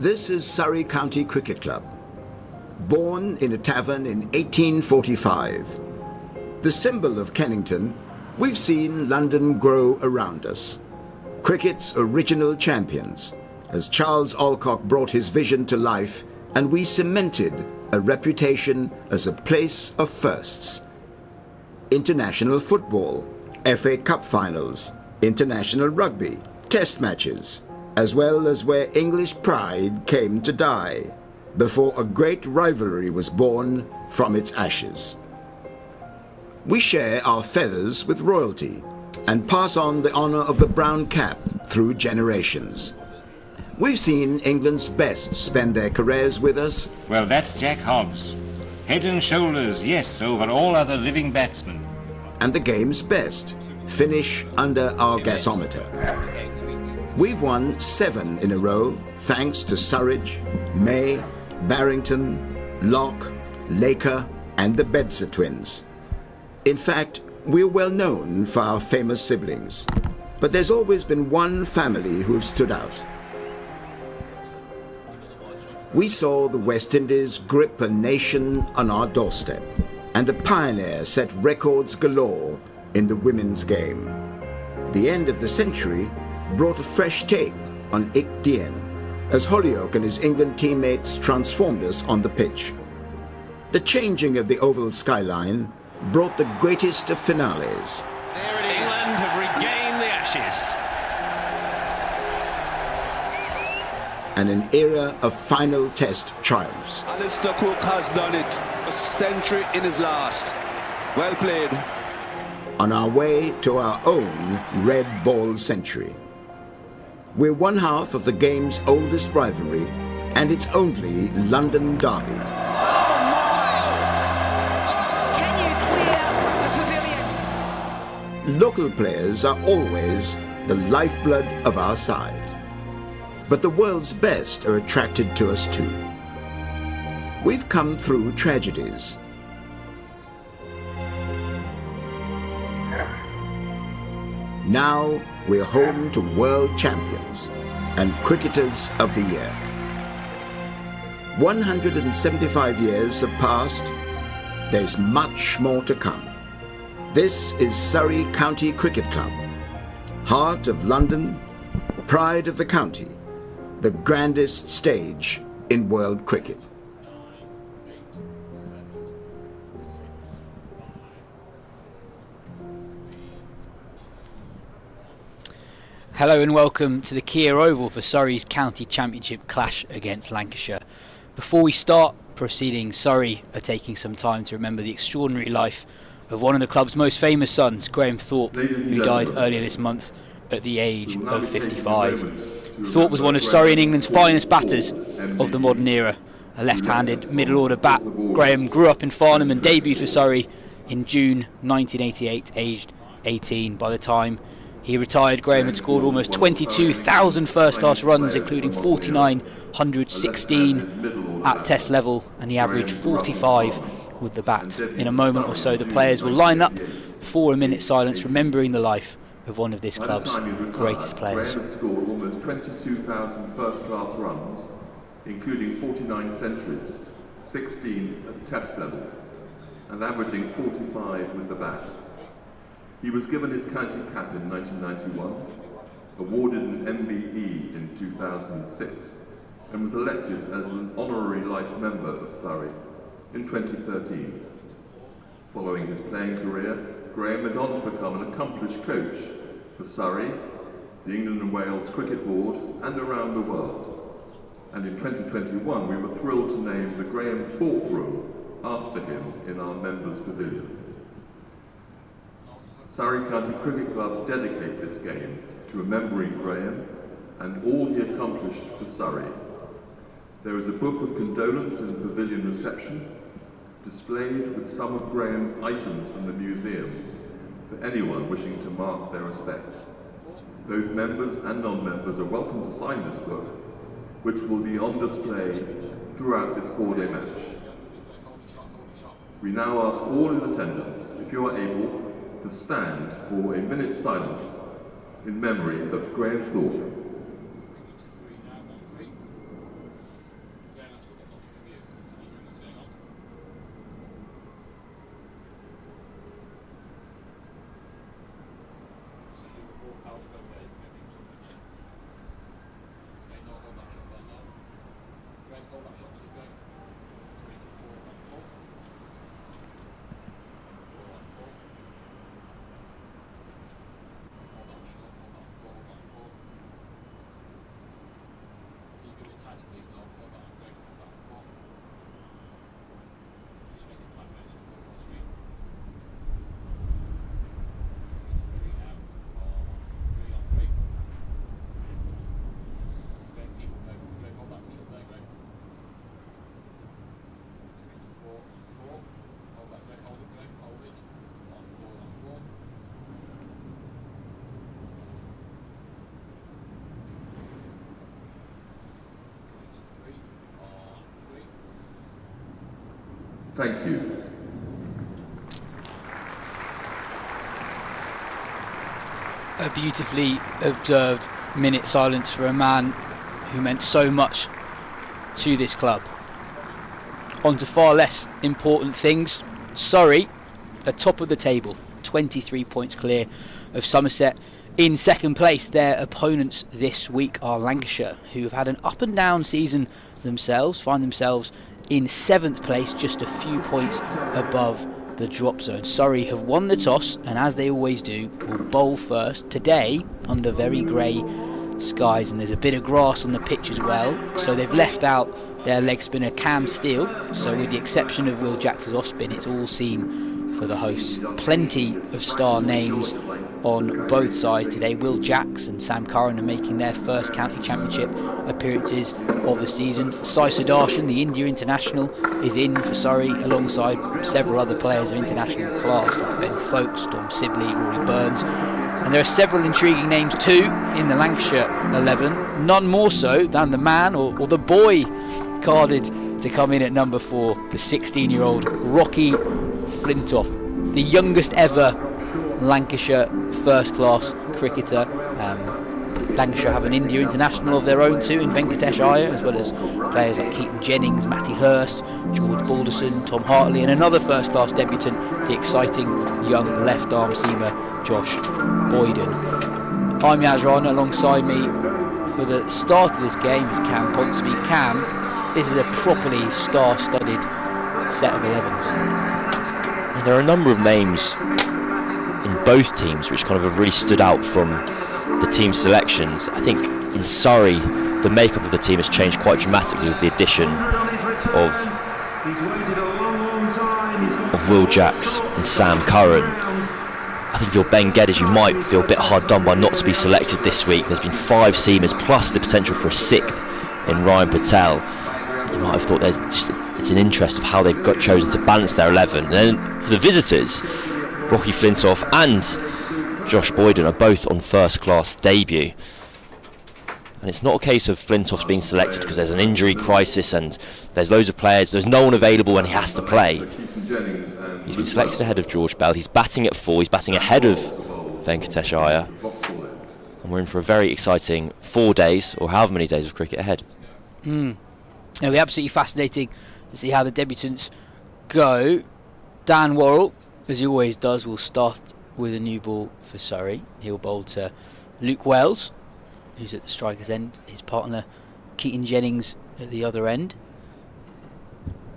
This is Surrey County Cricket Club. Born in a tavern in 1845, the symbol of Kennington, we've seen London grow around us. Cricket's original champions, as Charles Alcock brought his vision to life and we cemented a reputation as a place of firsts. International football, FA Cup finals, international rugby, test matches, as well as where English pride came to die, before a great rivalry was born from its ashes. We share our feathers with royalty and pass on the honour of the brown cap through generations. We've seen England's best spend their careers with us. Well, that's Jack Hobbs. Head and shoulders, yes, over all other living batsmen. And the game's best finish under our gasometer. We've won 7 in a row thanks to Surridge, May, Barrington, Locke, Laker and the Bedser twins. In fact, we're well known for our famous siblings, but there's always been one family who've stood out. We saw the West Indies grip a nation on our doorstep, and a pioneer set records galore in the women's game. The end of the century brought a fresh take on Ik Dien, as Holyoake and his England teammates transformed us on the pitch. The changing of the oval skyline brought the greatest of finales. There it is. England have regained the Ashes. And an era of final test triumphs. Alistair Cook has done it. A century in his last. Well played. On our way to our own red ball century. We're one half of the game's oldest rivalry and its only London derby. Can you clear the pavilion? Local players are always the lifeblood of our side. But the world's best are attracted to us too. We've come through tragedies. Now we're home to world champions and cricketers of the year. 175 years have passed. There's much more to come. This is Surrey County Cricket Club, heart of London, pride of the county, the grandest stage in world cricket. Hello and welcome to the Kia Oval for Surrey's County Championship clash against Lancashire. Before we start proceedings, Surrey are taking some time to remember the extraordinary life of one of the club's most famous sons, Graham Thorpe, who died earlier this month at the age of 55. Thorpe was one of Surrey and England's finest batters of the modern era. A left-handed middle-order bat, Graham grew up in Farnham and debuted for Surrey in June 1988, aged 18. By the time he retired, Graham had scored almost 22,000 first-class runs, including 4,916 at Test level, and he averaged 45 with the bat. In a moment or so, the players will line up for a minute's silence, remembering the life of one of this club's greatest players. Graham scored almost 22,000 first-class runs, including 49 centuries, 16 at Test level, and averaging 45 with the bat. He was given his county cap in 1991, awarded an MBE in 2006, and was elected as an honorary life member of Surrey in 2013. Following his playing career, Graham went on to become an accomplished coach for Surrey, the England and Wales Cricket Board, and around the world. And in 2021, we were thrilled to name the Graham Thorpe Room after him in our members' pavilion. Surrey County Cricket Club dedicate this game to remembering Graham and all he accomplished for Surrey. There is a book of condolence in the pavilion reception, displayed with some of Graham's items from the museum for anyone wishing to mark their respects. Both members and non-members are welcome to sign this book, which will be on display throughout this 4-day match. We now ask all in attendance, if you are able, to stand for a minute's silence in memory of Graham Thorpe. Thank you. A beautifully observed minute silence for a man who meant so much to this club. On to far less important things. Surrey are top of the table, 23 points clear of Somerset. In second place, their opponents this week are Lancashire, who have had an up and down season themselves, find themselves in 7th place, just a few points above the drop zone. Surrey have won the toss, and as they always do, will bowl first today under very grey skies, and there's a bit of grass on the pitch as well, so they've left out their leg spinner Cam Steele. So with the exception of Will Jacks's off spin, it's all seam for the hosts. Plenty of star names on both sides today. Will Jacks and Sam Curran are making their first county championship appearances of the season. Sai Sudharsan, the India international, is in for Surrey alongside several other players of international class like Ben Folkes, Tom Sibley, Rory Burns. And there are several intriguing names too in the Lancashire 11, none more so than the man or the boy carded to come in at number 4, the 16-year-old Rocky Flintoff, the youngest ever Lancashire first-class cricketer. Lancashire have an India international of their own too in Venkatesh Iyer, as well as players like Keaton Jennings, Matty Hurst, George Balderson, Tom Hartley, and another first-class debutant, the exciting young left-arm seamer Josh Boyden. I'm Yas Rana. Alongside me for the start of this game is Cam Ponsonby. Cam, this is a properly star-studded set of 11s. And there are a number of names in both teams which kind of have really stood out from the team selections. I think in Surrey the makeup of the team has changed quite dramatically with the addition of Will Jacks and Sam Curran. I think if you're Ben Geddes, you might feel a bit hard done by not to be selected this week. There's been 5 seamers plus the potential for a 6th in Ryan Patel. You might have thought it's an interest of how they've got chosen to balance their 11. And then for the visitors, Rocky Flintoff and Josh Boyden are both on first-class debut. And it's not a case of Flintoff's being selected because there's an injury crisis and there's loads of players, there's no one available and he has to play. He's been selected ahead of George Bell. He's batting at 4, he's batting ahead of Venkatesh Iyer. And we're in for a very exciting 4 days, or however many days of cricket ahead. It'll be absolutely fascinating to see how the debutants go. Dan Worrell, as he always does, will start with a new ball for Surrey. He'll bowl to Luke Wells, who's at the striker's end. His partner Keaton Jennings at the other end.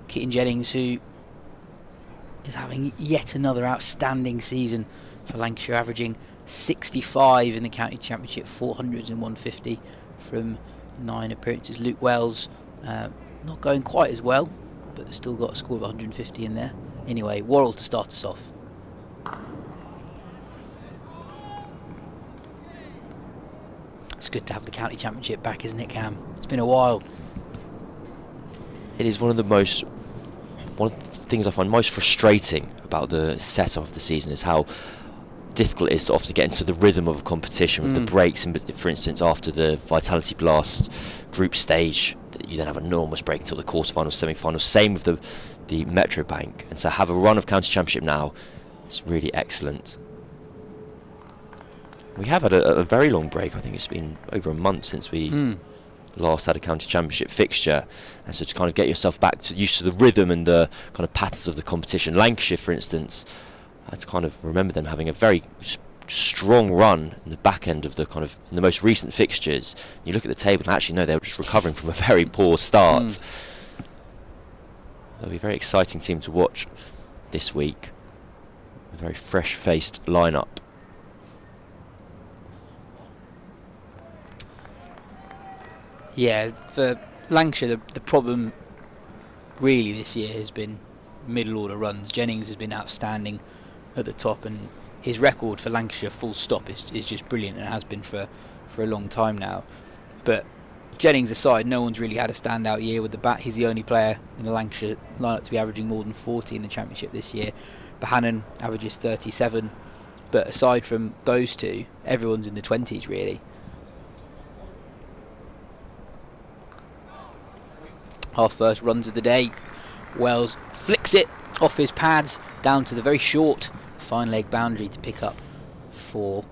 Keaton Jennings, who is having yet another outstanding season for Lancashire, averaging 65 in the county championship, 400 and 150 from 9 appearances. Luke Wells not going quite as well, but still got a score of 150 in there. Anyway, Worrell to start us off. It's good to have the county championship back, isn't it, Cam? It's been a while. It is one of the things I find most frustrating about the setup of the season is how difficult it is to often get into the rhythm of a competition with the breaks, for instance, after the Vitality Blast group stage. You then have an enormous break until the quarterfinals, semi-finals. Same with the Metro Bank, and so have a run of county championship now. It's really excellent. We have had a very long break. I think it's been over a month since we last had a county championship fixture, and so to kind of get yourself back to used to the rhythm and the kind of patterns of the competition. Lancashire, for instance, I had to kind of remember them having a very strong run in the back end of the kind of in the most recent fixtures. You look at the table and actually no, they were just recovering from a very poor start. It'll be a very exciting team to watch this week, with a very fresh-faced lineup. Yeah, for Lancashire, the problem really this year has been middle order runs. Jennings has been outstanding at the top, and his record for Lancashire full stop is just brilliant, and has been for a long time now. But Jennings aside, no one's really had a standout year with the bat. He's the only player in the Lancashire lineup to be averaging more than 40 in the championship this year. Bohannon averages 37, but aside from those two, everyone's in the 20s really. Our first runs of the day Wells flicks it off his pads down to the very short fine leg boundary to pick up 4.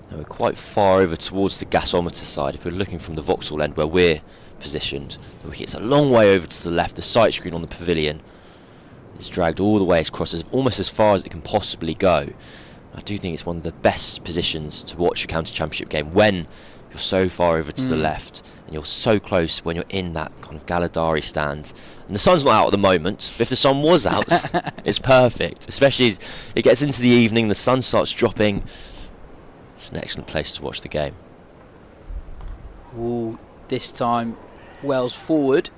Now we're quite far over towards the gasometer side. If we're looking from the Vauxhall end where we're positioned, the wicket's a long way over to the left. The sight screen on the pavilion is dragged all the way across, almost as far as it can possibly go. I do think it's one of the best positions to watch a county championship game, when you're so far over to the left and you're so close when you're in that kind of Galadari stand. And the sun's not out at the moment, but if the sun was out, it's perfect. Especially as it gets into the evening, the sun starts dropping. It's an excellent place to watch the game. Ooh, this time Wells forward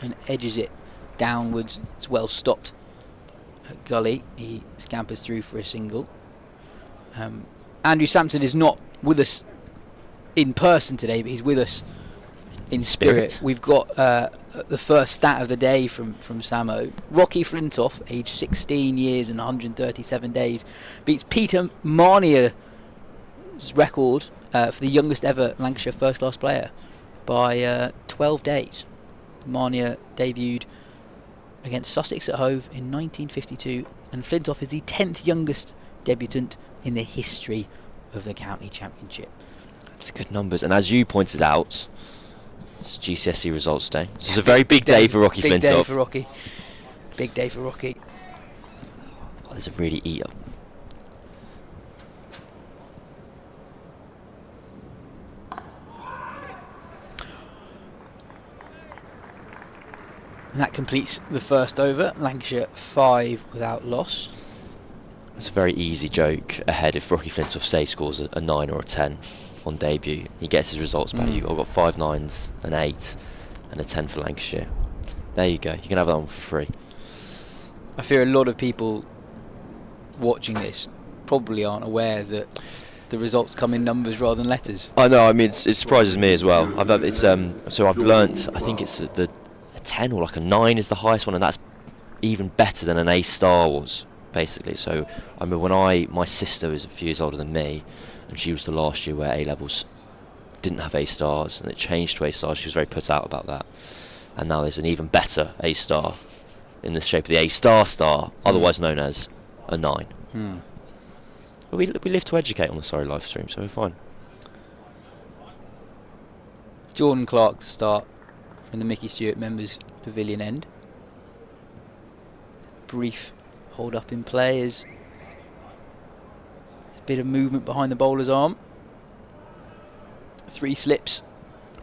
and edges it downwards. It's well stopped at gully. He scampers through for a single. Andrew Sampson is not with us in person today, but he's with us in spirit. We've got the first stat of the day from Samo. Rocky Flintoff, aged 16 years and 137 days, beats Peter Marnier's record for the youngest ever Lancashire first class player by 12 days. Marnier debuted against Sussex at Hove in 1952, and Flintoff is the 10th youngest debutant in the history of the county championship. That's good numbers, and as you pointed out, it's GCSE results day. So it's a very big day for Rocky Flintoff. Big day for Rocky. Big day for Rocky. Oh, there's a really eat up. And that completes the first over. Lancashire 5 without loss. It's a very easy joke ahead if Rocky Flintoff, say, scores a 9 or a 10 on debut. He gets his results back. I've got 5 9s, an 8 and a 10 for Lancashire. There you go. You can have that one for free. I fear a lot of people watching this probably aren't aware that the results come in numbers rather than letters. I know. I mean, it surprises me as well. So I've learnt. I think it's a 10 or like a 9 is the highest one, and that's even better than an A star was, basically. So I remember when my sister was a few years older than me, and she was the last year where A levels didn't have A stars, and it changed to A stars. She was very put out about that, and now there's an even better A star in the shape of the A star, otherwise known as a 9. But we live to educate on the Surrey live stream, so we're fine. Jordan Clark to start from the Mickey Stewart members pavilion end. Brief hold up in play as a bit of movement behind the bowler's arm. 3 slips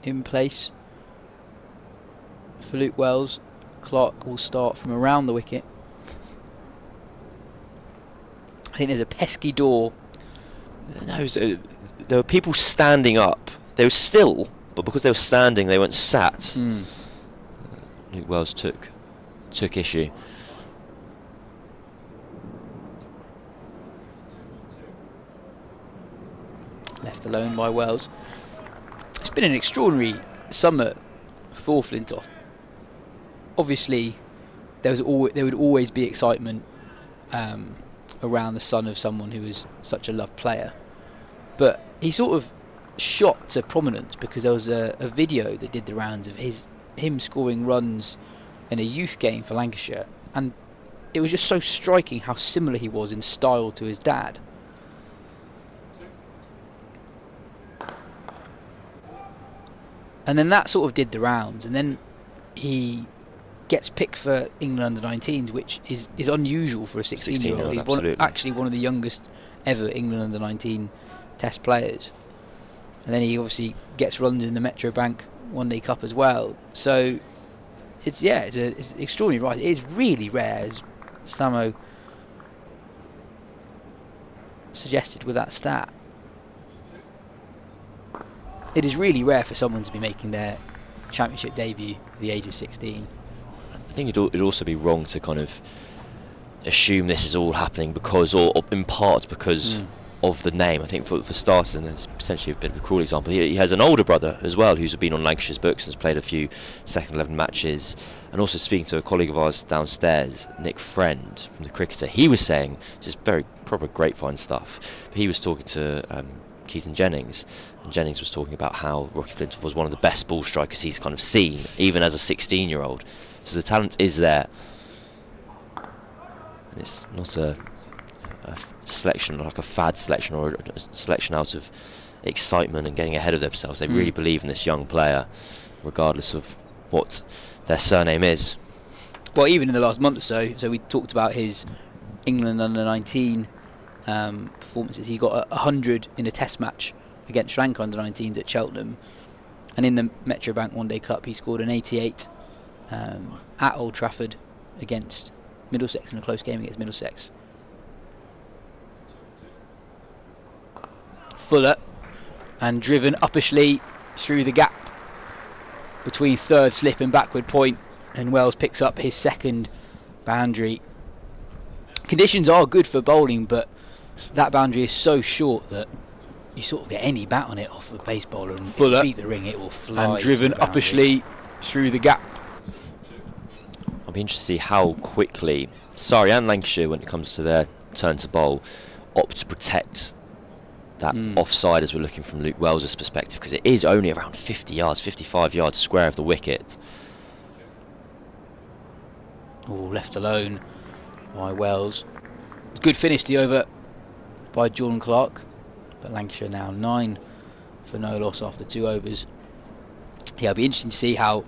in place for Luke Wells. Clark will start from around the wicket. I think there's a pesky door. No, there were people standing up. They were still, but because they were standing, they weren't sat. Luke Wells took issue. Left alone by Wells. It's been an extraordinary summer for Flintoff. Obviously, there would always be excitement around the son of someone who was such a loved player, but he sort of shot to prominence because there was a video that did the rounds of him scoring runs in a youth game for Lancashire, and it was just so striking how similar he was in style to his dad. And then that sort of did the rounds, and then he gets picked for England under-19s, which is unusual for a 16-year-old. He's actually one of the youngest ever England under-19 Test players. And then he obviously gets runs in the Metro Bank One Day Cup as well. So it's extraordinary rise. It is really rare, as Samo suggested with that stat. It is really rare for someone to be making their championship debut at the age of 16. I think it'd also be wrong to kind of assume this is all happening because, or in part because of the name. I think for starters, and it's potentially a bit of a cruel example, he has an older brother as well who's been on Lancashire's books and has played a few second 11 matches. And also speaking to a colleague of ours downstairs, Nick Friend from the Cricketer, he was saying, just very proper grapevine stuff, but he was talking to Keaton Jennings, and Jennings was talking about how Rocky Flintoff was one of the best ball strikers he's kind of seen, even as a 16-year-old. So the talent is there, and it's not a selection like a fad selection or a selection out of excitement and getting ahead of themselves. They really believe in this young player, regardless of what their surname is. Well, even in the last month or so we talked about his England under-19 performances. He got 100 in a test match against Sri Lanka under-19s at Cheltenham, and in the Metrobank One Day Cup he scored an 88 at Old Trafford against Middlesex in a close game against Middlesex. Fuller, and driven uppishly through the gap between third slip and backward point, and Wells picks up his second boundary. Conditions are good for bowling, but that boundary is so short that you sort of get any bat on it off a pace bowler, and Fuller beat the ring, it will fly. And driven uppishly through the gap. I'll be interested to see how quickly Surrey and Lancashire, when it comes to their turn to bowl, opt to protect that offside as we're looking from Luke Wells' perspective, because it is only around 50 yards, 55 yards square of the wicket. Oh, left alone by Wells. Good finish to the over by Jordan Clark, but Lancashire now 9 for no loss after 2 overs. Yeah, it'll be interesting to see how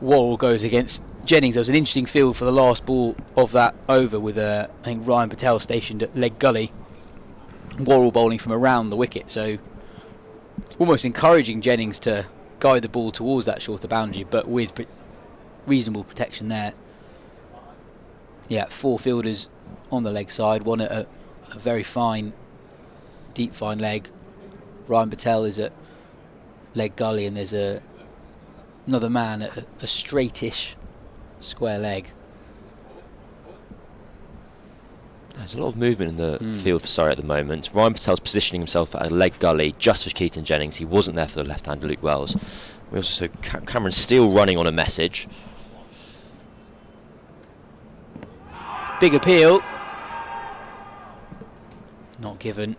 Worrell goes against Jennings. There was an interesting field for the last ball of that over with I think Ryan Patel stationed at leg gully, Worrell bowling from around the wicket, so almost encouraging Jennings to guide the ball towards that shorter boundary, but with reasonable protection there. Yeah, 4 fielders on the leg side, one at a very fine, deep fine leg. Ryan Patel is at leg gully, and there's another man at a straightish square leg. There's a lot of movement in the field for Surrey at the moment. Ryan Patel's positioning himself at a leg gully just for Keaton Jennings. He wasn't there for the left-hander Luke Wells. We also saw Cameron Steele running on a message. Big appeal. Not given.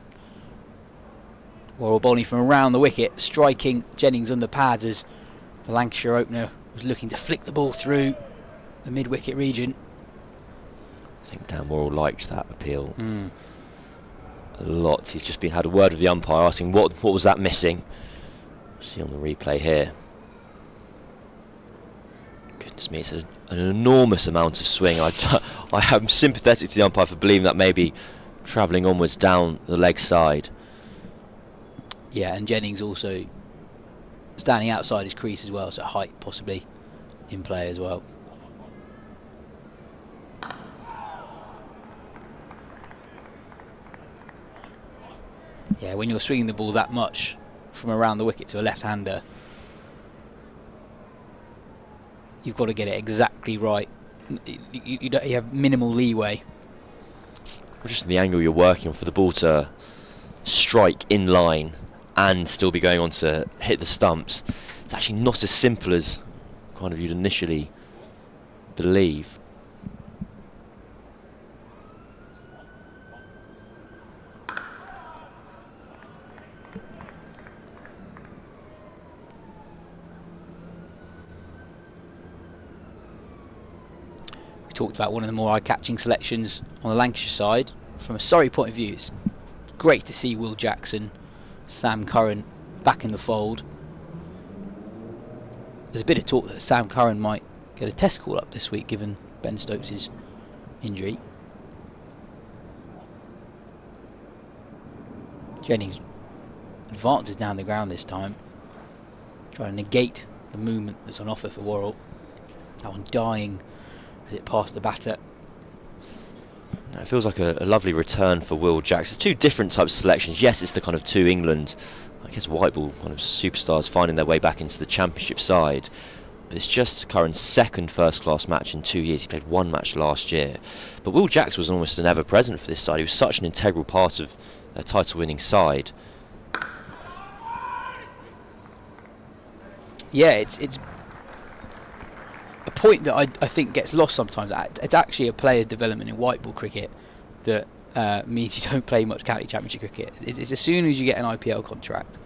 Worrell bowling from around the wicket, striking Jennings on the pads as the Lancashire opener was looking to flick the ball through the mid-wicket region. I think Dan Worrell liked that appeal a lot. He's just had a word with the umpire asking what was that missing. See on the replay here. Goodness me, it's an enormous amount of swing. I am sympathetic to the umpire for believing that maybe travelling onwards down the leg side. Yeah, and Jennings also standing outside his crease as well, so height possibly in play as well. Yeah, when you're swinging the ball that much from around the wicket to a left-hander, you've got to get it exactly right. You have minimal leeway. Just the angle you're working on for the ball to strike in line and still be going on to hit the stumps. It's actually not as simple as kind of you'd initially believe. We talked about one of the more eye-catching selections on the Lancashire side. From a Surrey point of view, it's great to see Will Jackson, Sam Curran back in the fold. There's a bit of talk that Sam Curran might get a test call up this week given Ben Stokes' injury. Jennings advances down the ground this time, trying to negate the movement that's on offer for Worrell. That one dying as it passed the batter. It feels like a lovely return for Will Jackson. 2 different types of selections. Yes, it's the kind of 2 England, I guess, white ball kind of superstars finding their way back into the championship side. But it's just Curran's second first-class match in 2 years. He played 1 match last year. But Will Jackson was almost an ever-present for this side. He was such an integral part of their title-winning side. Yeah, it's a point that I think gets lost sometimes. It's actually a player's development in white ball cricket that means you don't play much county championship cricket. It's as soon as you get an IPL contract,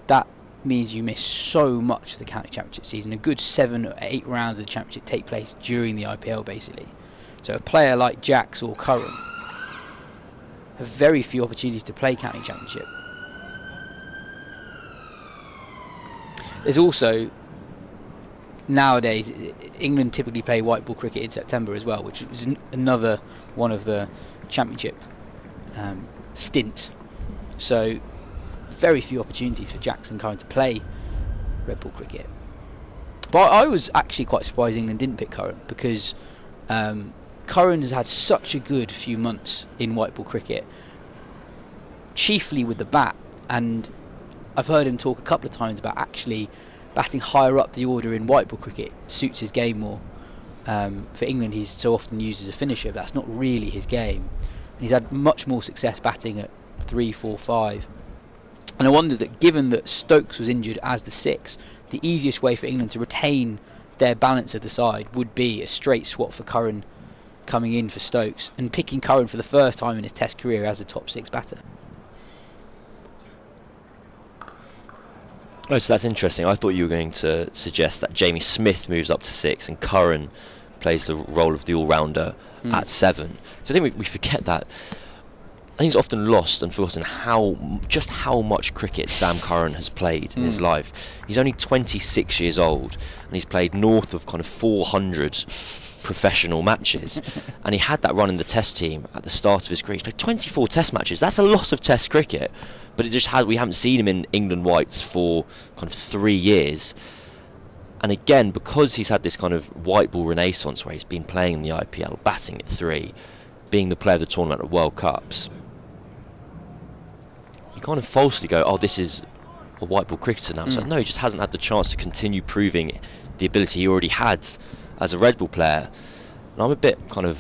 that means you miss so much of the county championship season. A good 7 or 8 rounds of the championship take place during the IPL, basically. So a player like Jacks or Curran have very few opportunities to play county championship. There's also, nowadays, England typically play white ball cricket in September as well, which is another one of the championship stints. So very few opportunities for Jackson Curran to play red ball cricket. But I was actually quite surprised England didn't pick Curran, because Curran has had such a good few months in white ball cricket, chiefly with the bat, and I've heard him talk a couple of times about actually batting higher up the order in white ball cricket suits his game more. For England, he's so often used as a finisher, but that's not really his game. And he's had much more success batting at 3, 4, 5. And I wondered that, given that Stokes was injured as the 6, the easiest way for England to retain their balance of the side would be a straight swap for Curran coming in for Stokes, and picking Curran for the first time in his Test career as a top 6 batter. Oh, so that's interesting. I thought you were going to suggest that Jamie Smith moves up to 6 and Curran plays the role of the all-rounder at 7. So I think we forget that. I think it's often lost and forgotten just how much cricket Sam Curran has played in his life. He's only 26 years old, and he's played north of kind of 400 professional matches. And he had that run in the Test team at the start of his career. He's played 24 Test matches. That's a lot of Test cricket. But we haven't seen him in England whites for kind of 3 years. And again, because he's had this kind of white ball renaissance where he's been playing in the IPL, batting at 3, being the player of the tournament at World Cups, you kind of falsely go, oh, this is a white ball cricketer now. So no, he just hasn't had the chance to continue proving the ability he already had as a red ball player. And I'm a bit kind of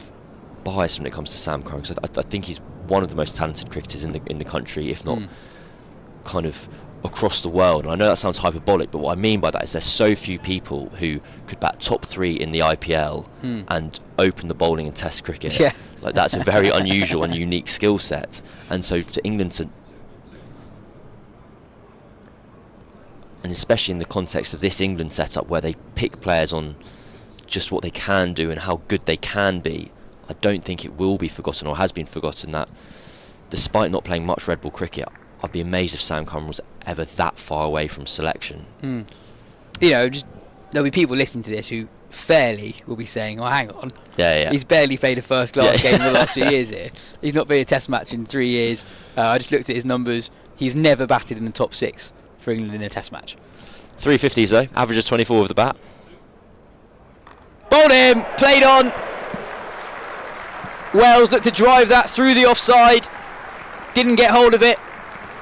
biased when it comes to Sam Curran, because I think he's one of the most talented cricketers in the country, if not kind of across the world. And I know that sounds hyperbolic, but what I mean by that is there's so few people who could bat top 3 in the IPL and open the bowling in Test cricket. Yeah. Like, that's a very unusual and unique skill set. And so to England to, and especially in the context of this England setup where they pick players on just what they can do and how good they can be, I don't think it will be forgotten, or has been forgotten, that despite not playing much red ball cricket, I'd be amazed if Sam Curran was ever that far away from selection. You know, there'll be people listening to this who fairly will be saying, oh, hang on, he's barely played a first class game in the last 2 years here. He's not played a Test match in 3 years. I just looked at his numbers. He's never batted in the top 6 for England in a Test match. 350s though, averages 24 with the bat. Bowled him, played on. Wells looked to drive that through the offside, didn't get hold of it.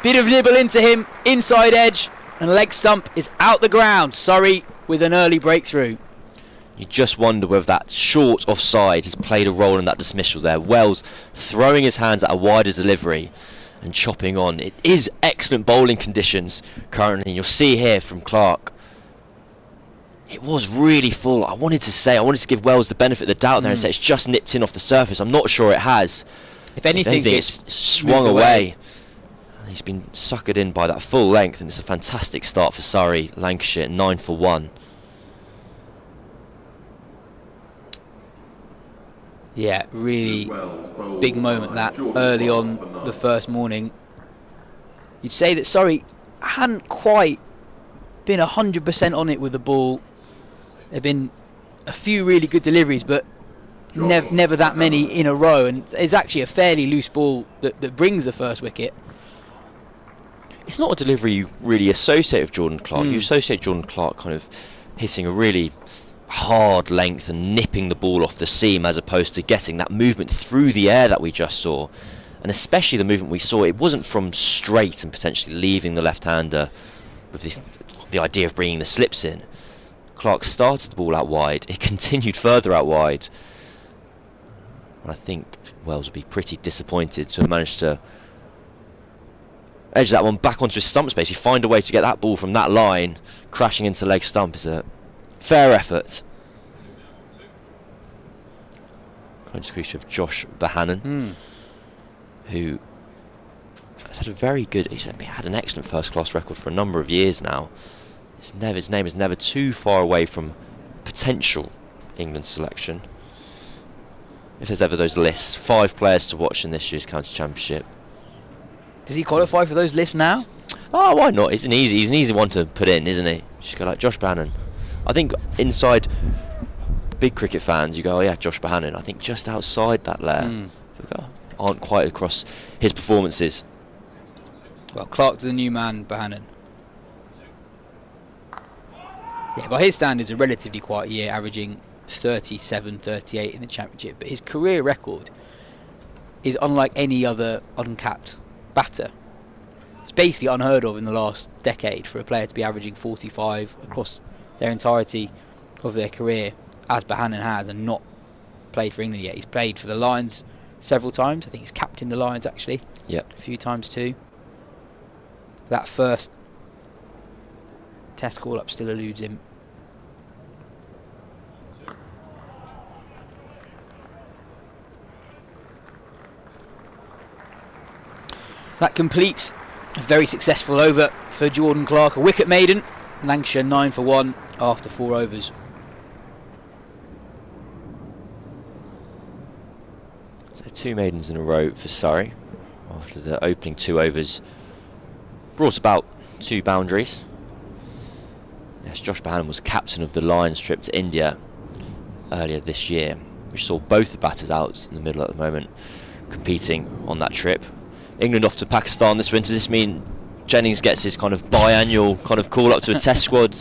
Bit of nibble into him, inside edge, and leg stump is out the ground. Surrey with an early breakthrough. You just wonder whether that short offside has played a role in that dismissal there. Wells throwing his hands at a wider delivery and chopping on. It is excellent bowling conditions currently, and you'll see here from Clark, it was really full. I wanted to give Wells the benefit of the doubt there and say it's just nipped in off the surface. I'm not sure it has. If anything it's swung away. He's been suckered in by that full length, and it's a fantastic start for Surrey. Lancashire 9 for 1. Yeah, really big moment that early on the first morning. You'd say that Surrey hadn't quite been 100% on it with the ball. There have been a few really good deliveries, but never that many in a row, and it's actually a fairly loose ball that brings the first wicket. It's not a delivery you really associate with Jordan Clark. You associate Jordan Clark kind of hitting a really hard length and nipping the ball off the seam, as opposed to getting that movement through the air that we just saw. And especially the movement we saw, it wasn't from straight and potentially leaving the left-hander with the idea of bringing the slips in. Clark started the ball out wide, it continued further out wide. And I think Wells would be pretty disappointed to have managed to edge that one back onto his stump space. You find a way to get that ball from that line crashing into leg stump is a fair effort. Close crease of Josh Bohannon. who has had he's had an excellent first-class record for a number of years now. His name is never too far away from potential England selection. If there's ever those lists, 5 players to watch in this year's county championship. Does he qualify for those lists now? Oh, why not? He's an easy one to put in, isn't he? Just go like Josh Bohannon. I think inside big cricket fans, you go, oh yeah, Josh Bohannon. I think just outside that layer, aren't quite across his performances. Well, Clark to the new man, Bohannon. Yeah, by his standards, a relatively quiet year, averaging 37, 38 in the championship. But his career record is unlike any other uncapped batter. It's basically unheard of in the last decade for a player to be averaging 45 across their entirety of their career, as Bohannon has, and not played for England yet. He's played for the Lions several times. I think he's captained the Lions actually. Yep. A few times too. That first Test call-up still eludes him. That completes a very successful over for Jordan Clark, a wicket maiden. Lancashire 9 for 1 after 4 overs. So 2 maidens in a row for Surrey after the opening 2 overs brought about 2 boundaries. Yes, Josh Bohannon was captain of the Lions trip to India earlier this year, which saw both the batters out in the middle at the moment competing on that trip. England off to Pakistan this winter. Does this mean Jennings gets his kind of biannual kind of call up to a test squad?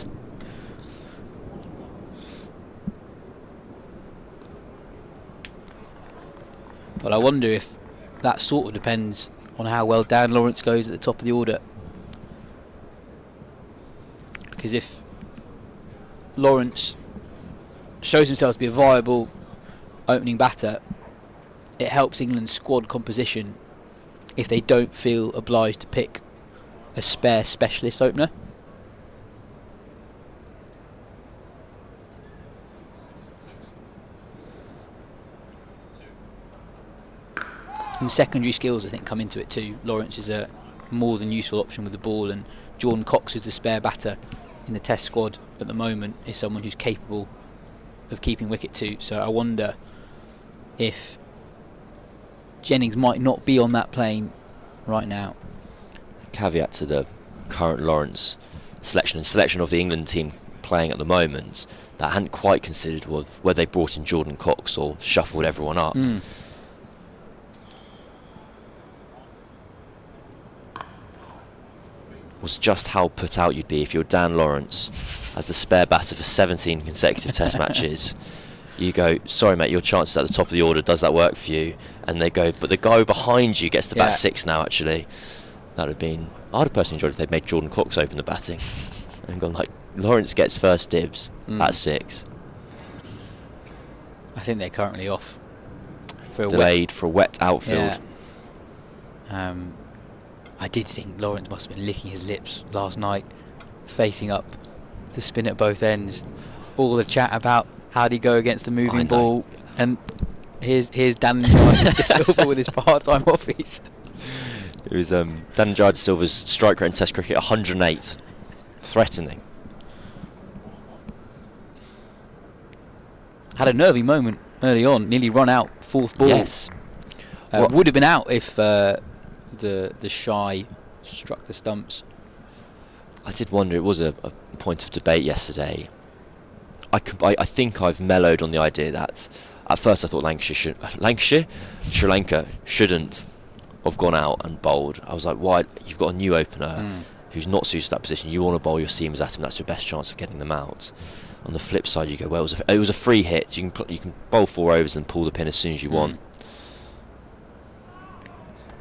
Well, I wonder if that sort of depends on how well Dan Lawrence goes at the top of the order. Because if Lawrence shows himself to be a viable opening batter, it helps England's squad composition if they don't feel obliged to pick a spare specialist opener. And secondary skills, I think, come into it too. Lawrence is a more than useful option with the ball, and Jordan Cox, who's the spare batter in the Test squad at the moment, is someone who's capable of keeping wicket too. So I wonder if Jennings might not be on that plane right now. Caveat to the current Lawrence selection and selection of the England team playing at the moment that I hadn't quite considered was whether they brought in Jordan Cox or shuffled everyone up. Was just how put out you'd be if you're Dan Lawrence as the spare batter for 17 consecutive Test matches. You go, sorry mate, your chances at the top of the order, does that work for you? And they go, but the guy behind you gets to bat 6 now actually. That would have been, I'd have personally enjoyed if they'd made Jordan Cox open the batting and gone like, Lawrence gets first dibs at 6. I think they're currently off for a delayed for a wet outfield. I did think Lawrence must have been licking his lips last night, facing up to spin at both ends. All the chat about how'd he go against the moving ball, and here's Dan Silva with his part-time office. It was Dan Silva's strike rate in Test cricket 108, threatening. Had a nervy moment early on, nearly run out 4th ball. Yes, would have been out if the shy struck the stumps. I did wonder, it was a point of debate yesterday. I think I've mellowed on the idea that at first I thought Sri Lanka shouldn't have gone out and bowled. I was like, why? You've got a new opener who's not suited to that position. You want to bowl your seamers at him. That's your best chance of getting them out. On the flip side, you go, well, it was a free hit. You can bowl 4 overs and pull the pin as soon as you want.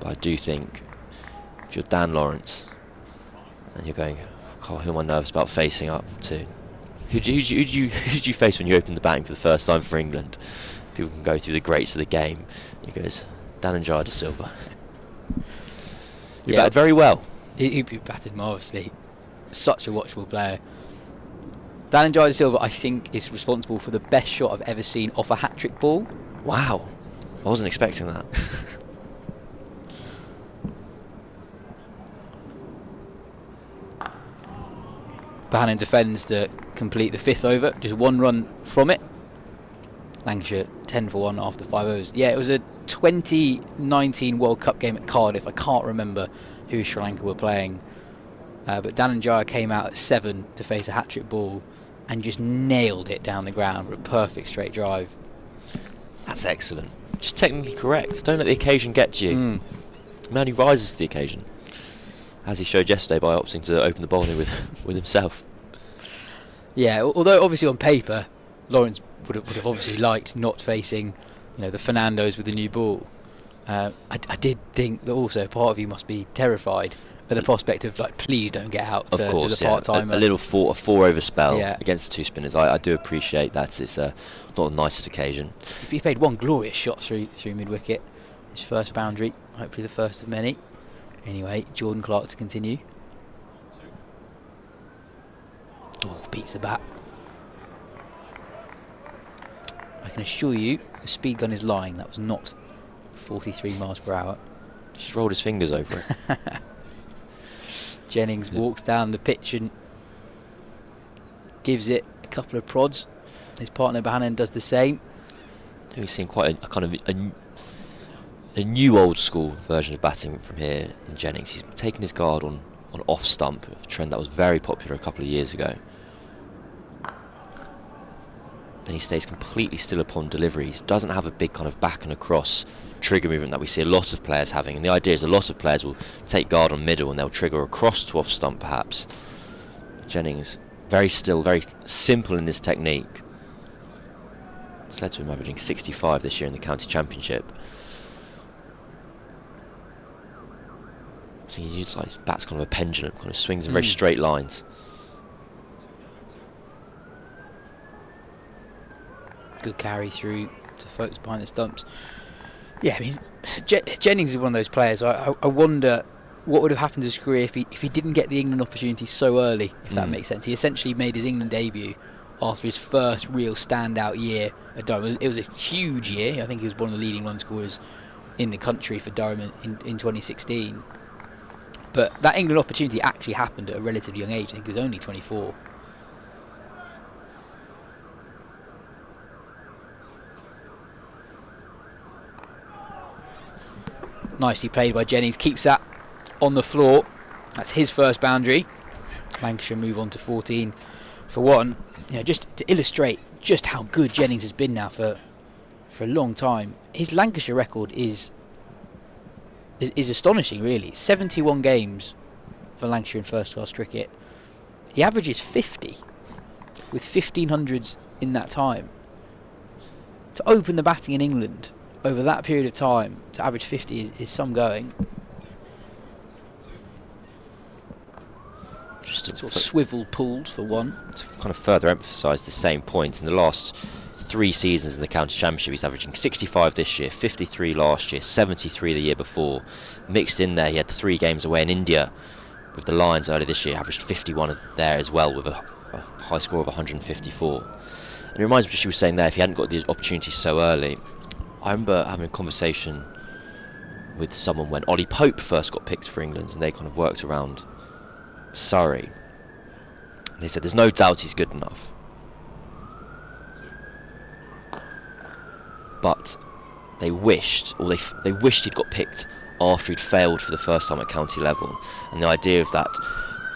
But I do think if you're Dan Lawrence and you're going, oh, who am I nervous about facing up to? Who do you face when you open the batting for the first time for England? People can go through the greats of the game. He goes, Dan Silva. He batted very well. He batted marvellously. Such a watchable player. Dan Silva, I think, is responsible for the best shot I've ever seen off a hat-trick ball. Wow, I wasn't expecting that. Bohannon defends to complete the 5th over, just 1 run from it. Lancashire 10 for 1 after 5 overs. Yeah, it was a 2019 World Cup game at Cardiff. I can't remember who Sri Lanka were playing, but Dhananjaya came out at 7 to face a hat-trick ball and just nailed it down the ground for a perfect straight drive. That's excellent. Just technically correct. Don't let the occasion get to you. Man who rises to the occasion, as he showed yesterday by opting to open the bowling with himself. Yeah, although obviously on paper Lawrence would have obviously liked not facing, the Fernandos with the new ball. I did think that also part of you must be terrified at the prospect of please don't get out to the part-timer. A little 4-over spell against the 2 spinners. I do appreciate that. It's not the nicest occasion. He played 1 glorious shot through mid-wicket. His first boundary, hopefully the first of many. Anyway, Jordan Clark to continue. Oh, beats the bat. I can assure you the speed gun is lying. That was not 43 miles per hour. Just rolled his fingers over it. Jennings walks down the pitch and gives it a couple of prods. His partner Bohannon does the same. We've seen quite a kind of a new old school version of batting from here in Jennings. He's taken his guard on off stump, a trend that was very popular a couple of years ago. Then he stays completely still upon delivery. He doesn't have a big kind of back and across trigger movement that we see a lot of players having. And the idea is a lot of players will take guard on middle and they'll trigger across to off stump perhaps. Jennings, very still, very simple in his technique. It's led to him averaging 65 this year in the county championship. So he's used his bat's kind of a pendulum, kind of swings in very straight lines. Good carry through to folks behind the stumps. Yeah, I mean, Jennings is one of those players. I wonder what would have happened to his career if he didn't get the England opportunity so early, if that makes sense. He essentially made his England debut after his first real standout year at Durham. It was a huge year. I think he was one of the leading run scorers in the country for Durham in 2016. But that England opportunity actually happened at a relatively young age. I think he was only 24. Nicely played by Jennings. Keeps that on the floor. That's his first boundary. Lancashire move on to 14 for 1. Just to illustrate just how good Jennings has been now for a long time. His Lancashire record is astonishing, really. 71 games for Lancashire in first-class cricket. He averages 50 with 1500s in that time. To open the batting in England over that period of time, to average 50 is some going. Just sort of swivel pulled for 1. To kind of further emphasise the same point, in the last 3 seasons in the county championship he's averaging 65 this year, 53 last year, 73 the year before. Mixed in there, he had 3 games away in India with the Lions earlier this year, averaged 51 there as well with a high score of 154. And it reminds me of what she was saying there, if he hadn't got the opportunity so early. I remember having a conversation with someone when Ollie Pope first got picked for England and they kind of worked around Surrey. And they said there's no doubt he's good enough, but they wished he'd got picked after he'd failed for the first time at county level. And the idea of that,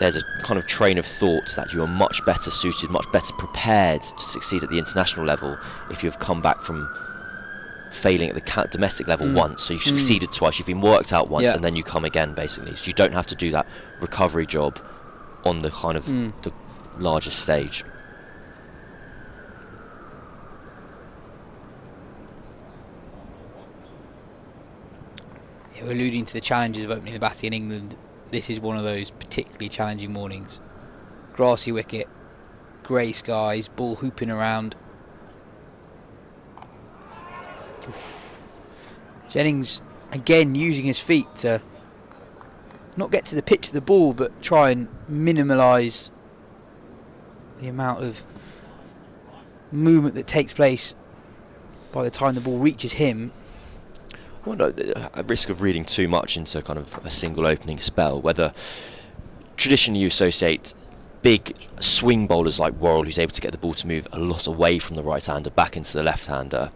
there's a kind of train of thought that you are much better suited, much better prepared to succeed at the international level if you've come back from failing at the domestic level once. So you succeeded twice, you've been worked out once, and then you come again, basically. So you don't have to do that recovery job on the kind of the largest stage. We're alluding to the challenges of opening the batting in England. This is one of those particularly challenging mornings. Grassy wicket, grey skies, ball hooping around. Jennings again using his feet to not get to the pitch of the ball, but try and minimalise the amount of movement that takes place by the time the ball reaches him. I wonder, at risk of reading too much into kind of a single opening spell, whether traditionally you associate big swing bowlers like Worrell, who's able to get the ball to move a lot away from the right-hander back into the left-hander.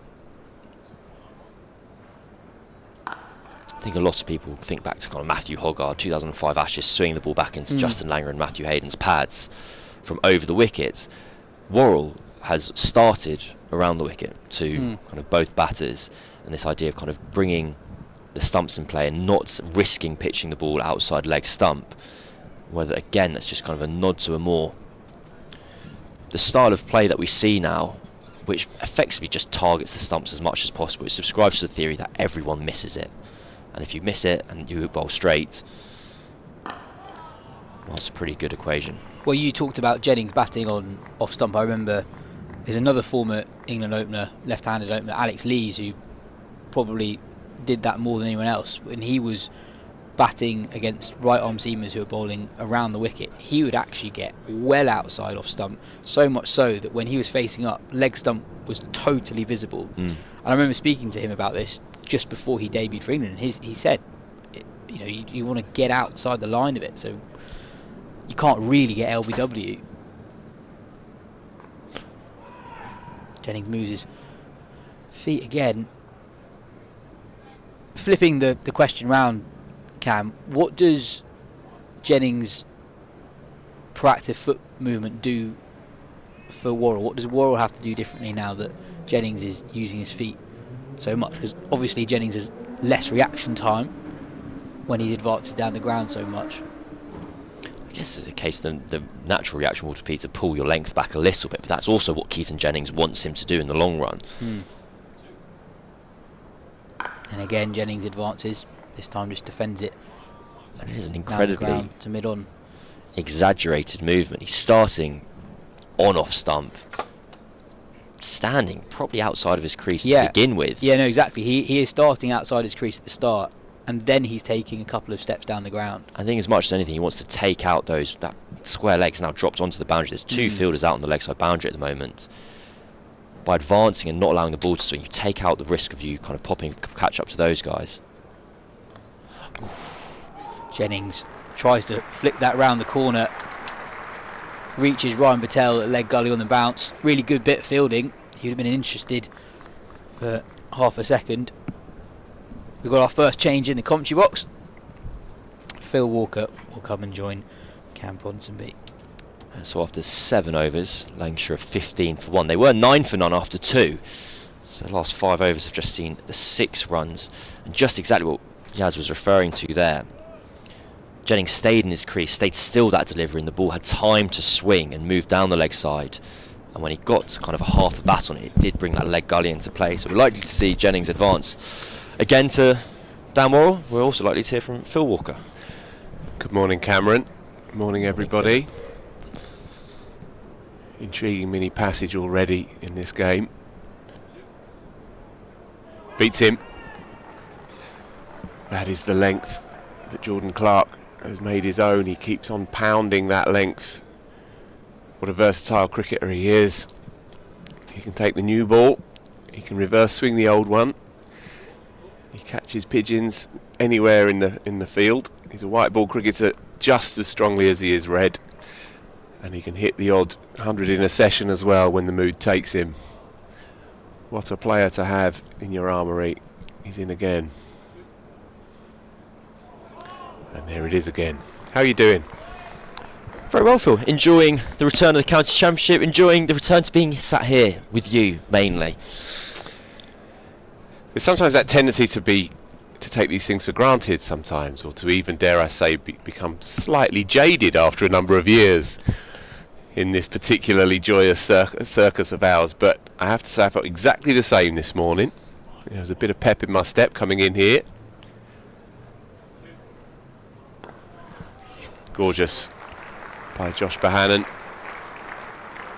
I think a lot of people think back to kind of Matthew Hoggard, 2005 Ashes, swinging the ball back into Justin Langer and Matthew Hayden's pads from over the wickets. Worrell has started around the wicket to kind of both batters, and this idea of kind of bringing the stumps in play and not risking pitching the ball outside leg stump, whether again that's just kind of a nod to a more the style of play that we see now, which effectively just targets the stumps as much as possible. It subscribes to the theory that everyone misses it, and if you miss it and you bowl straight, well, it's a pretty good equation. Well, you talked about Jennings batting on off stump. I remember there's another former England opener, left-handed opener, Alex Lees, who probably did that more than anyone else. When he was batting against right-arm seamers who were bowling around the wicket, he would actually get well outside off stump, so much so that when he was facing up, leg stump was totally visible. And I remember speaking to him about this just before he debuted for England. He said, you want to get outside the line of it, so you can't really get LBW. Jennings moves his feet again. Flipping the question round, Cam, what does Jennings' proactive foot movement do for Worrell? What does Worrell have to do differently now that Jennings is using his feet so much? Because obviously Jennings has less reaction time when he advances down the ground so much. I guess it's the case the natural reaction will be to pull your length back a little bit, but that's also what Keaton Jennings wants him to do in the long run. And again, Jennings advances. This time just defends it. And it is an incredibly to mid-on. exaggerated movement. He's starting on off stump, standing probably outside of his crease to begin with. Yeah, no, exactly. He is starting outside his crease at the start, and then he's taking a couple of steps down the ground. I think as much as anything, he wants to take out that square leg's now dropped onto the boundary. There's two fielders out on the leg side boundary at the moment. By advancing and not allowing the ball to swing, you take out the risk of you kind of popping catch up to those guys. Jennings tries to flick that round the corner, reaches Ryan Patel at leg gully on the bounce. Really good bit of fielding. He would have been interested for half a second. We've got our first change in the commentary box. Phil Walker will come and join Cam Ponsonby. So after 7 overs, Lancashire 15 for 1. They were 9 for none after 2. So the last 5 overs have just seen the 6 runs. And just exactly what Yas was referring to there. Jennings stayed in his crease, stayed still that delivery, and the ball had time to swing and move down the leg side. And when he got kind of a half a bat on it, it did bring that leg gully into play. So we're likely to see Jennings advance again to Dan Worrell. We're also likely to hear from Phil Walker. Good morning, Cameron. Good morning, everybody. Intriguing mini passage already in this game. Beats him. That is the length that Jordan Clark has made his own. He keeps on pounding that length. What a versatile cricketer he is. He can take the new ball. He can reverse swing the old one. He catches pigeons anywhere in the field. He's a white ball cricketer just as strongly as he is red. And he can hit the odd 100 in a session as well when the mood takes him. What a player to have in your armoury. He's in again. And there it is again. How are you doing? Very well, Phil. Enjoying the return of the County Championship, enjoying the return to being sat here with you, mainly. There's sometimes that tendency to take these things for granted sometimes, or to even, dare I say, become slightly jaded after a number of years in this particularly joyous circus of ours. But I have to say I felt exactly the same this morning. There was a bit of pep in my step coming in here. Gorgeous by Josh Bohannon.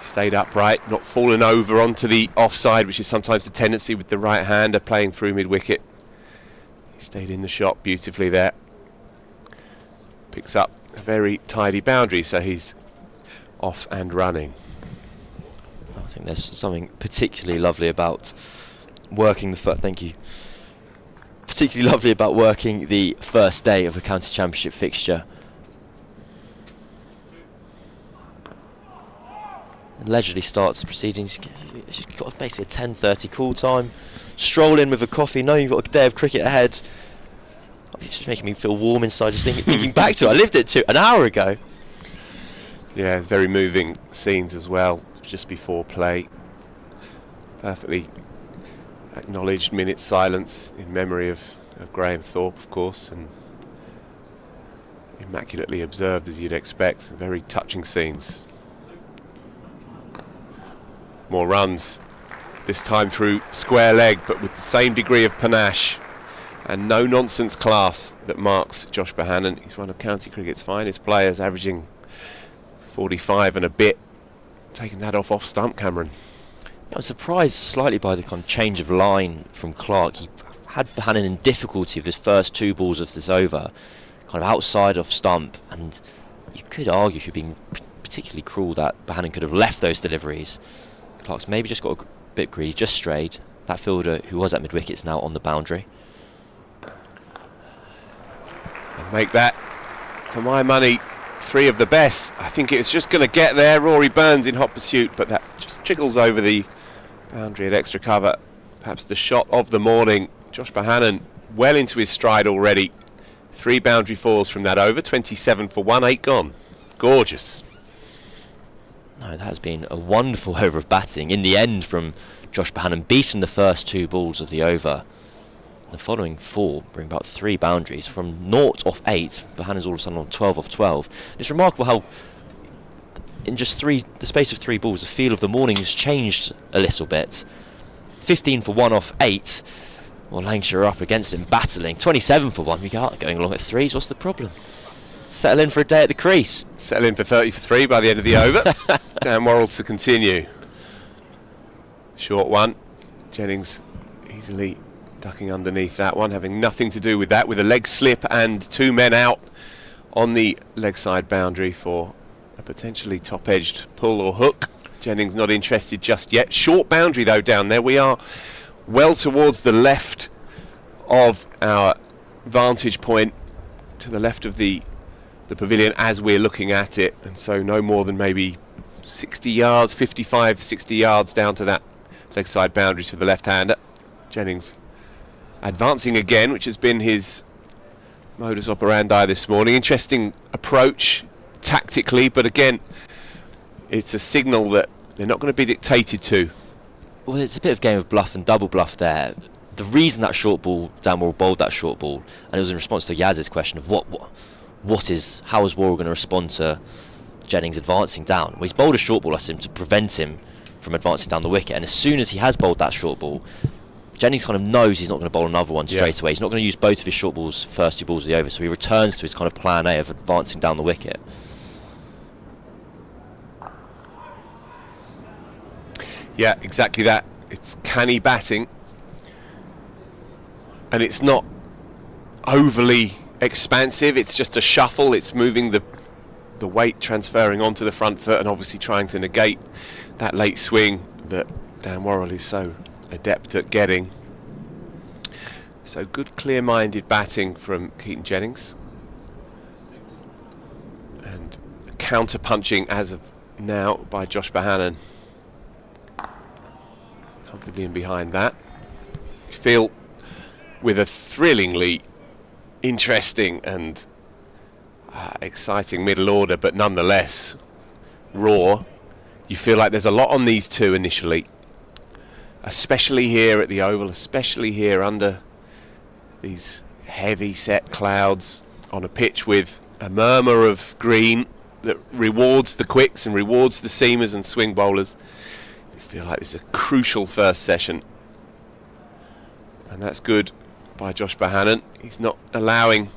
Stayed upright, not fallen over onto the offside, which is sometimes the tendency with the right-hander playing through mid-wicket. He stayed in the shot beautifully there. Picks up a very tidy boundary, so he's off and running. I think there's something particularly lovely about working the particularly lovely about working the first day of a county championship fixture. and leisurely starts the proceedings. She's got basically a 10:30 call time. Stroll in with a coffee, knowing you've got a day of cricket ahead. It's just making me feel warm inside, just thinking back to it. I lived it an hour ago. Yeah, it's very moving scenes as well, just before play. Perfectly acknowledged minute silence in memory of Graham Thorpe, of course, and immaculately observed as you'd expect. Very touching scenes. More runs, this time through square leg, but with the same degree of panache and no nonsense class that marks Josh Bohannon. He's one of county cricket's finest players, averaging 45 and a bit. Taking that off stump, Cameron. I was surprised slightly by the kind of change of line from Clark. He had Bohannon in difficulty with his first 2 balls of this over, kind of outside off stump, and you could argue, if you're being particularly cruel, that Bohannon could have left those deliveries. Clark's maybe just got a bit greedy, just strayed. That fielder who was at mid-wicket is now on the boundary. And make that, for my money, 3 of the best. I think it's just going to get there. Rory Burns in hot pursuit, but that just trickles over the boundary at extra cover. Perhaps the shot of the morning. Josh Bohannon well into his stride already. 3 boundary falls from that over. 27 for 1, 8 gone. Gorgeous. No, that has been a wonderful over of batting. In the end, from Josh Bohannon, beaten the first 2 balls of the over. The following 4 bring about 3 boundaries. From 0 off 8, Bohannon's all of a sudden on 12 off 12. It's remarkable how, in just the space of 3 balls, the feel of the morning has changed a little bit. 15 for 1 off 8. Well, Lancashire are up against him, battling. 27 for 1. We go going along at 3s. What's the problem? Settle in for a day at the crease. Settle in for 30 for 3 by the end of the over. Dan Worrells to continue. Short one. Jennings easily ducking underneath that one, having nothing to do with that, with a leg slip and 2 men out on the leg side boundary for a potentially top-edged pull or hook. Jennings not interested just yet. Short boundary though down there. We are well towards the left of our vantage point, to the left of the pavilion as we're looking at it, and so no more than maybe 60 yards, 55, 60 yards down to that leg side boundary to the left-hander. Jennings advancing again, which has been his modus operandi this morning. Interesting approach tactically, but again, it's a signal that they're not going to be dictated to. Well, it's a bit of game of bluff and double bluff there. The reason that short ball, Dan Worrell bowled that short ball, and it was in response to Yaz's question of how is Worrell going to respond to Jennings advancing down? Well, he's bowled a short ball at him to prevent him from advancing down the wicket, and as soon as he has bowled that short ball, Jennings kind of knows he's not going to bowl another one straight away. He's not going to use both of his short balls, first 2 balls of the over, so he returns to his kind of plan A of advancing down the wicket. Yeah, exactly that. It's canny batting, and it's not overly expansive. It's just a shuffle. It's moving the weight, transferring onto the front foot, and obviously trying to negate that late swing that Dan Worrell is so adept at getting. So good clear-minded batting from Keaton Jennings, and counter-punching as of now by Josh Bohannon. Comfortably in behind that. You feel with a thrillingly interesting and exciting middle order, but nonetheless raw. You feel like there's a lot on these 2 initially, especially here at the Oval, especially here under these heavy set clouds on a pitch with a murmur of green that rewards the quicks and rewards the seamers and swing bowlers. You feel like this is a crucial first session, and that's good by Josh Bohannon. He's not allowing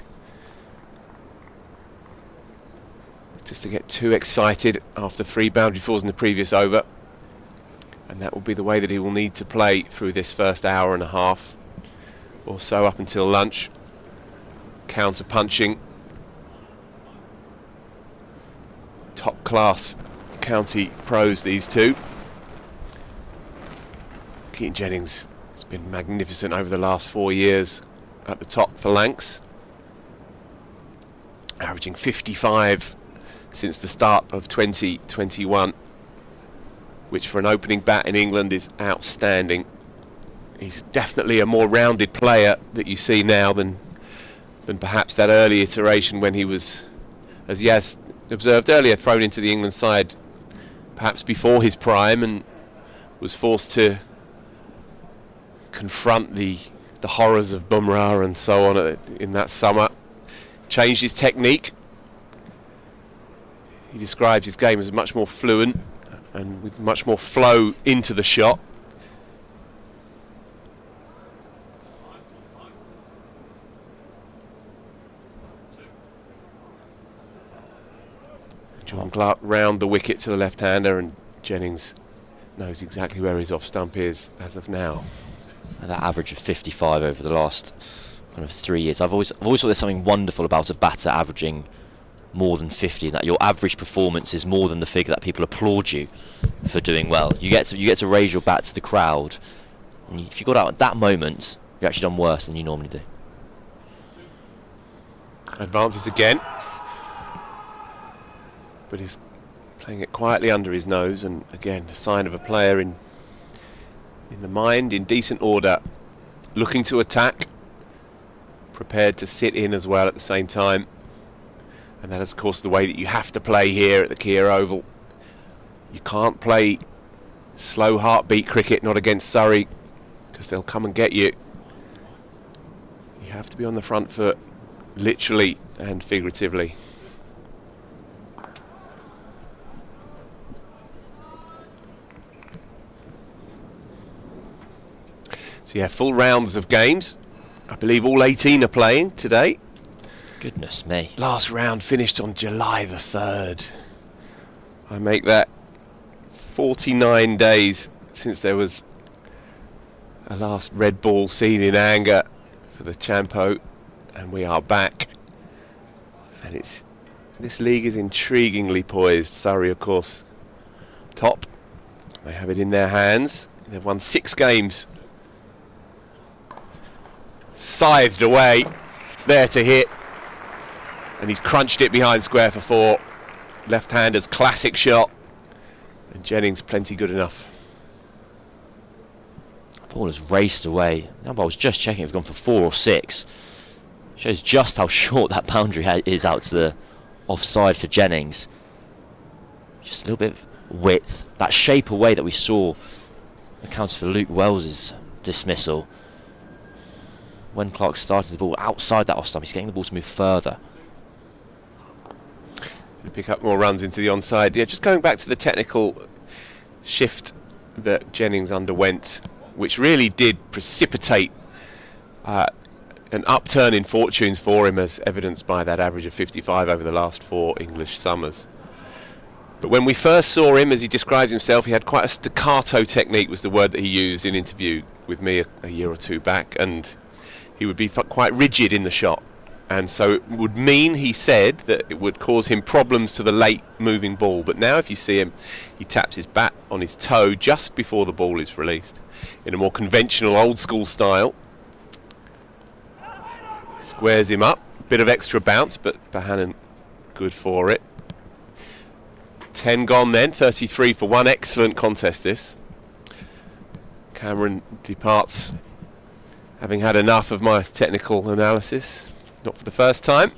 just to get too excited after 3 boundary falls in the previous over, and that will be the way that he will need to play through this first hour and a half or so up until lunch. Counter punching, top class county pros, these 2. Keaton Jennings has been magnificent over the last 4 years at the top for Lancs, averaging 55 since the start of 2021. which for an opening bat in England is outstanding. He's definitely a more rounded player that you see now than perhaps that early iteration when he was, as Yas observed earlier, thrown into the England side perhaps before his prime and was forced to confront the horrors of Bumrah and so on in that summer. Changed his technique. He describes his game as much more fluent and with much more flow into the shot. John Clark round the wicket to the left-hander, and Jennings knows exactly where his off-stump is as of now. And that average of 55 over the last kind of 3 years. I've always thought there's something wonderful about a batter averaging more than 50. That your average performance is more than the figure that people applaud you for doing well. You get to raise your bat to the crowd, and if you got out at that moment, you've actually done worse than you normally do. Advances again, but he's playing it quietly under his nose, and again a sign of a player in the mind, in decent order, looking to attack, prepared to sit in as well at the same time. And that is of course the way that you have to play here at the Kia Oval. You can't play slow heartbeat cricket, not against Surrey, because they'll come and get you. You have to be on the front foot, literally and figuratively. So yeah, full rounds of games. I believe all 18 are playing today. Goodness me. Last round finished on July the 3rd. I make that 49 days since there was a last red ball seen in anger for the Champo, and we are back. And this league is intriguingly poised. Surrey, of course, top. They have it in their hands. They've won 6 games. Scythed away, there to hit, and he's crunched it behind square for 4. Left-hander's classic shot, and Jennings plenty good enough. The ball has raced away. I was just checking if it's gone for 4 or 6. Shows just how short that boundary is out to the offside for Jennings. Just a little bit of width. That shape away that we saw accounts for Luke Wells's dismissal. When Clark started the ball outside that off stump, he's getting the ball to move further. Pick up more runs into the onside. Yeah, just going back to the technical shift that Jennings underwent, which really did precipitate an upturn in fortunes for him, as evidenced by that average of 55 over the last 4 English summers. But when we first saw him, as he describes himself, he had quite a staccato technique, was the word that he used in an interview with me a year or 2 back, and he would be quite rigid in the shot, and so it would mean, he said, that it would cause him problems to the late moving ball. But now if you see him, he taps his bat on his toe just before the ball is released in a more conventional old school style. Squares him up, bit of extra bounce, but Bohannon good for it. 10 gone then, 33 for 1. Excellent contest this. Cameron departs having had enough of my technical analysis, not for the first time.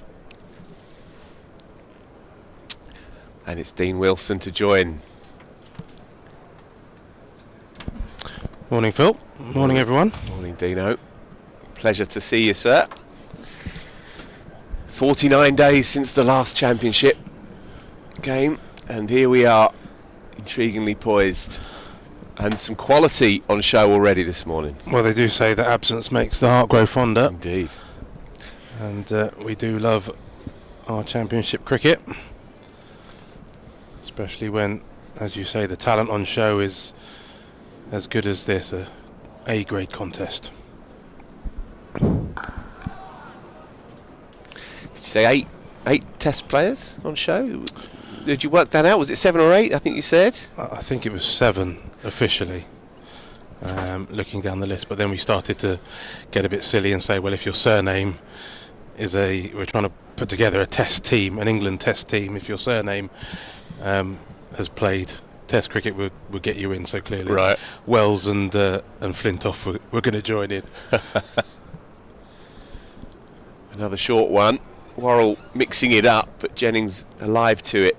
And it's Dean Wilson to join. Morning, Phil. Morning, everyone. Morning, Dino. Pleasure to see you, sir. 49 days since the last championship game, and here we are, intriguingly poised. And some quality on show already this morning. Well, they do say that absence makes the heart grow fonder. Indeed. And we do love our championship cricket. Especially when, as you say, the talent on show is as good as this, a A-grade contest. Did you say eight test players on show? Did you work that out? Was it 7 or 8, I think you said? I think it was 7 officially, looking down the list, but then we started to get a bit silly and say, well, if your surname is we're trying to put together a test team, an England test team, if your surname has played Test cricket would get you in, so clearly Right. Wells and Flintoff were going to join in. Another short one. Worrell mixing it up, but Jennings alive to it.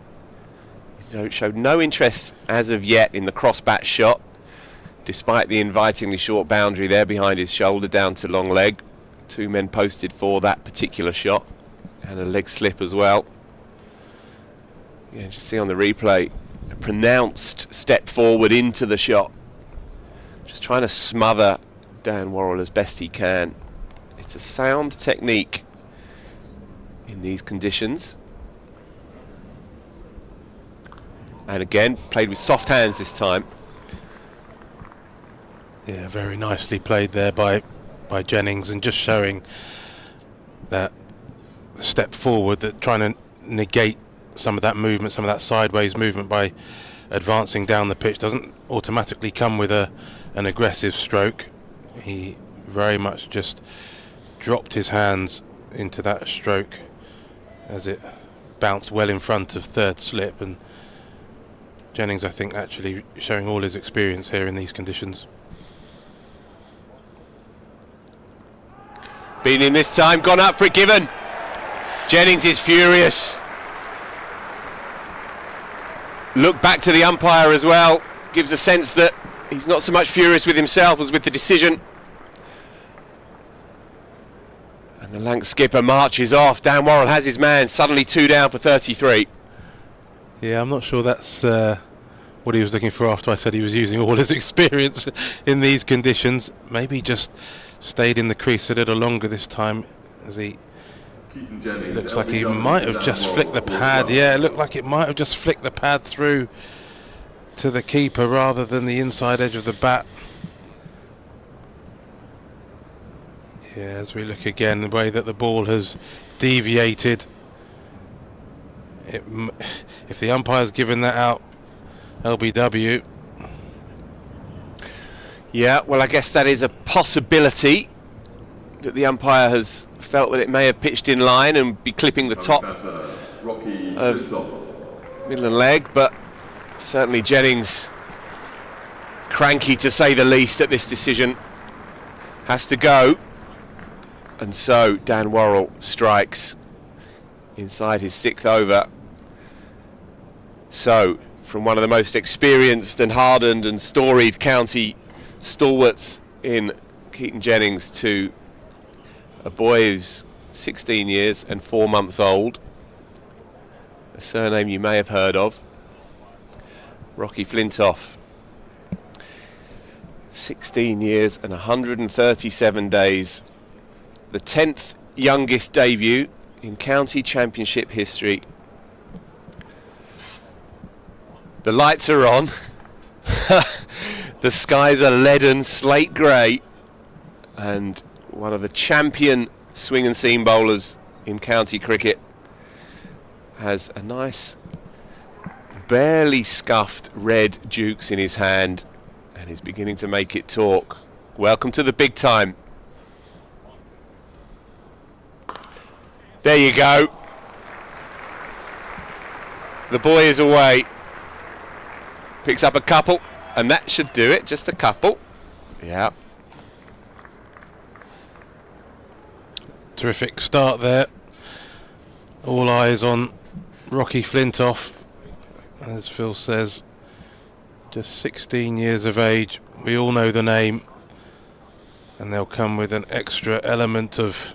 He showed no interest as of yet in the cross-bat shot, despite the invitingly short boundary there behind his shoulder down to long leg. 2 men posted for that particular shot, and a leg slip as well. Yeah, just see on the replay, a pronounced step forward into the shot. Just trying to smother Dan Worrell as best he can. It's a sound technique in these conditions. And again, played with soft hands this time. Yeah, very nicely played there by Jennings, and just showing that step forward, that trying to negate some of that movement, some of that sideways movement by advancing down the pitch doesn't automatically come with an aggressive stroke. He very much just dropped his hands into that stroke as it bounced well in front of third slip, and Jennings, I think, actually showing all his experience here in these conditions. Been in this time, gone up for it, given. Jennings is furious. Look back to the umpire as well. Gives a sense that he's not so much furious with himself as with the decision. And the Lanc skipper marches off. Dan Worrell has his man, suddenly 2 down for 33. Yeah, I'm not sure that's what he was looking for after I said he was using all his experience in these conditions. Maybe just stayed in the crease a little longer this time, as he looks like he might have just flicked the pad. Yeah, it looked like it might have just flicked the pad through to the keeper rather than the inside edge of the bat. Yeah, as we look again, the way that the ball has deviated, if the umpire's given that out, LBW. Yeah, well, I guess that is a possibility, that the umpire has felt that it may have pitched in line and be clipping the top of middle and leg, but certainly Jennings, cranky to say the least at this decision, has to go. And so Dan Worrell strikes inside his 6th over. So, from one of the most experienced and hardened and storied county stalwarts in Keaton Jennings to a boy who's 16 years and 4 months old, a surname you may have heard of, Rocky Flintoff. 16 years and 137 days, the 10th youngest debut in county championship history. The lights are on. The skies are leaden, slate grey, and one of the champion swing and seam bowlers in county cricket has a nice, barely scuffed red Dukes in his hand, and is beginning to make it talk. Welcome to the big time. There you go. The boy is away. Picks up a couple, and that should do it. Just a couple. Yeah. Terrific start there. All eyes on Rocky Flintoff, as Phil says. Just 16 years of age. We all know the name, and they'll come with an extra element of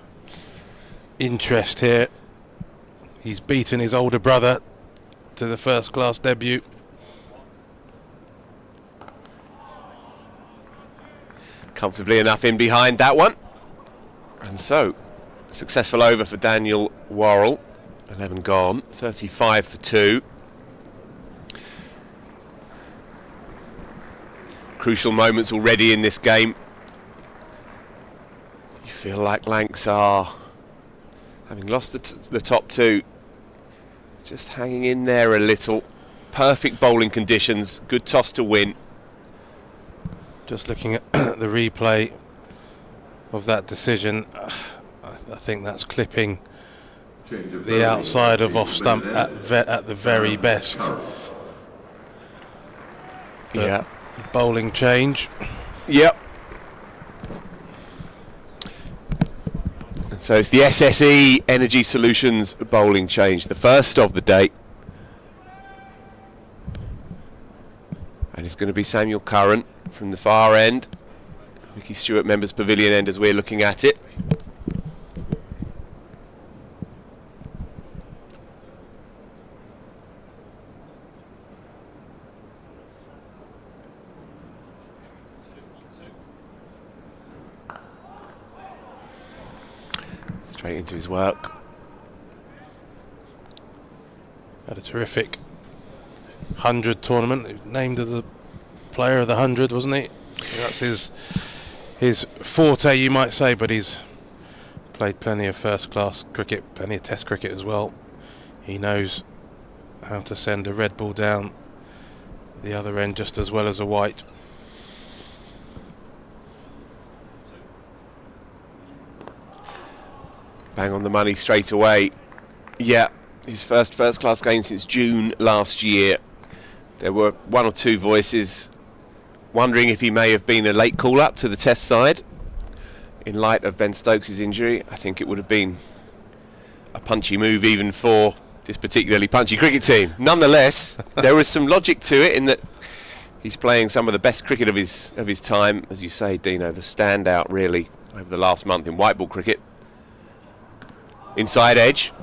interest here. He's beaten his older brother to the first class debut. Comfortably enough in behind that one. And so, successful over for Daniel Worrell. 11 gone, 35 for 2. Crucial moments already in this game. You feel like Lancs are, having lost the top 2, just hanging in there a little. Perfect bowling conditions, good toss to win. Just looking at the replay of that decision, I think that's clipping the outside of off stump at the very best. the bowling change. Yep. And so it's the SSE Energy Solutions bowling change, the first of the day. And it's going to be Samuel Curran from the far end. Vicky Stewart members pavilion end as we're looking at it. Straight into his work. Had a terrific 100 tournament. Named as the player of the 100, wasn't he? That's his forte, you might say, but he's played plenty of first-class cricket, plenty of Test cricket as well. He knows how to send a red ball down the other end just as well as a white. Bang on the money straight away. Yeah, his first-class game since June last year. There were one or two voices wondering if he may have been a late call-up to the Test side. In light of Ben Stokes' injury, I think it would have been a punchy move even for this particularly punchy cricket team. Nonetheless, there is some logic to it in that he's playing some of the best cricket of his time. As you say, Dino, the standout really over the last month in white ball cricket. Inside edge.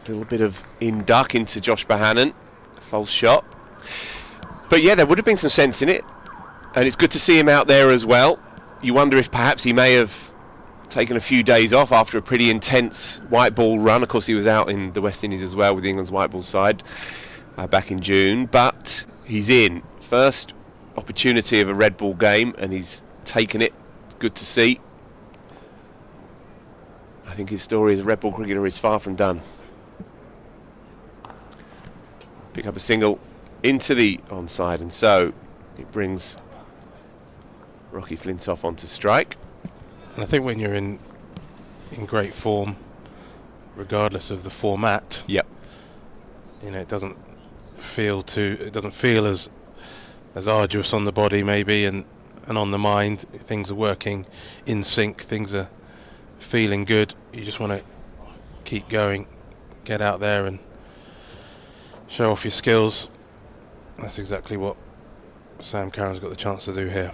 A little bit of in-duck into Josh Bohannon. False shot. But yeah, there would have been some sense in it. And it's good to see him out there as well. You wonder if perhaps he may have taken a few days off after a pretty intense white ball run. Of course, he was out in the West Indies as well with England's white ball side back in June. But he's in. First opportunity of a red ball game, and he's taken it. Good to see. I think his story as a red ball cricketer is far from done. Pick up a single into the onside, and so it brings Rocky Flintoff onto strike. And I think when you're in great form, regardless of the format, yep, you know, it doesn't feel as arduous on the body maybe, and on the mind. Things are working in sync, things are feeling good. You just want to keep going, get out there and show off your skills. That's exactly what Sam Curran's got the chance to do here.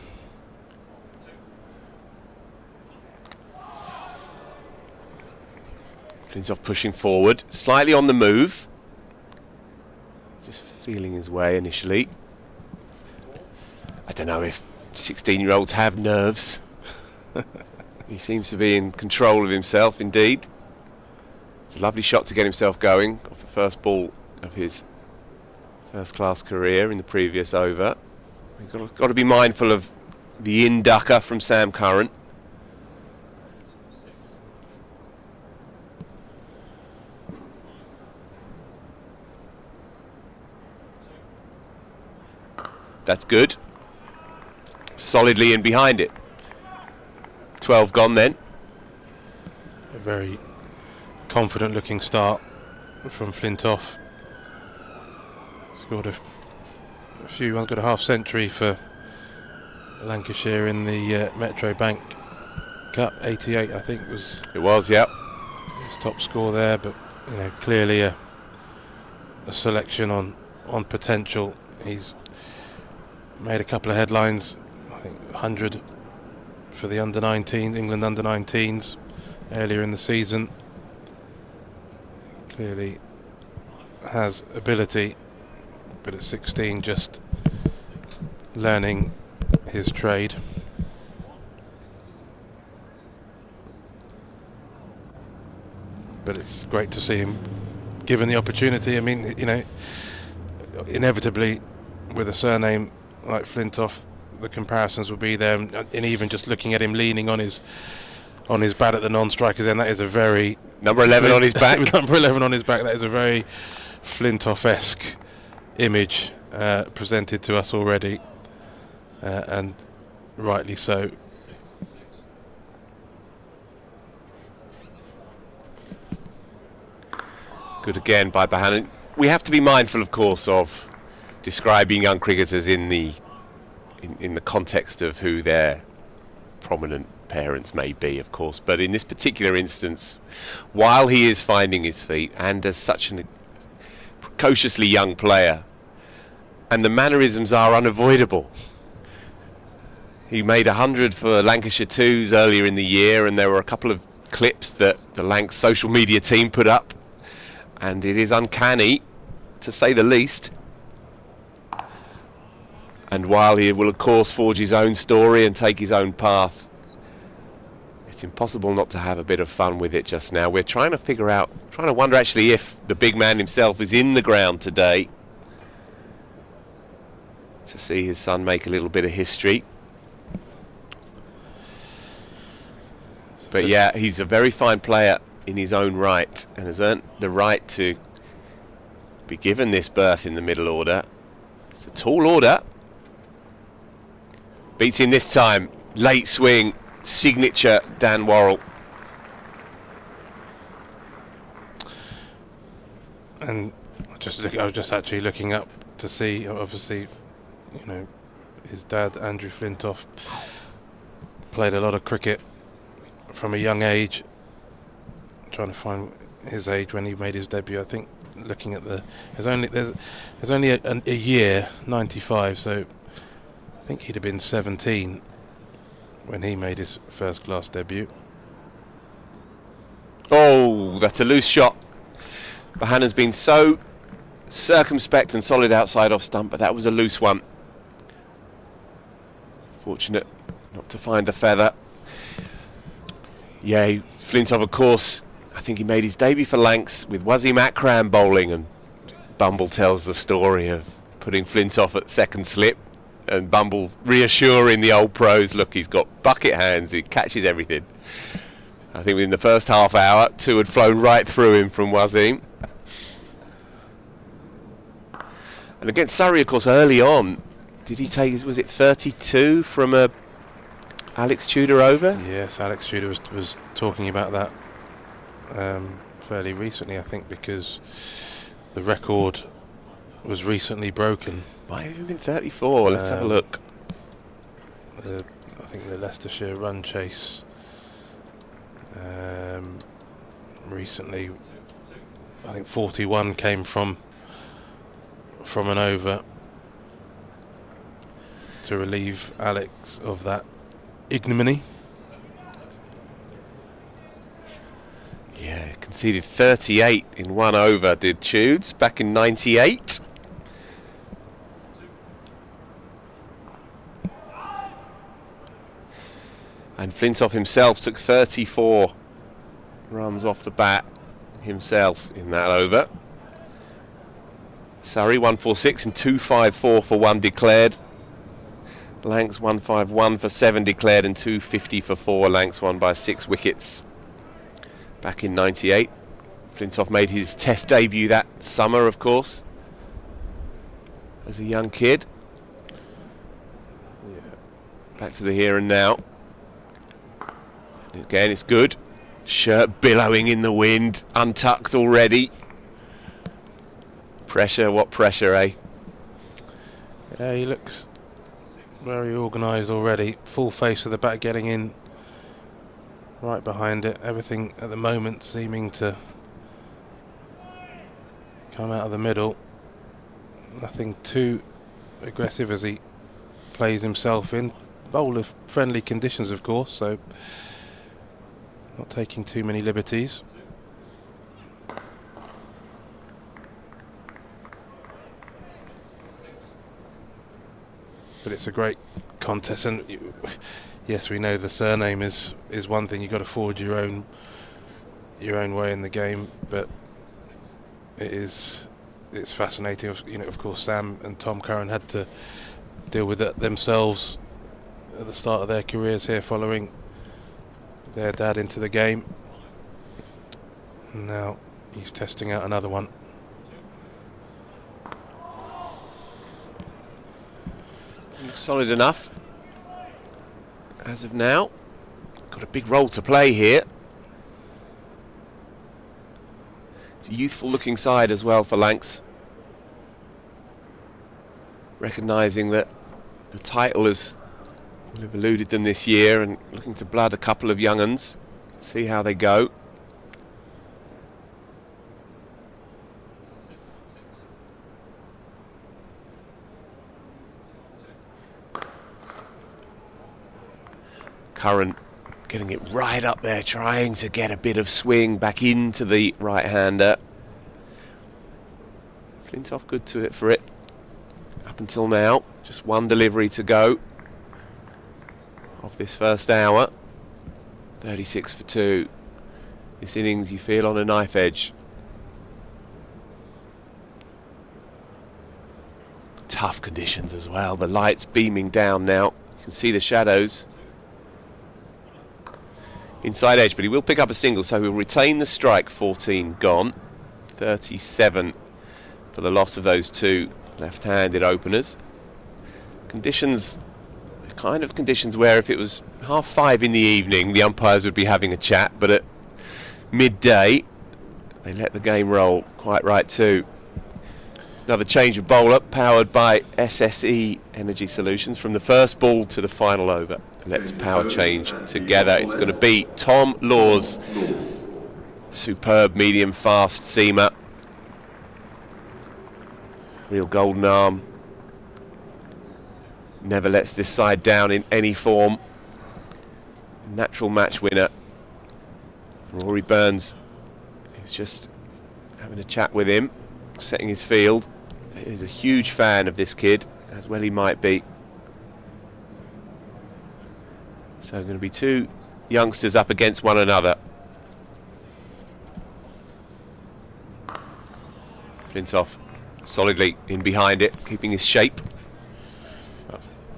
Flintoff pushing forward, slightly on the move. Just feeling his way initially. I don't know if 16-year-olds have nerves. He seems to be in control of himself indeed. It's a lovely shot to get himself going off the first ball of his first-class career in the previous over. He's got to be mindful of the in-ducker from Sam Curran. That's good. Solidly in behind it. 12 gone then. A very confident looking start from Flintoff. Scored a few, got a half century for Lancashire in the Metro Bank Cup. 88 I think was. It was, yep. His top score there, but you know, clearly a selection on potential. He's made a couple of headlines. I think 100 for the under-19s, England under-19s earlier in the season. Clearly has ability, but at 16 just learning his trade. But it's great to see him given the opportunity. I mean, you know, inevitably with a surname like Flintoff, the comparisons will be there, and even just looking at him leaning on his bat at the non-strikers end, that is a very number 11 on his back. Number 11 on his back. That is a very Flintoff-esque image presented to us already, and rightly so. Good again by Bohannon. We have to be mindful, of course, of describing young cricketers in the context of who their prominent parents may be, of course, but in this particular instance, while he is finding his feet and as such a precociously young player, and the mannerisms are unavoidable. He made 100 for Lancashire Twos earlier in the year, and there were a couple of clips that the Lancs social media team put up, and it is uncanny, to say the least. And while he will of course forge his own story and take his own path, it's impossible not to have a bit of fun with it just now. We're trying to wonder actually if the big man himself is in the ground today to see his son make a little bit of history. But yeah, he's a very fine player in his own right and has earned the right to be given this berth in the middle order. It's a tall order. Beats him this time. Late swing, signature Dan Worrell. And I was just actually looking up to see, obviously, his dad, Andrew Flintoff, played a lot of cricket from a young age. Trying to find his age when he made his debut. I think looking at there's only a year, 95, so I think he'd have been 17 when he made his first class debut. Oh, that's a loose shot. Bohannon's been so circumspect and solid outside off stump, but that was a loose one. Fortunate not to find the feather. Yeah, Flintoff, of course, I think he made his debut for Lancs with Wasim Akram bowling, and Bumble tells the story of putting Flintoff at second slip and Bumble reassuring the old pros, look, he's got bucket hands, he catches everything. I think within the first half hour, 2 had flown right through him from Wasim. And against Surrey, of course, early on, did he take, was it 32 from a Alex Tudor over? Yes, Alex Tudor was talking about that fairly recently, I think, because the record was recently broken. Might have even been 34, let's have a look. I think the Leicestershire run chase recently, I think 41 came from an over to relieve Alex of that ignominy. Yeah, conceded 38 in 1 over, did Tudes, back in 98. And Flintoff himself took 34 runs off the bat himself in that over. Surrey 146 and 254 for 1 declared. Lancs 151 for 7 declared and 250 for 4. Lancs won by 6 wickets. Back in 98. Flintoff made his test debut that summer, of course, as a young kid. Yeah. Back to the here and now. Again, it's good. Shirt billowing in the wind, untucked already. Pressure, what pressure, eh? Yeah, he looks very organised already. Full face of the bat getting in right behind it. Everything at the moment seeming to come out of the middle. Nothing too aggressive as he plays himself in. Bowl of friendly conditions, of course, so not taking too many liberties. But it's a great contest, and yes, we know the surname is one thing. You've got to forge your own way in the game, but it's fascinating. Of course, Sam and Tom Curran had to deal with it themselves at the start of their careers here, following their dad into the game, and now he's testing out another one. Looks solid enough as of now. Got a big role to play here. It's a youthful looking side as well for Lancs. recognising that the title will have eluded them this year and looking to blood a couple of young uns, see how they go. Curran getting it right up there, trying to get a bit of swing back into the right-hander. Flintoff good to it for it. Up until now, just one delivery to go of this first hour. 36 for 2. This innings you feel on a knife edge. Tough conditions as well. The light's beaming down now. You can see the shadows. Inside edge, but he will pick up a single, so he'll retain the strike. 14 gone. 37 for the loss of those two left-handed openers. Conditions, the kind of conditions where if it was 5:30 in the evening, the umpires would be having a chat, but at midday, they let the game roll quite right too. Another change of bowler, powered by SSE Energy Solutions, from the first ball to the final over. Let's power change together. It's going to be Tom Laws, superb medium fast seamer, real golden arm, never lets this side down in any form, natural match winner. Rory Burns is just having a chat with him, setting his field. He's a huge fan of this kid, as well he might be. So going to be two youngsters up against one another. Flintoff solidly in behind it, keeping his shape.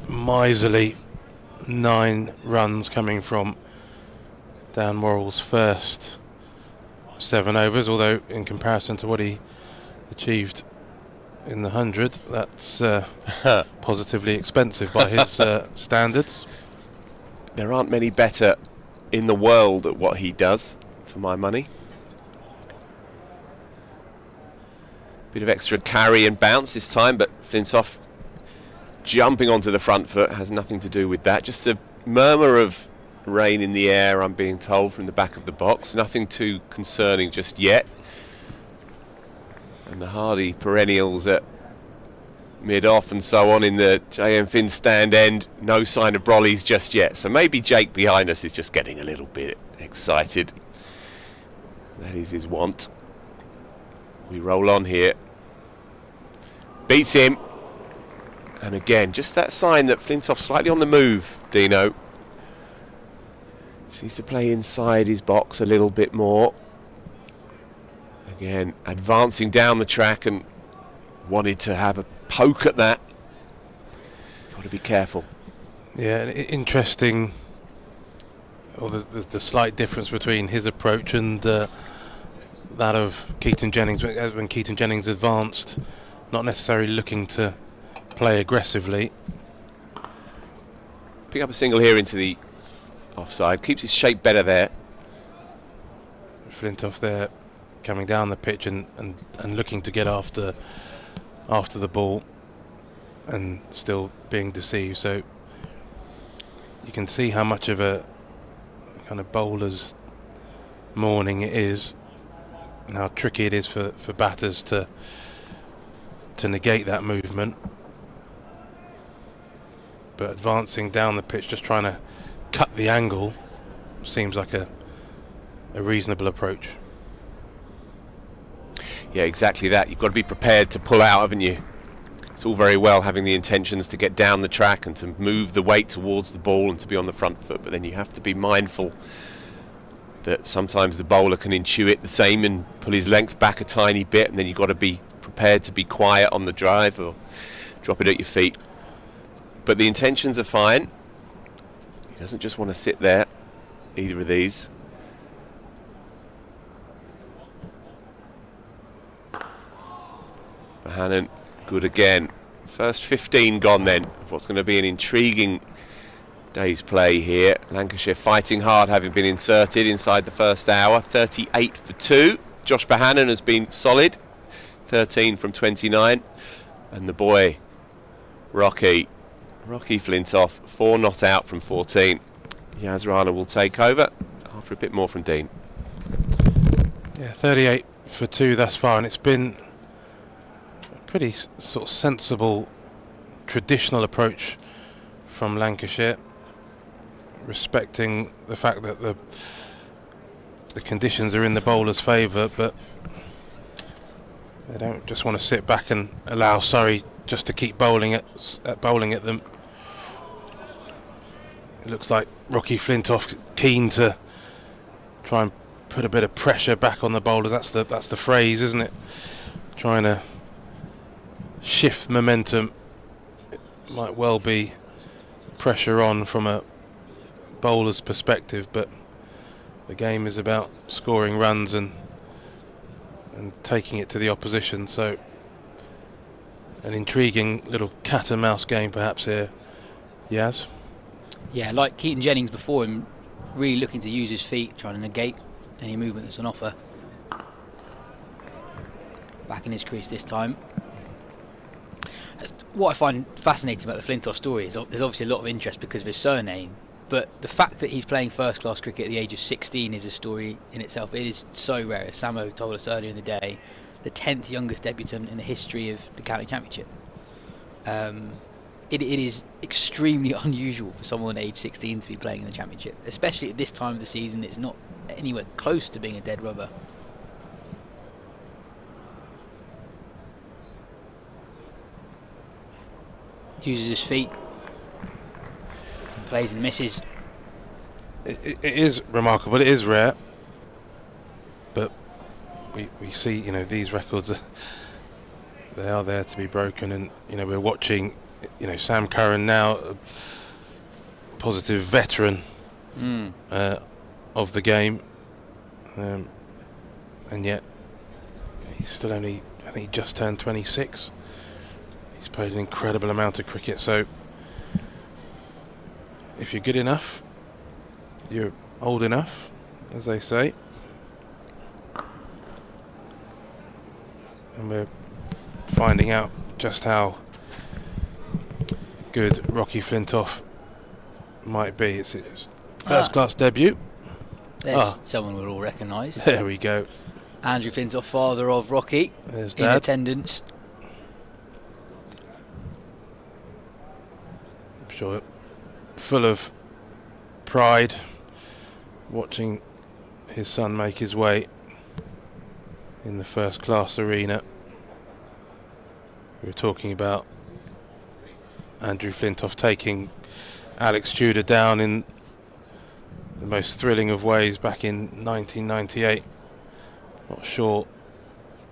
Miserly 9 runs coming from Dan Worrell's first 7 overs, although in comparison to what he achieved in the 100, that's positively expensive by his standards. There aren't many better in the world at what he does, for my money. Bit of extra carry and bounce this time, but Flintoff jumping onto the front foot has nothing to do with that. Just a murmur of rain in the air, I'm being told, from the back of the box. Nothing too concerning just yet. And the hardy perennials at mid-off and so on in the JM Finn stand end, no sign of brollies just yet. So maybe Jake behind us is just getting a little bit excited. That is his want. We roll on here. Beats him. And again, just that sign that Flintoff's slightly on the move, Dino. Just needs to play inside his box a little bit more. Again, advancing down the track and wanted to have a poke at that. Got to be careful. Yeah, interesting. Or the slight difference between his approach and that of Keaton Jennings. When Keaton Jennings advanced, not necessarily looking to play aggressively. Pick up a single here into the offside. Keeps his shape better there. Flintoff there, coming down the pitch and looking to get after the ball, and still being deceived. So you can see how much of a kind of bowler's morning it is, and how tricky it is for batters to negate that movement. But advancing down the pitch, just trying to cut the angle, seems like a reasonable approach. Yeah, exactly that. You've got to be prepared to pull out, haven't you? It's all very well having the intentions to get down the track and to move the weight towards the ball and to be on the front foot, but then you have to be mindful that sometimes the bowler can intuit the same and pull his length back a tiny bit, and then you've got to be prepared to be quiet on the drive or drop it at your feet. But the intentions are fine. He doesn't just want to sit there, either of these. Bohannon, good again. First 15 gone then, of what's going to be an intriguing day's play here. Lancashire fighting hard, having been inserted inside the first hour. 38 for 2. Josh Bohannon has been solid. 13 from 29. And the boy Rocky Flintoff, 4 not out from 14. Yas Rana will take over after a bit more from Dean. Yeah, 38 for 2 thus far, and it's been a pretty sort of sensible, traditional approach from Lancashire, respecting the fact that the conditions are in the bowler's favour, but they don't just want to sit back and allow Surrey just to keep bowling at them. It looks like Rocky Flintoff keen to try and put a bit of pressure back on the bowlers. That's the phrase, isn't it? Trying to shift momentum. It might well be pressure on from a bowler's perspective, but the game is about scoring runs and taking it to the opposition. So an intriguing little cat and mouse game perhaps here, Yas. Yeah, like Keaton Jennings before him, really looking to use his feet, trying to negate any movement that's on offer. Back in his crease this time. What I find fascinating about the Flintoff story is there's obviously a lot of interest because of his surname, but the fact that he's playing first class cricket at the age of 16 is a story in itself. It is so rare. As Samo told us earlier in the day, the 10th youngest debutant in the history of the county championship. It is extremely unusual for someone age 16 to be playing in the championship, especially at this time of the season. It's not anywhere close to being a dead rubber. Uses his feet, and plays and misses. It is remarkable. It is rare, but we see, these records they are there to be broken, and we're watching, Sam Curran now, a positive veteran of the game, and yet he's still only, I think he just turned 26. He's played an incredible amount of cricket, so if you're good enough, you're old enough, as they say. And we're finding out just how good Rocky Flintoff might be. It's his first class debut. There's someone we'll all recognise. There we go. Andrew Flintoff, father of Rocky, There's in Dad. attendance. I'm sure full of pride watching his son make his way in the first class arena. We were talking about Andrew Flintoff taking Alex Tudor down in the most thrilling of ways back in 1998. Not sure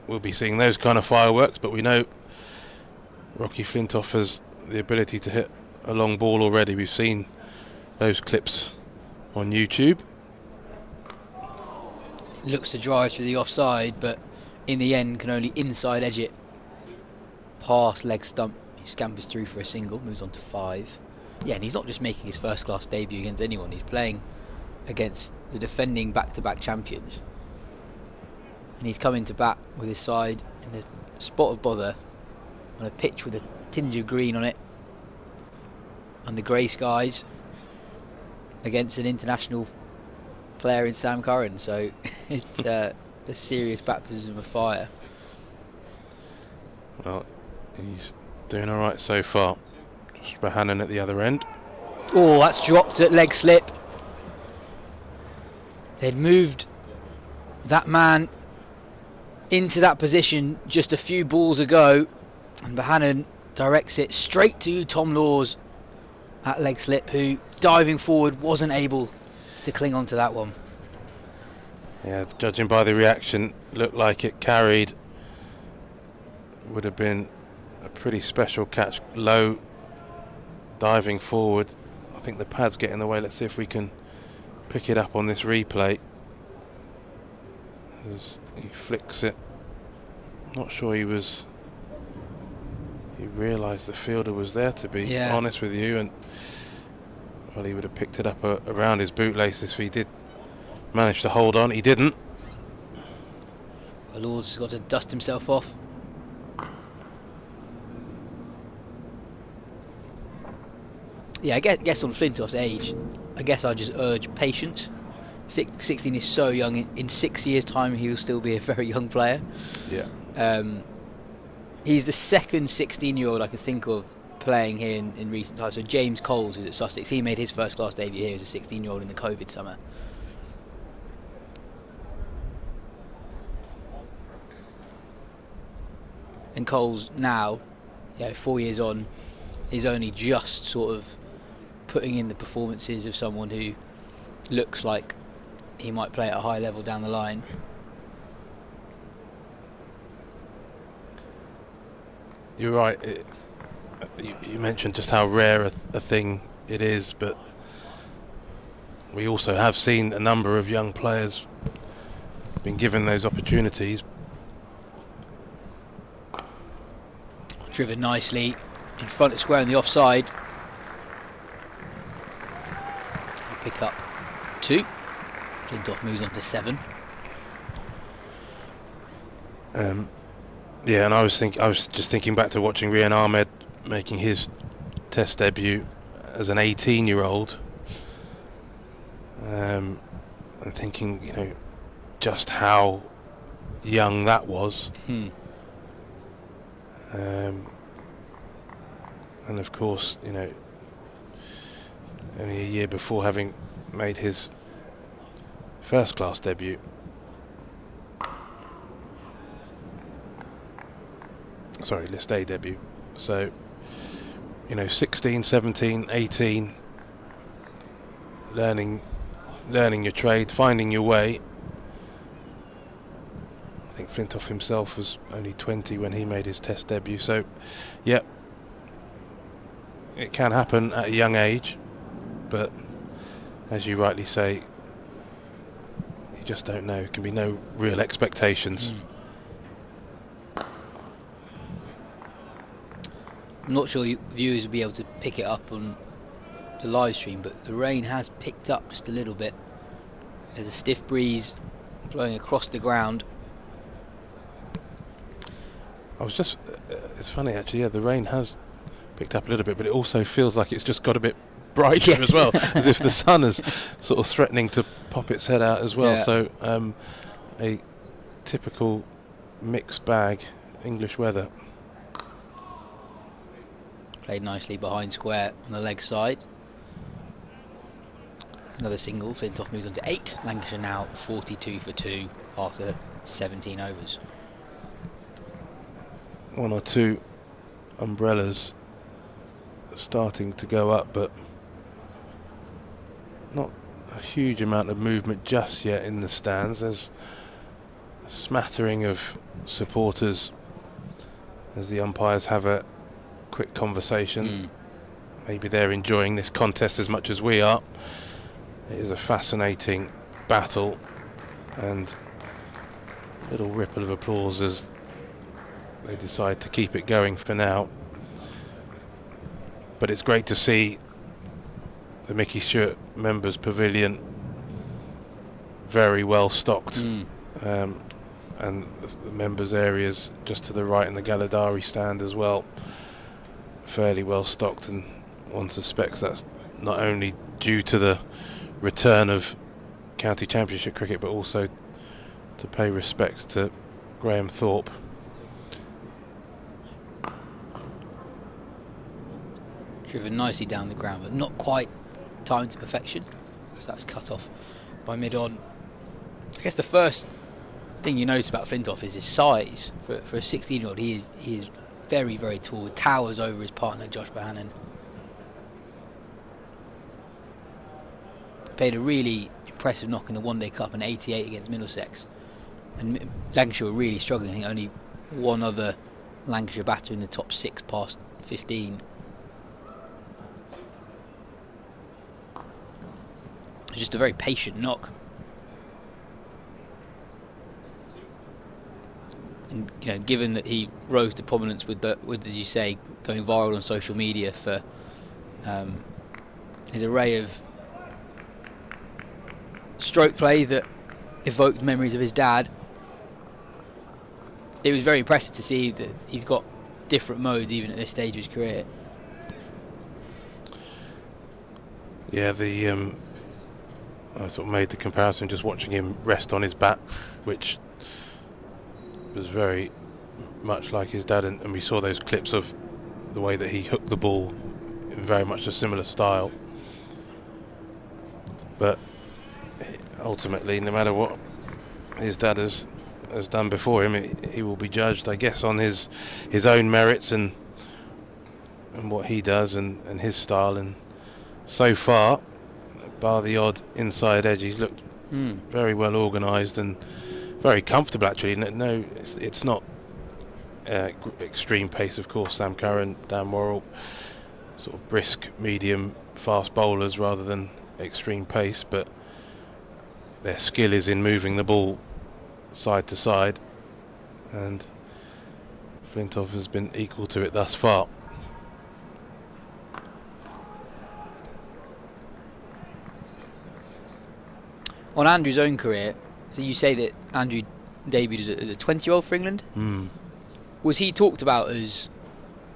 we'll be seeing those kind of fireworks, but we know Rocky Flintoff has the ability to hit a long ball already. We've seen those clips on YouTube. Looks to drive through the offside, but in the end can only inside edge it past leg stump. He scampers through for a single, moves on to 5. Yeah, and he's not just making his first class debut against anyone, he's playing against the defending back-to-back champions. And he's coming to bat with his side in the spot of bother on a pitch with a tinge of green on it, under grey skies, against an international player in Sam Curran. So it's a serious baptism of fire. Well, he's doing all right so far. Just Bohannon at the other end. Oh, that's dropped at leg slip. They'd moved that man into that position just a few balls ago, and Bohannon directs it straight to Tom Laws at leg slip, who, diving forward, wasn't able to cling on to that one. Yeah, judging by the reaction, looked like it carried. Would have been a pretty special catch. Low, diving forward. I think the pad's getting in the way. Let's see if we can pick it up on this replay. As he flicks it. Not sure he realised the fielder was there, to be honest with you, and well, he would have picked it up around his bootlace if he did manage to hold on. He didn't. Well, Lord's has got to dust himself off. I guess on Flintoff's age, I guess I just urge patience. 16 is so young. In 6 years' time, he will still be a very young player. Yeah. He's the second 16-year-old I could think of playing here in recent times. So James Coles, who's at Sussex, he made his first-class debut here as a 16-year-old in the COVID summer. And Coles now, 4 years on, is only just sort of putting in the performances of someone who looks like he might play at a high level down the line. You're right. You mentioned just how rare a thing it is, but we also have seen a number of young players been given those opportunities. Driven nicely in front of square on the offside. Pick up 2. Flintoff moves on to 7. Yeah, and I was just thinking back to watching Rian Ahmed making his Test debut as an 18-year-old, and thinking, just how young that was. And of course, only a year before having made his first-class debut. Sorry, List A debut. So, 16, 17, 18, learning your trade, finding your way. I think Flintoff himself was only 20 when he made his Test debut. So, yeah, it can happen at a young age, but as you rightly say, you just don't know. There can be no real expectations. I'm not sure viewers will be able to pick it up on the live stream, but the rain has picked up just a little bit. There's a stiff breeze blowing across the ground. It's funny actually, the rain has picked up a little bit, but it also feels like it's just got a bit brighter as well, as if the sun is sort of threatening to pop its head out as well. So a typical mixed bag English weather. Played nicely behind square on the leg side. Another single. Flintoff moves on to 8. Lancashire now 42 for 2 after 17 overs. 1 or 2 umbrellas starting to go up, but not a huge amount of movement just yet in the stands. There's a smattering of supporters as the umpires have a quick conversation. Maybe they're enjoying this contest as much as we are. It is a fascinating battle, and a little ripple of applause as they decide to keep it going for now. But it's great to see the Mickey Stewart Members Pavilion very well stocked, and the members areas just to the right in the Galladari stand as well, fairly well stocked, and one suspects that's not only due to the return of county championship cricket, but also to pay respects to Graham Thorpe. Driven nicely down the ground, but not quite timed to perfection, so that's cut off by mid-on. I guess the first thing you notice about Flintoff is his size. For a 16-year-old, he is very, very tall, towers over his partner Josh Bohannon. Played a really impressive knock in the One Day Cup in 88 against Middlesex, and Lancashire were really struggling. I think only one other Lancashire batter in the top 6 past 15. It's just a very patient knock. And given that he rose to prominence with as you say, going viral on social media for his array of stroke play that evoked memories of his dad, it was very impressive to see that he's got different modes even at this stage of his career. Yeah, I sort of made the comparison just watching him rest on his bat, which was very much like his dad, and we saw those clips of the way that he hooked the ball in very much a similar style. But ultimately, no matter what his dad has done before him, he will be judged, I guess, on his own merits and what he does and his style. And so far, bar the odd inside edge, he's looked very well organised and very comfortable, actually. No, it's not extreme pace, of course. Sam Curran, Dan Worrell, sort of brisk, medium, fast bowlers rather than extreme pace, but their skill is in moving the ball side to side, and Flintoff has been equal to it thus far. On Andrew's own career, so you say that Andrew debuted as a 20-year-old for England. Was he talked about as,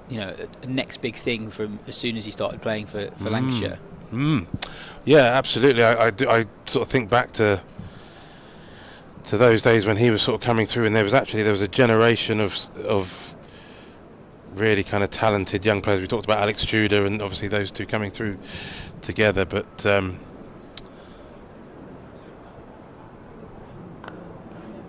a next big thing from as soon as he started playing for Lancashire? Yeah, absolutely. I sort of think back to those days when he was sort of coming through, and there was a generation of really kind of talented young players. We talked about Alex Tudor and obviously those two coming through together, but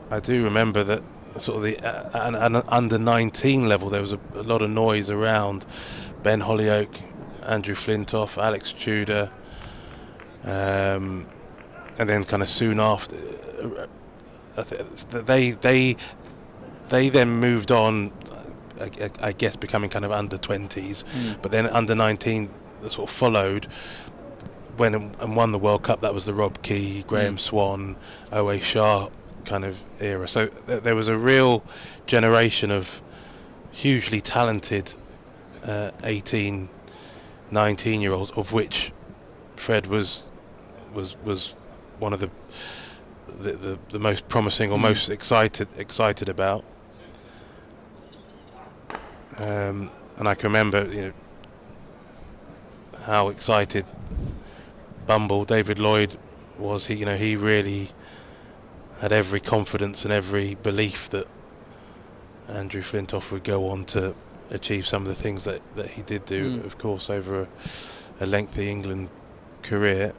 I do remember that sort of an under 19 level, there was a lot of noise around Ben Hollioake, Andrew Flintoff, Alex Tudor, and then kind of soon after they then moved on, I guess, becoming kind of under 20s, but then under 19 sort of followed and won the World Cup. That was the Rob Key, Graham Swan, O.A. Shah kind of era. So there was a real generation of hugely talented 18, 19-year-olds, of which Fred was one of the most promising or most excited about. And I can remember, how excited David Lloyd was. He really had every confidence and every belief that Andrew Flintoff would go on to achieve some of the things that he did do, of course, over a lengthy England career.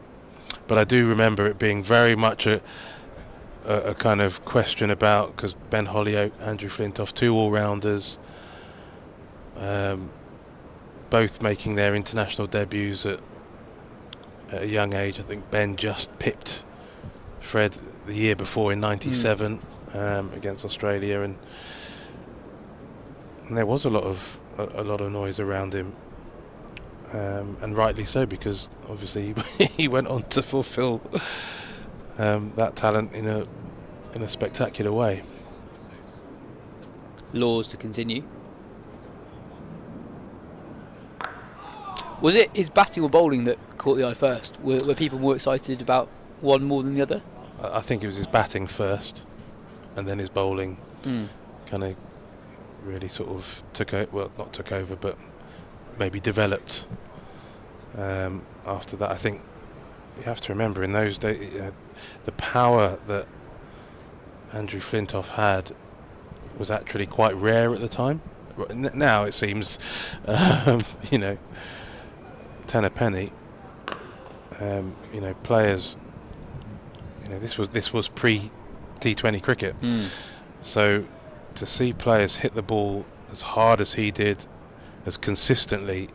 But I do remember it being very much a kind of question about, because Ben Hollioake, Andrew Flintoff, two all-rounders, both making their international debuts at a young age. I think Ben just pipped Fred the year before in '97 against Australia, and there was a lot of noise around him, and rightly so, because obviously he went on to fulfil that talent in a spectacular way. Laws to continue. Was it his batting or bowling that caught the eye first? Were people more excited about one more than the other? I think it was his batting first, and then his bowling kind of really sort of not took over, but maybe developed after that. I think you have to remember, in those days, the power that Andrew Flintoff had was actually quite rare at the time. Now it seems, ten a penny. Players. This was pre-T20 cricket, so to see players hit the ball as hard as he did, as consistently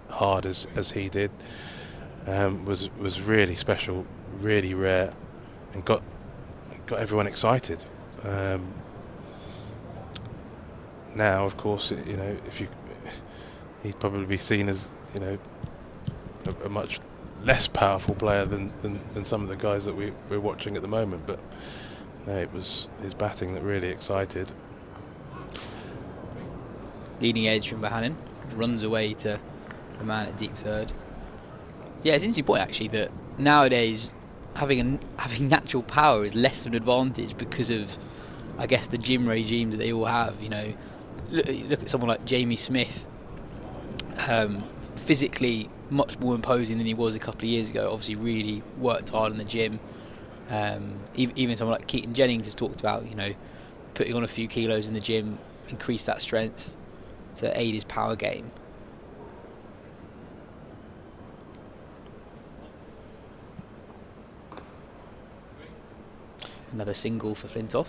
hard as he did, was really special, really rare, and got everyone excited. Now, of course, he'd probably be seen as a much less powerful player than some of the guys that we're watching at the moment, but no, it was his batting that really excited. Leading edge from Bohannon, runs away to the man at deep third. Yeah, it's an interesting point actually, that nowadays having natural power is less of an advantage because of, I guess, the gym regimes that they all have. Look at someone like Jamie Smith, physically much more imposing than he was a couple of years ago. Obviously really worked hard in the gym. Even someone like Keaton Jennings has talked about, putting on a few kilos in the gym, increase that strength to aid his power game. Another single for Flintoff.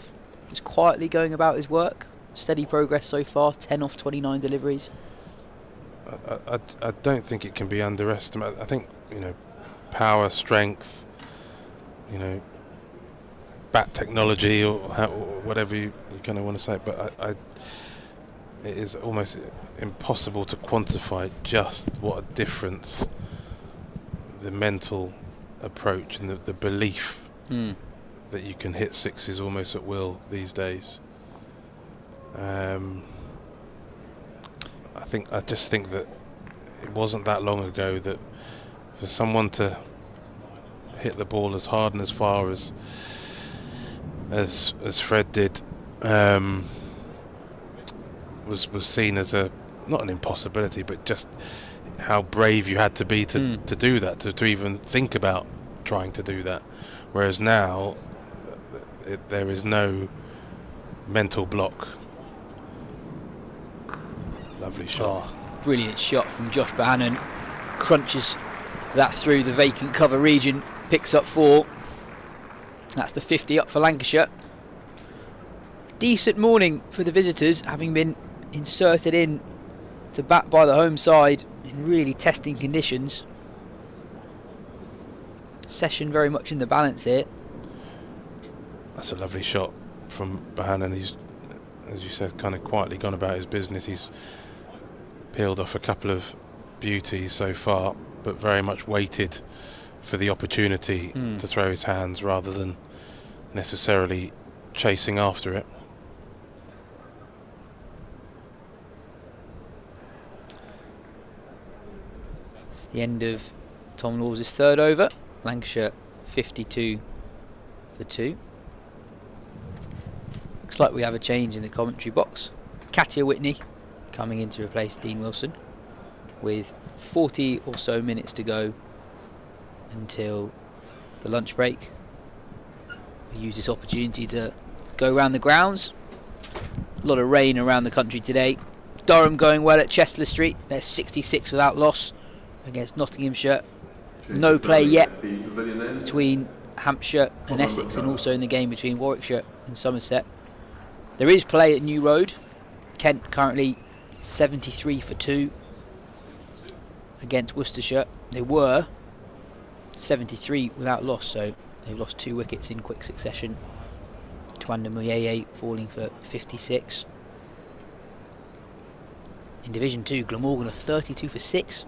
Just quietly going about his work. Steady progress so far, 10 off 29 deliveries. I don't think it can be underestimated. I think, power, strength, bat technology, or whatever you kind of want to say, but it is almost impossible to quantify just what a difference the mental approach and the belief that you can hit sixes almost at will these days. I just think that it wasn't that long ago that for someone to hit the ball as hard and as far as Fred did was seen as not an impossibility, but just how brave you had to be to do that, to even think about trying to do that. Whereas now there is no mental block. Lovely shot. Oh, brilliant shot from Josh Bohannon. Crunches that through the vacant cover region, picks up 4. That's the 50 up for Lancashire. Decent morning for the visitors, having been inserted in to bat by the home side in really testing conditions. Session very much in the balance here. That's a lovely shot from Bohannon. He's, as you said, kind of quietly gone about his business. He's peeled off a couple of beauties so far, but very much waited for the opportunity to throw his hands rather than necessarily chasing after it. It's the end of Tom Laws' third over. Lancashire 52 for 2. Looks like we have a change in the commentary box. Katya Witney coming in to replace Dean Wilson with 40 or so minutes to go until the lunch break. We use this opportunity to go around the grounds. A lot of rain around the country today. Durham going well at Chester Street. They're 66 without loss against Nottinghamshire. No play yet between Hampshire and Essex, and also in the game between Warwickshire and Somerset. There is play at New Road. Kent currently 73 for 2 against Worcestershire. They were 73 without loss, so they've lost 2 wickets in quick succession. Twanda Muyeye falling for 56. In Division 2, Glamorgan are 32 for 6.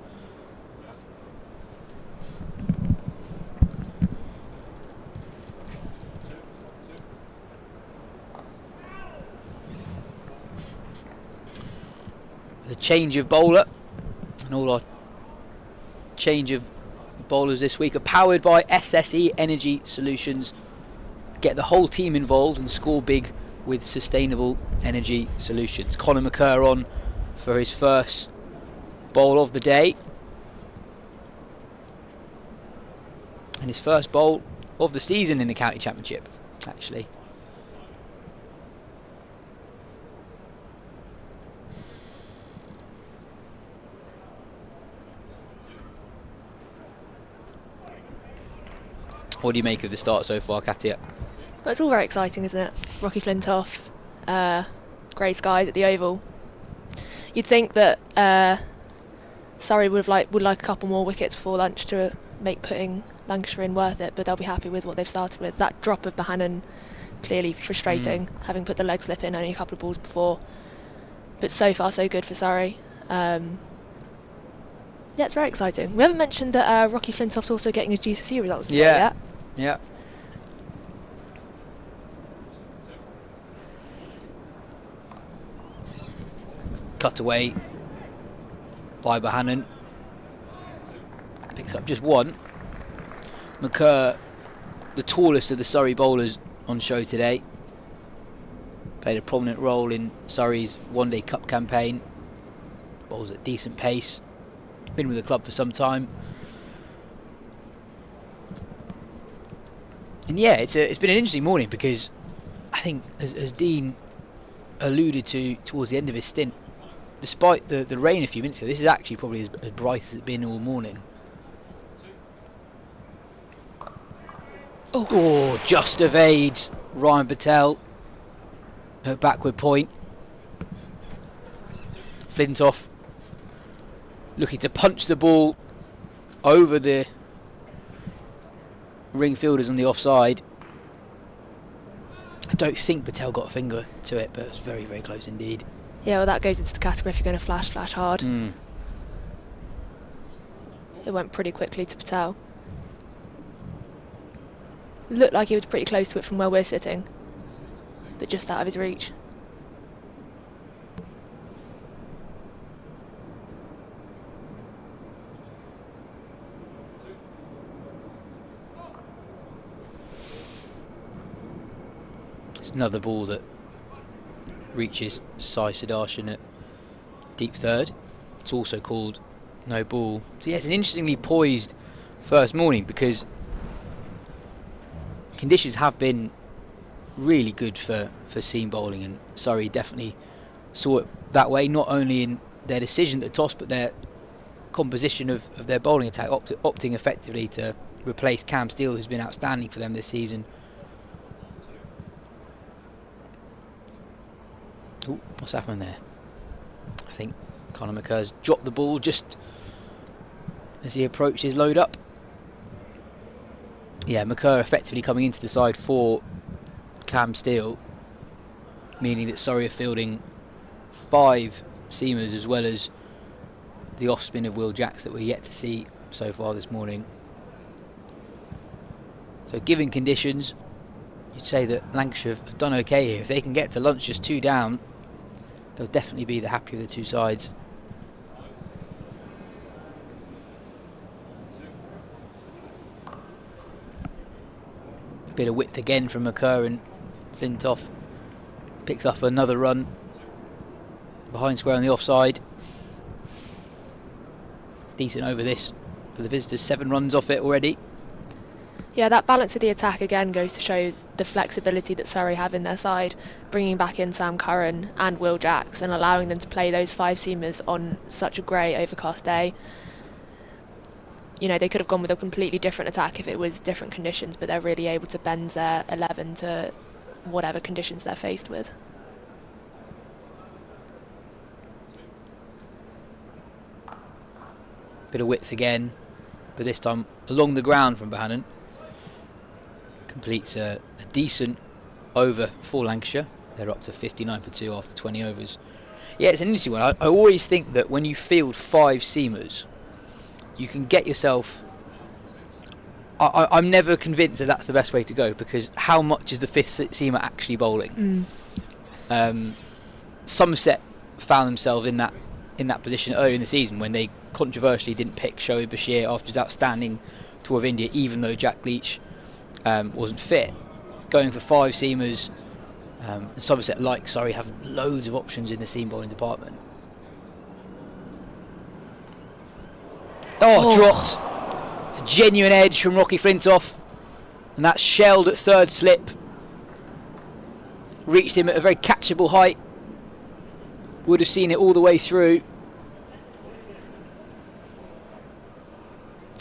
With a change of bowler, and all our change of bowlers this week are powered by SSE Energy Solutions. Get the whole team involved and score big with sustainable energy solutions. Conor McCurr on for his first bowl of the day, and his first bowl of the season in the county championship, actually. What do you make of the start so far, Katya? Well, it's all very exciting, isn't it? Rocky Flintoff, grey skies at the Oval. You'd think that Surrey would like a couple more wickets before lunch to make putting Lancashire in worth it, but they'll be happy with what they've started with. That drop of Bohannon clearly frustrating, having put the leg slip in only a couple of balls before. But so far so good for Surrey. Yeah, it's very exciting. We haven't mentioned that Rocky Flintoff's also getting his GCSE results today yet. Yeah. Cut away by Bohannon. Picks up just 1. McCurr, the tallest of the Surrey bowlers on show today, played a prominent role in Surrey's one-day cup campaign. Bowls at decent pace. been with the club for some time. And yeah, it's been an interesting morning because I think, as Dean alluded to towards the end of his stint, despite the rain a few minutes ago, this is actually probably as bright as it's been all morning. Oh, just evades Ryan Patel at backward point. Flintoff looking to punch the ball over the ring fielders on the offside. I don't think Patel got a finger to it, but it was very, very close indeed. Yeah, well, that goes into the category if you're going to flash hard. It went pretty quickly to Patel. Looked like he was pretty close to it from where we're sitting, but just out of his reach. It's another ball that reaches Sai Sudharsan at deep third. It's also called no ball. So yeah, it's an interestingly poised first morning because conditions have been really good for seam bowling, and Surrey definitely saw it that way, not only in their decision at the toss but their composition of their bowling attack, opting effectively to replace Cam Steele, who's been outstanding for them this season. Oh, what's happening there? I think Conor McCur's dropped the ball just as he approached his load up. Yeah, McCur effectively coming into the side for Cam Steele, meaning that Surrey are fielding 5 seamers as well as the off spin of Will Jacks that we're yet to see so far this morning. So given conditions, you'd say that Lancashire have done okay here. If they can get to lunch just 2 down, they'll definitely be the happier of the two sides. A bit of width again from McCur, and Flintoff picks up another run behind square on the offside. Decent over this for the visitors, 7 runs off it already. Yeah, that balance of the attack again goes to show the flexibility that Surrey have in their side, bringing back in Sam Curran and Will Jacks and allowing them to play those 5 seamers on such a grey overcast day. You know, they could have gone with a completely different attack if it was different conditions, but they're really able to bend their 11 to whatever conditions they're faced with. Bit of width again, but this time along the ground from Bohannon. Completes a decent over for Lancashire. They're up to 59 for 2 after 20 overs. Yeah, it's an interesting one. I always think that when you field 5 seamers, you can get yourself... I'm never convinced that that's the best way to go, because how much is the 5th seamer actually bowling? Somerset found themselves in that position earlier in the season when they controversially didn't pick Shoaib Bashir after his outstanding tour of India, even though Jack Leach wasn't fit. Going for 5 seamers, Somerset, like Surrey, have loads of options in the seam bowling department. Dropped. It's a genuine edge from Rocky Flintoff, and that's shelled at 3rd slip. Reached him at a very catchable height. Would have seen it all the way through.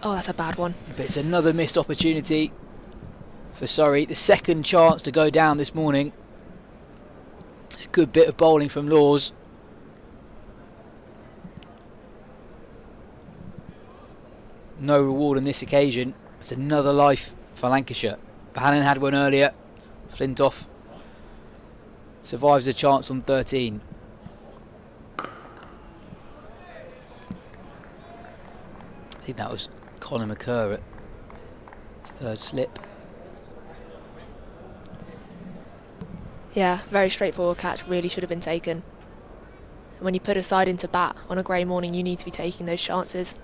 Oh, that's a bad one. But it's another missed opportunity for Surrey. The 2nd chance to go down this morning. It's a good bit of bowling from Laws. No reward on this occasion. It's another life for Lancashire. Bohannon had one earlier. Flintoff survives a chance on 13. I think that was Conor McCur at 3rd slip. Yeah, very straightforward catch, really should have been taken. When you put a side into bat on a grey morning, you need to be taking those chances.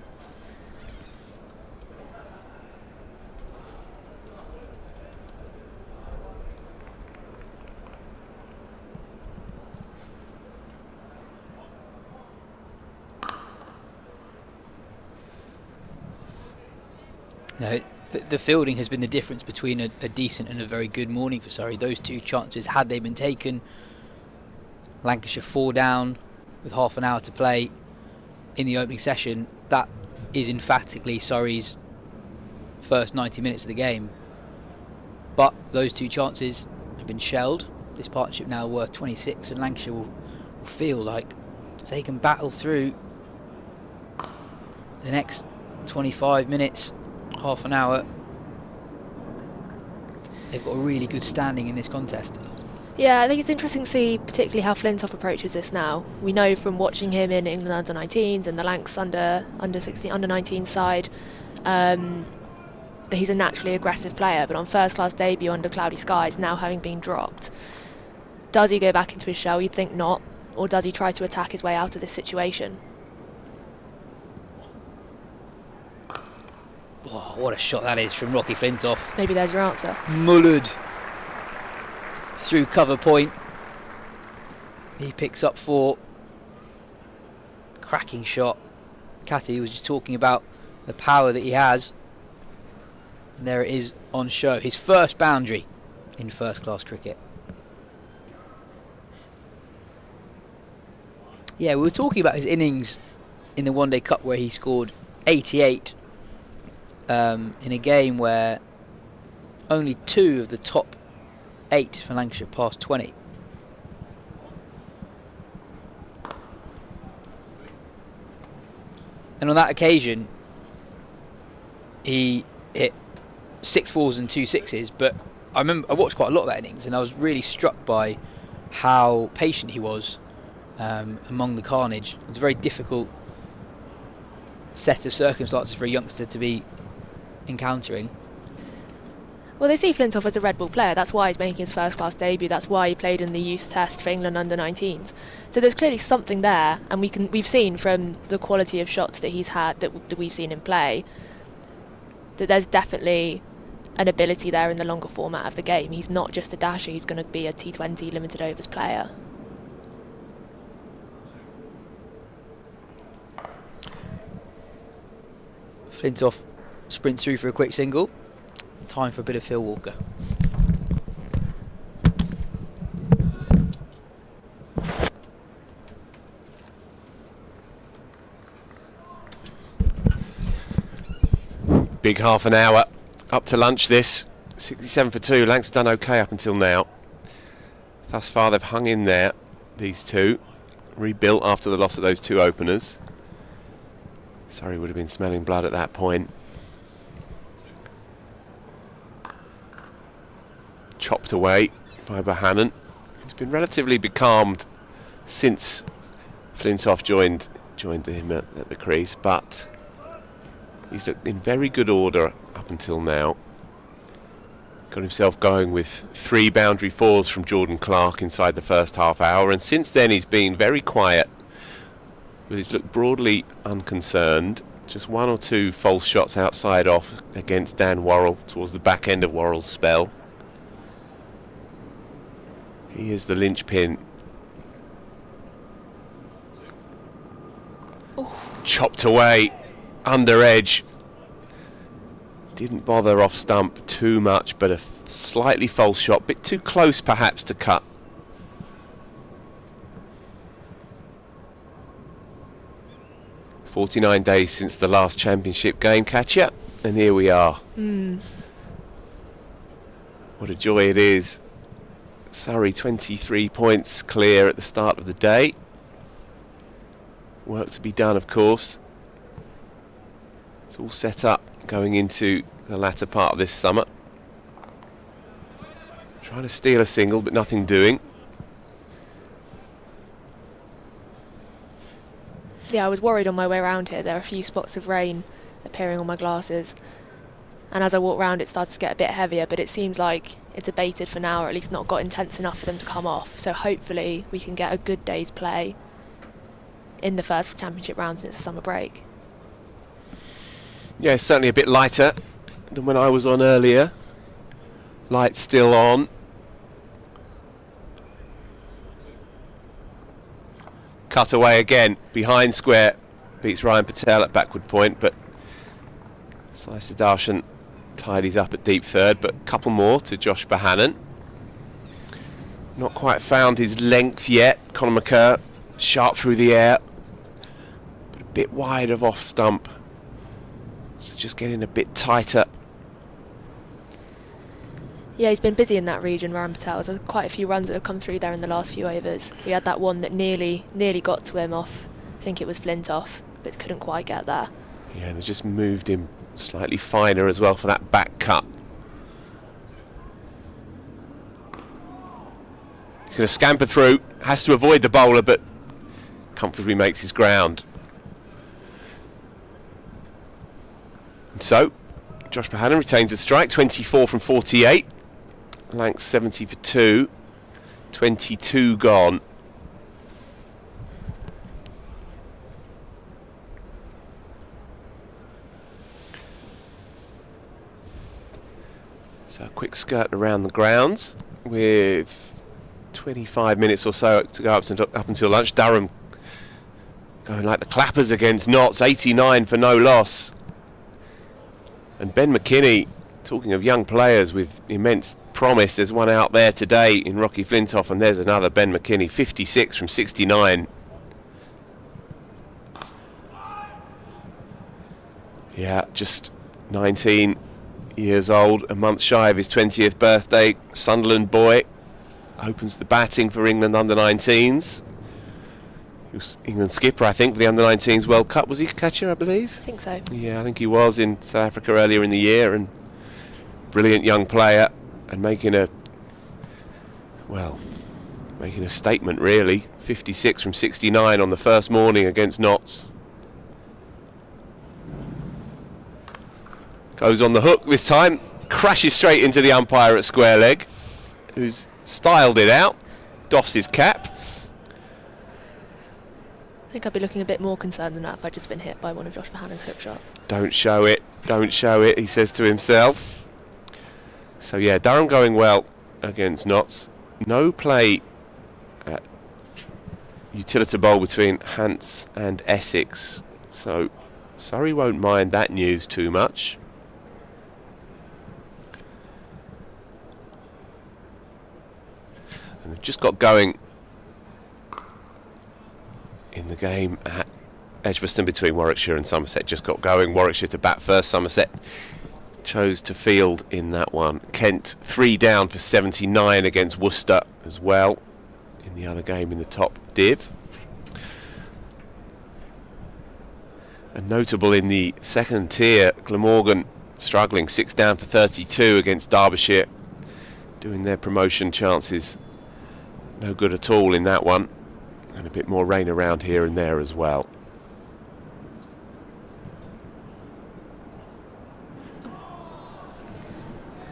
No, the fielding has been the difference between a decent and a very good morning for Surrey. Those two chances, had they been taken, Lancashire 4 down with half an hour to play in the opening session. That is emphatically Surrey's first 90 minutes of the game. But those two chances have been shelled. This partnership now worth 26, and Lancashire will feel like if they can battle through the next 25 minutes, half an hour, they've got a really good standing in this contest. Yeah, I think it's interesting to see particularly how Flintoff approaches this now. We know from watching him in England under-19s and the Lancs under-16, under-19 side that he's a naturally aggressive player, but on first-class debut under cloudy skies, now having been dropped, does he go back into his shell? You'd think not. Or does he try to attack his way out of this situation? Oh, what a shot that is from Rocky Flintoff. Maybe there's your answer. Mullered through cover point. He picks up 4. Cracking shot. Katya was just talking about the power that he has. And there it is on show. His first boundary in first-class cricket. Yeah, we were talking about his innings in the One Day Cup where he scored 88 in a game where only 2 of the top 8 for Lancashire passed 20. And on that occasion, he hit 6 4s and 2 6s, but I watched quite a lot of that innings, and I was really struck by how patient he was among the carnage. It was a very difficult set of circumstances for a youngster to be encountering. Well, they see Flintoff as a red ball player. That's why he's making his first-class debut. That's why he played in the youth test for England under-19s. So there's clearly something there, and we've seen from the quality of shots that he's had, that we've seen him play, that there's definitely an ability there in the longer format of the game. He's not just a dasher. He's going to be a T20 limited overs player. Flintoff sprints through for a quick single. Time for a bit of Phil Walker. Big half an hour up to lunch this. 67 for 2. Lancs have done okay up until now. Thus far they've hung in there, these two. Rebuilt after the loss of those 2 openers. Surrey would have been smelling blood at that point. Chopped away by Bohannon, who's been relatively becalmed since Flintoff joined him at the crease, but he's looked in very good order up until now. Got himself going with 3 boundary 4s from Jordan Clark inside the first half hour, and since then he's been very quiet, but he's looked broadly unconcerned. Just 1 or 2 false shots outside off against Dan Worrell towards the back end of Worrell's spell. He is the linchpin. Oof. Chopped away, under edge. Didn't bother off stump too much, but a slightly false shot. Bit too close perhaps to cut. "49 days since the last championship game, Katya, and here we are." What a joy it is. Surrey 23 points clear at the start of the day. Work to be done, of course. It's all set up going into the latter part of this summer. Trying to steal a single, but nothing doing. Yeah, I was worried on my way around here. There are a few spots of rain appearing on my glasses, and as I walk around it starts to get a bit heavier, but it seems like it's abated for now, or at least not got intense enough for them to come off. So hopefully we can get a good day's play in the first championship round since the summer break. Yeah, it's certainly a bit lighter than when I was on earlier. Lights still on. Cut away again, behind square, beats Ryan Patel at backward point, but Sai Sudharsan tidies up at deep third, but a couple more to Josh Bohannon. Not quite found his length yet. Conor McCurr sharp through the air, but a bit wide of off stump. So just getting a bit tighter. Yeah, he's been busy in that region, Ryan Patel. There's quite a few runs that have come through there in the last few overs. We had that one that nearly got to him off, I think it was Flintoff, but couldn't quite get there. Yeah, they just moved him slightly finer as well for that back cut. He's going to scamper through, has to avoid the bowler, but comfortably makes his ground. And so, Josh Bohannon retains a strike, 24 from 48. Lanks 70 for 2, 22 gone. So a quick skirt around the grounds with 25 minutes or so to go up until lunch. Durham going like the clappers against Notts, 89 for no loss. And Ben McKinney, talking of young players with immense promise, there's one out there today in Rocky Flintoff, and there's another Ben McKinney, 56 from 69. Yeah, just 19 years old, a month shy of his 20th birthday. Sunderland boy, opens the batting for England under-19s. He was England skipper, I think, for the under-19s World Cup. Was he Katya, I believe? I think so. Yeah, I think he was in South Africa earlier in the year, and brilliant young player, and making a statement really. 56 from 69 on the first morning against Notts. Goes on the hook this time, crashes straight into the umpire at square leg, who's styled it out, doffs his cap. I think I'd be looking a bit more concerned than that if I'd just been hit by one of Josh Bohannon's hook shots. Don't show it, he says to himself. So yeah, Durham going well against Notts. No play at utility bowl between Hants and Essex, so Surrey won't mind that news too much. And they've just got going in the game at Edgbaston between Warwickshire and Somerset. Just got going. Warwickshire to bat first. Somerset chose to field in that one. Kent 3 down for 79 against Worcester as well in the other game in the top div. And notable in the second tier, Glamorgan struggling, 6 down for 32 against Derbyshire, doing their promotion chances no good at all in that one, and a bit more rain around here and there as well.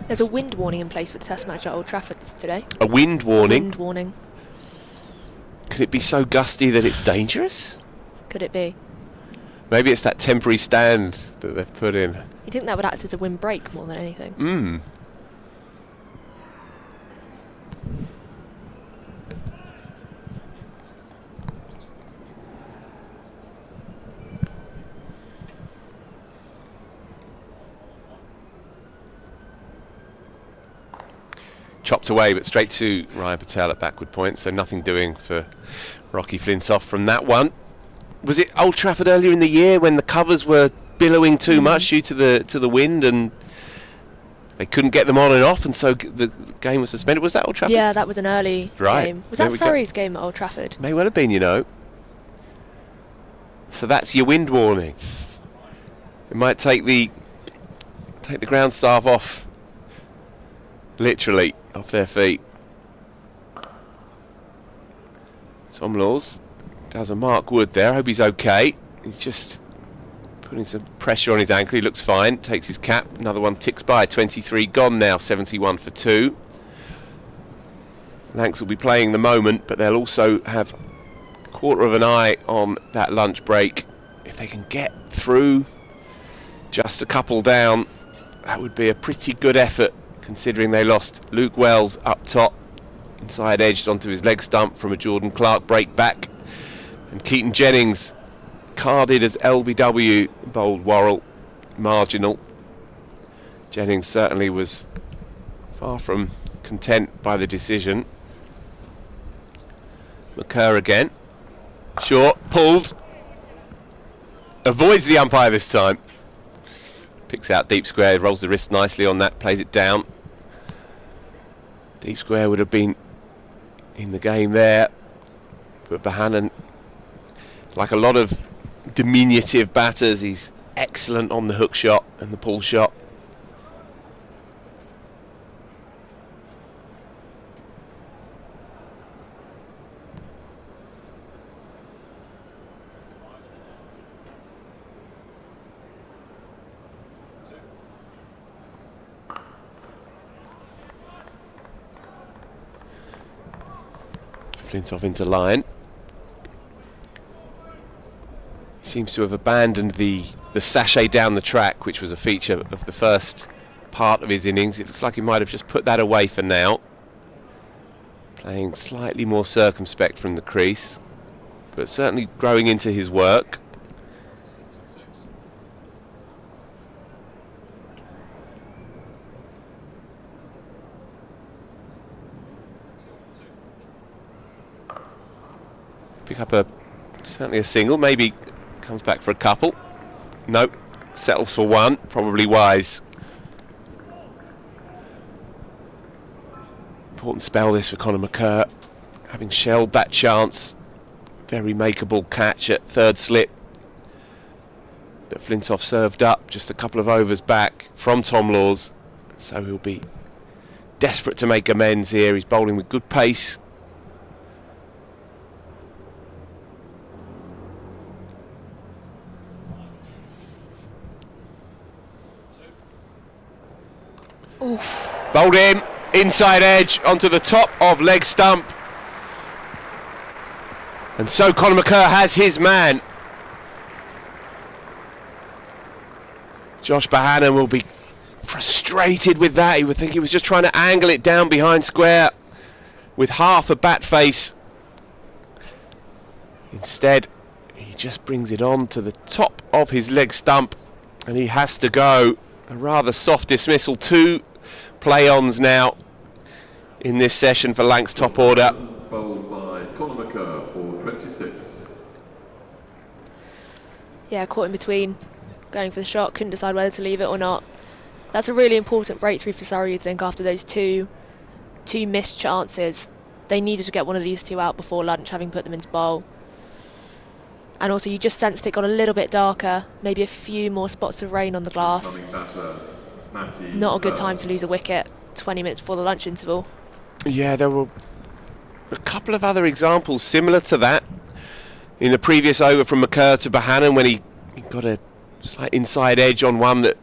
There's a wind warning in place for the test match at Old Trafford today. A wind warning? Wind warning. Could it be so gusty that it's dangerous? Could it be? Maybe it's that temporary stand that they've put in. You think that would act as a wind break more than anything? Chopped away, but straight to Ryan Patel at backward point, so nothing doing for Rocky Flintoff from that one. Was it Old Trafford earlier in the year when the covers were billowing too much due to the wind, and they couldn't get them on and off, and so the game was suspended? Was that Old Trafford? Yeah, that was an early game. Was that Surrey's game at Old Trafford? May well have been, you know. So that's your wind warning. It might take the ground staff off, literally off their feet. Tom Laws does a Mark Wood there. I hope he's okay. He's just putting some pressure on his ankle. He looks fine. Takes his cap. Another one ticks by. 23 gone now. 71 for 2. Lanks will be playing the moment, but they'll also have a quarter of an eye on that lunch break. If they can get through just a couple down, that would be a pretty good effort, considering they lost Luke Wells up top, inside edged onto his leg stump from a Jordan Clark break back, and Keaton Jennings carded as LBW, bowled Worrell, marginal, Jennings certainly was far from content by the decision. McCurr again. Short, pulled. Avoids the umpire this time. Picks out deep square, rolls the wrist nicely on that, plays it down. Deep square would have been in the game there, but Bohannon, like a lot of diminutive batters, he's excellent on the hook shot and the pull shot. Flintoff into line. He seems to have abandoned the sachet down the track, which was a feature of the first part of his innings. It looks like he might have just put that away for now. Playing slightly more circumspect from the crease, but certainly growing into his work. Pick up certainly a single, maybe comes back for a couple. Nope, settles for one, probably wise. Important spell this for Conor McCurr, having shelled that chance. Very makeable catch at third slip that Flintoff served up just a couple of overs back from Tom Laws, so he'll be desperate to make amends here. He's bowling with good pace. Oof. Bowled in, inside edge, onto the top of leg stump. And so Conor McCurr has his man. Josh Bohannon will be frustrated with that. He would think he was just trying to angle it down behind square with half a bat face. Instead, he just brings it on to the top of his leg stump, and he has to go. A rather soft dismissal. 2 play-ons now in this session for Lanc's top order. Bowled by Conor McCurr for 26. Yeah, caught in between, going for the shot, couldn't decide whether to leave it or not. That's a really important breakthrough for Surrey, you'd think, after those two missed chances. They needed to get one of these 2 out before lunch, having put them into bowl. And also you just sensed it got a little bit darker, maybe a few more spots of rain on the glass. Not a good time to lose a wicket 20 minutes before the lunch interval. Yeah, there were a couple of other examples similar to that in the previous over from McCurr to Bohannon, when he got a slight inside edge on one that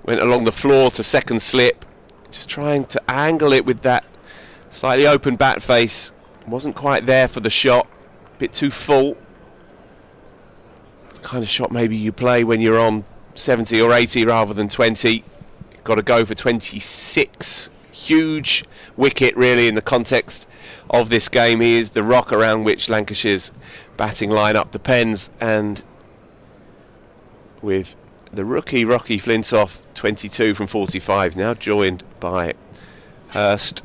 went along the floor to second slip, just trying to angle it with that slightly open bat face. Wasn't quite there for the shot, a bit too full. It's the kind of shot maybe you play when you're on 70 or 80 rather than 20. You've got to go for 26. Huge wicket really in the context of this game. He is the rock around which Lancashire's batting lineup depends, and with the rookie Rocky Flintoff, 22 from 45, now joined by Hurst.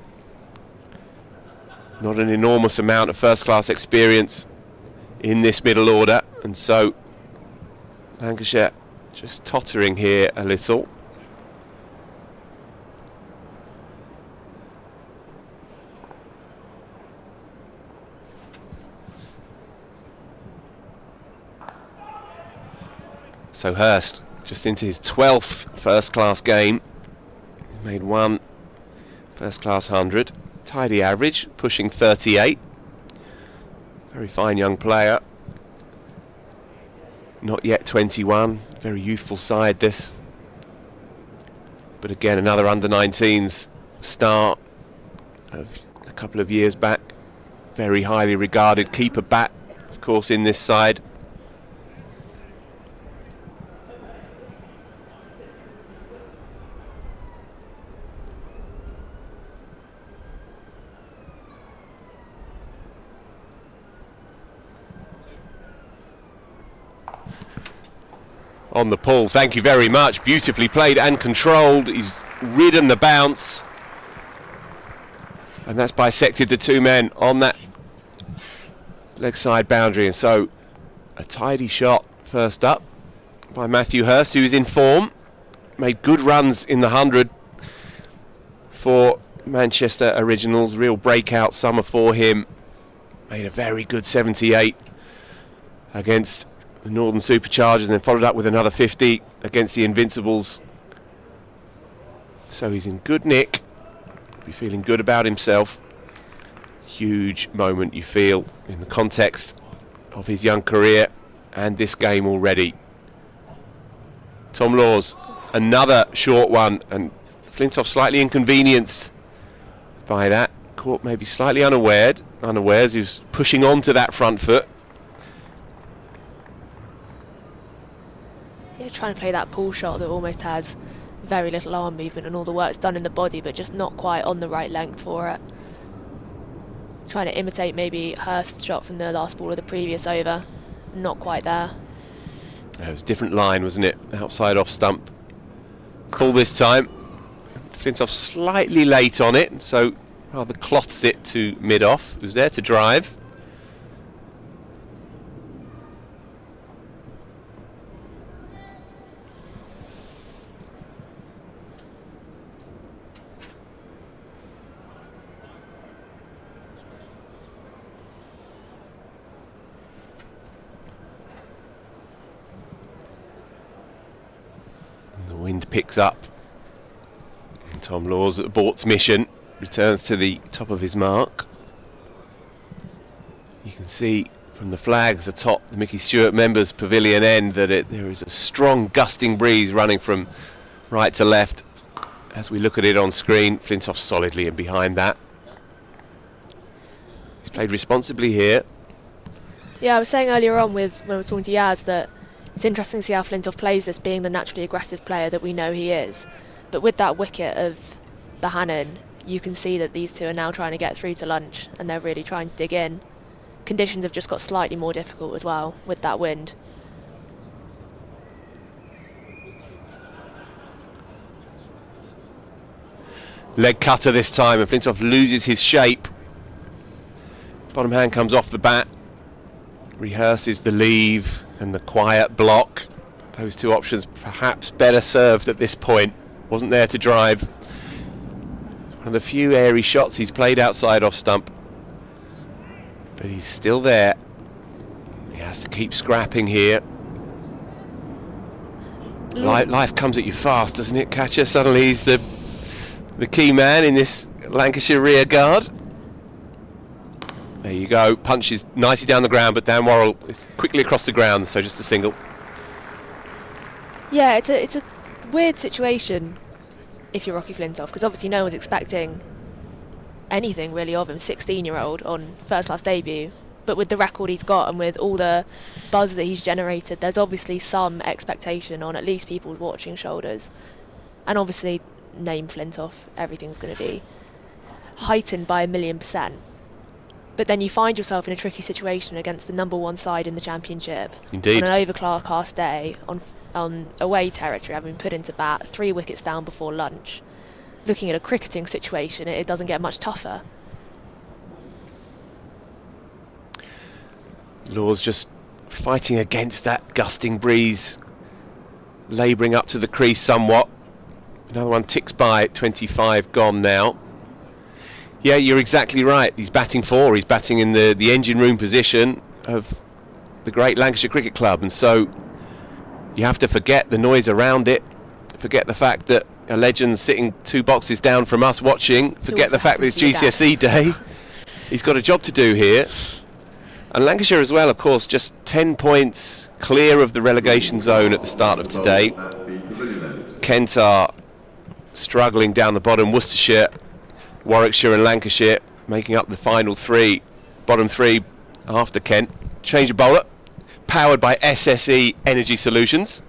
Not an enormous amount of first class experience in this middle order, and so Lancashire just tottering here a little. So Hurst just into his 12th first class game. He's made 1 first class 100. Tidy average, pushing 38. Very fine young player. Not yet 21. Very youthful side this. But again, another under-19s star of a couple of years back. Very highly regarded keeper bat, of course, in this side. on the pull. Thank you very much. Beautifully played and controlled. He's ridden the bounce. And that's bisected the two men on that leg side boundary. And so a tidy shot first up by Matthew Hurst, who is in form. Made good runs in the 100 for Manchester Originals. Real breakout summer for him. Made a very good 78 against the Northern Superchargers and then followed up with another 50 against the Invincibles. So he's in good nick. Be feeling good about himself. Huge moment, you feel, in the context of his young career and this game already. Tom Laws, another short one, and Flintoff slightly inconvenienced by that. Caught maybe slightly unawares. He was pushing onto that front foot. Yeah, trying to play that pull shot that almost has very little arm movement and all the work's done in the body, but just not quite on the right length for it. Trying to imitate maybe Hurst's shot from the last ball of the previous over. Not quite there. It was a different line, wasn't it? Outside off stump. Full this time. Flintoff slightly late on it, so rather cloths it to mid-off. It was there to drive. And the wind picks up. And Tom Laws aborts mission. Returns to the top of his mark. You can see from the flags atop the Mickey Stewart members pavilion end that there is a strong gusting breeze running from right to left. As we look at it on screen, Flintoff solidly in behind that. He's played responsibly here. Yeah, I was saying earlier on when we were talking to Yas that it's interesting to see how Flintoff plays this, being the naturally aggressive player that we know he is. But with that wicket of Bohannon, you can see that these two are now trying to get through to lunch and they're really trying to dig in. Conditions have just got slightly more difficult as well with that wind. Leg cutter this time, and Flintoff loses his shape. Bottom hand comes off the bat. Rehearses the leave and the quiet block. Those two options perhaps better served at this point. Wasn't there to drive. One of the few airy shots he's played outside off stump. But he's still there. He has to keep scrapping here. Life comes at you fast, doesn't it, Katya? Suddenly he's the key man in this Lancashire rear guard. There you go. Punches nicely down the ground, but Dan Worrell is quickly across the ground, so just a single. Yeah, it's a weird situation if you're Rocky Flintoff, because obviously no one's expecting anything really of him, 16-year-old on first class debut, but with the record he's got and with all the buzz that he's generated, there's obviously some expectation on at least people's watching shoulders. And obviously, name Flintoff, everything's going to be heightened by 1,000,000%. But then you find yourself in a tricky situation against the number one side in the championship. Indeed. On an overcast day, on away territory, having put into bat, 3 wickets down before lunch. Looking at a cricketing situation, it doesn't get much tougher. Laws just fighting against that gusting breeze, labouring up to the crease somewhat. Another one ticks by, 25 gone now. Yeah, you're exactly right. He's batting 4. He's batting in the engine room position of the great Lancashire Cricket Club, and so you have to forget the noise around it, forget the fact that a legend's sitting 2 boxes down from us watching, forget the fact that it's GCSE day. He's got a job to do here. And Lancashire as well, of course, just 10 points clear of the relegation zone at the start of today. Kent are struggling down the bottom. Worcestershire, Warwickshire and Lancashire making up the final 3, bottom 3 after Kent. Change of bowler, powered by SSE Energy Solutions.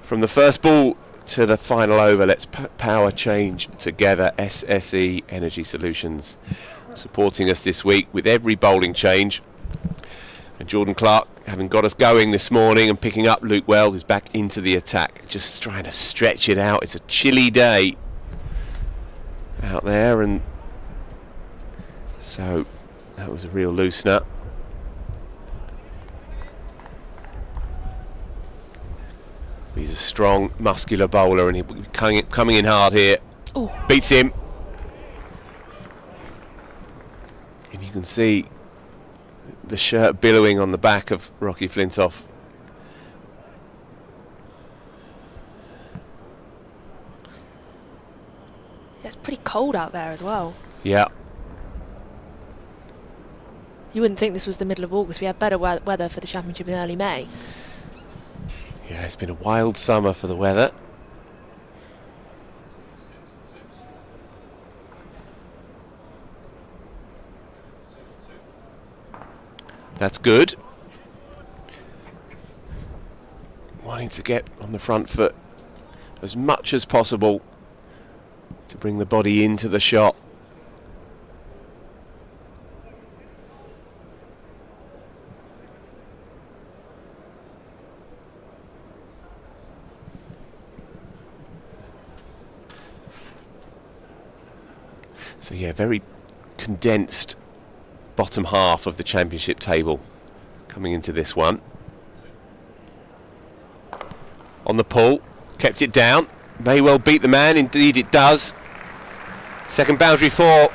From the first ball to the final over, let's power change together. SSE Energy Solutions supporting us this week with every bowling change. And Jordan Clark, having got us going this morning and picking up Luke Wells, is back into the attack, just trying to stretch it out. It's a chilly day out there, and so that was a real loosener. He's a strong, muscular bowler, and he's coming in hard here. Ooh. Beats him. And you can see the shirt billowing on the back of Rocky Flintoff. Yeah, it's pretty cold out there as well. Yeah. You wouldn't think this was the middle of August. We had better weather for the championship in early May. Yeah, it's been a wild summer for the weather. That's good. Wanting to get on the front foot as much as possible to bring the body into the shot. So yeah, very condensed bottom half of the championship table coming into this one. On the pull, kept it down, may well beat the man, indeed it does. Second boundary for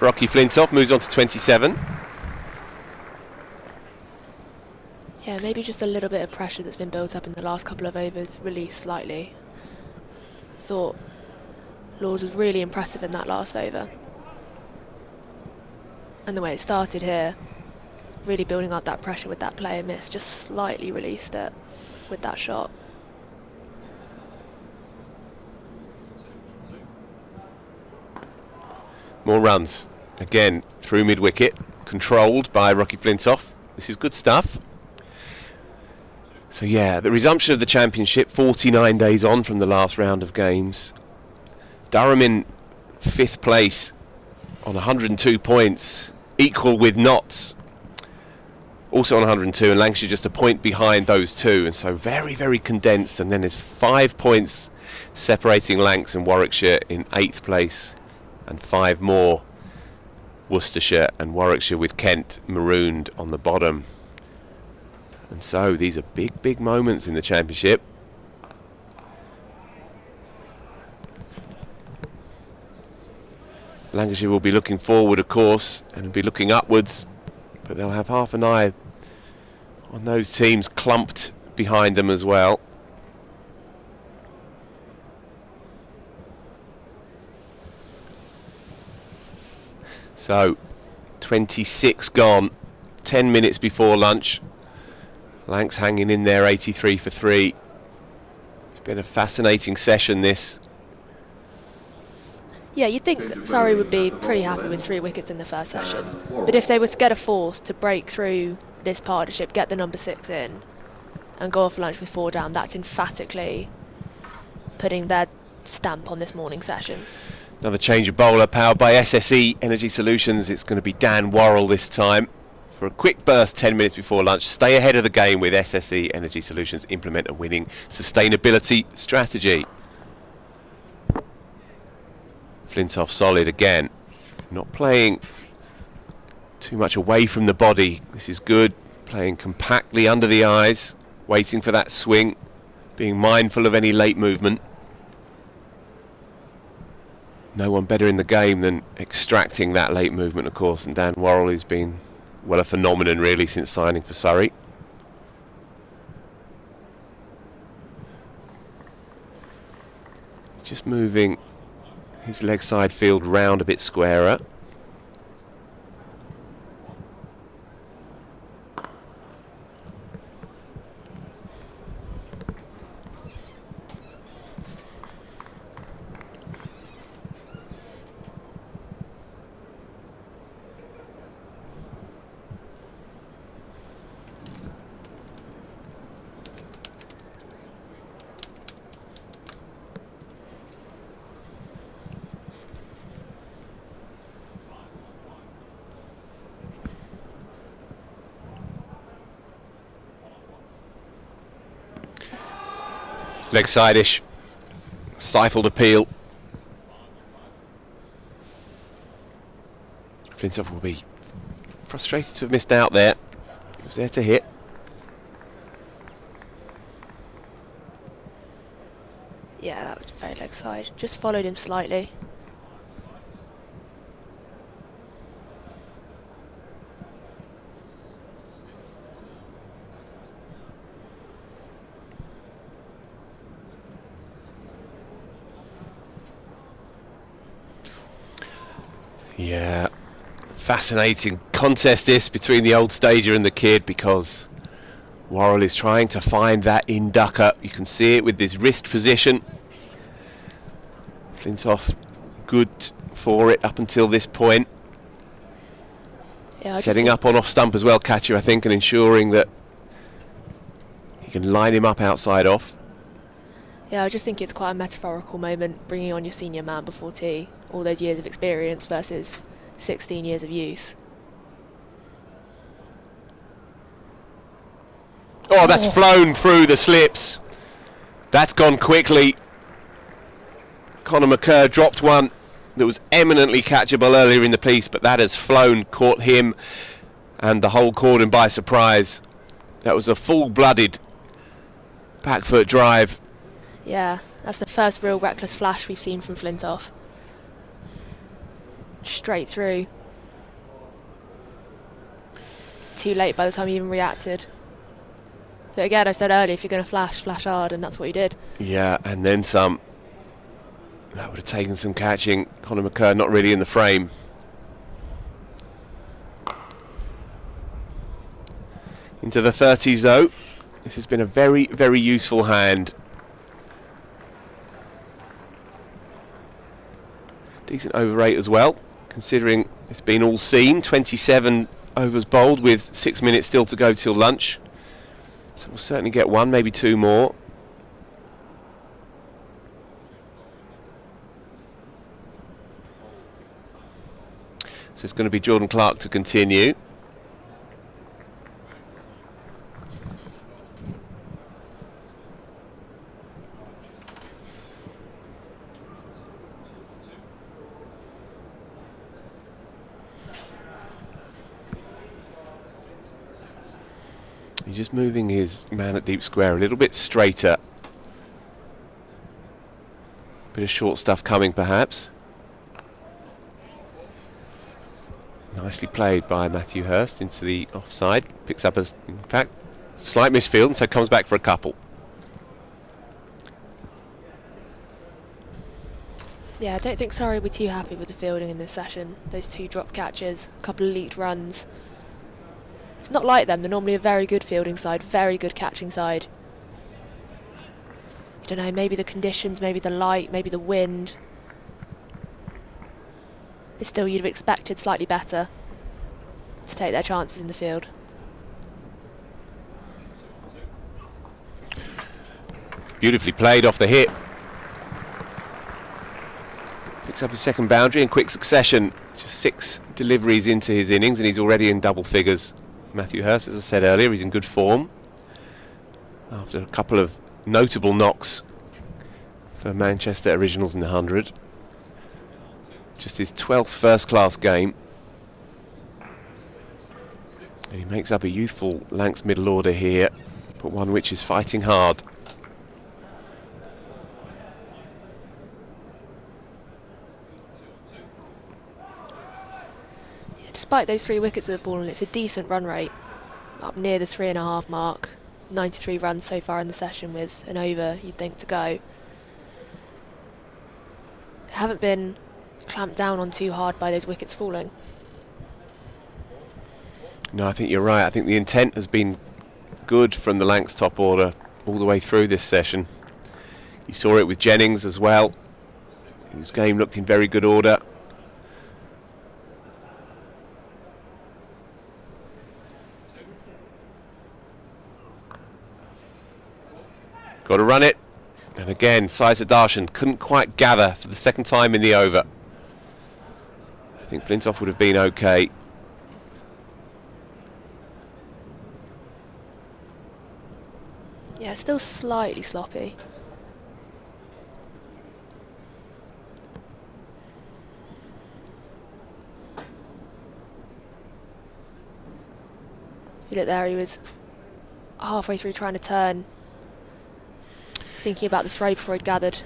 Rocky Flintoff, moves on to 27. Yeah, maybe just a little bit of pressure that's been built up in the last couple of overs released slightly. Thought Lords was really impressive in that last over. And the way it started here, really building up that pressure with that player miss, just slightly released it with that shot. More runs, again through mid-wicket, controlled by Rocky Flintoff. This is good stuff. So yeah, the resumption of the championship, 49 days on from the last round of games. Durham in 5th place on 102 points, equal with Notts, also on 102, and Lancashire just a point behind those two, and so very, very condensed. And then there's 5 points separating Lancs and Warwickshire in 8th place, and 5 more Worcestershire and Warwickshire, with Kent marooned on the bottom. And so these are big, big moments in the championship. Lancashire will be looking forward, of course, and be looking upwards, but they'll have half an eye on those teams clumped behind them as well. So 26 gone, 10 minutes before lunch. Lancs hanging in there, 83 for 3. It's been a fascinating session, this. Yeah, you'd think Surrey would be pretty happy with 3 wickets in the first session. But if they were to get a force to break through this partnership, get the number 6 in, and go off lunch with 4 down, that's emphatically putting their stamp on this morning session. Another change of bowler, powered by SSE Energy Solutions. It's going to be Dan Worrell this time. For a quick burst 10 minutes before lunch, stay ahead of the game with SSE Energy Solutions. Implement a winning sustainability strategy. Flintoff solid again, not playing too much away from the body. This is good, playing compactly under the eyes, waiting for that swing, being mindful of any late movement. No one better in the game than extracting that late movement, of course, and Dan Worrell, who's been, well, a phenomenon really since signing for Surrey. Just moving his leg side field round a bit squarer. Leg side-ish. Stifled appeal. Flintoff will be frustrated to have missed out there. He was there to hit. Yeah, that was very leg side. Just followed him slightly. Yeah, fascinating contest this between the old stager and the kid, because Worrell is trying to find that inducker. You can see it with this wrist position. Flintoff good for it up until this point. Yeah, setting up on off stump as well, Katya, I think, and ensuring that he can line him up outside off. Yeah, I just think it's quite a metaphorical moment, bringing on your senior man before tea, all those years of experience versus 16 years of youth. Oh, that's flown through the slips. That's gone quickly. Conor McCurr dropped one that was eminently catchable earlier in the piece, but that has flown, caught him and the whole cordon by surprise. That was a full-blooded back foot drive. Yeah, that's the first real reckless flash we've seen from Flintoff. Straight through. Too late by the time he even reacted. But again, I said earlier, if you're going to flash, flash hard, and that's what he did. Yeah, and then some. That would have taken some catching. Conor McCurr not really in the frame. Into the 30s though. This has been a very, very useful hand. Decent over rate as well, considering it's been all seen. 27 overs bowled with 6 minutes still to go till lunch. So we'll certainly get one, maybe two more. So it's going to be Jordan Clark to continue. He's just moving his man at deep square a little bit straighter. Bit of short stuff coming perhaps. Nicely played by Matthew Hurst into the offside. Picks up, in fact, slight misfield, and so comes back for a couple. Yeah, I don't think Surrey were too happy with the fielding in this session. Those two drop catches, a couple of leaked runs. It's not like them. They're normally a very good fielding side, very good catching side. I don't know, maybe the conditions, maybe the light, maybe the wind. But still, you'd have expected slightly better to take their chances in the field. Beautifully played off the hip. Picks up his second boundary in quick succession. Just 6 deliveries into his innings and he's already in double figures. Matthew Hurst, as I said earlier, he's in good form after a couple of notable knocks for Manchester Originals in the 100. Just his 12th first-class game. And he makes up a youthful Lancs middle order here, but one which is fighting hard. Despite those 3 wickets that have fallen, it's a decent run rate, up near the 3.5 mark. 93 runs so far in the session with an over, you'd think, to go. They haven't been clamped down on too hard by those wickets falling. No, I think you're right. I think the intent has been good from the Lancs top order all the way through this session. You saw it with Jennings as well. His game looked in very good order. Got to run it. And again, Sai Sudharsan couldn't quite gather for the second time in the over. I think Flintoff would have been okay. Yeah, still slightly sloppy. You look there, he was halfway through trying to turn, thinking about the throw before he'd gathered.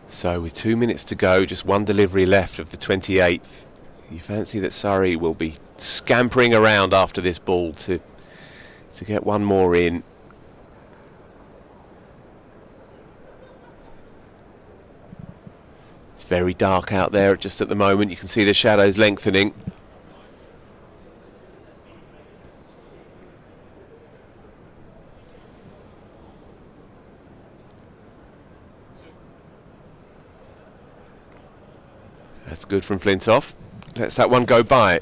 So with 2 minutes to go, just one delivery left of the 28th, you fancy that Surrey will be scampering around after this ball to get one more in. It's very dark out there just at the moment. You can see the shadows lengthening. That's good from Flintoff. Lets that one go by.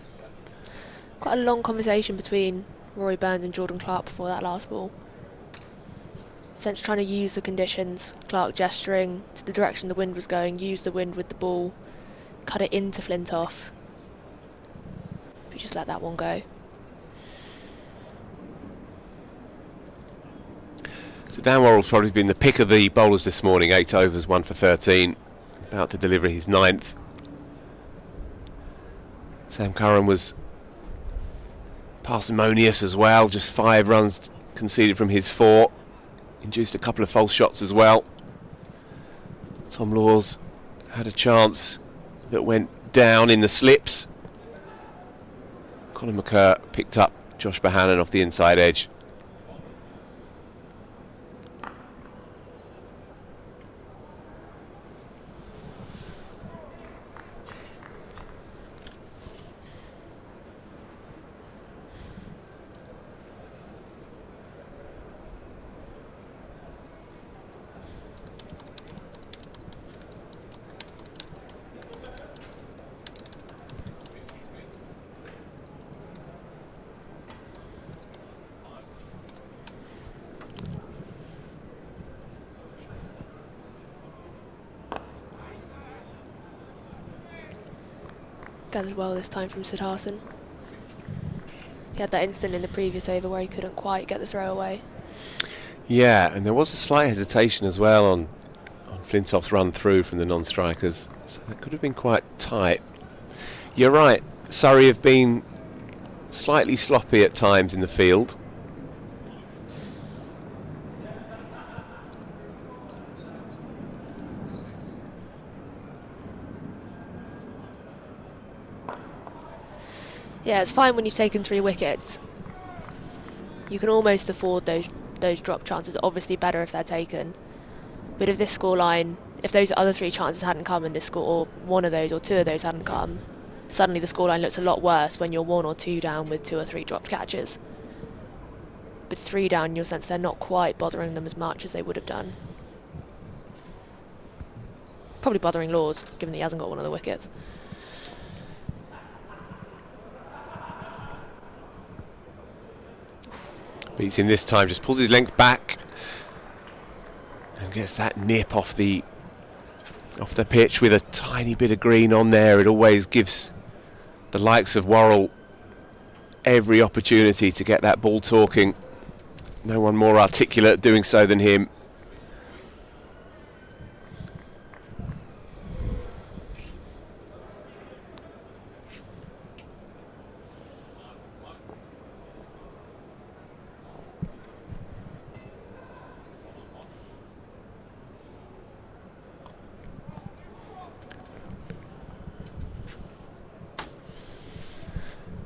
Quite a long conversation between Rory Burns and Jordan Clark before that last ball. Sense trying to use the conditions, Clark gesturing to the direction the wind was going, use the wind with the ball, cut it into Flintoff. If you just let that one go. So Dan Worrell's probably been the pick of the bowlers this morning. 8 overs, 1 for 13. About to deliver his 9th. Sam Curran was parsimonious as well, just 5 runs conceded from his 4. Induced a couple of false shots as well. Tom Laws had a chance that went down in the slips. Colin McCurr picked up Josh Bohannon off the inside edge. Gathered well this time from Sudharsan. He had that instant in the previous over where he couldn't quite get the throw away. Yeah, and there was a slight hesitation as well on Flintoff's run through from the non-strikers, so that could have been quite tight. You're right, Surrey have been slightly sloppy at times in the field. Yeah, it's fine when you've taken 3 wickets. You can almost afford those drop chances. Obviously better if they're taken. But if this scoreline, if those other 3 chances hadn't come in this score, or one of those or 2 of those hadn't come, suddenly the scoreline looks a lot worse when you're 1 or 2 down with 2 or 3 dropped catches. But 3 down, you'll sense they're not quite bothering them as much as they would have done. Probably bothering Laws, given that he hasn't got one of the wickets. Beats him this time, just pulls his length back and gets that nip off the pitch with a tiny bit of green on there. It always gives the likes of Worrell every opportunity to get that ball talking. No one more articulate at doing so than him.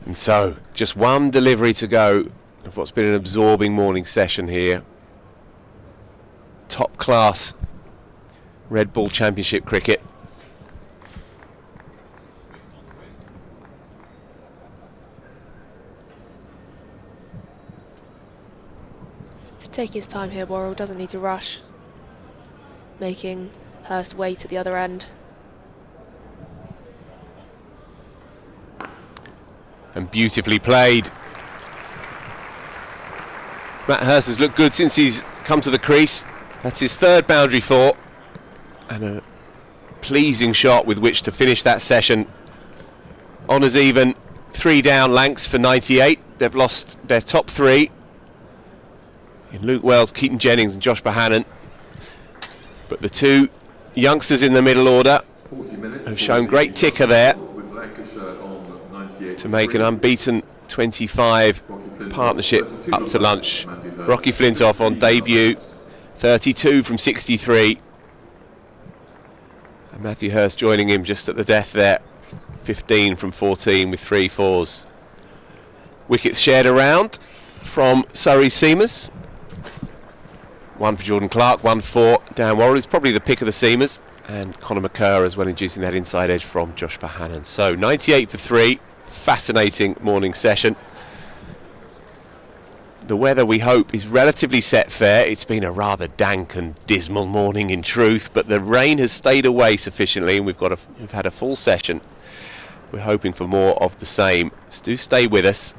And so, just one delivery to go of what's been an absorbing morning session here. Top class Red Bull Championship cricket. Just take his time here, Worrell, doesn't need to rush. Making Hurst wait at the other end. And beautifully played. Matt Hurst has looked good since he's come to the crease. That's his 3rd boundary for, and a pleasing shot with which to finish that session. Honours even, 3 down Lancs for 98. They've lost their top 3. in Luke Wells, Keaton Jennings and Josh Bohannon. But the two youngsters in the middle order have shown great ticker there to make an unbeaten 25 partnership up to lunch. Rocky Flintoff on debut, 32 from 63. And Matthew Hurst joining him just at the death there, 15 from 14 with 3 fours. Wickets shared around from Surrey seamers. 1 for Jordan Clark, 1 for Dan Worrell, who's probably the pick of the seamers, and Conor McCurr as well, inducing that inside edge from Josh Bohannon. So 98 for 3, fascinating morning session. The weather, we hope, is relatively set fair. It's been a rather dank and dismal morning in truth, but the rain has stayed away sufficiently, and we've had a full session. We're hoping for more of the same. So do stay with us.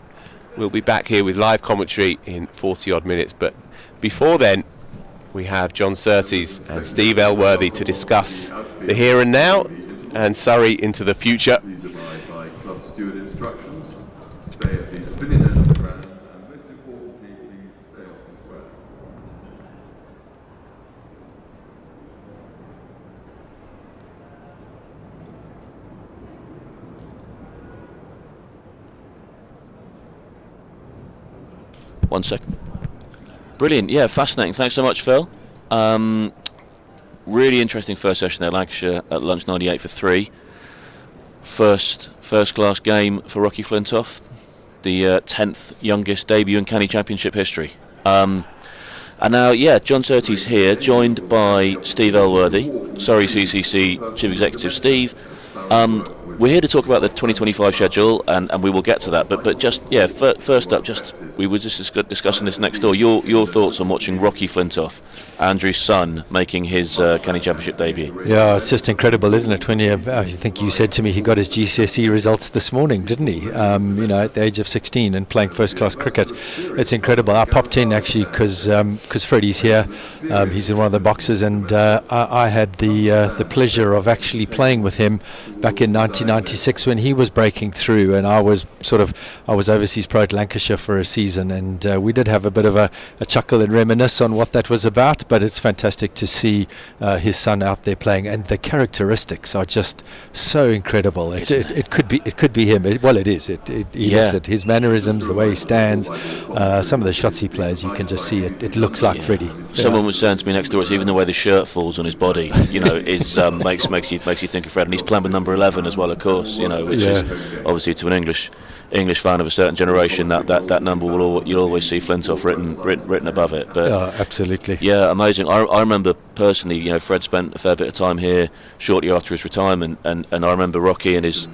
We'll be back here with live commentary in 40 odd minutes, but before then we have John Surtees and Steve Elworthy to discuss the here and now and Surrey into the future. Please abide by club steward instructions. Stay at the pavilion end of the ground, and most importantly, please stay off the square. One second. Brilliant, yeah, fascinating. Thanks so much, Phil. Really interesting first session there, Lancashire at lunch, 98 for 3. First class game for Rocky Flintoff, the 10th youngest debut in County Championship history. And now, yeah, John Surtees here, joined by Steve Elworthy, Surrey CCC Chief Executive. Steve, we're here to talk about the 2025 schedule, and we will get to that. But just, yeah, first up, we were just discussing this next door. Your thoughts on watching Rocky Flintoff, Andrew's son, making his County Championship debut? Yeah, it's just incredible, isn't it? When I think you said to me he got his GCSE results this morning, didn't he? At the age of 16 and playing first-class cricket. It's incredible. I popped in actually because Freddie's here. He's in one of the boxes, and I had the pleasure of actually playing with him back in 1996 when he was breaking through, and I was overseas pro at Lancashire for a season, and we did have a bit of a chuckle and reminisce on what that was about. But it's fantastic to see his son out there playing, and the characteristics are just so incredible. It could be him. It is. He looks at his mannerisms, the way he stands, some of the shots he plays. You can just see it looks like Freddie. Someone was saying to me next door, it's even the way the shirt falls on his body, is makes you think of Fred, and he's playing with number 11 as well, of course, which is obviously to an English fan of a certain generation, that number you'll always see Flintoff written above it. But absolutely, yeah, amazing. I remember personally, Fred spent a fair bit of time here shortly after his retirement, and I remember Rocky and his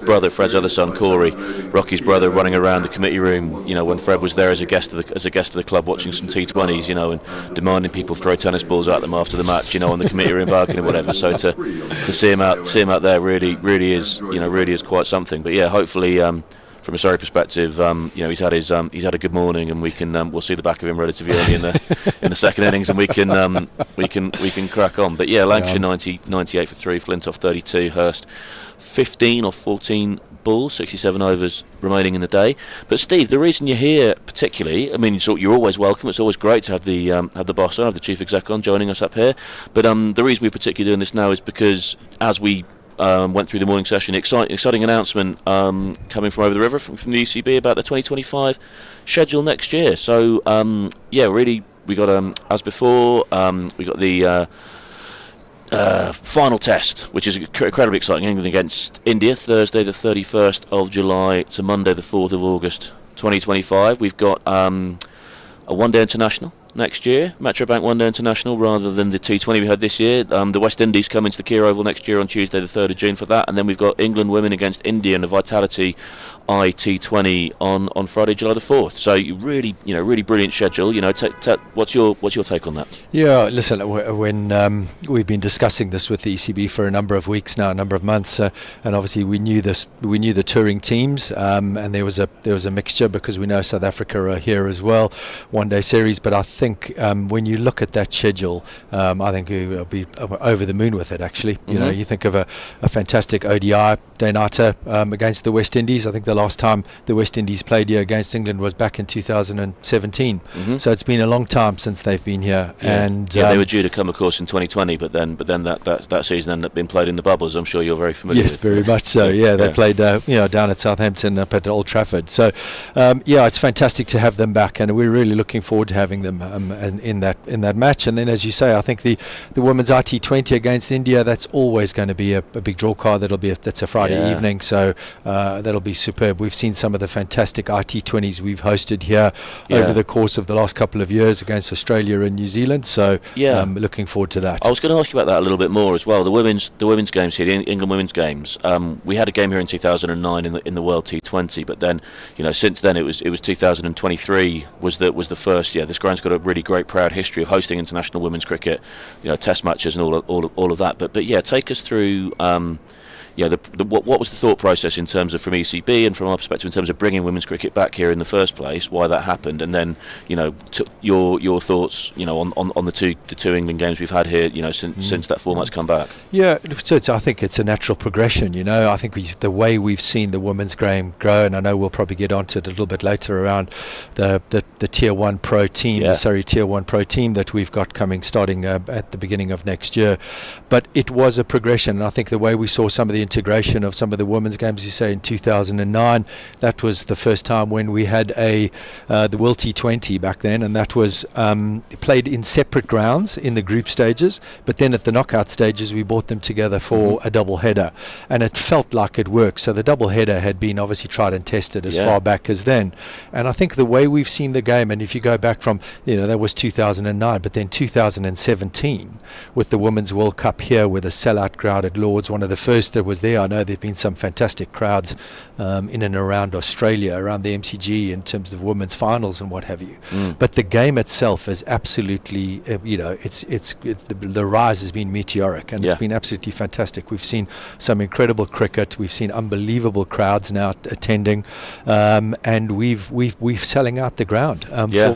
brother, Fred's other son, Corey, Rocky's brother, running around the committee room, when Fred was there as a guest of the club, watching some T20s, and demanding people throw tennis balls at them after the match, on the committee room balcony or whatever. So to see him out there really is quite something. But yeah, hopefully from a Surrey perspective, he's had a good morning, and we'll see the back of him relatively early in the second innings, and we can crack on. But yeah, Lancashire 98 for 3, Flintoff 32, Hurst 15 off 14 balls, 67 overs remaining in the day. But Steve, the reason you're here particularly, you're always welcome. It's always great to have the boss on, have the chief exec on, joining us up here. But the reason we're particularly doing this now is because as we went through the morning session, exciting announcement coming from over the river from the ECB about the 2025 schedule next year. So really, we got as before, we got the final test, which is incredibly exciting. England against India, Thursday the 31st of July to Monday the 4th of August 2025. We've got a one-day international next year, Metrobank One-Day International rather than the T20 we had this year. The West Indies come into the Kia Oval next year on Tuesday the 3rd of June for that, and then we've got England women against India in the Vitality T20 on Friday, July the 4th. So really brilliant schedule. What's your take on that? Yeah, listen, when we've been discussing this with the ECB for a number of weeks now, a number of months, and obviously we knew the touring teams, and there was a mixture because we know South Africa are here as well, one-day series. But I think think when you look at that schedule, I think we'll be over the moon with it, actually. You know, you think of a fantastic ODI day nighter against the West Indies. I think the last time the West Indies played here against England was back in 2017. So it's been a long time since they've been here. And they were due to come, of course, in 2020, but then that season ended up being played in the bubbles. I'm sure you're very familiar with. Yes, very much so. Yeah, they played down at Southampton, up at Old Trafford. So it's fantastic to have them back, and we're really looking forward to having them in that match. And then, as you say, I think the women's IT20 against India, that's always going to be a big draw card. That's a Friday evening, so that'll be superb. We've seen some of the fantastic IT20s we've hosted here over the course of the last couple of years against Australia and New Zealand. So looking forward to that. I was going to ask you about that a little bit more as well. The women's games here, the England women's games. We had a game here in 2009 in the World T20, but then since then it was 2023 was the first. This ground's got a really great proud history of hosting international women's cricket, test matches and all of that. But take us through. What was the thought process in terms of from ECB and from our perspective in terms of bringing women's cricket back here in the first place? Why that happened, and then your thoughts on the two England games we've had here since that format's come back. Yeah, so I think it's a natural progression. I think the way we've seen the women's game grow, and I know we'll probably get onto it a little bit later around the Tier 1 Pro team, the Surrey Tier 1 Pro team that we've got starting at the beginning of next year. But it was a progression, and I think the way we saw some of the integration of some of the women's games, you say in 2009, that was the first time when we had the World T20 back then, and that was played in separate grounds in the group stages, but then at the knockout stages we brought them together for a double header, and it felt like it worked. So the double header had been obviously tried and tested as far back as then, and I think the way we've seen the game, and if you go back from that was 2009, but then 2017 with the Women's World Cup here with a sellout crowd at Lord's, one of the first that was there. I know there've been some fantastic crowds in and around Australia, around the MCG in terms of women's finals and what have you. But the game itself is absolutely, the rise has been meteoric, and it's been absolutely fantastic. We've seen some incredible cricket. We've seen unbelievable crowds now attending, and we're selling out the ground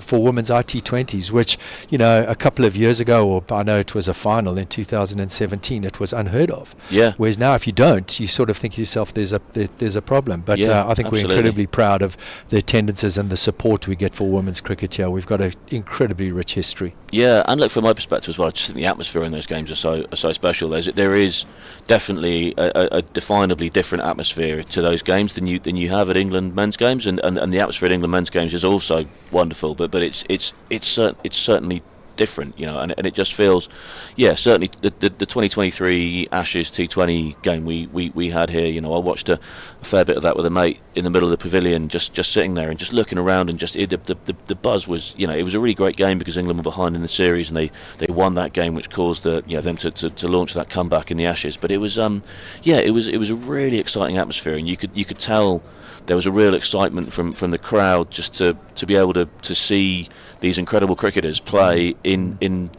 for women's IT20s, which a couple of years ago, or I know it was a final in 2017, it was unheard of. Whereas now, if you don't, you sort of think to yourself there's a problem. But I think we're incredibly proud of the attendances and the support we get for women's cricket here. We've got an incredibly rich history. Yeah, and look, from my perspective as well, I just think the atmosphere in those games are so special. There is definitely a definably different atmosphere to those games than you have at England men's games, and the atmosphere at England men's games is also wonderful. But it's certainly different, and it just feels, certainly the 2023 Ashes T20 game we had here, I watched a fair bit of that with a mate in the middle of the pavilion, just sitting there and just looking around, and just the buzz was, it was a really great game because England were behind in the series, and they won that game, which caused them to launch that comeback in the Ashes. But it was it was a really exciting atmosphere, and you could tell there was a real excitement from the crowd just to be able to see these incredible cricketers play in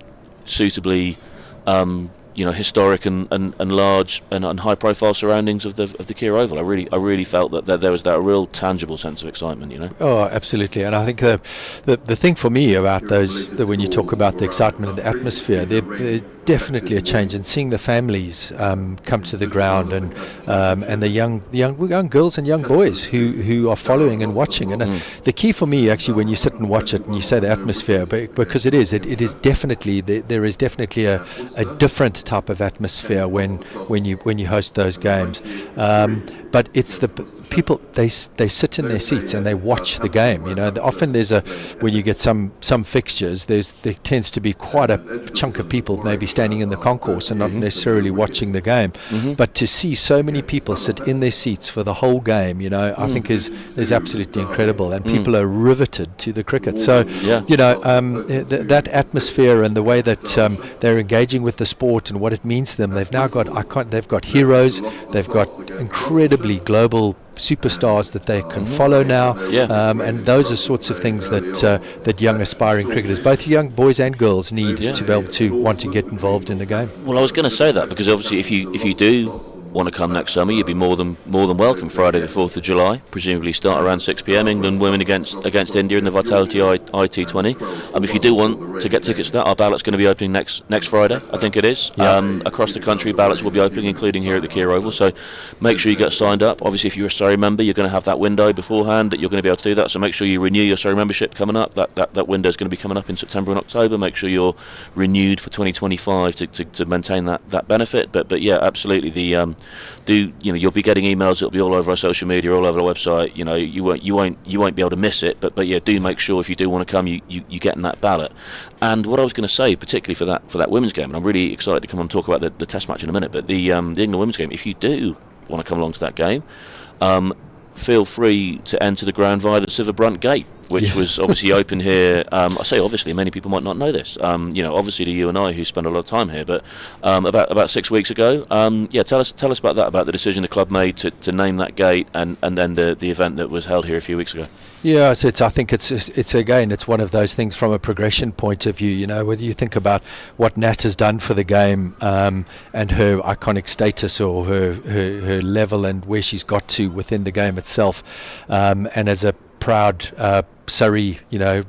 suitably historic and large and high profile surroundings of the Kia Oval. I really felt that there was that real tangible sense of excitement. Oh, absolutely. And I think the thing for me about those, when you talk about the excitement and the atmosphere, there's definitely a change in seeing the families come to the ground, and the young girls and young boys who are following and watching. And the key for me, actually, when you sit and watch it and you say the atmosphere, because it is definitely, there is definitely a different type of atmosphere when you host those games, but it's the people, they sit in their seats and they watch the game. Often when you get some fixtures, there tends to be quite a chunk of people maybe standing in the concourse and not necessarily watching the game. But to see so many people sit in their seats for the whole game, I think is absolutely incredible, and people are riveted to the cricket. So that atmosphere and the way that they're engaging with the sport and what it means to them, they've got heroes, they've got incredibly global superstars that they can follow now, and those are sorts of things that young aspiring cricketers, both young boys and girls, need to be able to want to get involved in the game. Well, I was going to say that because obviously if you do want to come next summer, you'd be more than welcome. Friday the 4th of July, presumably start around 6 p.m. England women against India in the Vitality IT20. If you do want to get tickets to that, our ballot's going to be opening next Friday, I think it is. Across the country, ballots will be opening, including here at the Kia Oval. So make sure you get signed up. Obviously, if you're a Surrey member, you're going to have that window beforehand that you're going to be able to do that. So make sure you renew your Surrey membership coming up. That window is going to be coming up in September and October. Make sure you're renewed for 2025 to maintain that benefit. But yeah, absolutely. You'll be getting emails. It'll be all over our social media, all over our website. You won't be able to miss it. But yeah, do make sure if you do want to come, you get in that ballot. And what I was going to say, particularly for that women's game, and I'm really excited to come and talk about the Test match in a minute. But the England women's game, if you do want to come along to that game, feel free to enter the ground via the Siverbrunt Gate, which was obviously open here. I say obviously, many people might not know this. Obviously to you and I, who spend a lot of time here, but about 6 weeks ago. Tell us about that, about the decision the club made to name that gate, and then the event that was held here a few weeks ago. Yeah, so I think it's one of those things from a progression point of view. Whether you think about what Nat has done for the game, and her iconic status, or her level and where she's got to within the game itself, and as a proud Surrey,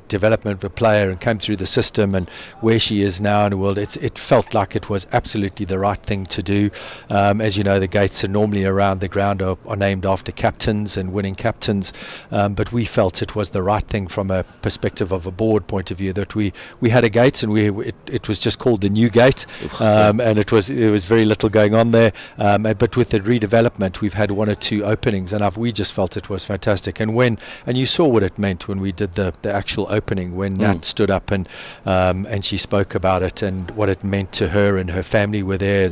development player, and came through the system, and where she is now in the world, it felt like it was absolutely the right thing to do. As you know, the gates are normally around the ground are named after captains and winning captains, but we felt it was the right thing from a perspective of a board point of view, that we had a gate, and it was just called the New Gate, and it was very little going on there, but with the redevelopment, we've had 1 or 2 openings, and we just felt it was fantastic. And you saw what it meant when we did the actual opening, when Nat stood up and she spoke about it and what it meant to her, and her family were there.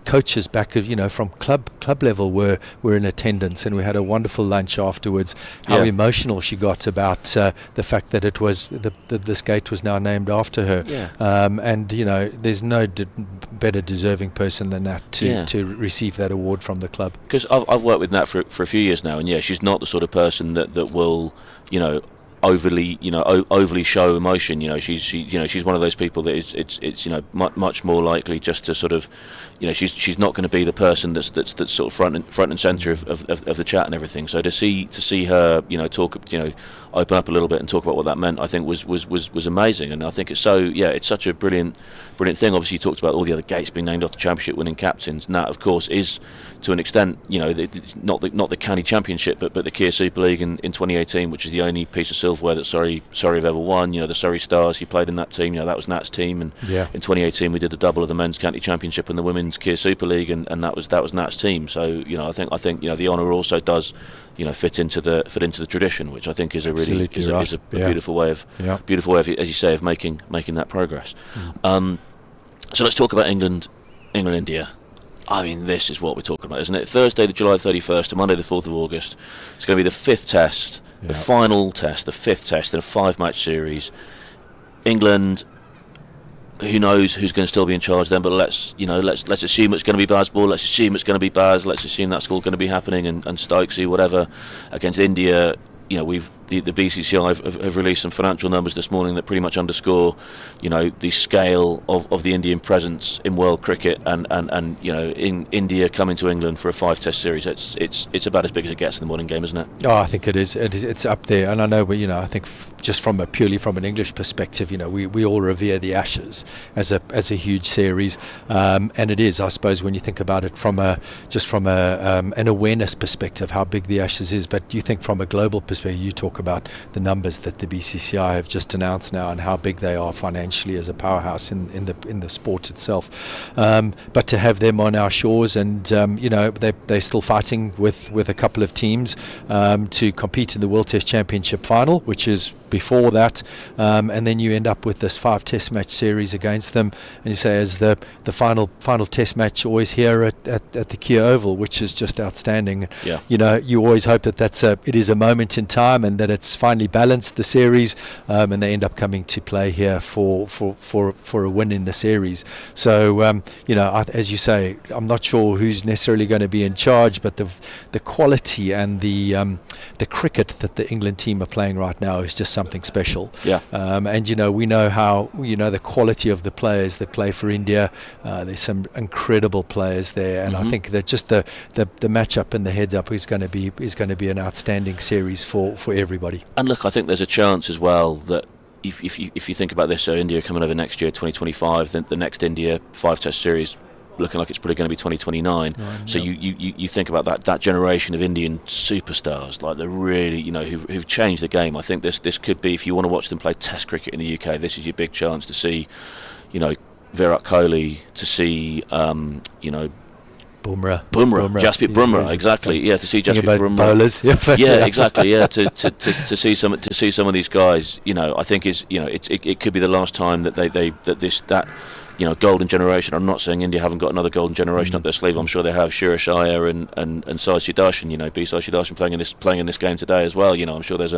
Coaches back from club level were in attendance, and we had a wonderful lunch afterwards. How emotional she got about the fact that it was this gate was now named after her. And there's no better deserving person than Nat to receive that award from the club. Because I've worked with Nat for a few years now, and she's not the sort of person that will overly show emotion. She's one of those people that it's much more likely just to sort of, she's not going to be the person that's sort of front and center of the chat and everything. So to see her talk, open up a little bit and talk about what that meant, I think was amazing. And I think it's such a brilliant thing. Obviously, you talked about all the other gates being named after championship winning captains. Nat, of course, is to an extent, not the county championship, but the Kia Super League in 2018, which is the only piece of silverware that Surrey have ever won. The Surrey Stars, he played in that team. That was Nat's team, and in 2018 we did the double of the men's county championship and the women's Kia Super League, and that was Nat's team. So I think the honour also does fit into the tradition, which I think is a really beautiful way of as you say, of making that progress. So let's talk about England India. I mean, this is what we're talking about, isn't it? Thursday, the July 31st to Monday, the 4th of August. It's going to be the 5th test, the final test, the 5th test in a 5-match series. England, who knows who's going to still be in charge then, but let's assume it's going to be Baz Ball, let's assume it's going to be Baz, let's assume that's all going to be happening, and Stokesy, whatever, against India. The BCCI have released some financial numbers this morning that pretty much underscore, the scale of the Indian presence in world cricket, and in India coming to England for a 5-test series. It's about as big as it gets in the modern game, isn't it? Oh, I think it is. It's up there, and I know, I think just purely from an English perspective, we all revere the Ashes as a huge series, and it is, I suppose, when you think about it from an awareness perspective, how big the Ashes is. But you think from a global perspective, you talk about the numbers that the BCCI have just announced now and how big they are financially as a powerhouse in the sport itself. But to have them on our shores, and they're still fighting with a couple of teams to compete in the World Test Championship final, which is before that, and then you end up with this 5-test match series against them, and you say as the final test match always here at the Kia Oval, which is just outstanding. You always hope that it is a moment in time, and that that it's finally balanced the series, and they end up coming to play here for a win in the series. So as you say, I'm not sure who's necessarily going to be in charge, but the quality and the cricket that the England team are playing right now is just something special. Yeah. And we know how the quality of the players that play for India. There's some incredible players there, and I think that just the matchup and the heads up is going to be an outstanding series for everybody. And look, I think there's a chance as well that if you think about this, so India coming over next year, 2025, then the next India 5-test series looking like it's probably going to be 2029. So you think about that generation of Indian superstars, like they're really, who've changed the game. I think this could be, if you want to watch them play Test cricket in the UK, this is your big chance to see, Virat Kohli, to see, Bumrah, Jasprit Bumrah, exactly. Yeah, to see Jasprit Bumrah. Bowlers. Yeah, exactly. Yeah, to see some of these guys, I think it could be the last time that that golden generation. I'm not saying India haven't got another golden generation up their sleeve. I'm sure they have. Suresh Iyer and Sai Sudharsan. B. Sai Sudharsan playing in this game today as well. I'm sure there's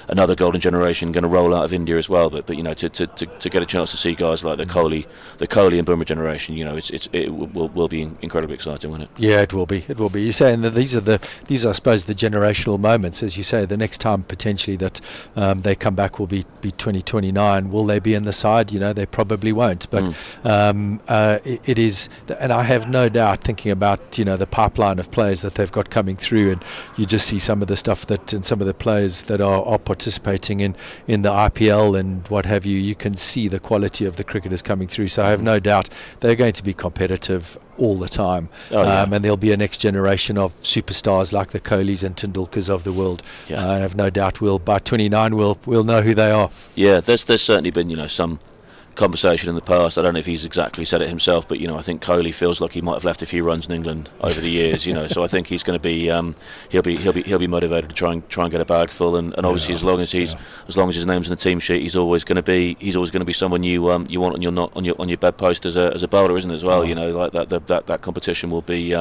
another golden generation going to roll out of India as well. But to get a chance to see guys like the Kohli and Bumrah generation, it will be incredibly exciting, won't it? Yeah, it will be. It will be. You're saying that these are, I suppose, the generational moments, as you say. The next time potentially that they come back will be 2029. Will they be in the side? They probably won't. But it is, and I have no doubt, thinking about the pipeline of players that they've got coming through, and you just see some of the stuff and some of the players that are participating in the IPL and what have you. You can see the quality of the cricketers coming through. So I have no doubt they're going to be competitive all the time. And there'll be a next generation of superstars like the Kohlis and Tendulkars of the world. I have no doubt by 29 we'll know who they are. Yeah, there's certainly been some conversation in the past. I don't know if he's exactly said it himself, but I think Kohli feels like he might have left a few runs in England over the years. So I think he's going to be he'll be motivated to try and get a bag full, and obviously as long as his name's in the team sheet, he's always going to be someone you want on your bedpost as a bowler, isn't it, as well? Like that competition will be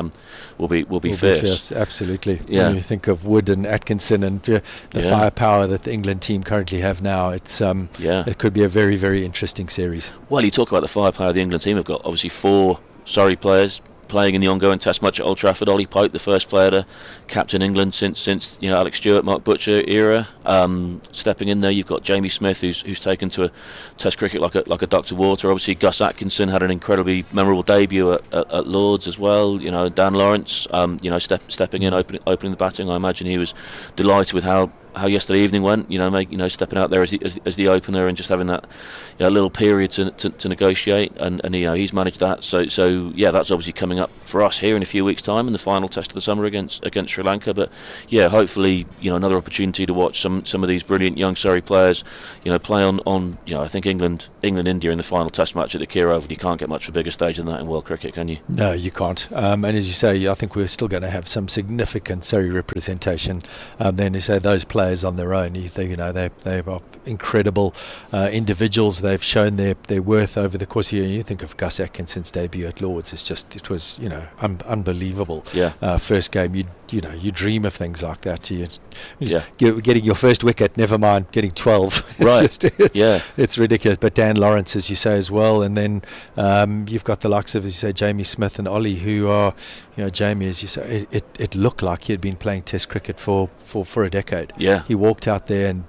fierce. Absolutely. Yeah. When you think of Wood and Atkinson and the firepower that the England team currently have now, it could be a very, very interesting series. Well, you talk about the firepower the England team have got. Obviously 4 Surrey players playing in the ongoing Test match at Old Trafford. Ollie Pope, the first player to captain England since Alex Stewart, Mark Butcher era, stepping in there. You've got Jamie Smith, who's taken to a Test cricket like a duck to water. Obviously Gus Atkinson had an incredibly memorable debut at Lords as well. Dan Lawrence, stepping in, opening the batting. I imagine he was delighted with how yesterday evening went. Stepping out there as the opener and just having that little period to negotiate, and he's managed that. So that's obviously coming up for us here in a few weeks' time in the final Test of the summer against Sri Lanka. But hopefully another opportunity to watch some of these brilliant young Surrey players play on I think England India in the final Test match at the Kia Oval. You can't get much of a bigger stage than that in world cricket, can you? No, you can't. And as you say, I think we're still going to have some significant Surrey representation. Then you say those players on their own, they are incredible individuals. They've shown their worth over the course of the year. You think of Gus Atkinson's debut at Lords, it was unbelievable. First game, you dream of things like that. Getting your first wicket, never mind getting 12. It's ridiculous. But Dan Lawrence, as you say, as well, and then you've got the likes of, as you say, Jamie Smith and Ollie, who are, Jamie, as you say, it looked like he had been playing Test cricket for a decade. He walked out there and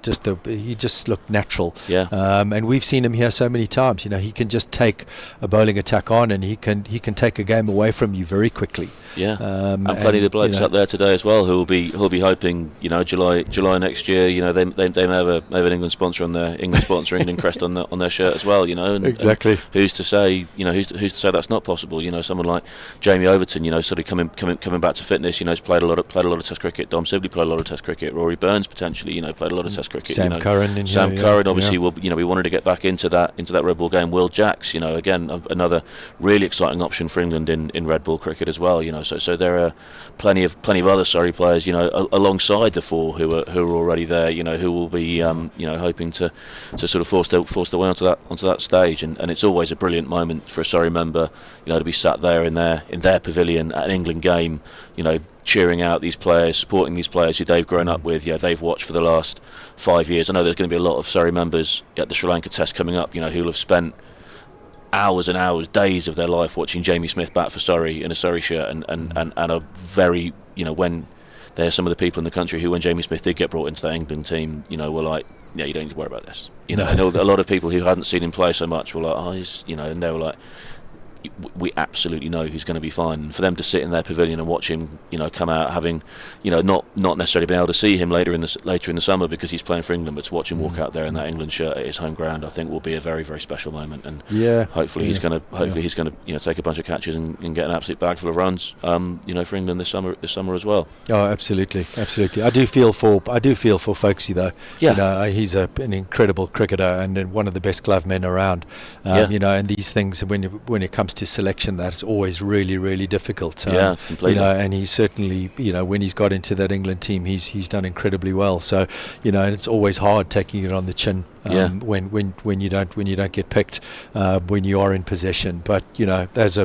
he just looked natural. And we've seen him here so many times. He can just take a bowling attack on, and he can take a game away from you very quickly. And plenty of the blokes up there today as well who will be hoping July next year. They may have an England sponsor on their England crest on their shirt as well. Exactly. Who's to say who's to say that's not possible? Someone like Jamie Overton, sort of coming back to fitness. He's played a lot of Test cricket. Dom Sibley played a lot of Test cricket. Rory Burns potentially played a lot of Test cricket. Sam Curran obviously we wanted to get back into that Red Bull game. Will Jacks, again another really exciting option for England in Red Bull cricket as well. So there are plenty of other Surrey players, alongside the 4 who are already there, who will be hoping to sort of force their way onto that stage, and it's always a brilliant moment for a Surrey member, to be sat there in their pavilion at an England game, cheering out these players, supporting these players who they've grown up with, they've watched for the last 5 years. I know there's going to be a lot of Surrey members at the Sri Lanka Test coming up, who'll have spent hours and hours, days of their life watching Jamie Smith bat for Surrey in a Surrey shirt, and are very, when there's some of the people in the country who, when Jamie Smith did get brought into the England team, were like, yeah, you don't need to worry about this. And a lot of people who hadn't seen him play so much were like, oh, he's, and they were like, we absolutely know he's going to be fine. And for them to sit in their pavilion and watch him, come out having, not necessarily been able to see him later in the summer because he's playing for England, but to watch him walk out there in that England shirt at his home ground, I think will be a very, very special moment. And hopefully he's going to take a bunch of catches and get an absolute bag full of runs, for England this summer as well. Oh, absolutely. I do feel for Folksy though. Yeah. He's an incredible cricketer and one of the best glove men around. And these things when it comes to selection, that's always really, really difficult. Completely. And he's certainly, when he's got into that England team, he's done incredibly well. So, and it's always hard taking it on the chin. When you don't get picked when you are in possession, but that's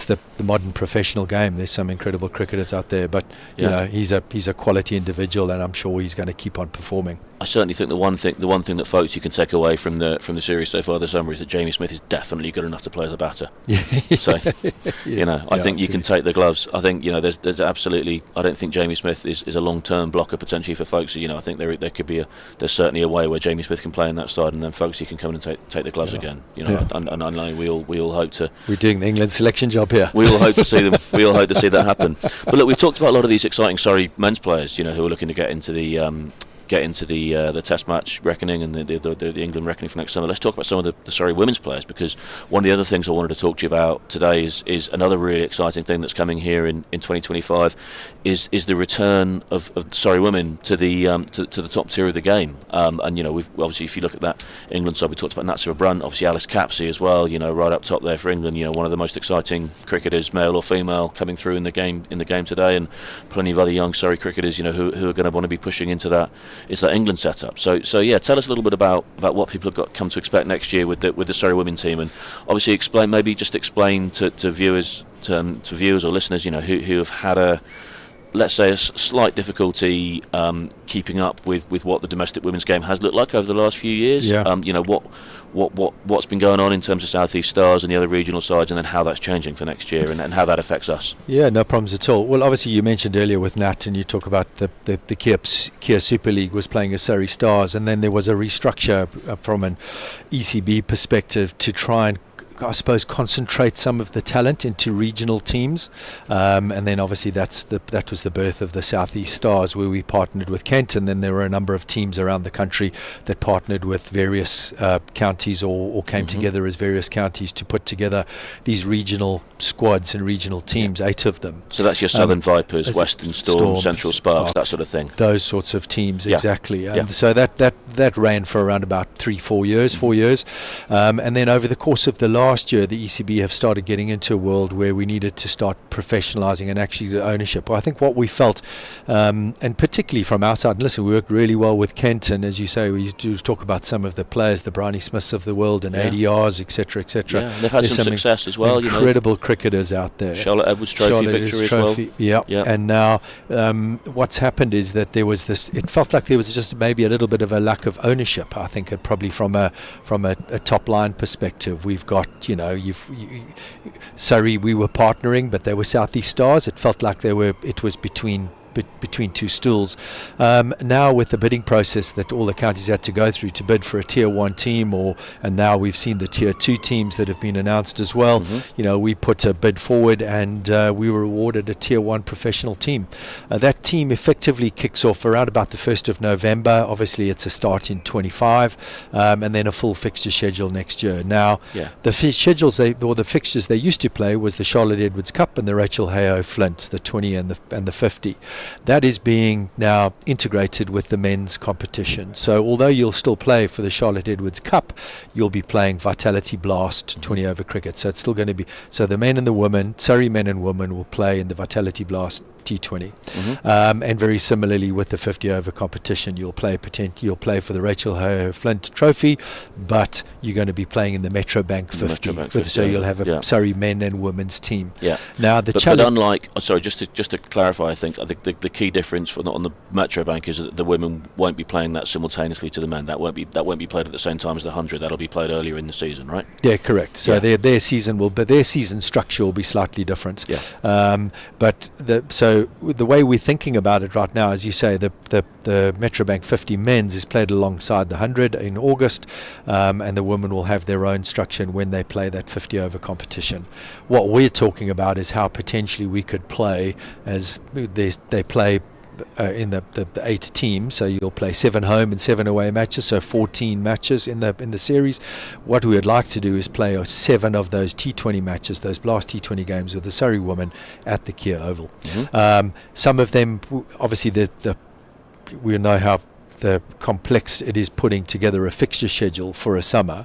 the modern professional game. There's some incredible cricketers out there, but he's a quality individual, and I'm sure he's going to keep on performing. I certainly think the one thing that folks you can take away from the series so far this summer is that Jamie Smith is definitely good enough to play as a batter. So I think you can take the gloves. I think there's absolutely. I don't think Jamie Smith is a long-term blocker potentially for folks. I think there could be there's certainly a way where Jamie Smith can play in that side, and then folks you can come in and take the gloves again. And I know we all hope to. We're doing the England selection job here. We all hope to see them. We all hope to see that happen. But look, we've talked about a lot of these exciting Surrey men's players, who are looking to get into the Test match reckoning and the England reckoning for next summer. Let's talk about some of the Surrey women's players, because one of the other things I wanted to talk to you about today is another really exciting thing that's coming here in 2025 is the return of Surrey women to the top tier of the game. We've obviously, if you look at that England side, we talked about Natsira Brunt, obviously Alice Capsey as well. Right up top there for England. One of the most exciting cricketers, male or female, coming through in the game today, and plenty of other young Surrey cricketers, who are going to want to be pushing into that. It's that England setup. So tell us a little bit about what people have come to expect next year with the Surrey women team, and obviously explain to viewers or listeners, who have had let's say a slight difficulty keeping up with what the domestic women's game has looked like over the last few years. What's been going on in terms of South East Stars and the other regional sides, and then how that's changing for next year and how that affects us. Yeah, no problems at all. Well, obviously you mentioned earlier with Nat, and you talk about the Kia Super League was playing as Surrey Stars, and then there was a restructure from an ECB perspective to try and, I suppose, concentrate some of the talent into regional teams, and then obviously that was the birth of the South East Stars, where we partnered with Kent, and then there were a number of teams around the country that partnered with various counties or came together as various counties to put together these regional squads and regional teams, 8 of them. So that's your Southern Vipers, Western Storms, Central Sparks, that sort of thing. Those sorts of teams, exactly. And so that ran for around about 4 years, and then over the course of the last year, the ECB have started getting into a world where we needed to start professionalising and actually the ownership. I think what we felt, and particularly from our side, and listen, we worked really well with Kent, and as you say, we do talk about some of the players, the Bryony Smiths of the world, and ADRs, etc., etc. Yeah, they've had some success as well. Incredible cricketers out there. Charlotte Edwards Trophy victory as well. Yeah. And now what's happened is that there was this. It felt like there was just maybe a little bit of a lack of ownership. I think probably from a top line perspective, we've got Surrey, we were partnering, but they were South East Stars. It felt like it was between two stools. Now with the bidding process that all the counties had to go through to bid for a tier 1 team, and now we've seen the tier 2 teams that have been announced as well. We put a bid forward, and we were awarded a tier 1 professional team. That team effectively kicks off around about the 1st of November. Obviously it's a start in 25, and then a full fixture schedule next year. Now the fixtures they used to play was the Charlotte Edwards Cup and the Rachel Hayo Flints, the 20 and the 50. that is being now integrated with the men's competition. So although you'll still play for the Charlotte Edwards Cup, you'll be playing Vitality Blast 20 over cricket. So it's still going to be, so the men and the women, Surrey men and women, will play in the Vitality Blast T20, and very similarly with the 50 over competition, you'll play for the Rachel Flint Trophy, but you're going to be playing in the Metro Bank 50, so you'll have a Surrey men and women's team. Now but unlike, just to clarify, I think the key difference on the Metro Bank is that the women won't be playing that simultaneously to the men. That won't be played at the same time as the 100. That'll be played earlier in the season, right? Yeah, correct. So their season structure will be slightly different. So the way we're thinking about it right now, as you say, the Metrobank 50 men's is played alongside the 100 in August, and the women will have their own structure when they play that 50 over competition. What we're talking about is how potentially we could play as they play in the 8 teams, so you'll play 7 home and 7 away matches, so 14 matches in the series. What we would like to do is play 7 of those T20 matches, those Blast T20 games with the Surrey women at the Kia Oval. Some of them, obviously, we know how the complex it is putting together a fixture schedule for a summer,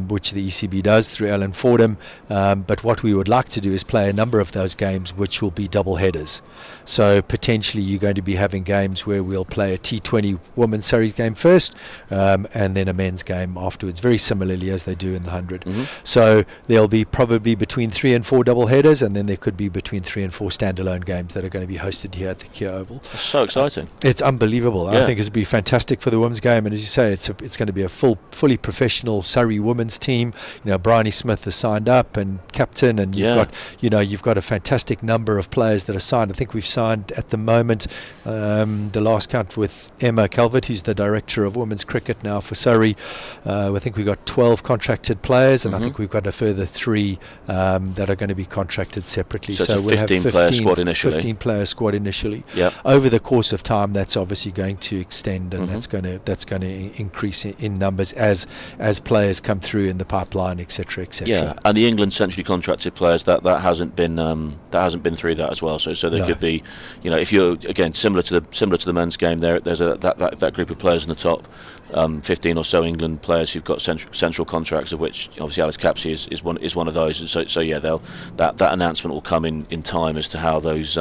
which the ECB does through Alan Fordham, but what we would like to do is play a number of those games which will be double headers. So potentially you're going to be having games where we'll play a T20 Women's Series game first, and then a men's game afterwards, very similarly as they do in the 100. So there'll be probably between 3 and 4 double headers, and then there could be between 3 and 4 standalone games that are going to be hosted here at the Kia Oval. That's so exciting. It's unbelievable. I think it'll be fantastic for the women's game, and as you say, it's going to be a fully professional Surrey women's team. Bryony Smith has signed up and captain, and you've got a fantastic number of players that are signed. I think we've signed at the moment, the last count with Emma Calvert, who's the director of women's cricket now for Surrey. I think we've got 12 contracted players, and I think we've got a further 3 that are going to be contracted separately. So we'll have 15 player squad initially. 15 player squad initially. Over the course of time, that's obviously going to extend, and that's going to increase in numbers as players come through in the pipeline, etc., etc. Yeah, and the England centrally contracted players that hasn't been through that as well. So there could be, if you're again similar to the men's game, there's that group of players in the top 15 or so England players who've got central contracts, of which obviously Alex Capsey is one of those. And so that announcement will come in time as to how those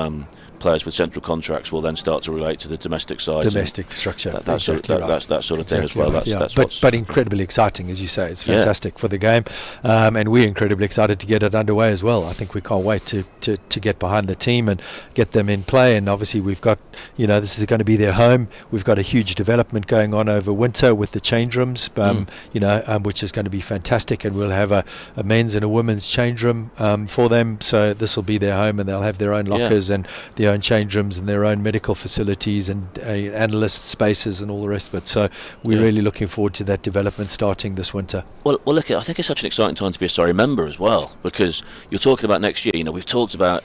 players with central contracts will then start to relate to the domestic side. Domestic structure. That sort of thing as well. But incredibly exciting, as you say. It's fantastic for the game, and we're incredibly excited to get it underway as well. I think we can't wait to get behind the team and get them in play. And obviously we've got, this is going to be their home. We've got a huge development going on over winter with the change rooms, which is going to be fantastic. And we'll have a men's and a women's change room for them. So this will be their home, and they'll have their own lockers and their own change rooms and their own medical facilities and analyst spaces and all the rest of it. So we're really looking forward to that development starting this winter. Well, look, I think it's such an exciting time to be a Surrey member as well, because you're talking about next year. We've talked about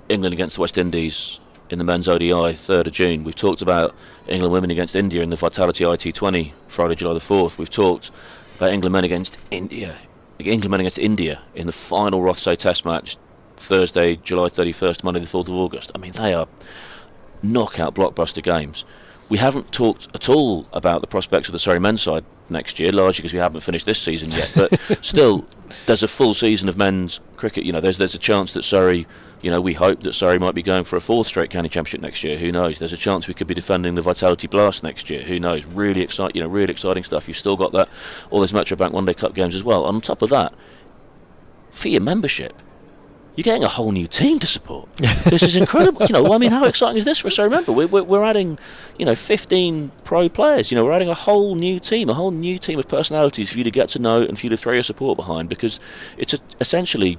England against the West Indies in the men's ODI 3rd of June. We've talked about England women against India in the Vitality IT20 Friday, July the 4th. We've talked about England men against India in the final Rothsay Test match Thursday, July 31st, Monday the 4th of August. I mean, they are knockout blockbuster games. We haven't talked at all about the prospects of the Surrey men's side next year, largely because we haven't finished this season yet, but still, there's a full season of men's cricket. There's a chance that Surrey, we hope that Surrey might be going for a 4th straight county championship next year. Who knows? There's a chance we could be defending the Vitality Blast next year. Who knows? Really exciting stuff. You've still got all those Metrobank One Day Cup games as well. On top of that, for your membership, you're getting a whole new team to support. This is incredible. How exciting is this for us? So remember, we're adding, 15 pro players. We're adding a whole new team of personalities for you to get to know and for you to throw your support behind, because it's essentially,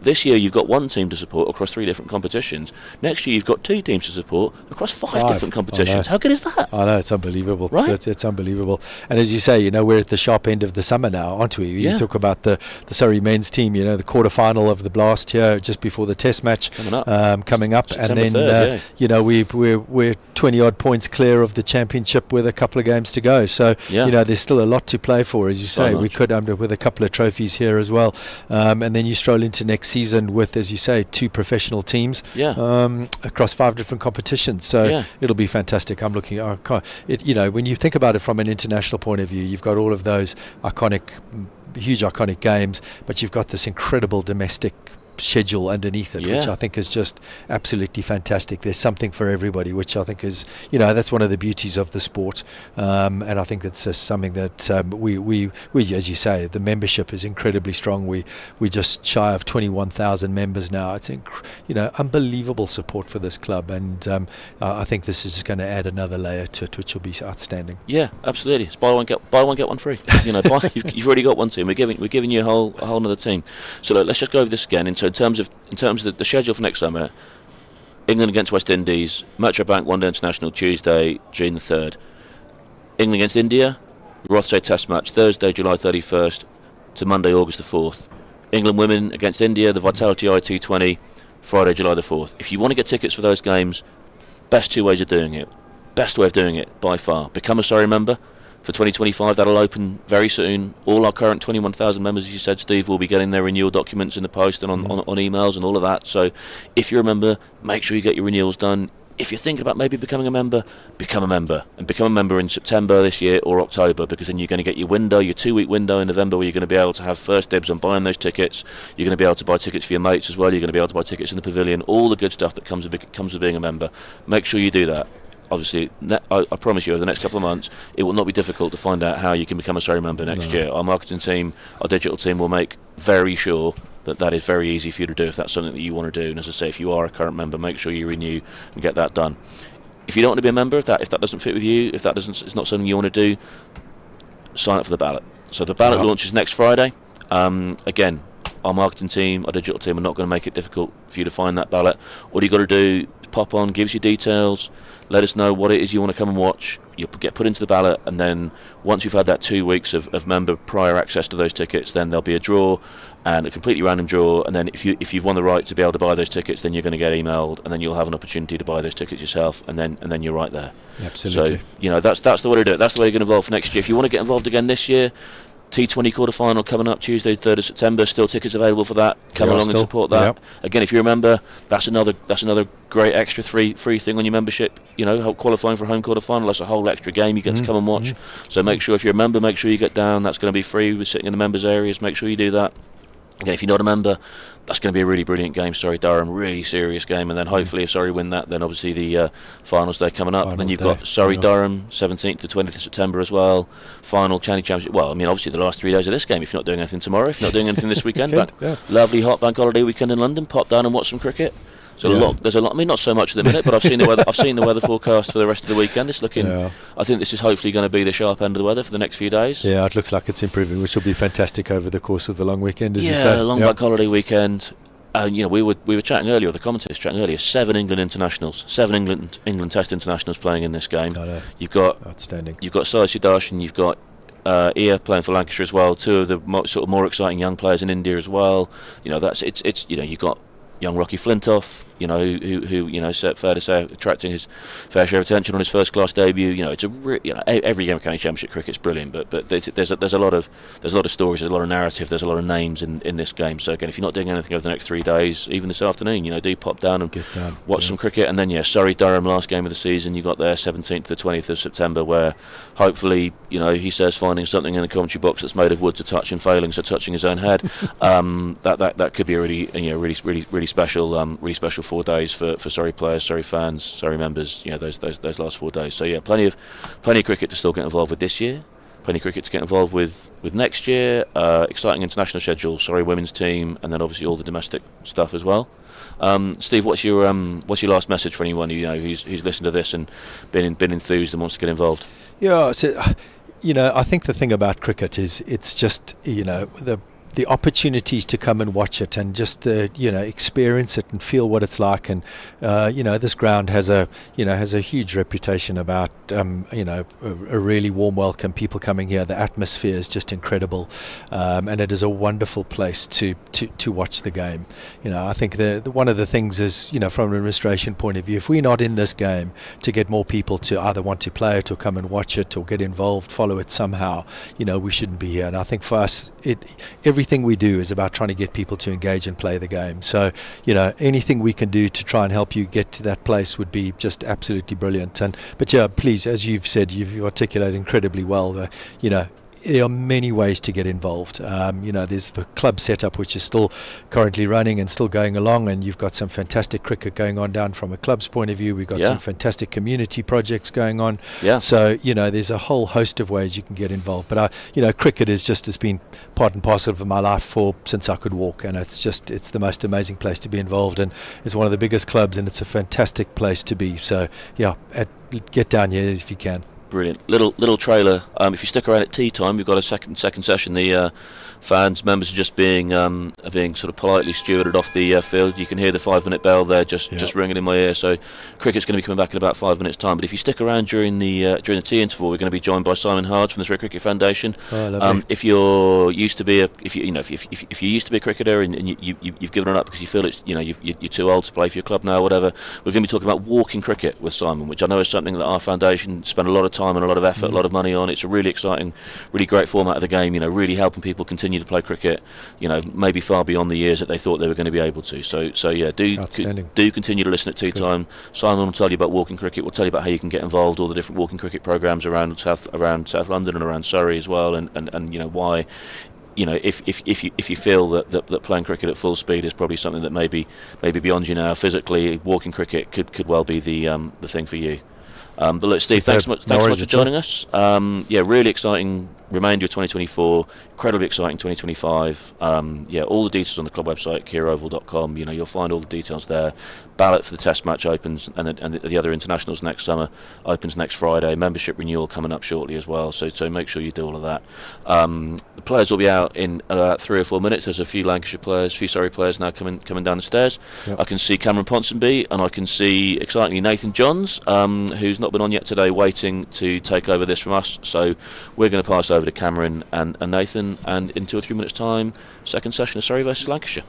this year you've got 1 team to support across 3 different competitions. Next year you've got 2 teams to support across 5 different competitions. How good is that? I know, it's unbelievable. Right? It's unbelievable. And as you say, we're at the sharp end of the summer now, aren't we? You talk about the Surrey men's team, the quarter-final of the Blast here just before the Test match coming up. September and then 3rd, we're 20-odd points clear of the championship with a couple of games to go. So, there's still a lot to play for, as you say. We could, with a couple of trophies here as well. And then you stroll into into next season with, as you say, 2 professional teams across 5 different competitions. So it'll be fantastic. I'm looking. When you think about it from an international point of view, you've got all of those huge iconic games, but you've got this incredible domestic schedule underneath it, which I think is just absolutely fantastic. There's something for everybody, which I think is, that's one of the beauties of the sport, and I think that's something that we as you say, the membership is incredibly strong. We're just shy of 21,000 members now. It's unbelievable support for this club, and I think this is going to add another layer to it, which will be outstanding. Yeah, absolutely. It's buy one get one free. You've already got one team. We're giving you a whole another team. So let's just go over this again. In terms of the schedule for next summer, England against West Indies, Metrobank One Day International Tuesday, June the 3rd. England against India, Rothsay Test match Thursday, July 31st to Monday, August the 4th. England women against India, the Vitality IT20, Friday, July the 4th. If you want to get tickets for those games, best 2 ways of doing it. Best way of doing it by far. Become a Surrey member. For 2025, that'll open very soon. All our current 21,000 members, as you said, Steve, will be getting their renewal documents in the post and on emails and all of that. So if you're a member, make sure you get your renewals done. If you're thinking about maybe becoming a member, become a member. And become a member in September this year or October, because then you're going to get your 2-week window in November where you're going to be able to have first dibs on buying those tickets. You're going to be able to buy tickets for your mates as well. You're going to be able to buy tickets in the pavilion. All the good stuff that comes with being a member. Make sure you do that. Obviously, I promise you, over the next couple of months, it will not be difficult to find out how you can become a Surrey member next year. Our marketing team, our digital team will make very sure that is very easy for you to do if that's something that you want to do. And as I say, if you are a current member, make sure you renew and get that done. If you don't want to be a member, if that doesn't fit with you, if it's not something you want to do, sign up for the ballot. So the ballot launches next Friday. Again, our marketing team, our digital team are not going to make it difficult for you to find that ballot. All you got to do is pop on, gives you details. Let us know what it is you want to come and watch. You'll get put into the ballot, and then once you've had that 2 weeks of member prior access to those tickets, then there'll be a draw, and a completely random draw. And then if you've won the right to be able to buy those tickets, then you're going to get emailed, and then you'll have an opportunity to buy those tickets yourself, and then you're right there. Absolutely. So that's the way to do it. That's the way you're going to get involved for next year. If you want to get involved again this year, T20 quarter-final coming up Tuesday, 3rd of September. Still tickets available for that. Come along and support that. Yep. Again, if you remember, that's another great extra free thing on your membership. Qualifying for a home quarter-final. That's a whole extra game you get to come and watch. So make sure, if you're a member, make sure you get down. That's going to be free. We're sitting in the members' areas. Make sure you do that. Again, if you're not a member, that's going to be a really brilliant game. Surrey Durham, really serious game, and then hopefully if Surrey win that, then obviously the finals day coming up. And then you've got Surrey Durham 17th to 20th of September as well. Final County Championship. Well, I mean, obviously the last 3 days of this game. If you're not doing anything tomorrow, if you're not doing anything this weekend, lovely hot bank holiday weekend in London. Pop down and watch some cricket. So there's a lot. I mean, not so much at the minute, but I've seen the weather. I've seen the weather forecast for the rest of the weekend. It's looking. I think this is hopefully going to be the sharp end of the weather for the next few days. Yeah, it looks like it's improving, which will be fantastic over the course of the long weekend, as you say. Yeah, long bank holiday weekend. We were chatting earlier, or the commentators chatting earlier. 7 England internationals, 7 England Test internationals playing in this game. You've got outstanding. You've got Sai Sudharsan. You've got Ia playing for Lancashire as well. 2 of the more exciting young players in India as well. It's you've got young Rocky Flintoff, who fair to say, attracting his fair share of attention on his first-class debut. It's every game of county championship cricket's brilliant, but there's a lot of stories, there's a lot of narrative, there's a lot of names in this game. So again, if you're not doing anything over the next 3 days, even this afternoon, do pop down and watch some cricket. And then Surrey Durham, last game of the season, you got there 17th to 20th of September, where hopefully he says finding something in the commentary box that's made of wood to touch and failing, so touching his own head. That could be a really special 4 days for Surrey players, Surrey fans, Surrey members. Those last 4 days. So plenty of cricket to still get involved with this year. Plenty of cricket to get involved with next year. Exciting international schedule. Surrey women's team, and then obviously all the domestic stuff as well. Steve, what's your last message for anyone who's listened to this and been enthused and wants to get involved? Yeah, so I think the thing about cricket is it's just the opportunities to come and watch it and just experience it and feel what it's like. And this ground has a huge reputation about a really warm welcome, people coming here. The atmosphere is just incredible, and it is a wonderful place to watch the game. I think one of the things is, from an administration point of view, if we're not in this game to get more people to either want to play it or come and watch it or get involved, follow it somehow, we shouldn't be here. And I think for us, every everything we do is about trying to get people to engage and play the game. So, anything we can do to try and help you get to that place would be just absolutely brilliant. But yeah, please, as you've said, you've articulated incredibly well. There are many ways to get involved. There's the club setup, which is still currently running and still going along, and you've got some fantastic cricket going on down from a club's point of view. We've got some fantastic community projects going on. Yeah. So, there's a whole host of ways you can get involved. But, cricket has been part and parcel of my life since I could walk, and it's the most amazing place to be involved, and it's one of the biggest clubs, and it's a fantastic place to be. So, yeah, get down here if you can. Brilliant. Little trailer. If you stick around at tea time, we've got a second session. The members are just being sort of politely stewarded off the field. You can hear the 5-minute bell there just ringing in my ear. So cricket's going to be coming back in about 5 minutes' time. But if you stick around during the tea interval, we're going to be joined by Simon Hard from the Surrey Cricket Foundation. If you're used to be if you used to be a cricketer and you've given it up because you feel you're too old to play for your club now or whatever, we're going to be talking about walking cricket with Simon, which I know is something that our foundation spent a lot of time and a lot of effort, a lot of money on. It's a really exciting, really great format of the game. Really helping people continue to play cricket. Maybe far beyond the years that they thought they were going to be able to. So yeah, do continue to listen at tea time. Simon will tell you about walking cricket. We'll tell you about how you can get involved. All the different walking cricket programs around South London and around Surrey as well, and why. If you feel that playing cricket at full speed is probably something that maybe beyond you now physically, walking cricket could well be the thing for you. But look, Steve, thanks so much for joining us. Really exciting remainder of 2024, incredibly exciting 2025. All the details on the club website, kiaoval.com. You'll find all the details there. Ballot for the Test match opens, and the other internationals next summer opens next Friday. Membership renewal coming up shortly as well. So make sure you do all of that. The players will be out in about 3 or 4 minutes. There's a few Lancashire players, a few Surrey players now coming down the stairs. Yep. I can see Cameron Ponsonby, and I can see excitingly Nathan Johns, who's not been on yet today, waiting to take over this from us. So we're going to pass over to Cameron and Nathan, and in 2 or 3 minutes' time, second session of Surrey versus Lancashire.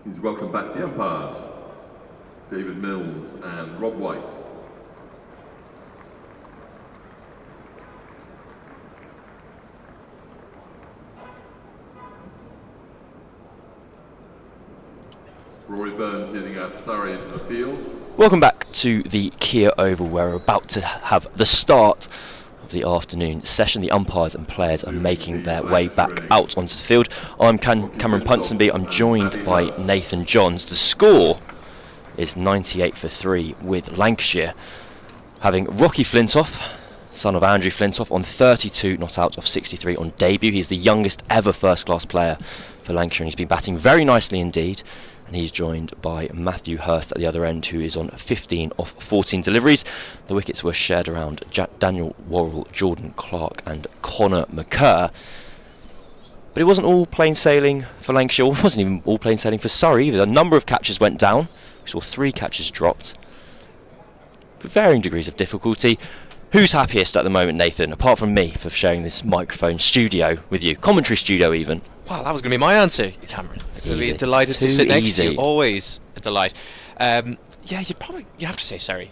Please welcome back the umpires, David Mills and Rob White. Rory Burns heading out Surrey into the field. Welcome back to the Kia Oval, where we're about to have the start of the afternoon session. The umpires and players are making their way back out onto the field. I'm Cameron Ponsonby. I'm joined by Nathan Johns. The score is 98 for 3 with Lancashire having Rocky Flintoff, son of Andrew Flintoff, on 32 not out of 63 on debut. He's the youngest ever first-class player for Lancashire, and he's been batting very nicely indeed. And he's joined by Matthew Hurst at the other end, who is on 15 off 14 deliveries. The wickets were shared around Daniel Worrell, Jordan Clark and Connor McCurr. But it wasn't all plain sailing for Lancashire. It wasn't even all plain sailing for Surrey either. A number of catches went down. We saw 3 catches dropped, with varying degrees of difficulty. Who's happiest at the moment, Nathan, apart from me, for sharing this microphone studio with you? Commentary studio, even. Well, that was going to be my answer, Cameron. It's going to be delighted to sit next to you. Always a delight. Yeah, you have to say sorry.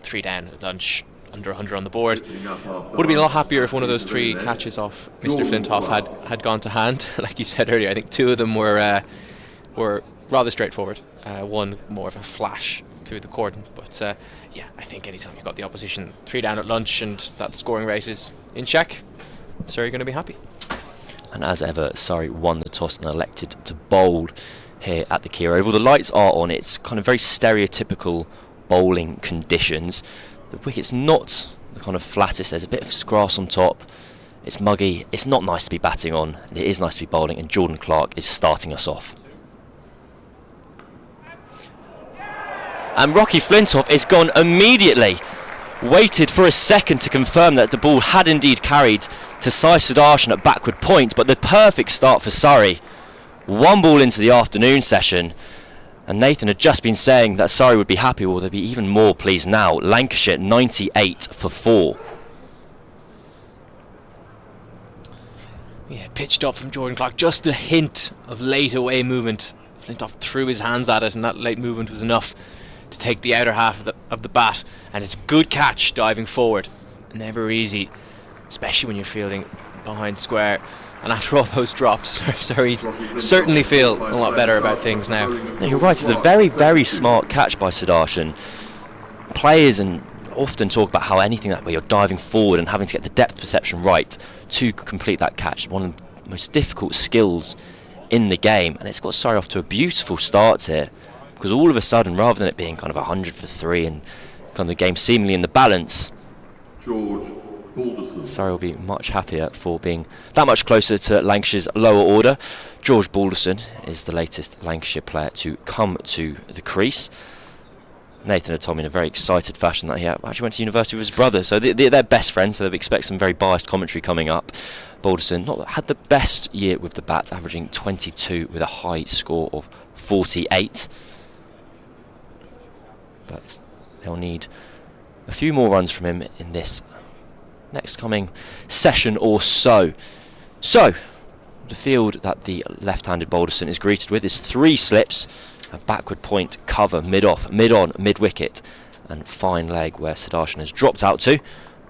3 down at lunch, under 100 on the board. Would have been a lot happier if one of those 3 catches off Mr. Flintoff had gone to hand. Like you said earlier, I think 2 of them were rather straightforward. One more of a flash through the cordon, but yeah, I think anytime you've got the opposition 3 down at lunch and that scoring rate is in check, Surrey are going to be happy. And as ever, Surrey won the toss and elected to bowl here at the Kia Oval. The lights are on. It's kind of very stereotypical bowling conditions. The wicket's not the kind of flattest. There's a bit of grass on top. It's muggy. It's not nice to be batting on. It is nice to be bowling, and Jordan Clark is starting us off. And Rocky Flintoff is gone immediately. Waited for a second to confirm that the ball had indeed carried to Sai Sudharsan at backward point, but the perfect start for Surrey. 1 ball into the afternoon session, and Nathan had just been saying that Surrey would be happy. Well, they'll be even more pleased now. Lancashire 98 for 4. Yeah, pitched up from Jordan Clark, just a hint of late away movement. Flintoff threw his hands at it, and that late movement was enough to take the outer half of the bat, and it's a good catch diving forward. Never easy, especially when you're fielding behind square. And after all those drops, Surrey certainly feel a lot better about things now. No, you're right, it's a very, very smart catch by Sudharsan. Players and often talk about how anything that way you're diving forward and having to get the depth perception right to complete that catch. One of the most difficult skills in the game, and it's got Surrey off to a beautiful start here, because all of a sudden, rather than it being kind of 100 for 3 and kind of the game seemingly in the balance, Surrey will be much happier for being that much closer to Lancashire's lower order. George Balderson is the latest Lancashire player to come to the crease. Nathan had told me in a very excited fashion that he actually went to university with his brother, so they're best friends, so they expect some very biased commentary coming up. Balderson had the best year with the bat, averaging 22 with a high score of 48. But they'll need a few more runs from him in this next coming session or so. So, the field that the left-handed Balderson is greeted with is 3 slips, a backward point cover mid-off, mid-on, mid-wicket, and fine leg where Sudharsan has dropped out to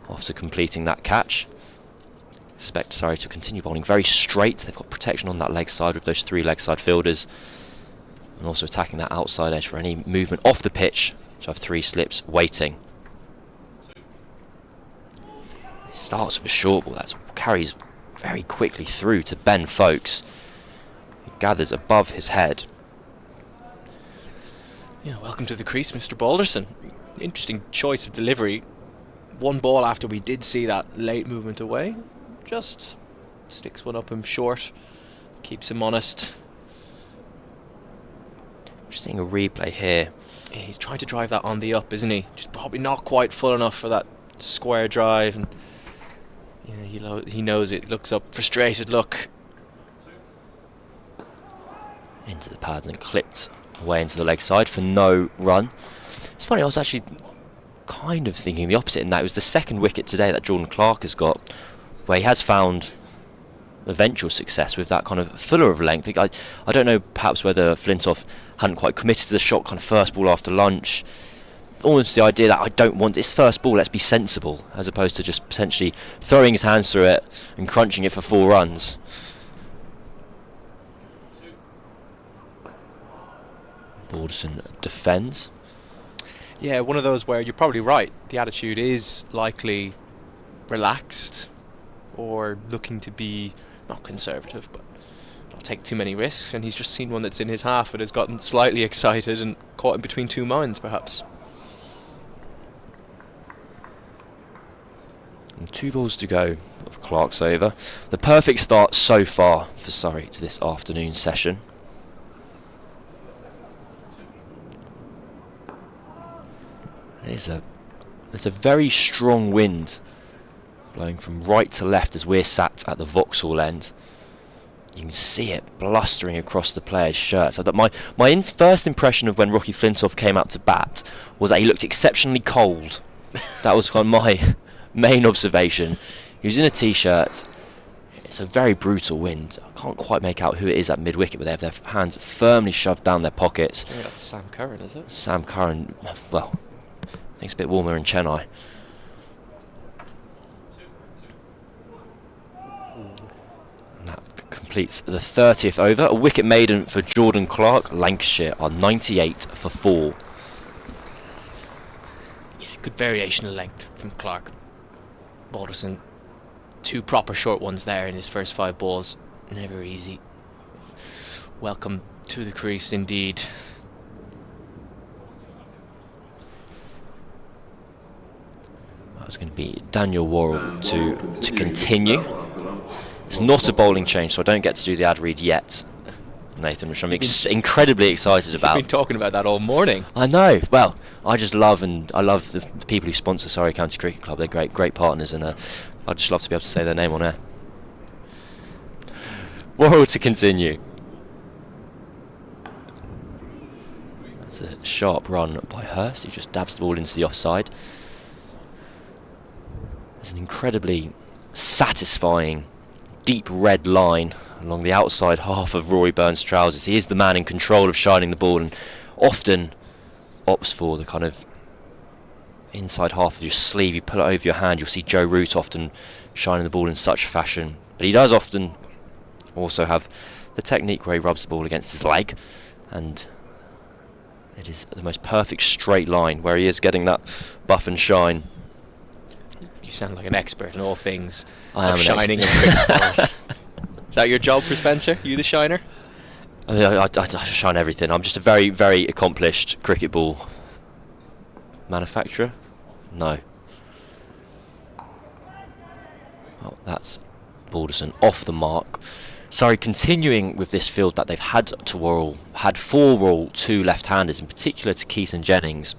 after completing that catch. Expect Surrey to continue bowling very straight. They've got protection on that leg side with those 3 leg side fielders, and also attacking that outside edge for any movement off the pitch. So have 3 slips waiting. It starts with a short ball that carries very quickly through to Ben Folkes. He gathers above his head. Yeah, welcome to the crease, Mr. Balderson. Interesting choice of delivery. 1 ball after we did see that late movement away. Just sticks one up him short. Keeps him honest. Just seeing a replay here. Yeah, he's trying to drive that on the up, isn't he? Just probably not quite full enough for that square drive. And yeah, he knows it. Looks up, frustrated look. Into the pads and clipped away into the leg side for no run. It's funny, I was actually kind of thinking the opposite in that it was the 2nd wicket today that Jordan Clark has got, where he has found eventual success with that kind of fuller of length. I don't know perhaps whether Flintoff hadn't quite committed to the shot, kind of first ball after lunch. Almost the idea that I don't want this first ball, let's be sensible, as opposed to just potentially throwing his hands through it and crunching it for 4 runs. Balderson defends. Yeah, one of those where you're probably right. The attitude is likely relaxed or looking to be not conservative, but not take too many risks. And he's just seen one that's in his half and has gotten slightly excited and caught him between 2 minds, perhaps. And 2 balls to go of Clark's over. The perfect start so far for Surrey to this afternoon session. There's a very strong wind blowing from right to left as we're sat at the Vauxhall end. You can see it blustering across the players' shirts. So that my first impression of when Rocky Flintoff came out to bat was that he looked exceptionally cold. That was kind of main observation. He was in a t-shirt. It's a very brutal wind. I can't quite make out who it is at mid-wicket, but they have their hands firmly shoved down their pockets. Yeah, that's Sam Curran, is it? Sam Curran, well, I think it's a bit warmer in Chennai. And that completes the 30th over. A wicket maiden for Jordan Clark. Lancashire are 98 for 4. Yeah, good variation of length from Clark. Balderson, 2 proper short ones there in his first 5 balls. Never easy. Welcome to the crease indeed. That was going to be Daniel Worrell to continue. It's not a bowling change, so I don't get to do the ad read yet, Nathan, which I'm incredibly excited about. You've been talking about that all morning. I know. Well, I just love the people who sponsor Surrey County Cricket Club. They're great partners, and I'd just love to be able to say their name on air. Worrell to continue. That's a sharp run by Hurst, who just dabs the ball into the offside. There's an incredibly satisfying deep red line along the outside half of Rory Burns' trousers. He is the man in control of shining the ball, and often opts for the kind of inside half of your sleeve. You pull it over your hand, you'll see Joe Root often shining the ball in such fashion. But he does often also have the technique where he rubs the ball against his leg, and it is the most perfect straight line where he is getting that buff and shine. You sound like an expert in all things I am shining and cricket balls. Is that your job for Spencer? You the shiner? I shine everything. I'm just a very, very accomplished cricket ball manufacturer. No. Oh, that's Balderson off the mark. Sorry, continuing with this field that they've had to Worrell, had for Worrell 2 left-handers, in particular to Keith and Jennings,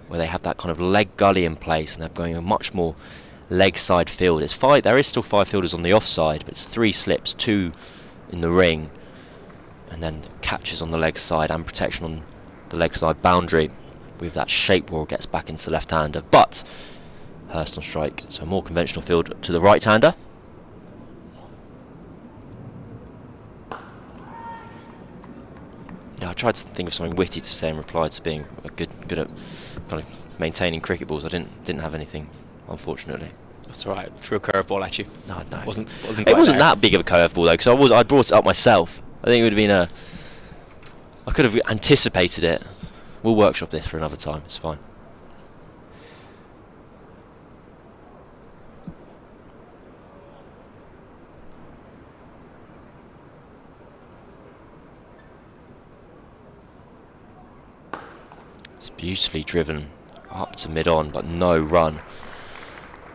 where they have that kind of leg gully in place, and they're going a much more leg side field. There is still 5 fielders on the offside, but it's 3 slips, 2 in the ring, and then catches on the leg side and protection on the leg side boundary. With that shape, Worrell gets back into the left-hander, but Hurst on strike, so a more conventional field to the right-hander. Yeah, I tried to think of something witty to say in reply to being good at kind of maintaining cricket balls. I didn't have anything, unfortunately. That's all right. Threw a curveball at you. No. It wasn't that big of a curveball though, because I brought it up myself. I think it would have been I could have anticipated it. We'll workshop this for another time. It's fine. It's beautifully driven up to mid-on, but no run.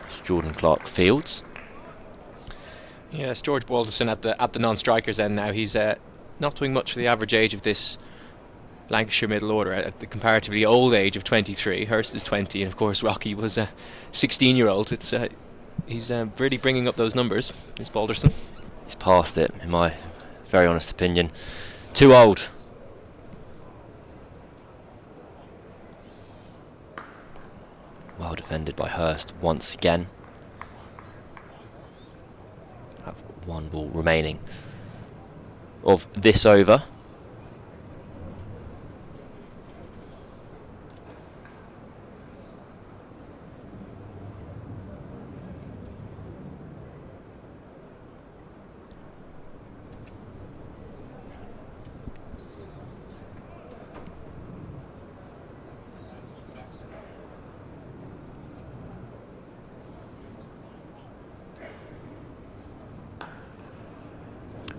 It's Jordan Clark fields. Yeah, it's George Balderson at the non-strikers end now. He's not doing much for the average age of this Lancashire middle order at the comparatively old age of 23. Hurst is 20, and of course Rocky was a 16-year-old. He's really bringing up those numbers. Is Balderson? He's past it, in my very honest opinion. Too old. Well defended by Hurst once again. Have 1 ball remaining of this over.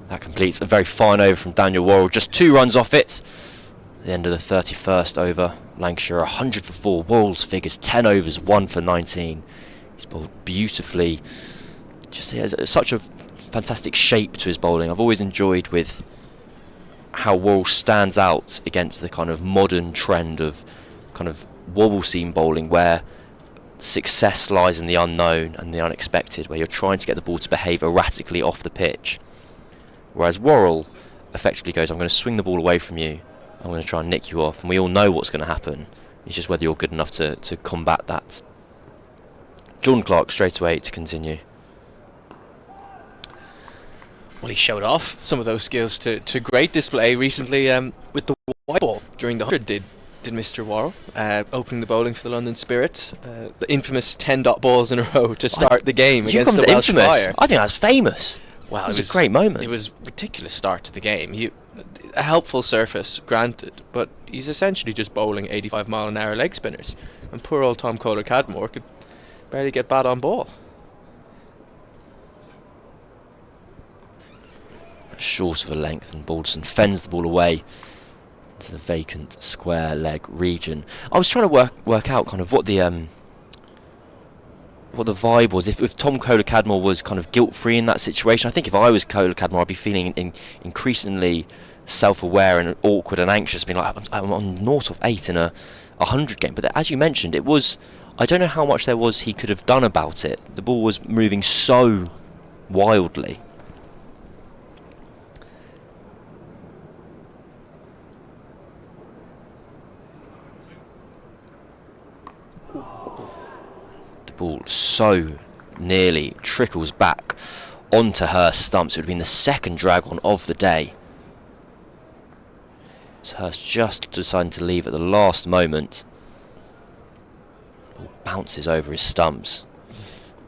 That completes a very fine over from Daniel Worrell. Just 2 runs off it. At the end of the 31st over, Lancashire 100 for 4. Worrell's figures 10 overs, 1 for 19. He's bowled beautifully. Just he has such a fantastic shape to his bowling. I've always enjoyed with how Worrell stands out against the kind of modern trend of kind of wobble seam bowling, where success lies in the unknown and the unexpected, where you're trying to get the ball to behave erratically off the pitch. Whereas Worrell effectively goes, I'm going to swing the ball away from you, I'm going to try and nick you off, and we all know what's going to happen. It's just whether you're good enough to combat that. Jordan Clark straight away to continue. Well, he showed off some of those skills to great display recently with the white ball during the 100, did Mr. Worrell, opening the bowling for the London Spirit. The infamous 10 dot balls in a row to start the game against the Welsh Fire. I think that's famous. Well, it was a great moment. It was a ridiculous start to the game. A helpful surface, granted, but he's essentially just bowling 85-mile-an-hour leg spinners. And poor old Tom Kohler-Cadmore could barely get bat on ball. Short of a length, and Balderson fends the ball away to the vacant square leg region. I was trying to work out kind of what the vibe was. If Tom Kohler-Cadmore was kind of guilt-free in that situation, I think if I was Kohler-Cadmore, I'd be feeling increasingly self-aware and awkward and anxious, being like, I'm on 0 of 8 in a 100 game. But as you mentioned, it was, I don't know how much there was he could have done about it. The ball was moving so wildly. Ball so nearly trickles back onto Hurst stumps. It would have been the second drag on of the day. So Hurst just deciding to leave at the last moment. Ball bounces over his stumps.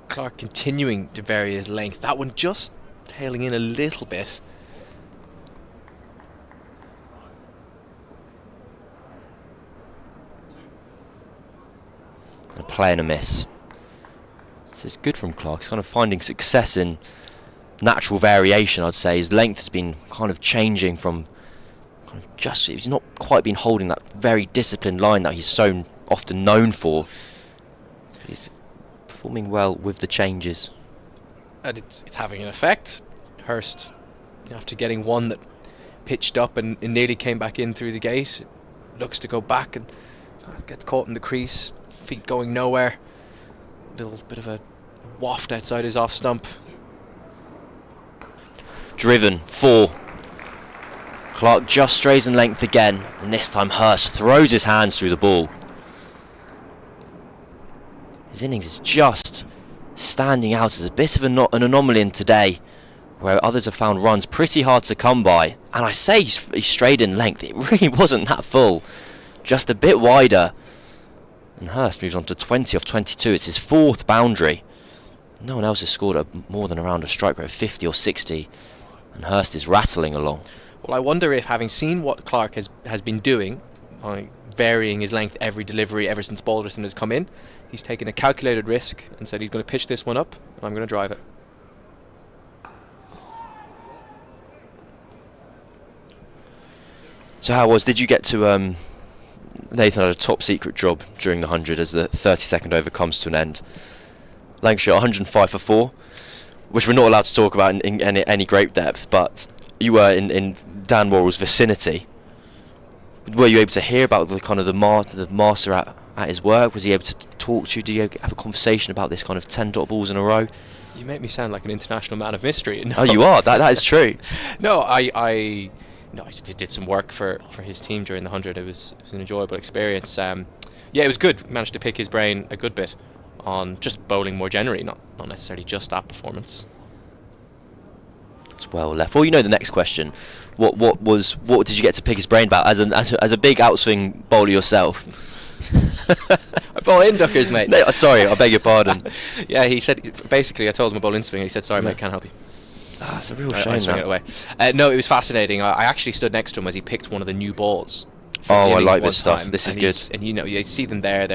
Clark continuing to vary his length. That one just tailing in a little bit. A play and a miss. This is good from Clark. He's kind of finding success in natural variation, I'd say. His length has been kind of changing from kind of just, he's not quite been holding that very disciplined line that he's so often known for. But he's performing well with the changes. And it's having an effect. Hurst, after getting one that pitched up and nearly came back in through the gate, looks to go back and kind of gets caught in the crease, feet going nowhere. Little bit of a waft outside his off stump. Driven 4. Clark just strays in length again, and this time Hurst throws his hands through the ball. His innings is just standing out as a bit of an anomaly in today, where others have found runs pretty hard to come by. And I say he strayed in length, it really wasn't that full, just a bit wider. And Hurst moves on to 20 off 22. It's his 4th boundary. No one else has scored more than around a strike rate of 50 or 60. And Hurst is rattling along. Well, I wonder if, having seen what Clark has been doing, by varying his length every delivery ever since Balderson has come in, he's taken a calculated risk and said he's going to pitch this one up and I'm going to drive it. So how did you get to... Nathan had a top secret job during the 100 as the 32nd over comes to an end. Lancashire 105 for 4, which we're not allowed to talk about in any great depth, but you were in Dan Worrell's vicinity. Were you able to hear about the kind of the master at his work? Was he able to talk to you? Did you have a conversation about this kind of 10 dot balls in a row? You make me sound like an international man of mystery. No. Oh, you are. That is true. No, I did some work for his team during the 100. It was an enjoyable experience. Yeah, it was good. Managed to pick his brain a good bit on just bowling more generally, not necessarily just that performance. It's well left. Well, you know the next question. What did you get to pick his brain about as a big outswing bowler yourself? I bowl in duckers, mate. No, sorry, I beg your pardon. Yeah, he said, basically I told him I bowl in swing, and he said, sorry mate, can't help you. That's a real shame. I swing it away. No, it was fascinating. I actually stood next to him as he picked one of the new balls. Oh, I like this stuff. This is good. And you see them there.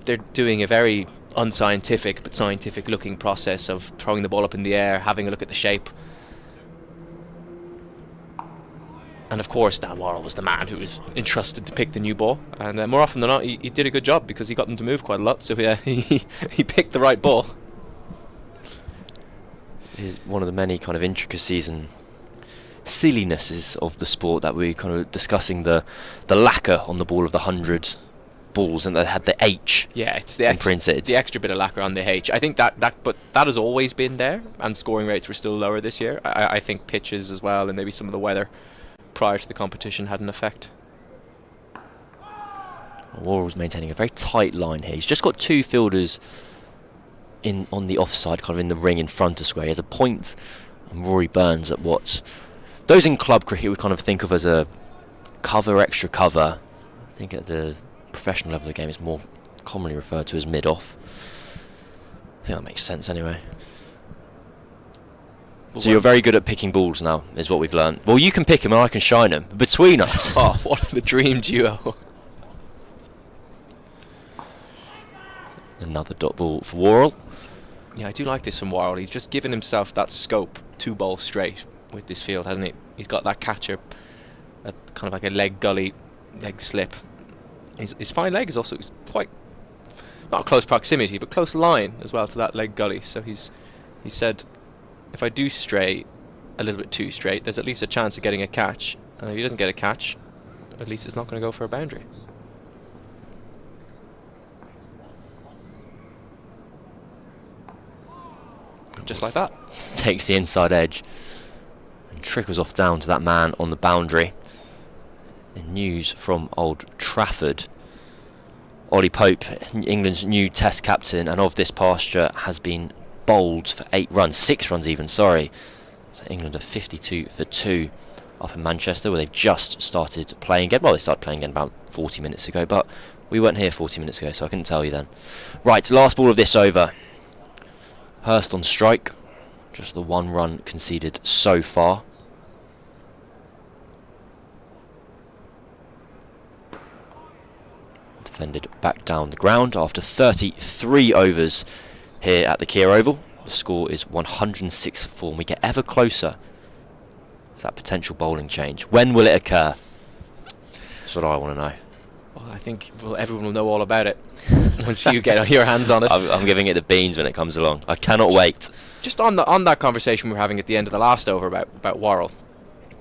They're doing a very unscientific but scientific looking process of throwing the ball up in the air, having a look at the shape. And of course, Dan Worrell was the man who was entrusted to pick the new ball. And more often than not, he did a good job because he got them to move quite a lot. So yeah, he picked the right ball. It is one of the many kind of intricacies and sillinesses of the sport that we kind of discussing the lacquer on the ball of the 100 balls, and they had the H. Yeah, it's the imprinted. The extra bit of lacquer on the H. I think that has always been there, and scoring rates were still lower this year. I think pitches as well, and maybe some of the weather prior to the competition had an effect. Worrell's maintaining a very tight line here. He's just got 2 fielders on the offside, kind of in the ring in front of square. He has a point, and Rory Burns at what those in club cricket would kind of think of as a cover, extra cover. I think at the professional level of the game it's more commonly referred to as mid-off. I think that makes sense anyway. So you're very good at picking balls now, is what we've learned. Well, you can pick them and I can shine them. Between us. Oh, what the dream duo. Another dot ball for Worrell. Yeah, I do like this from Worrell. He's just given himself that scope to bowl straight with this field, hasn't he? He's got that catcher, kind of like a leg gully, leg slip. His fine leg is also quite, not close proximity, but close line as well to that leg gully. So he said, if I do stray a little bit too straight, there's at least a chance of getting a catch. And if he doesn't get a catch, at least it's not going to go for a boundary. Just like that. Takes the inside edge and trickles off down to that man on the boundary. And news from Old Trafford. Ollie Pope, England's new Test captain and of this pasture, has been bowled for 8 runs, 6 runs even, sorry. So England are 52 for 2 up in Manchester, where they've just started playing again. Well, they started playing again about 40 minutes ago, but we weren't here 40 minutes ago, so I couldn't tell you then. Right, last ball of this over. Hurst on strike, just the 1 run conceded so far. Defended back down the ground after 33 overs here at the Kia Oval. The score is 106 for 4, and we get ever closer to that potential bowling change. When will it occur? That's what I want to know. Well, I think everyone will know all about it once you get your hands on it. I'm giving it the beans when it comes along. I cannot wait. Just on that conversation we were having at the end of the last over about Worrell,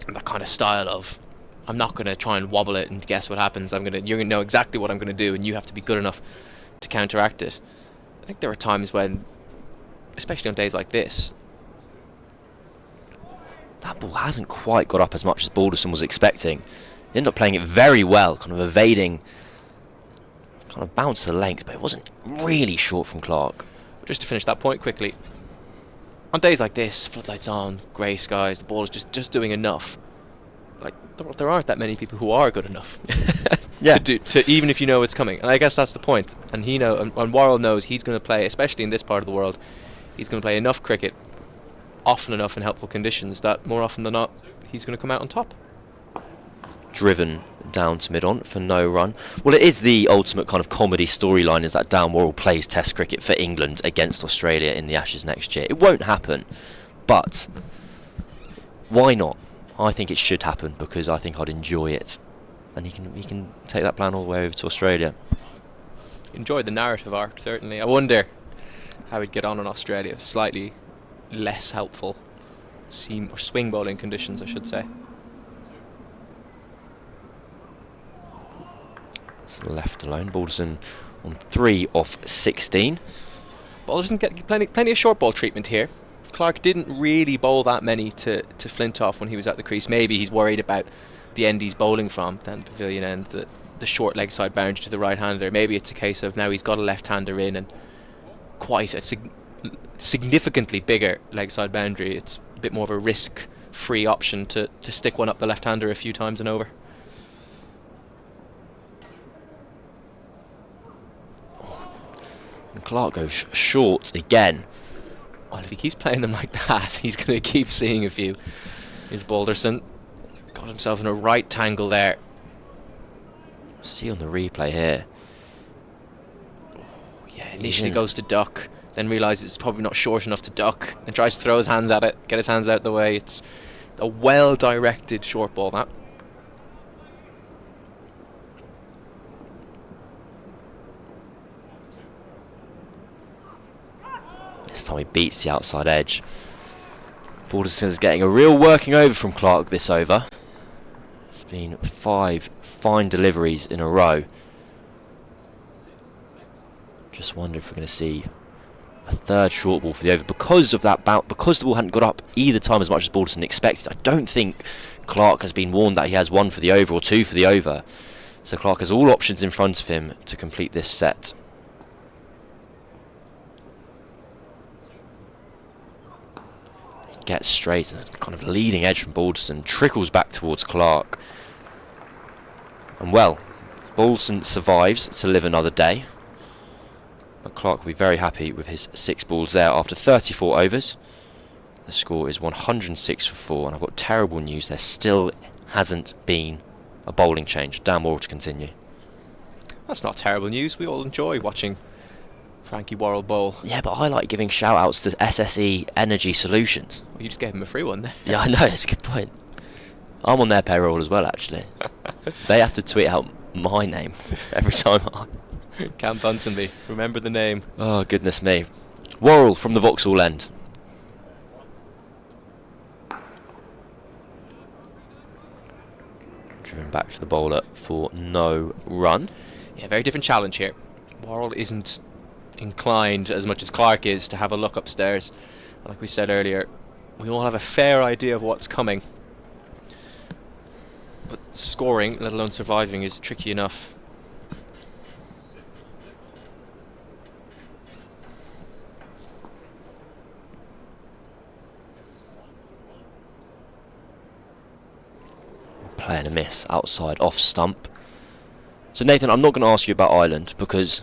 and that kind of style of, I'm not going to try and wobble it and guess what happens. You're going to know exactly what I'm going to do, and you have to be good enough to counteract it. I think there are times when, especially on days like this, that ball hasn't quite got up as much as Balderson was expecting. He ended up playing it very well, kind of evading, kind of bounced the length, but it wasn't really short from Clark. Just to finish that point quickly, on days like this, floodlights on, grey skies, the ball is just doing enough. Like, there aren't that many people who are good enough. Yeah. to even if you know it's coming, and I guess that's the point. And and Worrell knows he's going to play, especially in this part of the world, he's going to play enough cricket, often enough in helpful conditions, that more often than not, he's going to come out on top. Driven down to mid-on for no run. Well, it is the ultimate kind of comedy storyline, is that Dan Worrell plays Test cricket for England against Australia in the Ashes next year. It won't happen, but why not? I think it should happen, because I think I'd enjoy it. And he can take that plan all the way over to Australia. Enjoyed the narrative arc, certainly. I wonder how he'd get on in Australia. Slightly less helpful seam or swing bowling conditions, I should say. It's left alone. Balderson on 3 off 16. Balderson get plenty of short ball treatment here. Clark didn't really bowl that many to Flintoff when he was at the crease. Maybe he's worried about the end he's bowling from, down the pavilion end, the short leg side boundary to the right-hander. Maybe it's a case of now he's got a left-hander in and quite a significantly bigger leg side boundary. It's a bit more of a risk-free option to stick one up the left-hander a few times and over. And Clark goes short again. Well, if he keeps playing them like that, he's going to keep seeing a few. Here's Balderson. Got himself in a right tangle there. See on the replay here. Yeah, initially goes to duck, then realises it's probably not short enough to duck, and tries to throw his hands at it, get his hands out of the way. It's a well-directed short ball, that. This time he beats the outside edge. Balderson's getting a real working over from Clark this over. It's been 5 fine deliveries in a row. Just wonder if we're going to see a third short ball for the over because of that bout, because the ball hadn't got up either time as much as Balderson expected. I don't think Clark has been warned that he has 1 for the over or 2 for the over. So Clark has all options in front of him to complete this set. gets straight and kind of leading edge from Balderson, trickles back towards Clark. And well, Balderson survives to live another day. But Clark will be very happy with his 6 balls there after 34 overs. The score is 106 for 4, and I've got terrible news. There still hasn't been a bowling change. Dan Worrell to continue. That's not terrible news. We all enjoy watching Frankie Worrell bowl. Yeah, but I like giving shout-outs to SSE Energy Solutions. Well, you just gave him a free one there. Yeah, I know, it's a good point. I'm on their payroll as well, actually. They have to tweet out my name every time Cam Ponsonby, remember the name. Oh, goodness me. Worrell from the Vauxhall end. Driven back to the bowler for no run. Yeah, very different challenge here. Worrell isn't inclined as much as Clark is to have a look upstairs. Like we said earlier, we all have a fair idea of what's coming. But scoring, let alone surviving, is tricky enough. Playing a miss outside off stump. So Nathan, I'm not going to ask you about Ireland because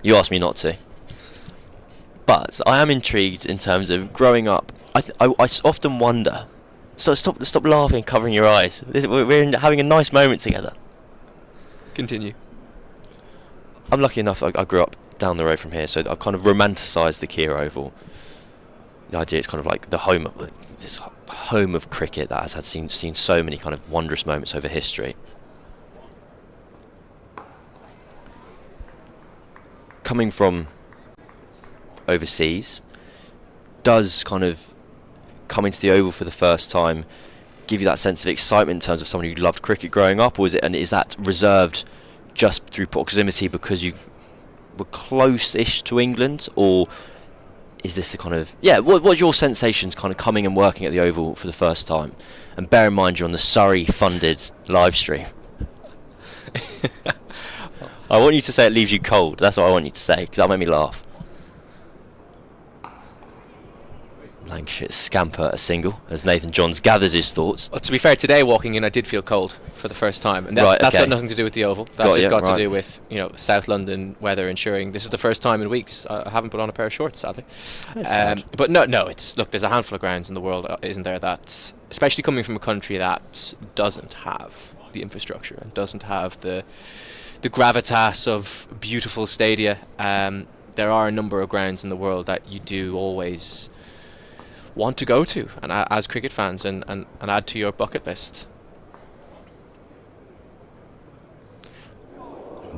you asked me not to. But I am intrigued in terms of growing up. I often wonder. So stop laughing, covering your eyes. We're having a nice moment together. Continue. I'm lucky enough. I grew up down the road from here, so I've kind of romanticised the Kia Oval. The idea is kind of like the home of cricket that has had seen so many kind of wondrous moments over history. Coming from overseas, does kind of coming to the Oval for the first time give you that sense of excitement in terms of someone who loved cricket growing up, or is that reserved just through proximity because you were close-ish to England, or is this the kind of what's your sensations kind of coming and working at the Oval for the first time? And bear in mind you're on the Surrey funded live stream. I want you to say it leaves you cold. That's what I want you to say, because that'll make me laugh. Lancashire scamper a single as Nathan Johns gathers his thoughts. Well, to be fair, today walking in I did feel cold for the first time, and that's got nothing to do with the Oval. That's got to do with South London weather ensuring this is the first time in weeks I haven't put on a pair of shorts, sadly. But no, there's a handful of grounds in the world, isn't there, that, especially coming from a country that doesn't have the infrastructure and doesn't have the gravitas of beautiful stadia. There are a number of grounds in the world that you do always want to go to, and as cricket fans, and add to your bucket list.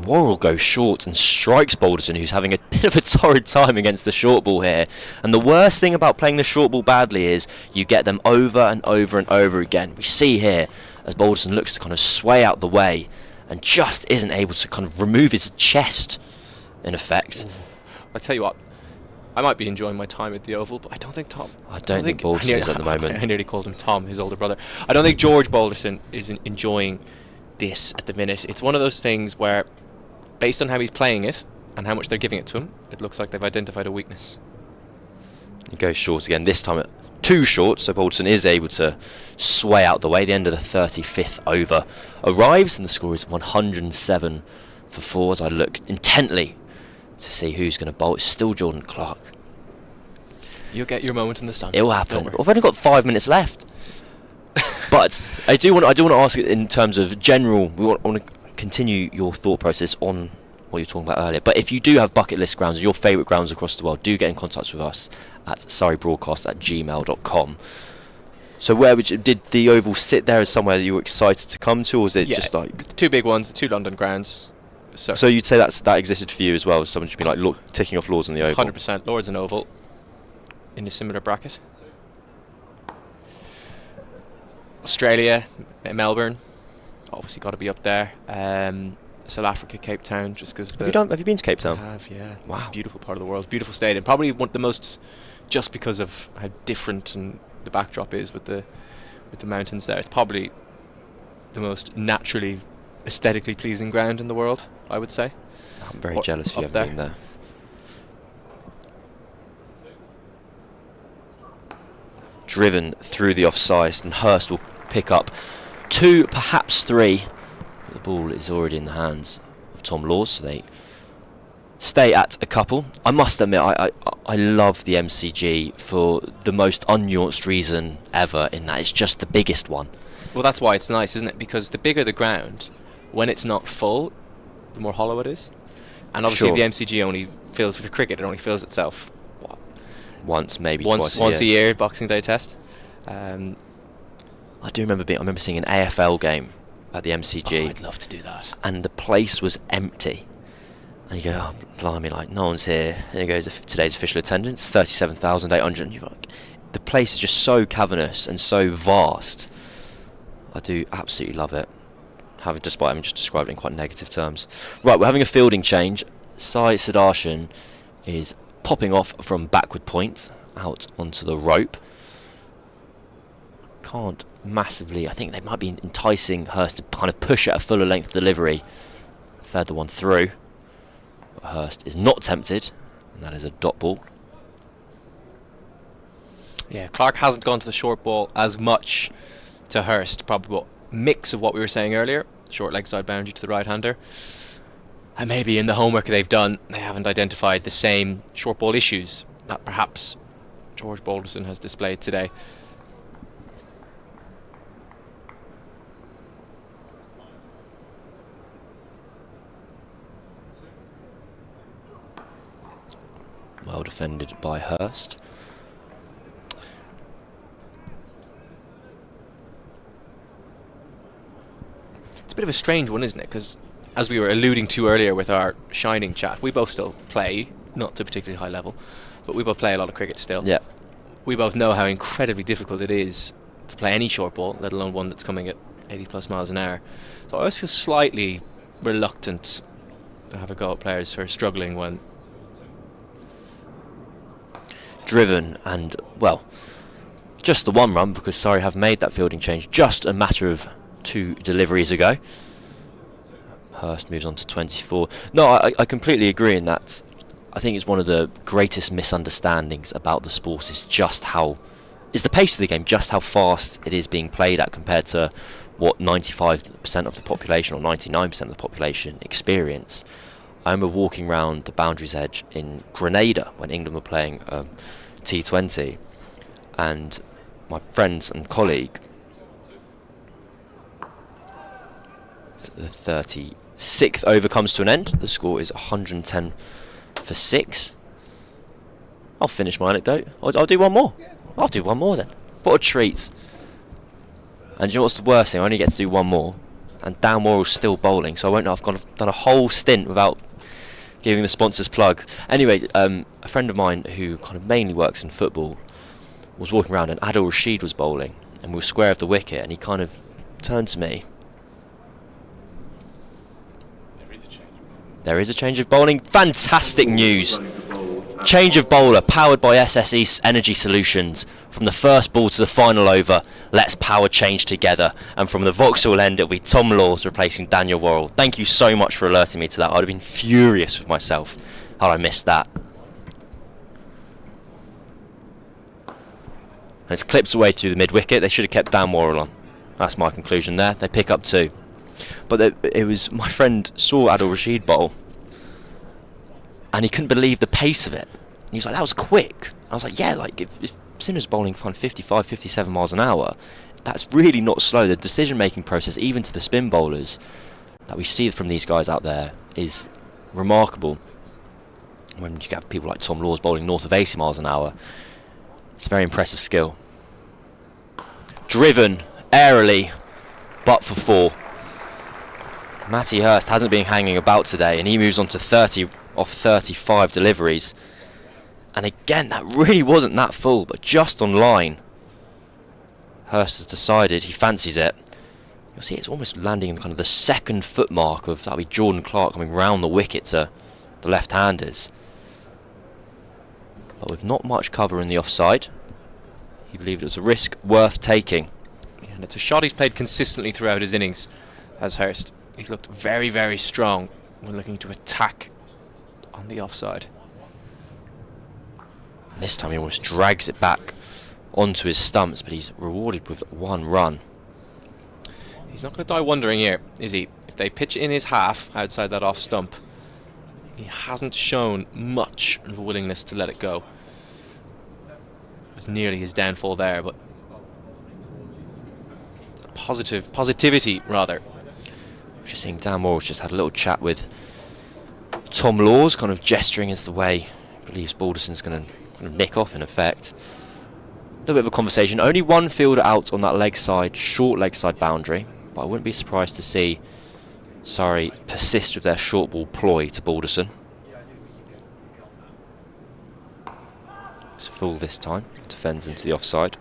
Worrell goes short and strikes Balderson, who's having a bit of a torrid time against the short ball here. And the worst thing about playing the short ball badly is you get them over and over and over again. We see here as Balderson looks to kind of sway out the way and just isn't able to kind of remove his chest, in effect. I tell you what, I might be enjoying my time at the Oval, but I don't think Tom... I don't think Balderson is at the moment. I nearly called him Tom, his older brother. I don't think George Balderson is enjoying this at the minute. It's one of those things where, based on how he's playing it and how much they're giving it to him, it looks like they've identified a weakness. He goes short again, this time at 2 short, so Balderson is able to sway out the way. The end of the 35th over arrives, and the score is 107 for 4 as I look intently to see who's going to bowl. It's still Jordan Clark. You'll get your moment in the sun. It'll happen. I've only got 5 minutes left. But I do want to ask it in terms of general. We want to continue your thought process on what you were talking about earlier. But if you do have bucket list grounds, your favourite grounds across the world, do get in contact with us at surreybroadcast@gmail.com. So did the Oval sit there as somewhere that you were excited to come to, or was it just like the 2 big ones, the 2 London grounds? So you'd say that existed for you as well? Someone should be like ticking off Lords on the Oval. 100% Lords and Oval in a similar bracket. Australia, Melbourne, obviously got to be up there. South Africa, Cape Town, just because. Have you been to Cape Town? I have, yeah. Wow, beautiful part of the world, beautiful stadium. Probably one of the most, just because of how different and the backdrop is with the mountains there. It's probably the most naturally, aesthetically pleasing ground in the world, I would say. I'm very jealous if you haven't been there. driven through the offside, and Hurst will pick up 2, perhaps 3. The ball is already in the hands of Tom Laws, so they stay at a couple. I must admit, I love the MCG for the most unnuanced reason ever, in that it's just the biggest one. Well, that's why it's nice, isn't it? Because the bigger the ground, when it's not full, the more hollow it is. And obviously the MCG only fills, for cricket, it only fills itself once, maybe once twice a year, Boxing Day test. I do remember seeing an AFL game at the MCG. Oh, I'd love to do that. And the place was empty. And you go, oh, blimey, like, no one's here. And it goes, today's official attendance, 37,800. And you're like, the place is just so cavernous and so vast. I do absolutely love it, despite having just described it in quite negative terms. Right, we're having a fielding change. Sai Sudharsan is popping off from backward point out onto the rope. Can't massively, I think they might be enticing Hurst to kind of push at a fuller length delivery. Fed the one through. But Hurst is not tempted, and that is a dot ball. Yeah, Clark hasn't gone to the short ball as much to Hurst. Probably a mix of what we were saying earlier. Short leg side boundary to the right-hander. And maybe in the homework they've done, they haven't identified the same short ball issues that perhaps George Balderson has displayed today. Well defended by Hurst. It's a bit of a strange one, isn't it? Because as we were alluding to earlier with our Shining chat, we both still play, not to a particularly high level, but we both play a lot of cricket still. Yeah. We both know how incredibly difficult it is to play any short ball, let alone one that's coming at 80 plus miles an hour. So I always feel slightly reluctant to have a go at players who are struggling when driven, and well, just the one run, because Surrey have made that fielding change just a matter of 2 deliveries ago. Hurst moves on to 24. No, I completely agree in that. I think it's one of the greatest misunderstandings about the sport is the pace of the game, just how fast it is being played at compared to what 95% of the population or 99% of the population experience. I remember walking around the Boundaries Edge in Grenada when England were playing T20, and my friends and colleague, the 36th over comes to an end. The score is 110 for 6. I'll finish my anecdote. I'll do one more. I'll do one more then. What a treat. And you know what's the worst thing? I only get to do one more, and Dan Worrell's still bowling, so I won't know I've done a whole stint without giving the sponsors plug. Anyway, a friend of mine who kind of mainly works in football was walking around, and Adil Rashid was bowling, and we were square of the wicket, and he kind of turned to me. There is a change of bowling. Fantastic news. Change of bowler powered by SSE Energy Solutions. From the first ball to the final over, let's power change together. And from the Vauxhall end, it'll be Tom Laws replacing Daniel Worrell. Thank you so much for alerting me to that. I'd have been furious with myself had I missed that. And it's clipped away through the mid-wicket. They should have kept Dan Worrell on. That's my conclusion there. They pick up 2. But it was, my friend saw Adil Rashid bowl, and he couldn't believe the pace of it. He was like, that was quick. I was like, yeah, like if Sinner's bowling 55, 57 miles an hour, that's really not slow. The decision-making process, even to the spin bowlers that we see from these guys out there, is remarkable. When you get people like Tom Laws bowling north of 80 miles an hour, it's a very impressive skill. Driven airily, but for 4. Matty Hurst hasn't been hanging about today, and he moves on to 30 off 35 deliveries. And again, that really wasn't that full, but just on line. Hurst has decided he fancies it. You'll see it's almost landing in kind of the second foot mark of that'll be Jordan Clark coming round the wicket to the left-handers. But with not much cover in the offside, he believed it was a risk worth taking. Yeah, and it's a shot he's played consistently throughout his innings, as Hurst. He's looked very, very strong when looking to attack on the offside. This time he almost drags it back onto his stumps, but he's rewarded with 1 run. He's not going to die wondering here, is he? If they pitch in his half outside that off stump, he hasn't shown much of a willingness to let it go. It's nearly his downfall there, but positivity rather. Just seeing Dan Morris just had a little chat with Tom Laws, kind of gesturing as the way he believes Balderson's going to kind of nick off in effect. A little bit of a conversation. Only one fielder out on that leg side, short leg side boundary, but I wouldn't be surprised to see Surrey persist with their short ball ploy to Balderson. It's full this time, defends into the offside.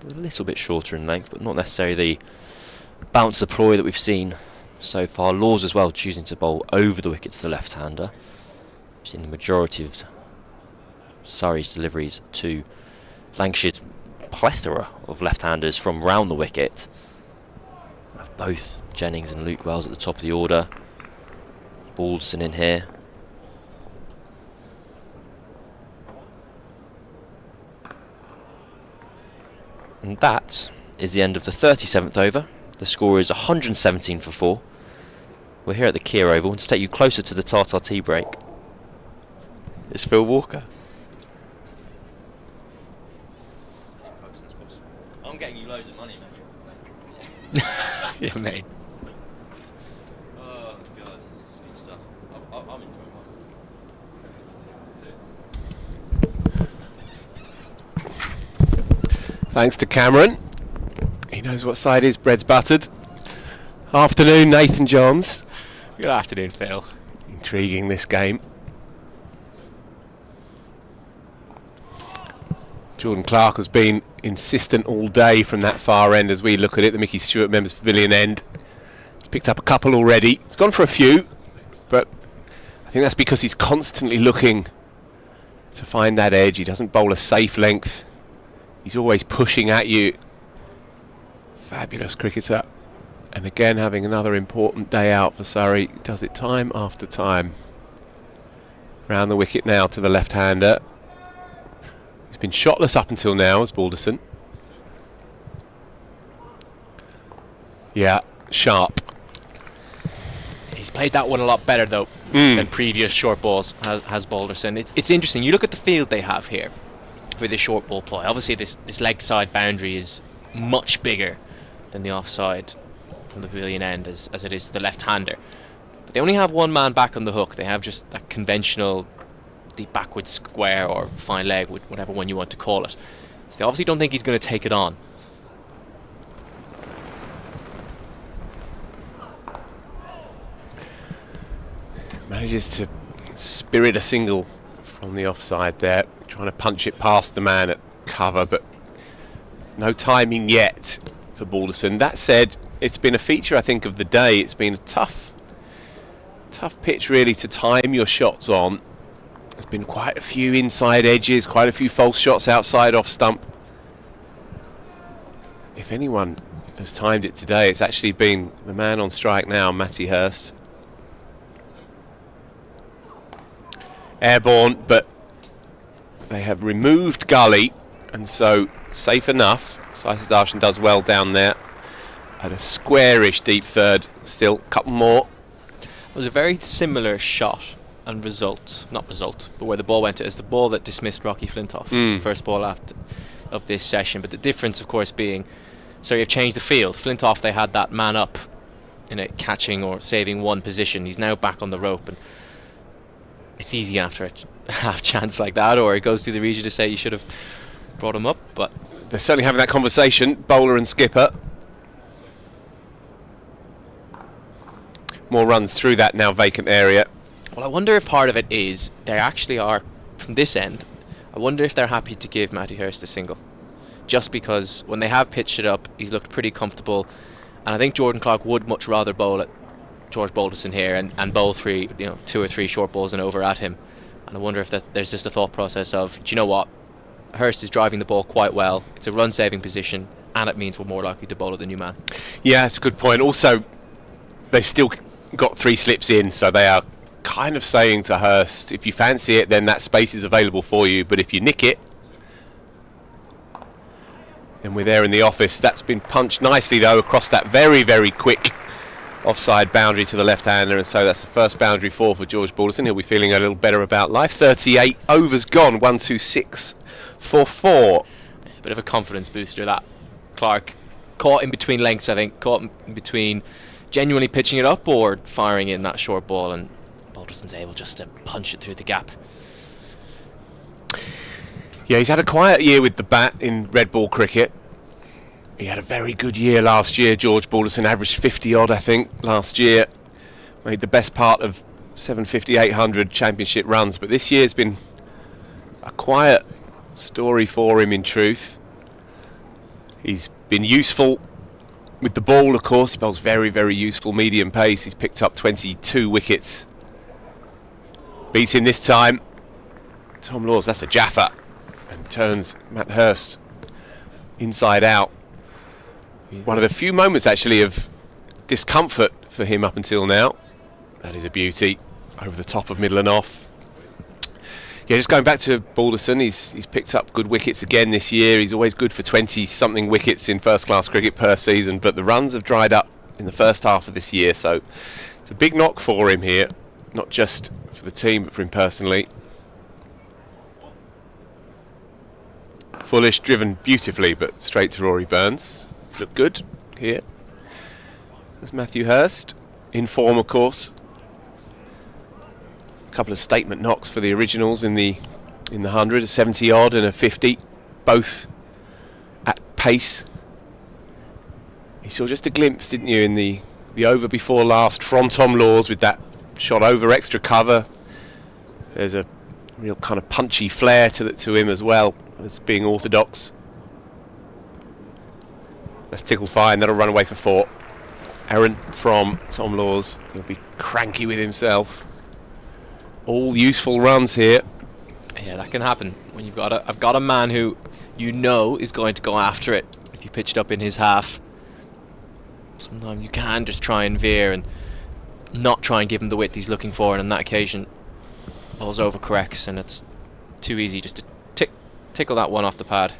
A little bit shorter in length, but not necessarily the bouncer ploy that we've seen so far. Laws as well choosing to bowl over the wicket to the left-hander. We've seen the majority of Surrey's deliveries to Lancashire's plethora of left-handers from round the wicket. We have both Jennings and Luke Wells at the top of the order. Balderson in here. And that is the end of the 37th over. The score is 117 for 4. We're here at the Kia Oval, and to take you closer to the Tartar tea break is Phil Walker. I'm getting you loads of money, mate. Yeah, mate. Oh, God. Good stuff. I'm enjoying Thanks to Cameron. He knows what side his bread's buttered. Afternoon, Nathan Johns. Good afternoon, Phil. Intriguing, this game. Jordan Clark has been insistent all day from that far end as we look at it, the Mickey Stewart Members Pavilion end. He's picked up a couple already. He's gone for a few, but I think that's because he's constantly looking to find that edge. He doesn't bowl a safe length. He's always pushing at you. Fabulous cricketer. And again, having another important day out for Surrey. Does it time after time. Round the wicket now to the left-hander. He's been shotless up until now as Balderson. Yeah, sharp. He's played that one a lot better though than previous short balls has Balderson. It's interesting. You look at the field they have here for the short ball ploy. Obviously this leg side boundary is much bigger than the offside from the pavilion end as it is to the left-hander. But they only have one man back on the hook. They have just that conventional deep backward square or fine leg, whatever one you want to call it. So they obviously don't think he's going to take it on. Manages to spirit a single from the offside there, trying to punch it past the man at cover, but no timing yet for Balderson. That said, it's been a feature, I think, of the day. It's been a tough pitch really to time your shots on. There's been quite a few inside edges, quite a few false shots outside off stump. If anyone has timed it today, it's actually been the man on strike now, Matty Hurst. Airborne, but they have removed gully, and so safe enough. Sai Sudharsan does well down there at a squarish deep third. Still a couple more. It was a very similar shot and but where the ball went to is the ball that dismissed Rocky Flintoff, first ball after of this session. But the difference, of course, being, so you've changed the field. Flintoff, they had that man up in a catching or saving one position. He's now back on the rope, and it's easy after a half chance like that, or it goes through the region to say you should have brought him up. But they're certainly having that conversation, bowler and skipper. More runs through that now vacant area. Well, I wonder if part of it is they actually are, from this end, I wonder if they're happy to give Matty Hurst a single. just because when they have pitched it up, he's looked pretty comfortable. And I think Jordan Clark would much rather bowl at George Balderson here and bowl 2 or 3 short balls and over at him. And I wonder if there's just a thought process of, do you know what? Hurst is driving the ball quite well. It's a run-saving position, and it means we're more likely to bowl at the new man. Yeah, that's a good point. Also, they've still got 3 slips in, so they are kind of saying to Hurst, if you fancy it, then that space is available for you. But if you nick it, then we're there in the office. That's been punched nicely, though, across that very, very quick offside boundary to the left-hander, and so that's the first boundary for George Balderson. He'll be feeling a little better about life. 38 overs gone, 1-2-6 for 4. A bit of a confidence booster, that. Clark caught in between lengths, I think, caught in between genuinely pitching it up or firing in that short ball, and Balderson's able just to punch it through the gap. Yeah, he's had a quiet year with the bat in red ball cricket. He had a very good year last year. George Balderson averaged 50 odd, I think, last year. Made the best part of 750, 800 championship runs, but this year's been a quiet story for him, in truth. He's been useful with the ball, of course. He bowls very, very useful medium pace. He's picked up 22 wickets. Beats him this time. Tom Laws, that's a Jaffa, and turns Matt Hurst inside out. One of the few moments, actually, of discomfort for him up until now. That is a beauty. Over the top of middle and off. Yeah, just going back to Balderson, he's picked up good wickets again this year. He's always good for 20-something wickets in first-class cricket per season, but the runs have dried up in the first half of this year, so it's a big knock for him here, not just for the team, but for him personally. Foolish, driven beautifully, but straight to Rory Burns. He's looked good here. There's Matthew Hurst, in form, of course. A couple of statement knocks for the originals in the 100, a 70 odd and a 50, both at pace. You saw just a glimpse, didn't you, in the over before last from Tom Laws with that shot over extra cover. There's a real kind of punchy flair to him as well as being orthodox. That's tickled fine. That'll run away for 4. Errant from Tom Laws. He'll be cranky with himself. All useful runs here. Yeah, that can happen when I've got a man who you know is going to go after it if you pitch it up in his half. Sometimes you can just try and veer and not try and give him the width he's looking for, and on that occasion ball's overcorrects and it's too easy just to tickle that one off the pad.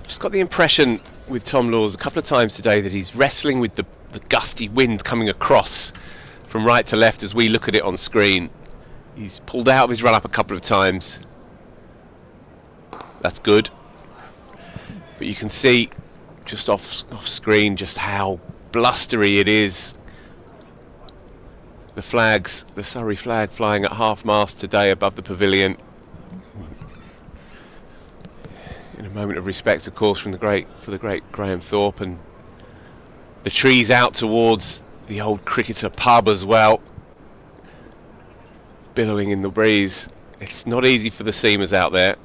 Just got the impression with Tom Laws a couple of times today that he's wrestling with the gusty wind coming across from right to left as we look at it on screen. He's pulled out of his run up a couple of times. That's good. But you can see just off screen just how blustery it is. The Surrey flag flying at half mast today above the pavilion. In a moment of respect, of course, for the great Graham Thorpe, and the trees out towards the old cricketer pub as well, billowing in the breeze. It's not easy for the seamers out there.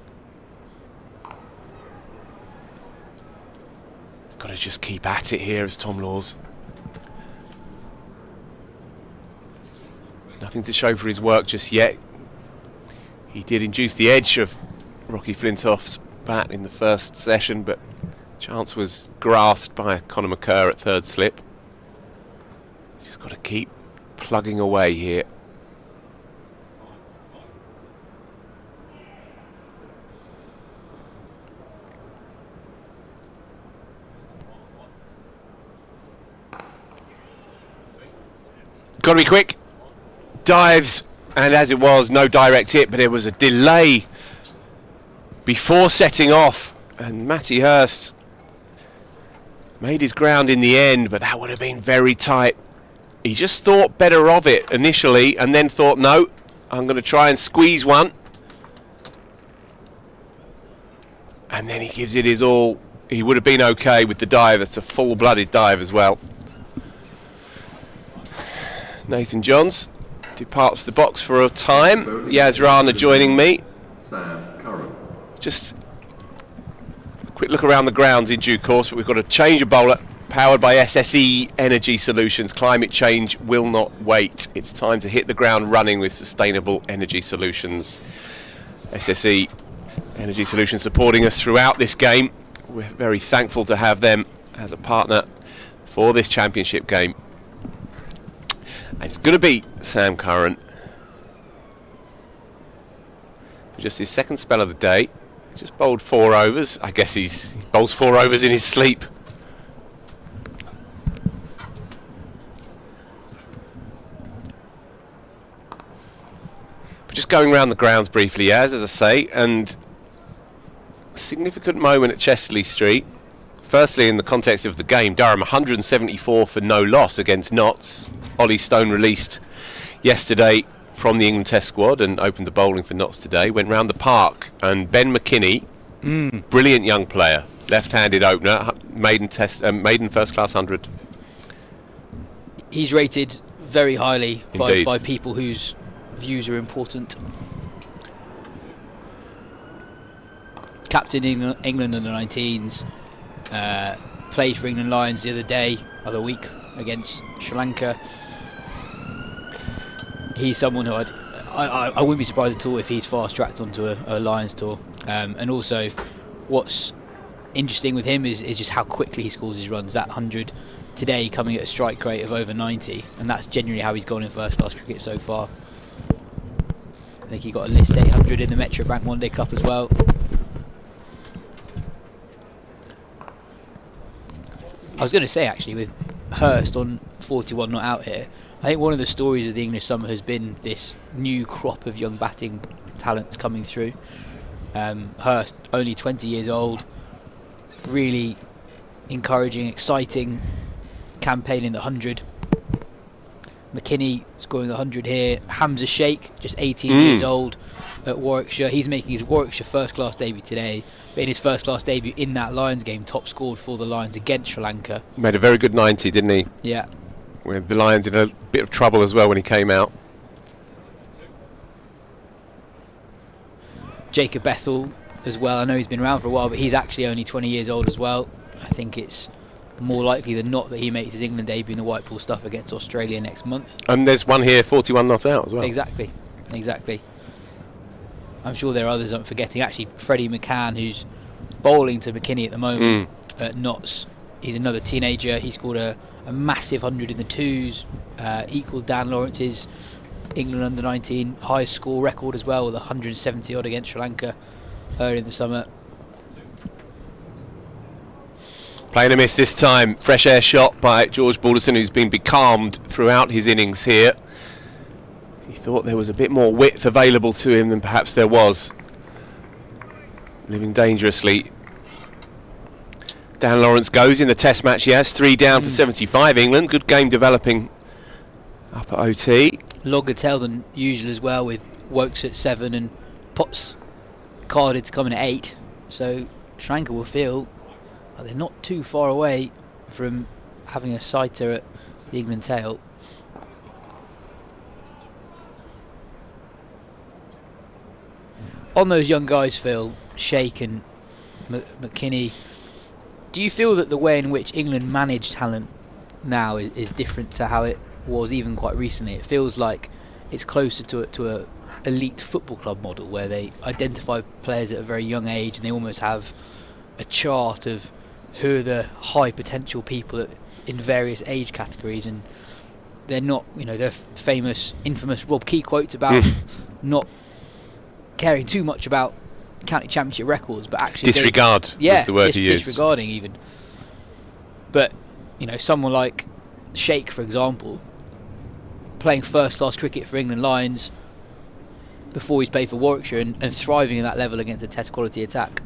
Got to just keep at it here as Tom Laws. Nothing to show for his work just yet. He did induce the edge of Rocky Flintoff's bat in the first session, but chance was grasped by Conor McCurr at third slip. Just got to keep plugging away here. Got to be quick. Dives, and as it was, no direct hit, but there was a delay before setting off, and Matty Hurst made his ground in the end, but that would have been very tight. He just thought better of it initially, and then thought, no, I'm going to try and squeeze one. And then he gives it his all. He would have been okay with the dive. That's a full-blooded dive as well. Nathan Johns departs the box for a time. Yas Rana joining me. Sam Curran. Just quick look around the grounds in due course, but we've got a change of bowler powered by SSE Energy Solutions. Climate change will not wait. It's time to hit the ground running with sustainable energy solutions. SSE Energy Solutions supporting us throughout this game. We're very thankful to have them as a partner for this championship game. And it's going to be Sam Curran. Just his second spell of the day. Just bowled 4 overs. I guess he bowls 4 overs in his sleep. But just going around the grounds briefly, as I say, and a significant moment at Chesterley Street. Firstly, in the context of the game, Durham 174 for no loss against Notts. Ollie Stone released yesterday from the England Test squad and opened the bowling for Notts today. Went round the park, and Ben McKinney, brilliant young player, left-handed opener, maiden first class 100. He's rated very highly by people whose views are important. Captain England under 19s, played for England Lions the other week against Sri Lanka. He's someone who I wouldn't be surprised at all if he's fast-tracked onto a Lions tour. And also, what's interesting with him is just how quickly he scores his runs. That 100 today coming at a strike rate of over 90, and that's genuinely how he's gone in first-class cricket so far. I think he got a list 800 in the Metro Bank One Day Cup as well. I was going to say, actually, with Hurst on 41 not out here, I think one of the stories of the English summer has been this new crop of young batting talents coming through. Hurst, only 20 years old, really encouraging, exciting campaign in the 100. McKinney scoring 100 here. Hamza Sheikh, just 18 years old at Warwickshire. He's making his Warwickshire first-class debut today. But in his first-class debut in that Lions game, top scored for the Lions against Sri Lanka. Made a very good 90, didn't he? Yeah. With the Lions in a bit of trouble as well when he came out. Jacob Bethel as well. I know he's been around for a while, but he's actually only 20 years old as well. I think it's more likely than not that he makes his England debut in the white ball stuff against Australia next month. And there's one here, 41 not out as well. Exactly. I'm sure there are others I'm forgetting. Actually, Freddie McCann, who's bowling to McKinney at the moment at Notts. He's another teenager. He scored a massive 100 in the twos, equalled Dan Lawrence's England under 19 highest score record as well, with 170 odd against Sri Lanka earlier in the summer. Playing a miss this time. Fresh air shot by George Balderson, who's been becalmed throughout his innings here. He thought there was a bit more width available to him than perhaps there was. Living dangerously. Dan Lawrence goes in the test match. He has 3 down for 75 England. Good game developing up at OT. Longer tail than usual as well, with Wokes at 7 and Potts carded to come in at 8. So Sri Lanka will feel like they're not too far away from having a sighter at the England tail. On those young guys, Phil, Sheikh and McKinney, do you feel that the way in which England manage talent now is different to how it was even quite recently? It feels like it's closer to a elite football club model, where they identify players at a very young age and they almost have a chart of who are the high potential people in various age categories, and they're not, their infamous Rob Key quotes about not caring too much about county championship records, but actually disregard is the word he used. Disregarding even. But someone like Sheikh, for example, playing first-class cricket for England Lions before he's played for Warwickshire and thriving at that level against a test quality attack.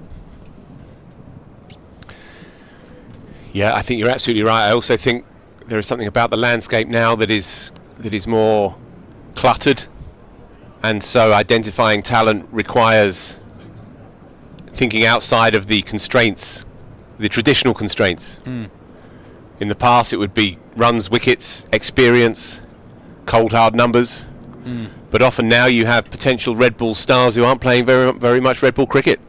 Yeah, I think you're absolutely right. I also think there is something about the landscape now that is more cluttered, and so identifying talent requires thinking outside of the constraints, the traditional constraints. In the past it would be runs, wickets, experience, cold hard numbers, but often now you have potential red ball stars who aren't playing very much red ball cricket,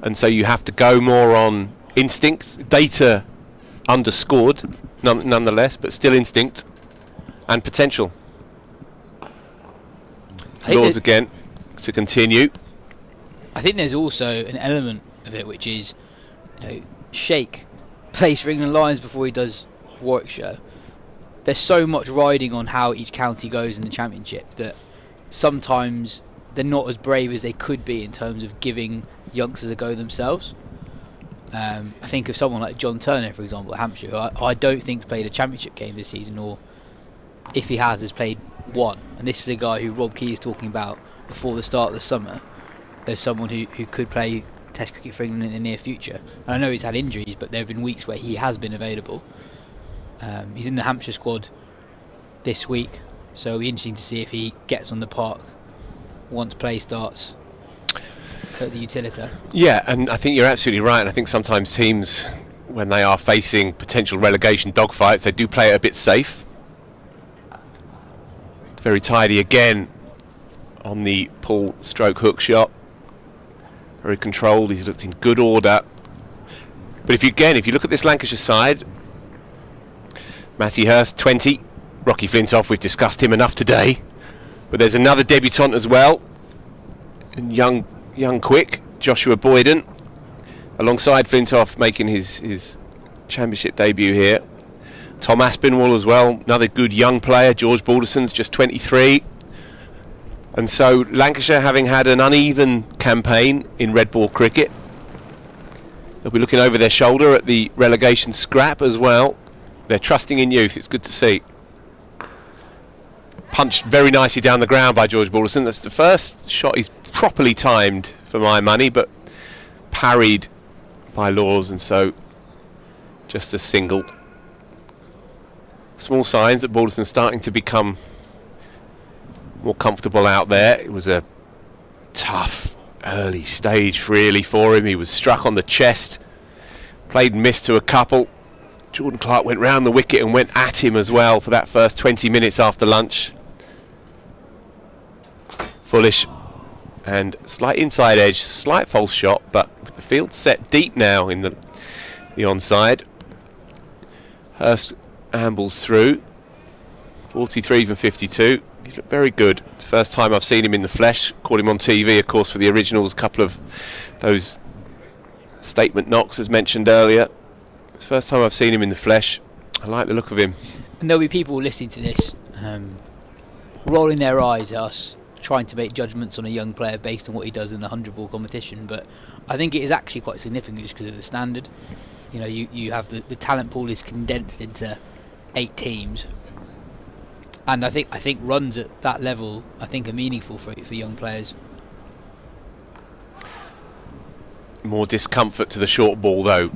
and so you have to go more on instinct, data underscored nonetheless, but still instinct and potential. Laws again to continue. I think there's also an element of it which is, Sheikh plays for England Lions before he does Warwickshire. There's so much riding on how each county goes in the Championship that sometimes they're not as brave as they could be in terms of giving youngsters a go themselves. I think of someone like John Turner, for example, at Hampshire, who I don't think's played a Championship game this season, or if he has played one. And this is a guy who Rob Key is talking about before the start of the summer. There's someone who could play Test cricket for England in the near future. And I know he's had injuries, but there have been weeks where he has been available. He's in the Hampshire squad this week, so it'll be interesting to see if he gets on the park once play starts at the Utilita. Yeah, and I think you're absolutely right. And I think sometimes teams, when they are facing potential relegation dogfights, they do play it a bit safe. It's very tidy again on the pull stroke hook shot. Very controlled. He's looked in good order. But if you look at this Lancashire side, Matty Hurst 20, Rocky Flintoff, we've discussed him enough today. But there's another debutant as well, and young quick Joshua Boyden, alongside Flintoff, making his Championship debut here. Tom Aspinwall as well, another good young player. George Balderson's just 23. And so Lancashire, having had an uneven campaign in red ball cricket, they'll be looking over their shoulder at the relegation scrap as well. They're trusting in youth. It's good to see. Punched very nicely down the ground by George Balderson. That's the first shot he's properly timed for my money, but parried by Laws, and so just a single. Small signs that Balderson's starting to become more comfortable out there. It was a tough early stage really for him. He was struck on the chest, played and missed to a couple. Jordan Clark went round the wicket and went at him as well for that first 20 minutes after lunch. Foolish and slight inside edge, slight false shot, but with the field set deep now in the onside. Hurst ambles through, 43 from 52. He's looked very good. First time I've seen him in the flesh. Caught him on TV, of course, for the originals. A couple of those statement knocks, as mentioned earlier. First time I've seen him in the flesh. I like the look of him. And there'll be people listening to this rolling their eyes at us trying to make judgments on a young player based on what he does in the 100-ball competition, but I think it is actually quite significant just because of the standard. You have the talent pool is condensed into 8 teams, and I think runs at that level I think are meaningful for young players. More discomfort to the short ball though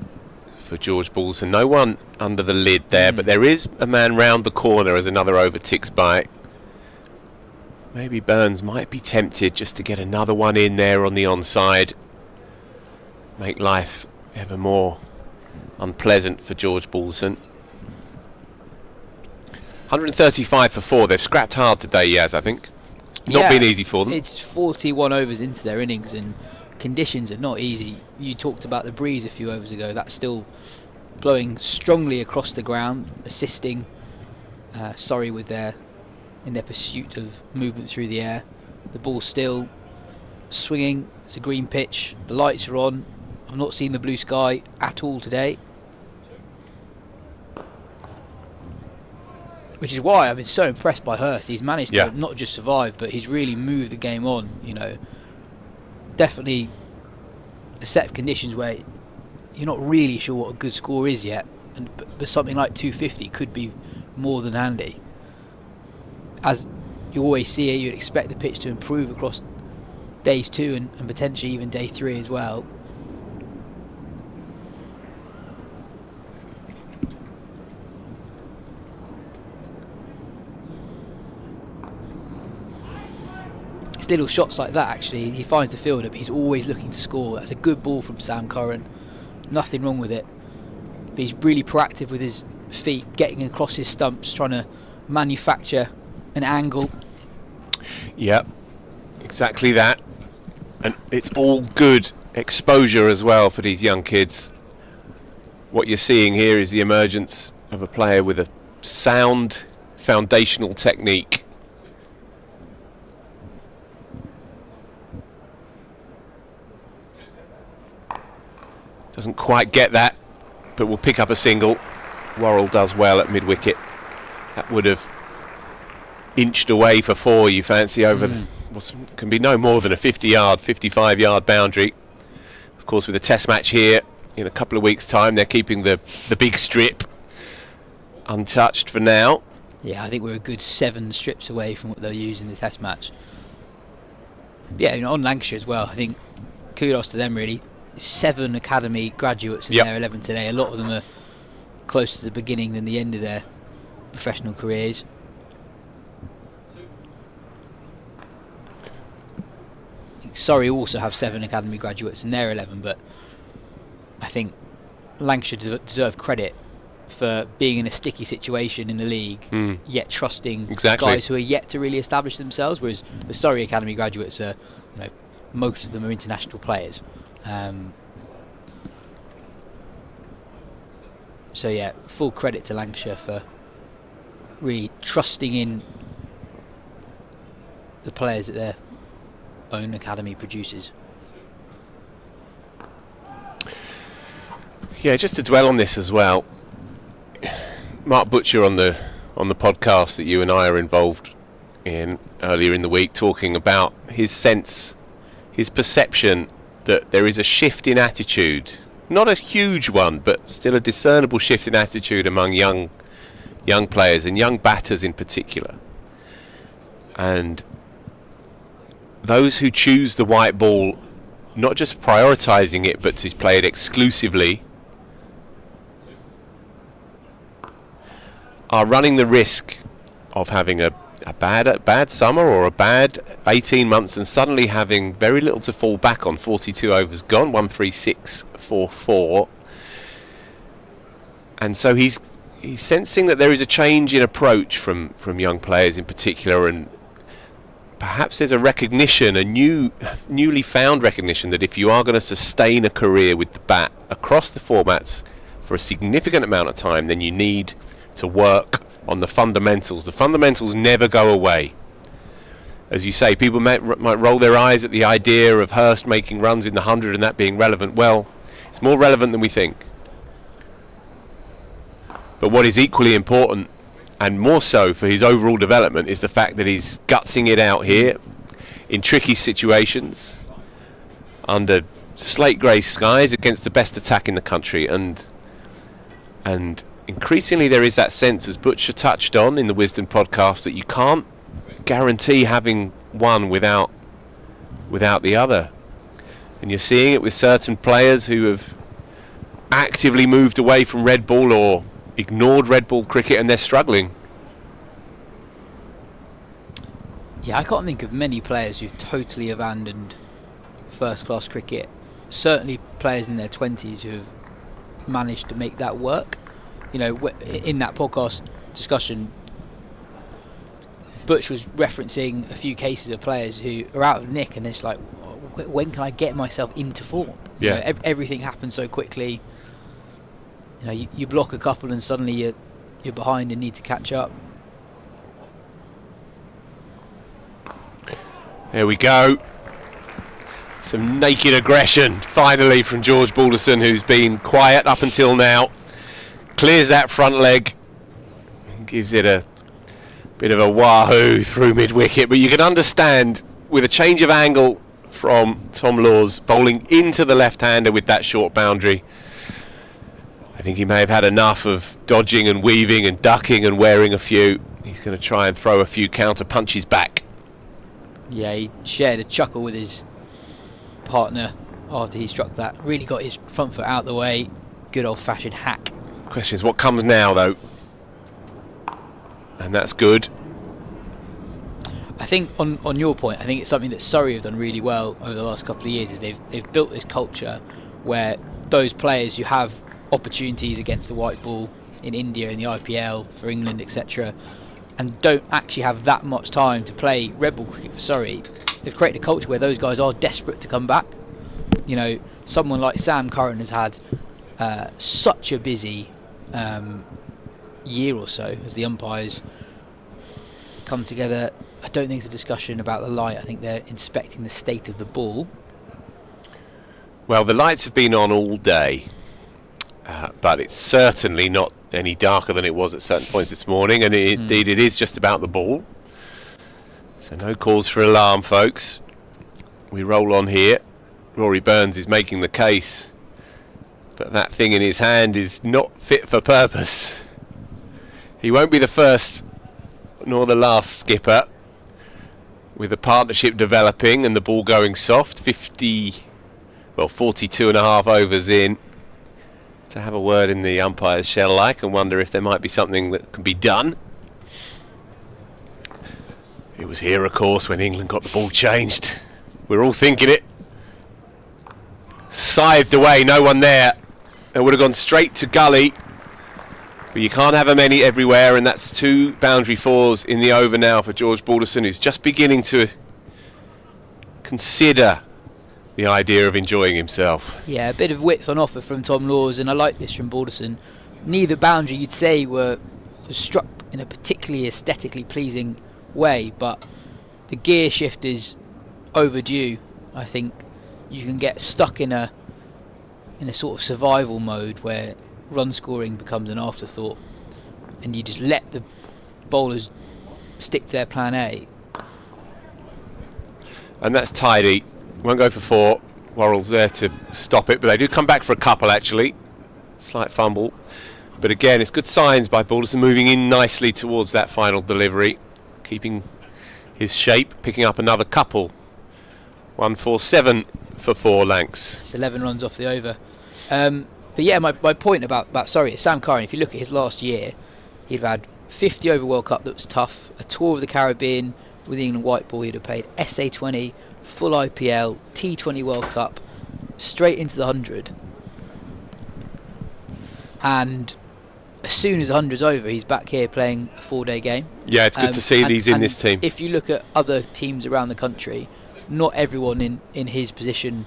for George Balderson. No one under the lid there, but there is a man round the corner as another over ticks by. Maybe Burns might be tempted just to get another one in there on the onside. Make life ever more unpleasant for George Balderson. 135 for 4. They've scrapped hard today, Yas, I think. Not been easy for them. It's 41 overs into their innings and conditions are not easy. You talked about the breeze a few overs ago. That's still blowing strongly across the ground, assisting Surrey in their pursuit of movement through the air. The ball's still swinging. It's a green pitch. The lights are on. I've not seen the blue sky at all today, which is why I've been so impressed by Hurst. He's managed to not just survive, but he's really moved the game on. Definitely a set of conditions where you're not really sure what a good score is yet, but something like 250 could be more than handy. As you always see it, you'd expect the pitch to improve across days 2 and potentially even day 3 as well. It's little shots like that, actually. He finds the fielder, but he's always looking to score. That's a good ball from Sam Curran. Nothing wrong with it. But he's really proactive with his feet, getting across his stumps, trying to manufacture an angle. Yep, exactly that. And it's all good exposure as well for these young kids. What you're seeing here is the emergence of a player with a sound foundational technique. Doesn't quite get that, but will pick up a single. Worrell does well at mid-wicket. That would have inched away for 4, you fancy, over can be no more than a 50-yard, 55-yard boundary. Of course, with a test match here in a couple of weeks' time, they're keeping the big strip untouched for now. Yeah, I think we're a good 7 strips away from what they'll use in the test match. But yeah, on Lancashire as well, I think kudos to them really. 7 academy graduates in their 11 today. A lot of them are closer to the beginning than the end of their professional careers. Surrey also have 7 academy graduates in their 11, but I think Lancashire deserve credit for being in a sticky situation in the league, yet trusting guys who are yet to really establish themselves, whereas the Surrey academy graduates are, most of them are international players. So yeah, full credit to Lancashire for really trusting in the players that their own academy produces. Yeah, just to dwell on this as well, Mark Butcher on the podcast that you and I are involved in earlier in the week, talking about his sense, his perception that there is a shift in attitude, not a huge one, but still a discernible shift in attitude among young players and young batters in particular. And those who choose the white ball, not just prioritising it, but to play it exclusively, are running the risk of having a bad summer or a bad 18 months and suddenly having very little to fall back on. 42 overs gone, 136 for 4. And so he's sensing that there is a change in approach from young players in particular, and perhaps there's a recognition, a newly found recognition, that if you are going to sustain a career with the bat across the formats for a significant amount of time, then you need to work on the fundamentals. The fundamentals never go away. As you say, people might roll their eyes at the idea of Hurst making runs in the 100 and that being relevant. Well, it's more relevant than we think. But what is equally important, and more so for his overall development, is the fact that he's gutsing it out here in tricky situations under slate grey skies against the best attack in the country. And increasingly there is that sense, as Butcher touched on in the Wisden podcast, that you can't guarantee having one without the other. And you're seeing it with certain players who have actively moved away from red ball or ignored red ball cricket, and they're struggling. Yeah, I can't think of many players who've totally abandoned first class cricket. Certainly players in their 20s who have managed to make that work. In that podcast discussion, Butch was referencing a few cases of players who are out of nick, and it's like, when can I get myself into form? Yeah. Everything happens so quickly. You block a couple and suddenly you're behind and need to catch up. There we go. Some naked aggression finally from George Balderson, who's been quiet up until now. Clears that front leg, gives it a bit of a wahoo through mid-wicket, but you can understand, with a change of angle from Tom Laws bowling into the left-hander with that short boundary, I think he may have had enough of dodging and weaving and ducking and wearing a few. He's going to try and throw a few counter punches back. Yeah, he shared a chuckle with his partner after he struck that. Really got his front foot out the way. Good old-fashioned hack. Question is, what comes now, though? And that's good. I think on your point, I think it's something that Surrey have done really well over the last couple of years. Is they've built this culture where those players who have opportunities against the white ball in India, in the IPL, for England, etc., and don't actually have that much time to play red ball cricket for Surrey, they've created a culture where those guys are desperate to come back. You know, someone like Sam Curran has had such a busy year or so as the umpires come together. I don't think it's a discussion about the light. I think they're inspecting the state of the ball. Well, the lights have been on all day, but it's certainly not any darker than it was at certain points this morning, and indeed it is just about the ball. So no cause for alarm, folks. We roll on here. Rory Burns is making the case that that thing in his hand is not fit for purpose. He won't be the first nor the last skipper, with the partnership developing and the ball going soft. 42 and a half overs in, to have a word in the umpire's shell like and wonder if there might be something that can be done. It was here, of course, when England got the ball changed. We're all thinking it. Scythed away, no one there. It would have gone straight to gully, but you can't have them any everywhere, and that's 2 boundary fours in the over now for George Balderson, who's just beginning to consider the idea of enjoying himself. Yeah, a bit of width on offer from Tom Laws, and I like this from Balderson. Neither boundary you'd say was struck in a particularly aesthetically pleasing way, but the gear shift is overdue. I think you can get stuck in a sort of survival mode where run scoring becomes an afterthought, and you just let the bowlers stick to their plan A. And that's tidy. Won't go for 4. Worrell's there to stop it, but they do come back for a couple actually. Slight fumble, but again it's good signs by Balderson, moving in nicely towards that final delivery, keeping his shape, picking up another couple. 147 for 4 Lancs. It's 11 runs off the over. But yeah, my point about Sam Curran, if you look at his last year, he'd have had 50 over World Cup that was tough, a tour of the Caribbean with England white ball, he'd have played SA20, full IPL, T20 World Cup, straight into the 100. And as soon as the 100's over, he's back here playing a 4-day game. Yeah, it's good to see that he's in this team. If you look at other teams around the country, not everyone in his position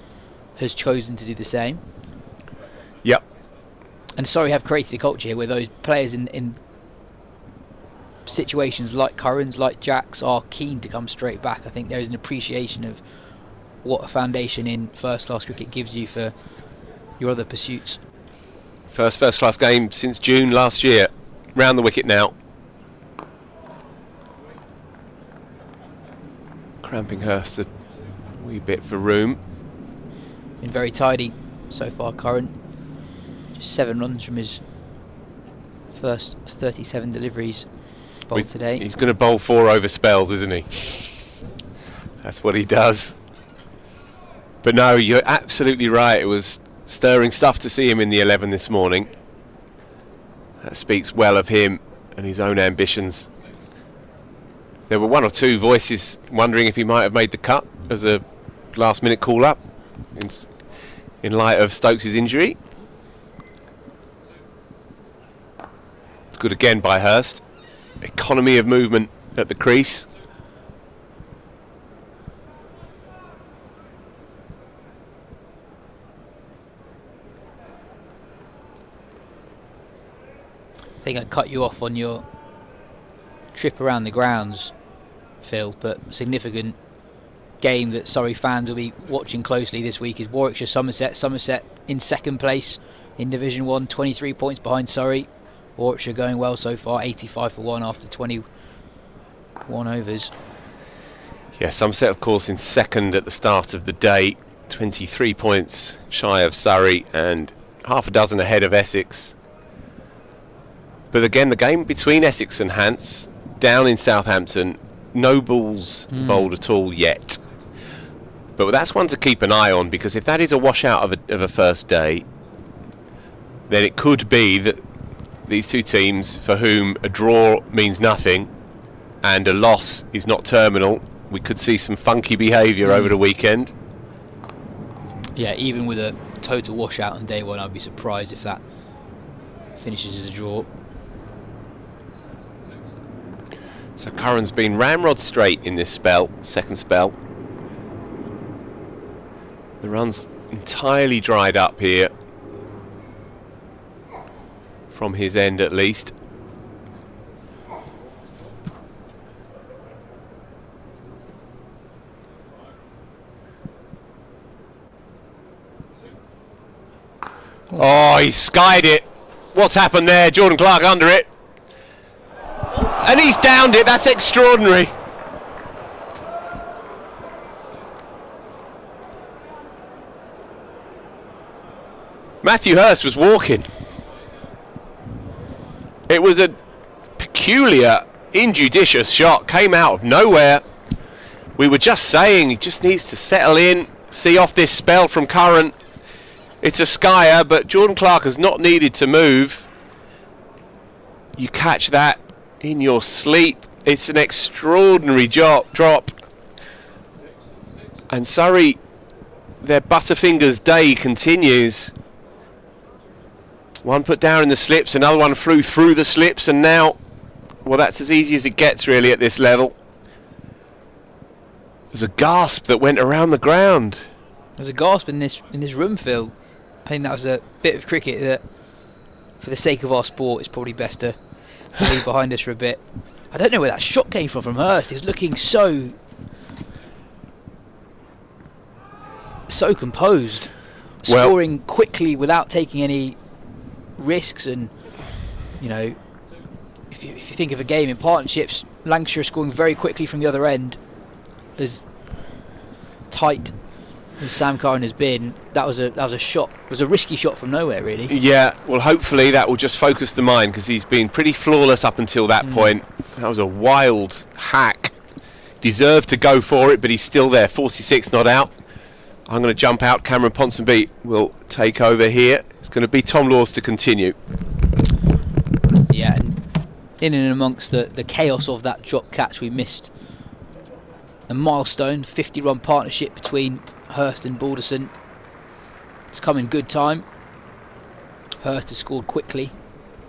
has chosen to do the same. Yep. And Surrey have created a culture here where those players in situations like Curran's, like Jack's, are keen to come straight back. I think there is an appreciation of what a foundation in first-class cricket gives you for your other pursuits. First-class game since June last year. Round the wicket now. Cramping Hurst a wee bit for room. Been very tidy so far, Curran. Just 7 runs from his first 37 deliveries bowled today. He's going to bowl 4 over spells, isn't he? That's what he does. But no, you're absolutely right. It was stirring stuff to see him in the 11 this morning. That speaks well of him and his own ambitions. There were 1 or 2 voices wondering if he might have made the cut as a last-minute call-up in light of Stokes' injury. It's good again by Hurst. Economy of movement at the crease. I think I cut you off on your trip around the grounds, Phil, but significant game that Surrey fans will be watching closely this week is Warwickshire Somerset. Somerset in second place in Division 1, 23 points behind Surrey. Warwickshire going well so far, 85 for 1 after 21 overs. Yeah, Somerset of course in second at the start of the day, 23 points shy of Surrey and half a dozen ahead of Essex. But again, the game between Essex and Hants, down in Southampton, no balls bowled at all yet. But that's one to keep an eye on, because if that is a washout of a first day, then it could be that these two teams, for whom a draw means nothing and a loss is not terminal, we could see some funky behaviour over the weekend. Yeah, even with a total washout on day 1, I'd be surprised if that finishes as a draw. So Curran's been ramrod straight in this spell, second spell. The runs entirely dried up here. From his end at least. Oh, he skied it. What's happened there? Jordan Clark under it. And he's downed it. That's extraordinary. Matthew Hurst was walking. It was a peculiar, injudicious shot. Came out of nowhere. We were just saying he just needs to settle in, see off this spell from Curran. It's a skyer, but Jordan Clark has not needed to move. You catch that in your sleep. It's an extraordinary drop. And Surrey, their Butterfingers day continues. One put down in the slips, another one flew through the slips, and now, well, that's as easy as it gets really at this level. There's a gasp that went around the ground. There's a gasp in this room, Phil. I think that was a bit of cricket that, for the sake of our sport, it's probably best to leave behind us for a bit. I don't know where that shot came from Hurst. He was looking so composed, scoring quickly without taking any risks. And you know, if you think of a game in partnerships, Lancashire scoring very quickly from the other end, as tight as Sam Curran has been, that was a shot. It was a risky shot from nowhere, really. Yeah, well, hopefully that will just focus the mind, because he's been pretty flawless up until that point. That was a wild hack. Deserved to go for it, but he's still there. 46 not out. I'm going to jump out. Cameron Ponsonby will take over here. It's going to be Tom Laws to continue. Yeah, and in and amongst the chaos of that drop catch, we missed a milestone 50-run partnership between Hurst and Balderson. It's come in good time. Hurst has scored quickly.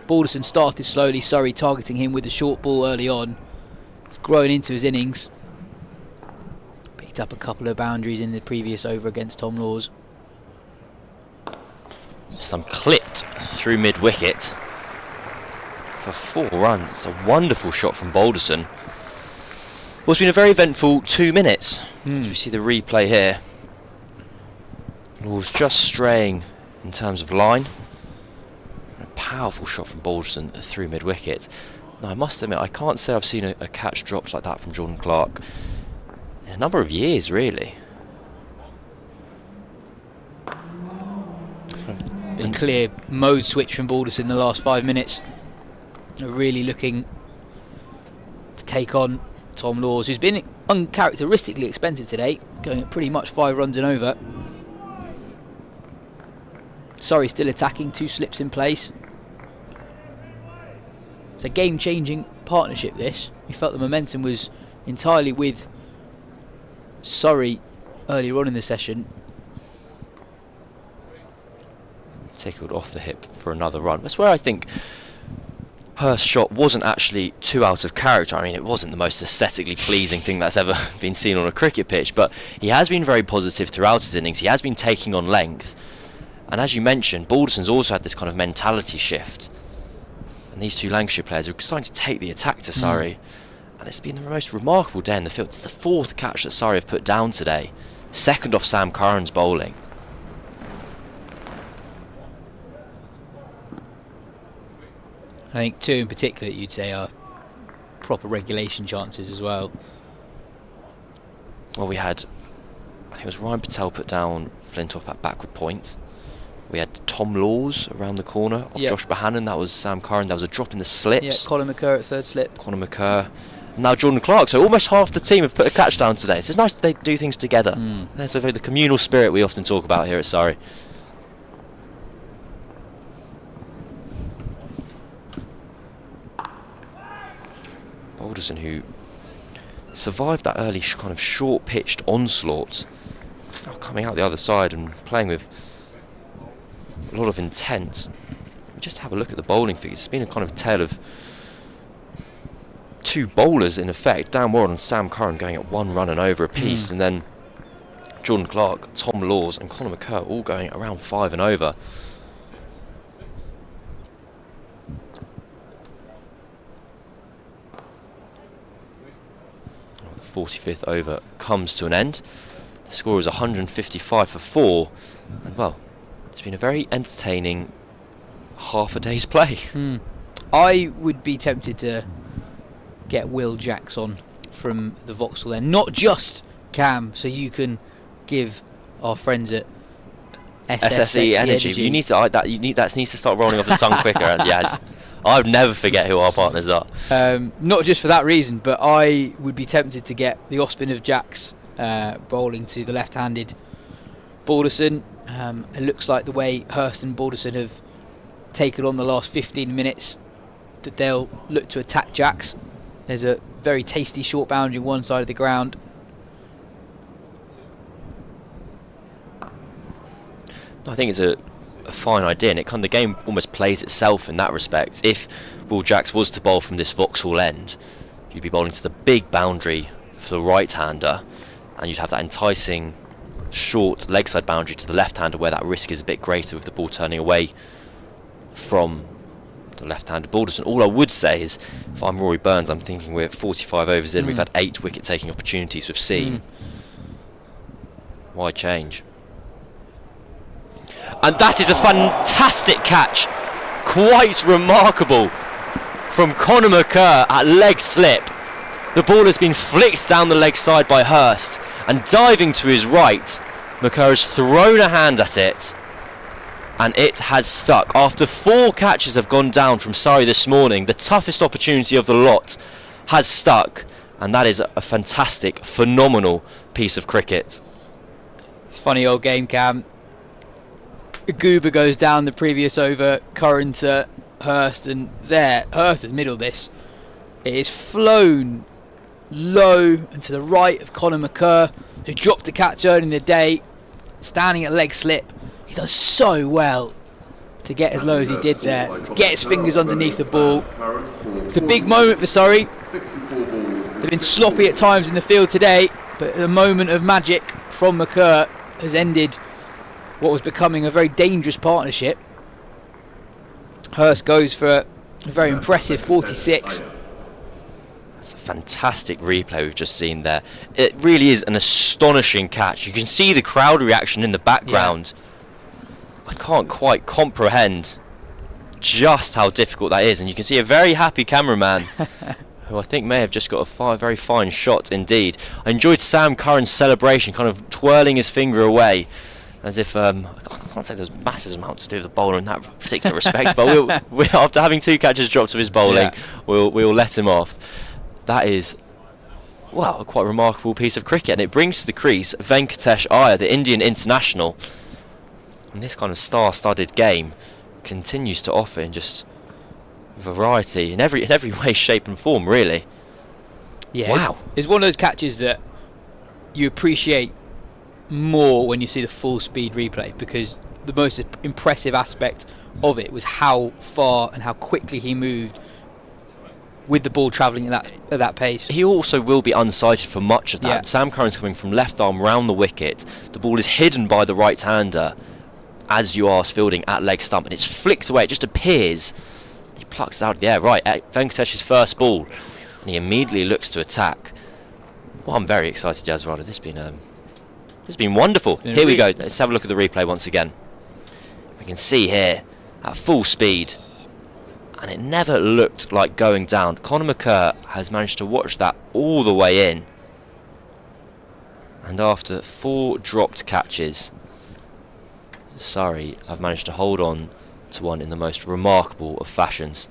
Balderson started slowly, Surrey targeting him with the short ball early on. He's grown into his innings. Picked up a couple of boundaries in the previous over against Tom Laws. Some clipped through mid-wicket for 4 runs. It's a wonderful shot from Balderson. Well, it's been a very eventful 2 minutes. As we see the replay here. Laws just straying in terms of line. A powerful shot from Balderson through mid-wicket. Now, I must admit, I can't say I've seen a catch dropped like that from Jordan Clark in a number of years, really. Been a clear mode switch from Balderson in the last 5 minutes. Really looking to take on Tom Laws, who's been uncharacteristically expensive today, going at pretty much 5 runs and over. Surrey still attacking, 2 slips in place. It's a game-changing partnership, this. We felt the momentum was entirely with Surrey earlier on in the session. Tickled off the hip for another run. That's where I think Hurst's shot wasn't actually too out of character. I mean, it wasn't the most aesthetically pleasing thing that's ever been seen on a cricket pitch, but he has been very positive throughout his innings. He has been taking on length. And as you mentioned, Balderson's also had this kind of mentality shift. And these 2 Lancashire players are starting to take the attack to Surrey. And it's been the most remarkable day in the field. It's the 4th catch that Surrey have put down today. 2nd off Sam Curran's bowling. I think 2 in particular that you'd say are proper regulation chances as well. Well, we had, I think it was Ryan Patel put down Flintoff at backward point. We had Tom Laws around the corner off Josh Bohannon. That was Sam Curran. That was a drop in the slips. Yeah, Colin McCurr at 3rd slip. Colin McCurr. And now Jordan Clark. So almost half the team have put a catch down today. So it's nice they do things together. There's the communal spirit we often talk about here at Surrey. Balderson, who survived that early kind of short-pitched onslaught, is now coming out the other side and playing with a lot of intent. Just have a look at the bowling figures. It's been a kind of tale of 2 bowlers in effect. Dan Warren and Sam Curran going at 1 run and over apiece, and then Jordan Clark, Tom Laws and Conor McCurr all going around 5 and over. The 45th over comes to an end. The score is 155 for 4, and well, it's been a very entertaining half a day's play. I would be tempted to get Will Jacks on from the Vauxhall end, not just Cam, so you can give our friends at SSE Energy. You need to that needs to start rolling off the tongue quicker. Yas. I would never forget who our partners are. Not just for that reason, but I would be tempted to get the offspin of Jacks bowling to the left-handed Balderson. It looks like the way Hurst and Balderson have taken on the last 15 minutes that they'll look to attack Jacks. There's a very tasty short boundary one side of the ground. I think it's a fine idea, and the game almost plays itself in that respect. If Will Jacks was to bowl from this Vauxhall end, you'd be bowling to the big boundary for the right-hander, and you'd have that enticing short leg side boundary to the left-hander where that risk is a bit greater with the ball turning away from the left-hander Balderson. All I would say is, if I'm Rory Burns, I'm thinking we're 45 overs in, we've had 8 wicket-taking opportunities we've seen. Why change? And that is a fantastic catch, quite remarkable, from Conor McCurr at leg slip. The ball has been flicked down the leg side by Hurst, and diving to his right, McCurr has thrown a hand at it, and it has stuck. After 4 catches have gone down from Surrey this morning, the toughest opportunity of the lot has stuck, and that is a fantastic, phenomenal piece of cricket. It's a funny old game, Cam. Goober goes down the previous over, Curran to Hurst, and there, Hurst has middled this. It is flown low and to the right of Conor McCurr, who dropped a catch early in the day, standing at leg slip. He's done so well to get as low as he did there, to get his fingers underneath the ball. It's a big moment for Surrey. They've been sloppy at times in the field today, but a moment of magic from McCurr has ended what was becoming a very dangerous partnership. Hurst goes for a very impressive 46. That's a fantastic replay we've just seen there. It really is an astonishing catch. You can see the crowd reaction in the background. I can't quite comprehend just how difficult that is, and you can see a very happy cameraman who I think may have just got a very fine shot indeed. I enjoyed Sam Curran's celebration, kind of twirling his finger away, as if I can't say there's massive amounts to do with the bowler in that particular respect, but we'll after having 2 catches dropped of his bowling, we'll let him off. That is, well, a quite remarkable piece of cricket, and it brings to the crease Venkatesh Iyer, the Indian international. And this kind of star-studded game continues to offer in just variety in every way, shape and form, really. Yeah, wow. It's one of those catches that you appreciate more when you see the full speed replay, because the most impressive aspect of it was how far and how quickly he moved with the ball travelling at that pace. He also will be unsighted for much of that. Yeah. Sam Curran's coming from left arm round the wicket. The ball is hidden by the right-hander as you are fielding at leg stump, and it's flicked away. It just appears. He plucks it out of the air. Right, Venkatesh's first ball, and he immediately looks to attack. Well, I'm very excited, Yas Rana. This has been wonderful. Here we go. Let's have a look at the replay once again. We can see here at full speed, and it never looked like going down. Conor McCurr has managed to watch that all the way in, and after 4 dropped catches, Surrey have managed to hold on to one in the most remarkable of fashions.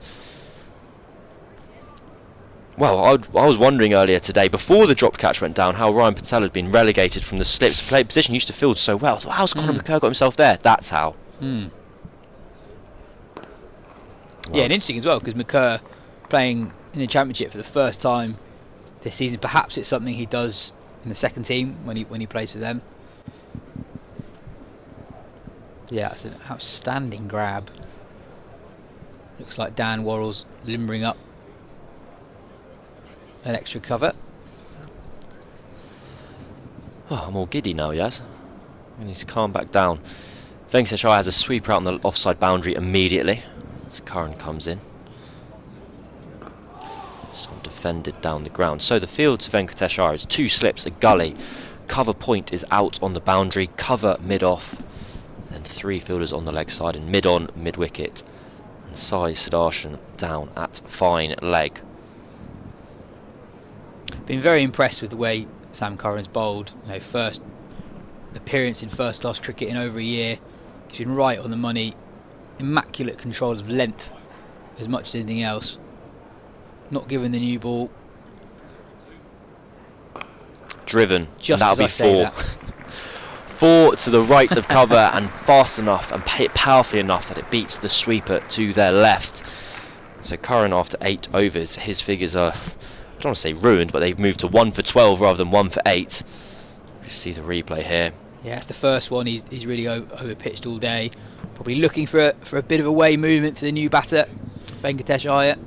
Well, I was wondering earlier today, before the drop catch went down, how Ryan Patel had been relegated from the slips. Played position, used to field so well. So how's Conor McCurr got himself there? That's how. Yeah, and interesting as well, because McCurr playing in the Championship for the first time this season. Perhaps it's something he does in the second team when he plays for them. Yeah, it's an outstanding grab. Looks like Dan Worrell's limbering up an extra cover. Oh, I'm all giddy now, Yas. I need to calm back down. Venkatesh Iyer has a sweeper out on the offside boundary immediately as Curran comes in. So defended down the ground. So the field to Venkatesh Iyer is 2 slips, a gully. Cover point is out on the boundary, cover mid-off, and 3 fielders on the leg side, and mid-on, mid-wicket. And Sai Sudharsan down at fine leg. Been very impressed with the way Sam Curran's bowled. First appearance in first-class cricket in over a year. He's been right on the money. Immaculate control of length as much as anything else. Not given the new ball. Driven. Just that'll be as I say 4. 4 to the right of cover and fast enough and hit powerfully enough that it beats the sweeper to their left. So Curran, after 8 overs, his figures are, I don't want to say ruined, but they've moved to 1 for 12 rather than 1 for 8. You see the replay here. Yeah, it's the first one. He's really over pitched all day. Probably looking for a bit of a way movement to the new batter, Venkatesh Iyer.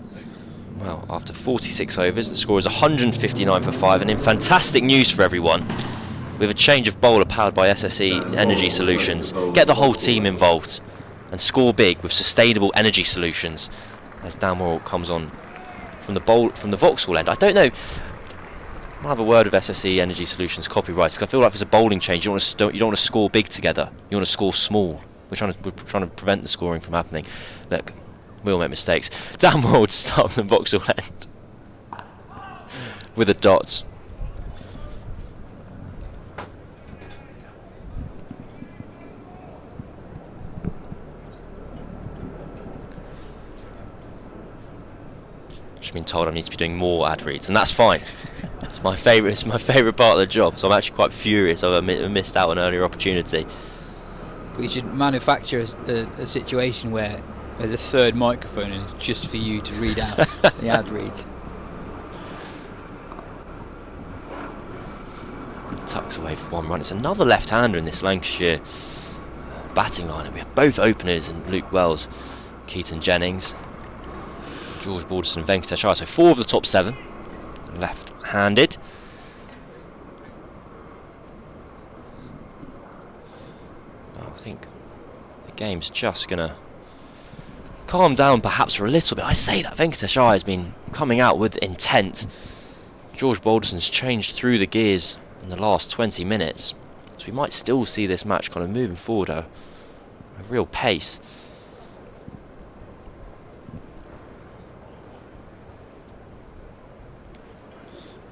Well, after 46 overs, the score is 159 for 5, and in fantastic news for everyone, with a change of bowler powered by SSE Energy Solutions. Get the whole team involved and score big with sustainable energy solutions. As Dan Worrell comes on from the Vauxhall end. I don't know. I'll have a word with SSE Energy Solutions copyrights, because I feel like if there's a bowling change, you don't want to score big together. You want to score small. We're trying to prevent the scoring from happening. Look, we all make mistakes. Dan Worrell to start from the Vauxhall end with a dot. Just been told I need to be doing more ad reads, and that's fine. It's my favourite part of the job, so I'm actually quite furious I've missed out on an earlier opportunity. We should manufacture a situation where there's a third microphone and it's just for you to read out the ad reads. Tucks away for 1 run. It's another left-hander in this Lancashire batting line. We have both openers in Luke Wells, Keaton Jennings, George Balderson and Venkatesh Iyer. So 4 of the top 7 left-handed. I think the game's just going to calm down perhaps for a little bit. I say that Venkatesh Iyer has been coming out with intent. George Balderson's changed through the gears in the last 20 minutes. So we might still see this match kind of moving forward at a real pace.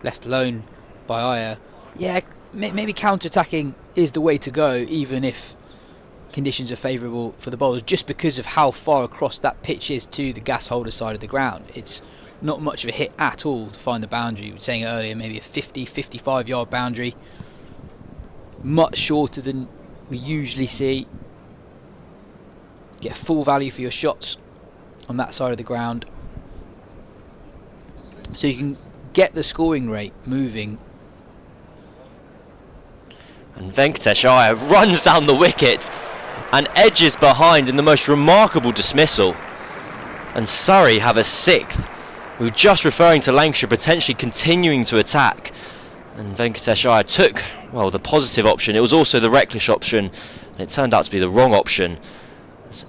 Left alone by Iyer. Yeah, maybe counter-attacking is the way to go, even if conditions are favourable for the bowlers, just because of how far across that pitch is to the gas holder side of the ground. It's not much of a hit at all to find the boundary. We were saying earlier, maybe a 50-55 yard boundary, much shorter than we usually see. Get full value for your shots on that side of the ground, so you can get the scoring rate moving. And Venkatesh Iyer runs down the wicket and edges behind in the most remarkable dismissal. And Surrey have a 6th. We were just referring to Lancashire potentially continuing to attack, and Venkatesh Iyer took, well, the positive option. It was also the reckless option, and it turned out to be the wrong option.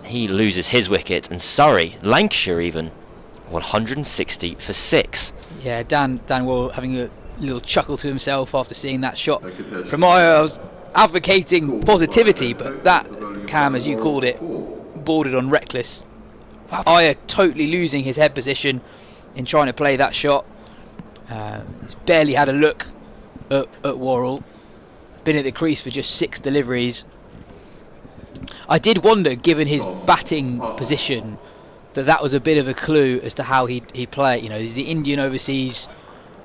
He loses his wicket, and Surrey, Lancashire even, 160 for 6. Yeah, Dan Worrell having a little chuckle to himself after seeing that shot from Iyer. I was advocating positivity, but that, Cam, as you called it, bordered on reckless. Iyer totally losing his head position in trying to play that shot. He's barely had a look at Worrell. Been at the crease for just 6 deliveries. I did wonder, given his batting position, that was a bit of a clue as to how he'd play. You know, he's the Indian overseas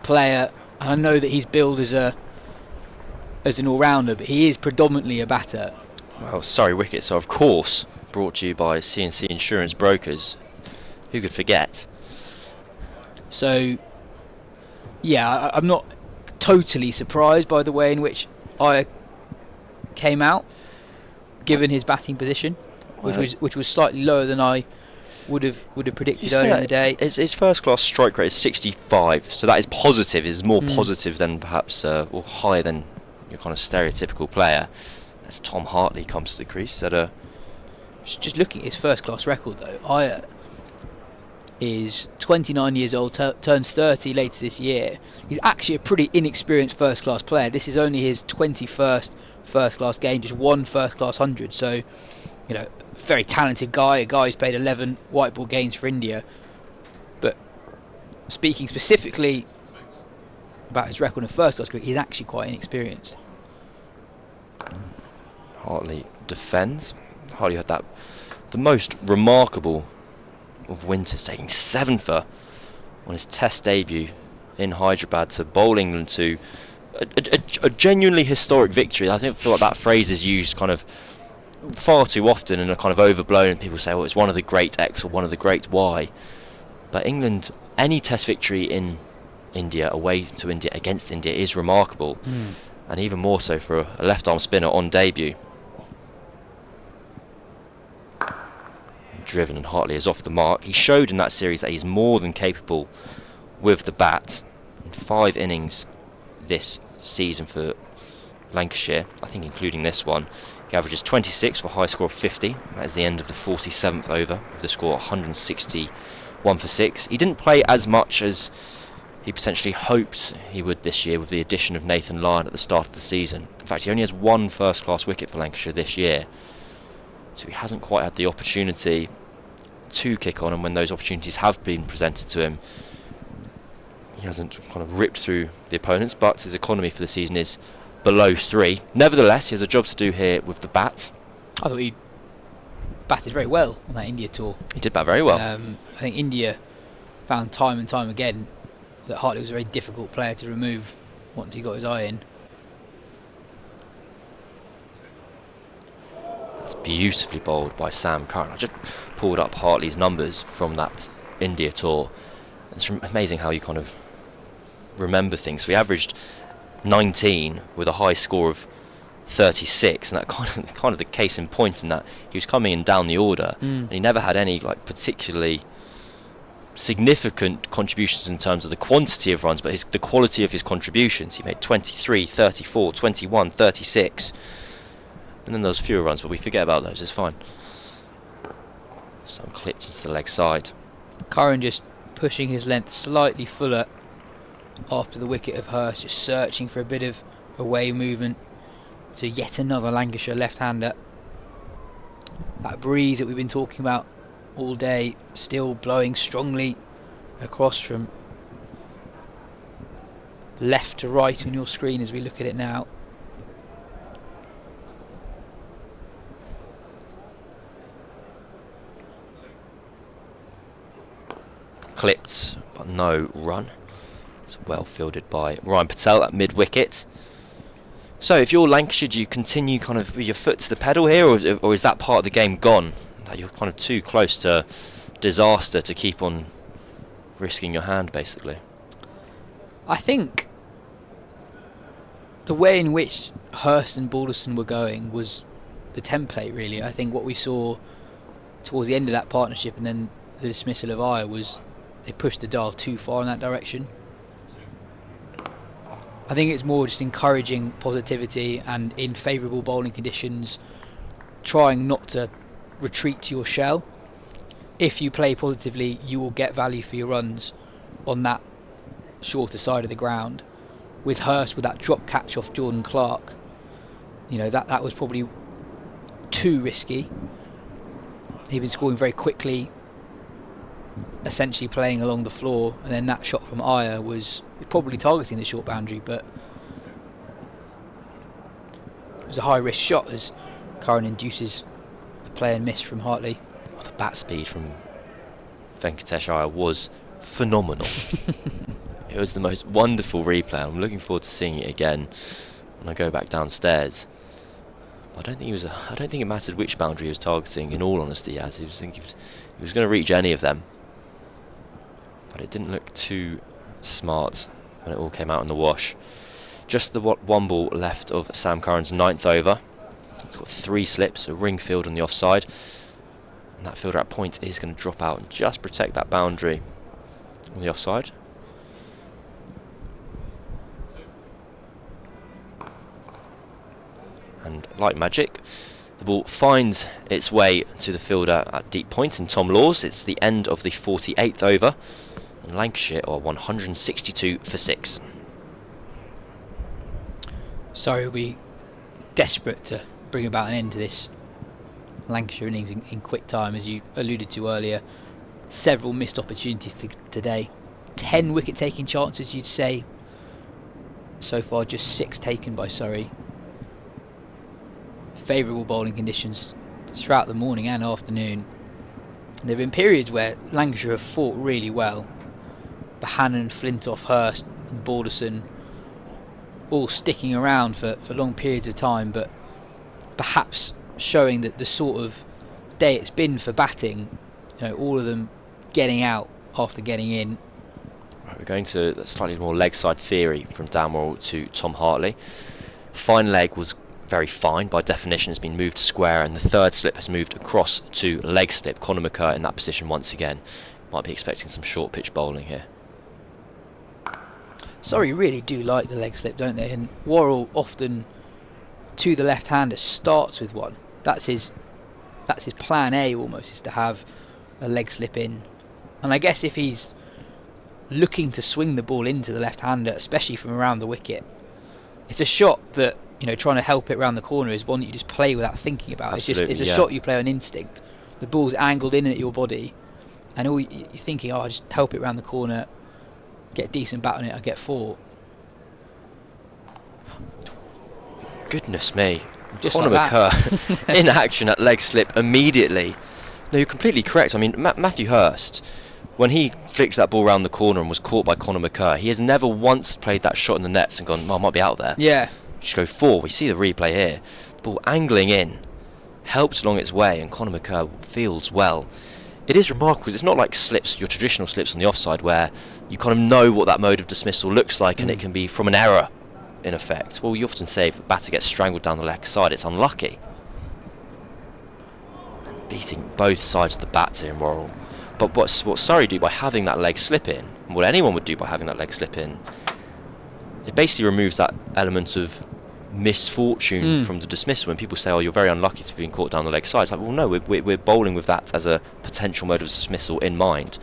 player, and I know that he's billed as an all-rounder, but he is predominantly a batter. Well, Surrey Wickets are, of course, brought to you by C&C Insurance Brokers. Who could forget? So, yeah, I'm not totally surprised by the way in which Iyer came out, given his batting position, which was slightly lower than I would have predicted earlier in the day. His first class strike rate is 65, so that is positive. It is more positive than perhaps, or higher than your kind of stereotypical player, as Tom Hartley comes to the crease at a... Just looking at his first class record though, Aya is 29 years old, turns 30 later this year. He's actually a pretty inexperienced first class player. This is only his 21st first class game, just one first class 100. So, you know, very talented guy, a guy who's played 11 white ball games for India. But speaking specifically about his record in first class cricket, he's actually quite inexperienced. Hartley defends. Hartley had the most remarkable of winters, taking 7 for on his test debut in Hyderabad to bowl England to a genuinely historic victory. I feel like that phrase is used kind of far too often and are kind of overblown, and people say, well, it's one of the great X or one of the great Y. But England, any test victory in India, away to India, against India, is remarkable. And even more so for a left-arm spinner on debut. Driven, and Hartley is off the mark. He showed in that series that he's more than capable with the bat. In 5 innings this season for Lancashire, I think including this one, he averages 26 for a high score of 50. That is the end of the 47th over, with the score 161 for 6. He didn't play as much as he potentially hoped he would this year with the addition of Nathan Lyon at the start of the season. In fact, he only has 1 first-class wicket for Lancashire this year, so he hasn't quite had the opportunity to kick on, and when those opportunities have been presented to him, he hasn't kind of ripped through the opponents, but his economy for the season is below 3. Nevertheless, he has a job to do here with the bat. I thought he batted very well on that India tour. He did bat very well. I think India found time and time again that Hartley was a very difficult player to remove once he got his eye in. That's beautifully bowled by Sam Curran. I just pulled up Hartley's numbers from that India tour. It's amazing how you kind of remember things. So he averaged 19 with a high score of 36, and that kind of the case in point in that he was coming in down the order, and he never had any like particularly significant contributions in terms of the quantity of runs, but the quality of his contributions. He made 23, 34, 21, 36, and then those fewer runs, but we forget about those. It's fine. Some clipped into the leg side. Curran just pushing his length slightly fuller after the wicket of Hurst, just searching for a bit of away movement to yet another Lancashire left-hander. That breeze that we've been talking about all day still blowing strongly across from left to right on your screen as we look at it now. Clipped, but no run. It's well fielded by Ryan Patel at mid-wicket. So if you're Lancashire, do you continue kind of with your foot to the pedal here, or is that part of the game gone? That you're kind of too close to disaster to keep on risking your hand, basically? I think the way in which Hurst and Balderson were going was the template, really. I think what we saw towards the end of that partnership and then the dismissal of Aya was they pushed the dial too far in that direction. I think it's more just encouraging positivity and in favourable bowling conditions trying not to retreat to your shell. If you play positively, you will get value for your runs on that shorter side of the ground. With Hurst, with that drop catch off Jordan Clark, you know, that was probably too risky. He'd been scoring very quickly, essentially playing along the floor, and then that shot from Aya was probably targeting the short boundary, but it was a high risk shot as Curran induces a play and miss from Hartley. Oh, the bat speed from Venkatesh Iyer was phenomenal. It was the most wonderful replay. I'm looking forward to seeing it again when I go back downstairs. I don't think it mattered which boundary he was targeting, in all honesty, as he was going to reach any of them. But it didn't look too smart when it all came out in the wash. Just the one ball left of Sam Curran's 9th over. He's got 3 slips, a ring field on the offside, and that fielder at point is going to drop out and just protect that boundary on the offside. and like magic, the ball finds its way to the fielder at deep point in Tom Laws. It's the end of the 48th over, and Lancashire are 162 for 6. Surrey will be desperate to bring about an end to this Lancashire innings in quick time, as you alluded to earlier. Several missed opportunities today. 10 wicket taking chances, you'd say. So far just 6 taken by Surrey. Favourable bowling conditions throughout the morning and afternoon. There have been periods where Lancashire have fought really well. Bohannon, Flintoff, Hurst and Balderson all sticking around for long periods of time, but perhaps showing that the sort of day it's been for batting, all of them getting out after getting in. Right, we're going to a slightly more leg side theory from Dan Worrell to Tom Hartley. Fine leg was very fine by definition, has been moved to square, and the third slip has moved across to leg slip. Conor McCurr in that position once again. Might be expecting some short pitch bowling here. Surrey really do like the leg slip, don't they? And Worrell often to the left-hander starts with one. That's his plan A almost, is to have a leg slip in. And I guess if he's looking to swing the ball into the left-hander, especially from around the wicket, it's a shot that, trying to help it round the corner is one that you just play without thinking about. Absolutely, it's a shot you play on instinct. The ball's angled in at your body, and all you're thinking, I'll just help it round the corner, get a decent bat on it, I'll get 4. Goodness me. Just Conor like McCurr in action at leg slip immediately. No, you're completely correct. I mean, Matthew Hurst, when he flicks that ball round the corner and was caught by Conor McCurr, he has never once played that shot in the nets and gone, I might be out there. Yeah. Just go 4. We see the replay here. The ball angling in, helps along its way, and Conor McCurr fields well. It is remarkable because it's not like slips, your traditional slips on the offside, where you kind of know what that mode of dismissal looks like, and it can be from an error, in effect. Well, you often say if the batter gets strangled down the left side, it's unlucky. And beating both sides of the bat here in Worrell. But what Surrey do by having that leg slip in, and what anyone would do by having that leg slip in, it basically removes that element of misfortune from the dismissal. When people say, you're very unlucky to have been caught down the leg side, it's like, well, no, we're bowling with that as a potential mode of dismissal in mind.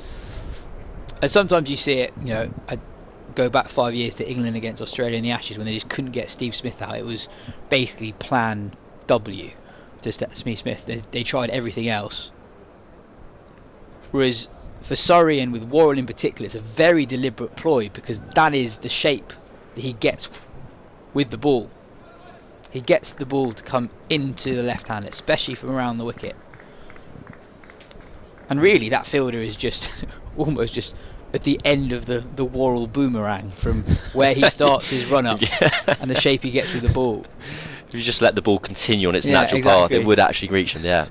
And sometimes you see it, I go back 5 years to England against Australia in the Ashes when they just couldn't get Steve Smith out. It was basically plan W to Steve Smith. They tried everything else. Whereas for Surrey and with Worrell in particular, it's a very deliberate ploy, because that is the shape that he gets with the ball. He gets the ball to come into the left hand, especially from around the wicket. And really that fielder is just almost just at the end of the Worrell boomerang from where he starts his run up and the shape he gets with the ball. If you just let the ball continue on its natural path, it would actually reach him, yeah.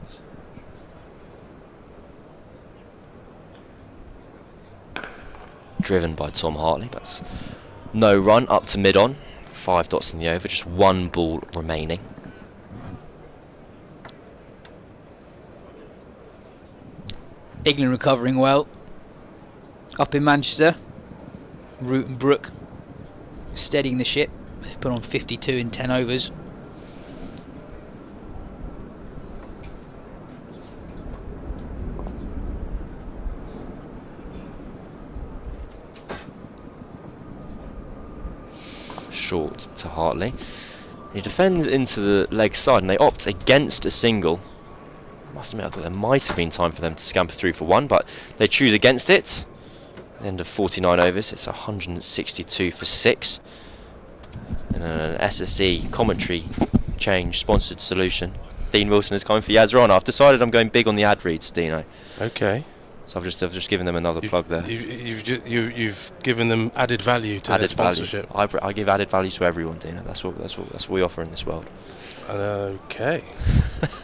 Driven by Tom Hartley, but no run up to mid-on. 5 dots in the over, just 1 ball remaining. England recovering well. Up in Manchester, Root and Brook steadying the ship. They put on 52 in 10 overs. Short to Hartley. He defends into the leg side, and they opt against a single. I must admit, I thought there might have been time for them to scamper through for 1, but they choose against it. End of 49 overs, it's 162 for 6. And an SSE commentary change sponsored solution. Dean Wilson has come for Yas Rana. I've decided I'm going big on the ad reads, Dino. Okay. So I've just given them another plug there. You've given them added value to their sponsorship. I give added value to everyone, Dino. That's what we offer in this world. Okay.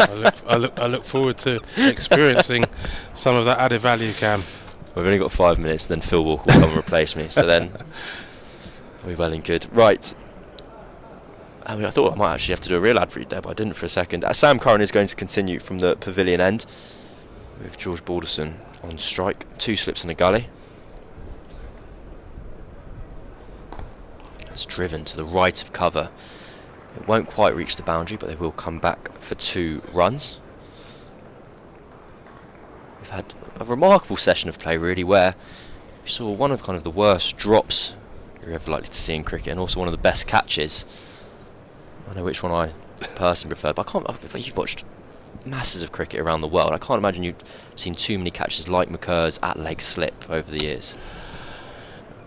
I look forward to experiencing some of that added value, Cam. We've only got 5 minutes, then Phil will come and replace me. So then we're well and good. Right. I mean, I thought I might actually have to do a real ad read there, but I didn't for a second. Sam Curran is going to continue from the pavilion end with George Balderson on strike. 2 slips in a gully. It's driven to the right of cover. It won't quite reach the boundary, but they will come back for 2 runs. We've had a remarkable session of play, really, where we saw one of kind of the worst drops you're ever likely to see in cricket, and also one of the best catches. I know which one I personally prefer, but but you've watched masses of cricket around the world. I can't imagine you've seen too many catches like McCur's at leg slip over the years.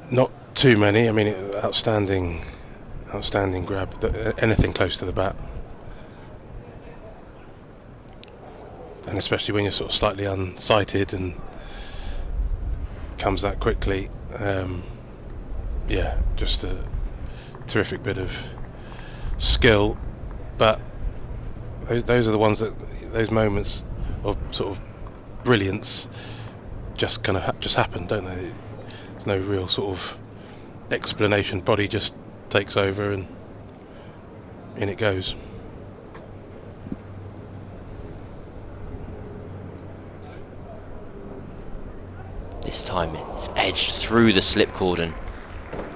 Not too many. I mean, outstanding grab. Anything close to the bat, and especially when you're sort of slightly unsighted and comes that quickly. Yeah, just a terrific bit of skill. But those are the ones that, those moments of sort of brilliance just kind of just happen, don't they? There's no real sort of explanation. Body just takes over and in it goes. This time it's edged through the slip cordon,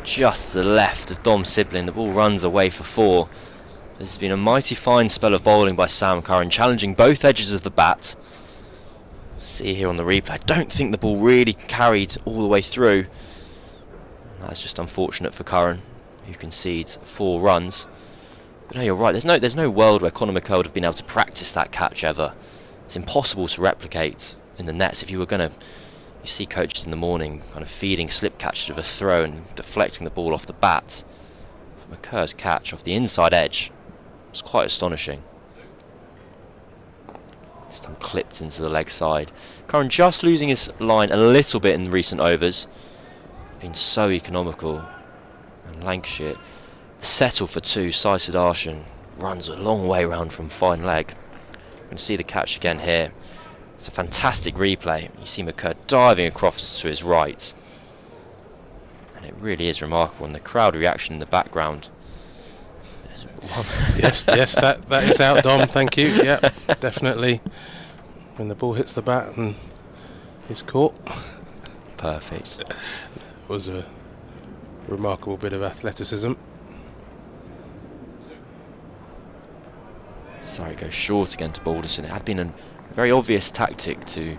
just to the left of Dom Sibley, and the ball runs away for 4. This has been a mighty fine spell of bowling by Sam Curran, challenging both edges of the bat. See here on the replay, I don't think the ball really carried all the way through. That's just unfortunate for Curran, who concedes 4 runs. But no, you're right, there's no world where Conor McCurr would have been able to practice that catch ever. It's impossible to replicate in the nets. If you were going to, you see coaches in the morning kind of feeding slip catches with a throw and deflecting the ball off the bat. McCurr's catch off the inside edge was quite astonishing. This time clipped into the leg side. Curran just losing his line a little bit in recent overs. Been so economical. And Lancashire settle for 2. Sai Sudharsan runs a long way round from fine leg. You can see the catch again here. It's a fantastic replay. You see McCurr diving across to his right. And it really is remarkable. And the crowd reaction in the background. yes, that is out, Dom. Thank you. Yeah, definitely. When the ball hits the bat and is caught. Perfect. It was a remarkable bit of athleticism. Sorry, goes short again to Balderson. It had been a very obvious tactic to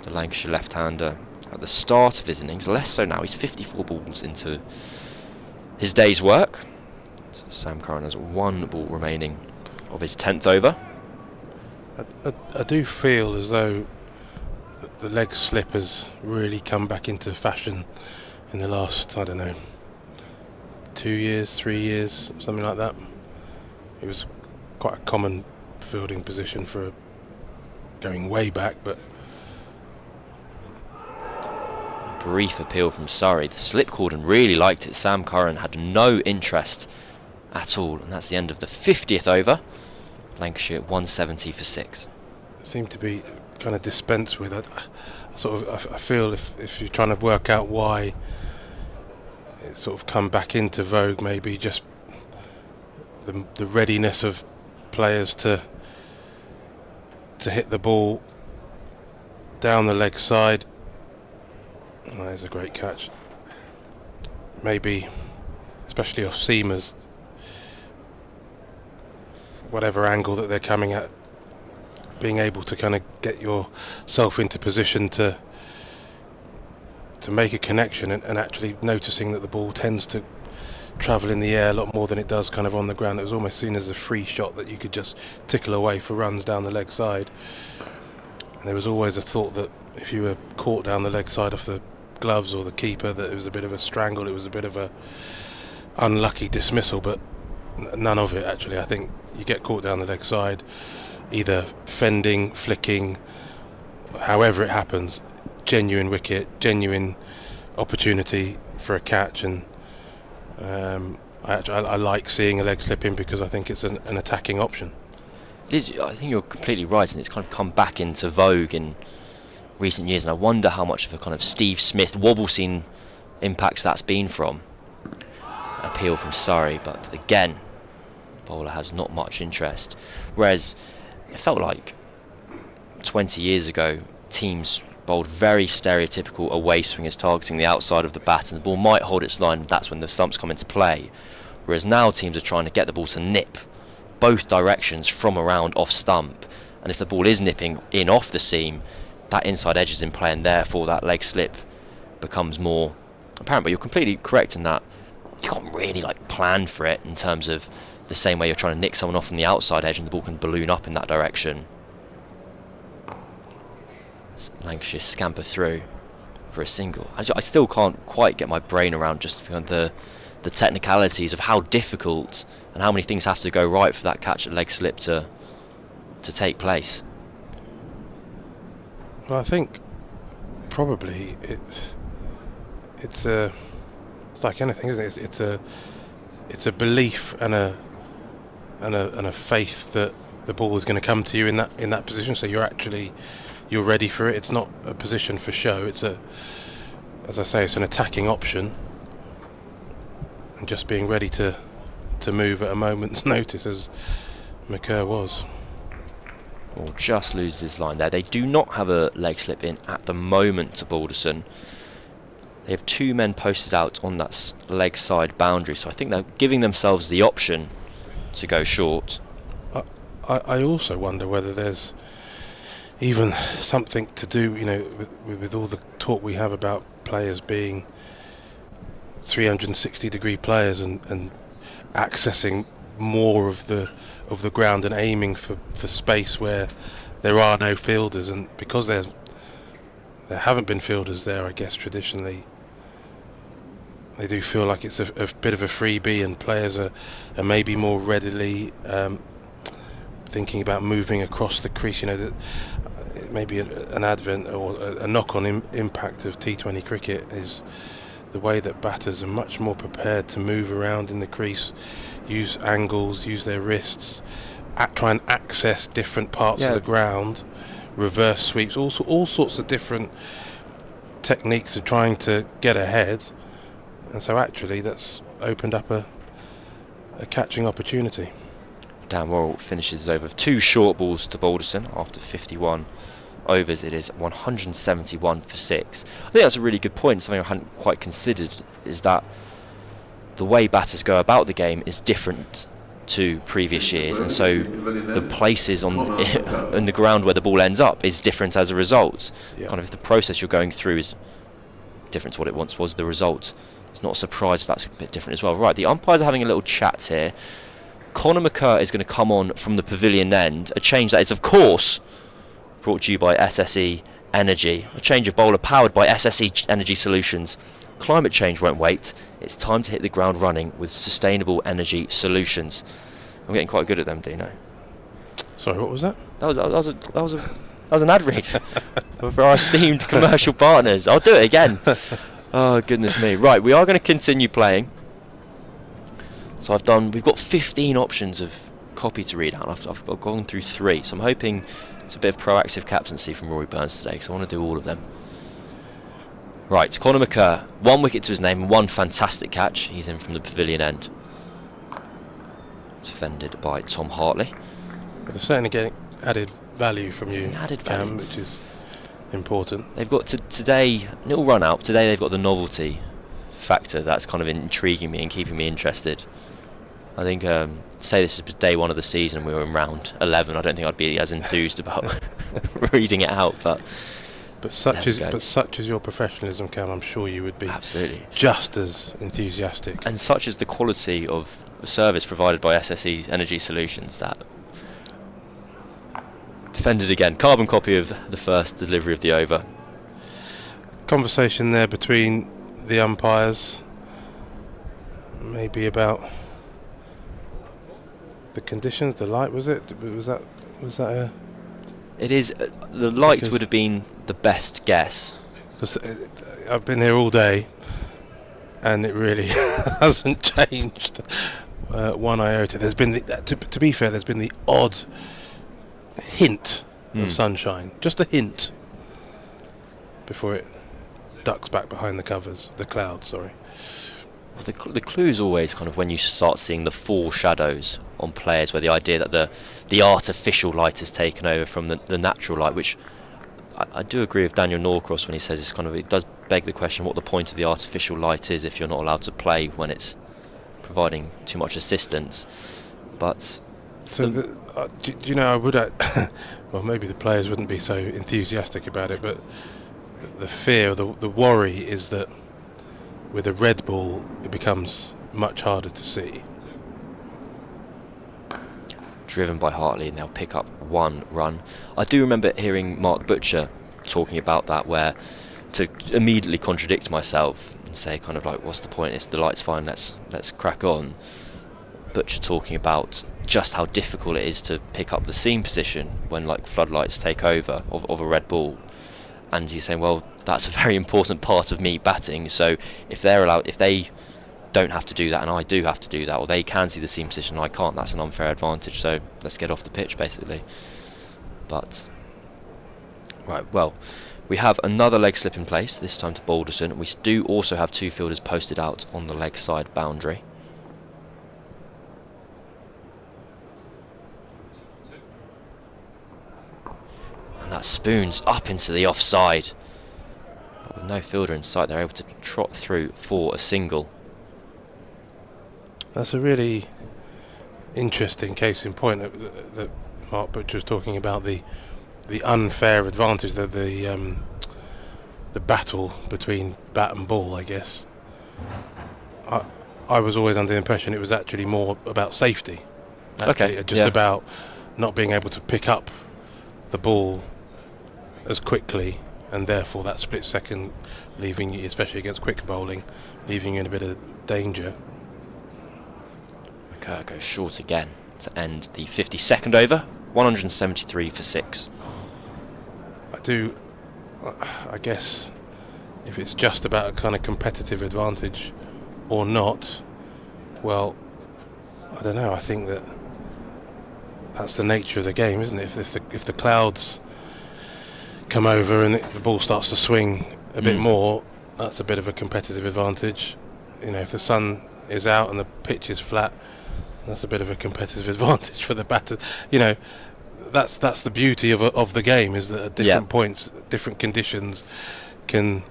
the Lancashire left-hander at the start of his innings. Less so now. He's 54 balls into his day's work. So Sam Curran has 1 ball remaining of his 10th over. I do feel as though the leg slip has really come back into fashion in the last, I don't know, 2 years, 3 years, something like that. It was quite a common fielding position for going way back, but a brief appeal from Surrey. The slip cordon really liked it. Sam Curran had no interest at all, and that's the end of the 50th over. Lancashire 170 for 6. Seemed to be kind of dispensed with. I feel if you're trying to work out why it's sort of come back into vogue, maybe just the readiness of players to hit the ball down the leg side. Oh, there's a great catch. Maybe, especially off seamers, whatever angle that they're coming at, being able to kind of get yourself into position to make a connection and actually noticing that the ball tends to travel in the air a lot more than it does kind of on the ground. It was almost seen as a free shot that you could just tickle away for runs down the leg side. And there was always a thought that if you were caught down the leg side off the gloves or the keeper, that it was a bit of a strangle, it was a bit of a unlucky dismissal, but none of it actually. I think you get caught down the leg side, either fending, flicking, however it happens, genuine wicket, genuine opportunity for a catch. And I like seeing a leg slip in because I think it's an attacking option. It is. I think you're completely right, and it's kind of come back into vogue in recent years, and I wonder how much of a kind of Steve Smith wobble scene impacts that's been from. Appeal from Surrey, but again, bowler has not much interest. Whereas it felt like 20 years ago, teams bowled very stereotypical away swingers targeting the outside of the bat, and the ball might hold its line. That's when the stumps come into play. Whereas now teams are trying to get the ball to nip both directions from around off stump, and if the ball is nipping in off the seam, that inside edge is in play, and therefore that leg slip becomes more apparent. But you're completely correct in that you can't really plan for it, in terms of the same way you're trying to nick someone off from the outside edge and the ball can balloon up in that direction. So Lancashire scamper through for a single. I still can't quite get my brain around just the technicalities of how difficult and how many things have to go right for that catch at leg slip to take place. Well, I think probably it's like anything, isn't it? It's a belief and a faith that the ball is going to come to you in that position. So you're ready for it. It's not a position for show. It's as I say, it's an attacking option, and just being ready to move at a moment's notice, as McCurr was. Or just loses his line there. They do not have a leg slip in at the moment to Balderson. They have 2 men posted out on that leg side boundary, so I think they're giving themselves the option to go short. I also wonder whether there's even something to do, with all the talk we have about players being 360-degree players and accessing more of the ground and aiming for space where there are no fielders, and because there haven't been fielders there, I guess traditionally they do feel like it's a bit of a freebie, and players are maybe more readily thinking about moving across the crease. That maybe an advent or a knock-on impact of T20 cricket is the way that batters are much more prepared to move around in the crease, use angles, use their wrists, try and access different parts of the ground, reverse sweeps, all sorts of different techniques of trying to get ahead. And so actually that's opened up a catching opportunity. Dan Worrell finishes over 2 short balls to Balderson after 51 overs. It is 171 for 6. I think that's a really good point. Something I hadn't quite considered is that the way batters go about the game is different to previous years, and so the places on the ground where the ball ends up is different as a result. Kind of if the process you're going through is different to what it once was, the result is not a surprise if that's a bit different as well. Right, the umpires are having a little chat here. Conor McCurr is going to come on from the pavilion end, a change that is of course brought to you by SSE Energy, a change of bowler powered by SSE Energy Solutions. Climate change won't wait. It's time to hit the ground running with sustainable energy solutions. I'm getting quite good at them, Dino. Sorry, what was that? That was an ad read for our esteemed commercial partners. I'll do it again. Oh goodness me! Right, we are going to continue playing. So we've got 15 options of copy to read out. I've gone through 3, so I'm hoping it's a bit of proactive captaincy from Rory Burns today, because I want to do all of them. Right, Conor McCurr, 1 wicket to his name and 1 fantastic catch. He's in from the pavilion end. Defended by Tom Hartley. They're certainly getting added value from you, Cam, which is important. They've got today, little run out. Today they've got the novelty factor that's kind of intriguing me and keeping me interested. I think, say this is day 1 of the season, we were in round 11. I don't think I'd be as enthused about reading it out, but such is your professionalism, Cam. I'm sure you would be absolutely just as enthusiastic. And such is the quality of service provided by SSE Energy Solutions that defended again. Carbon copy of the first delivery of the over. Conversation there between the umpires, maybe about the conditions, the light. Was that a? It is. The light would have been the best guess. Because I've been here all day, and it really hasn't changed one iota. There's been, to be fair, there's been the odd hint of sunshine, just a hint, before it ducks back behind the clouds. Sorry. Well, the clue is always kind of when you start seeing the foreshadows on players, where the idea that the artificial light has taken over from the natural light, which I do agree with Daniel Norcross when he says it does beg the question what the point of the artificial light is if you're not allowed to play when it's providing too much assistance. But so, do you know, I would, well, maybe the players wouldn't be so enthusiastic about it, but the fear, the worry is that with a red ball, it becomes much harder to see. Driven by Hartley, and they'll pick up 1 run. I do remember hearing Mark Butcher talking about that, where to immediately contradict myself and say kind of like, what's the point? The light's fine, let's crack on. Butcher talking about just how difficult it is to pick up the seam position when like floodlights take over of a red ball. And he's saying, well, that's a very important part of me batting, so if they don't have to do that and I do have to do that, or they can see the seam position and I can't, that's an unfair advantage, so let's get off the pitch basically. But right, well, we have another leg slip in place, this time to Balderson. We do also have 2 fielders posted out on the leg side boundary. And that spoons up into the offside. But with no fielder in sight, they're able to trot through for a single. That's a really interesting case in point that Mark Butcher was talking about, the unfair advantage, the battle between bat and ball, I guess. I was always under the impression it was actually more about safety. Okay, just about not being able to pick up the ball as quickly, and therefore that split second leaving you, especially against quick bowling, leaving you in a bit of danger. McCurr goes short again to end the 52nd over, 173 for 6. I guess if it's just about a kind of competitive advantage or not, well, I don't know. I think that's the nature of the game, isn't it? If the clouds come over and the ball starts to swing a bit more, that's a bit of a competitive advantage. You know, if the sun is out and the pitch is flat, that's a bit of a competitive advantage for the batter. You know, that's the beauty of the game, is that at different points, different conditions can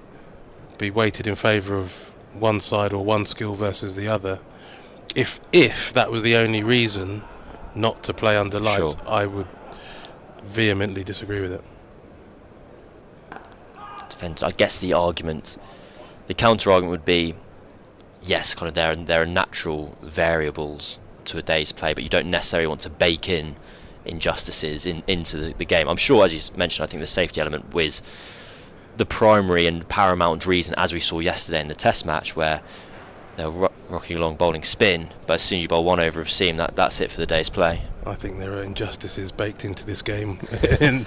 be weighted in favour of one side or one skill versus the other. If that was the only reason not to play under lights, I would vehemently disagree with it. I guess the counter argument would be, yes, kind of there are natural variables to a day's play, but you don't necessarily want to bake in injustices into the game. I'm sure, as you mentioned, I think the safety element was the primary and paramount reason, as we saw yesterday in the Test match, where they're rocking along bowling spin, but as soon as you bowl 1 over of seam, that's it for the day's play. I think there are injustices baked into this game in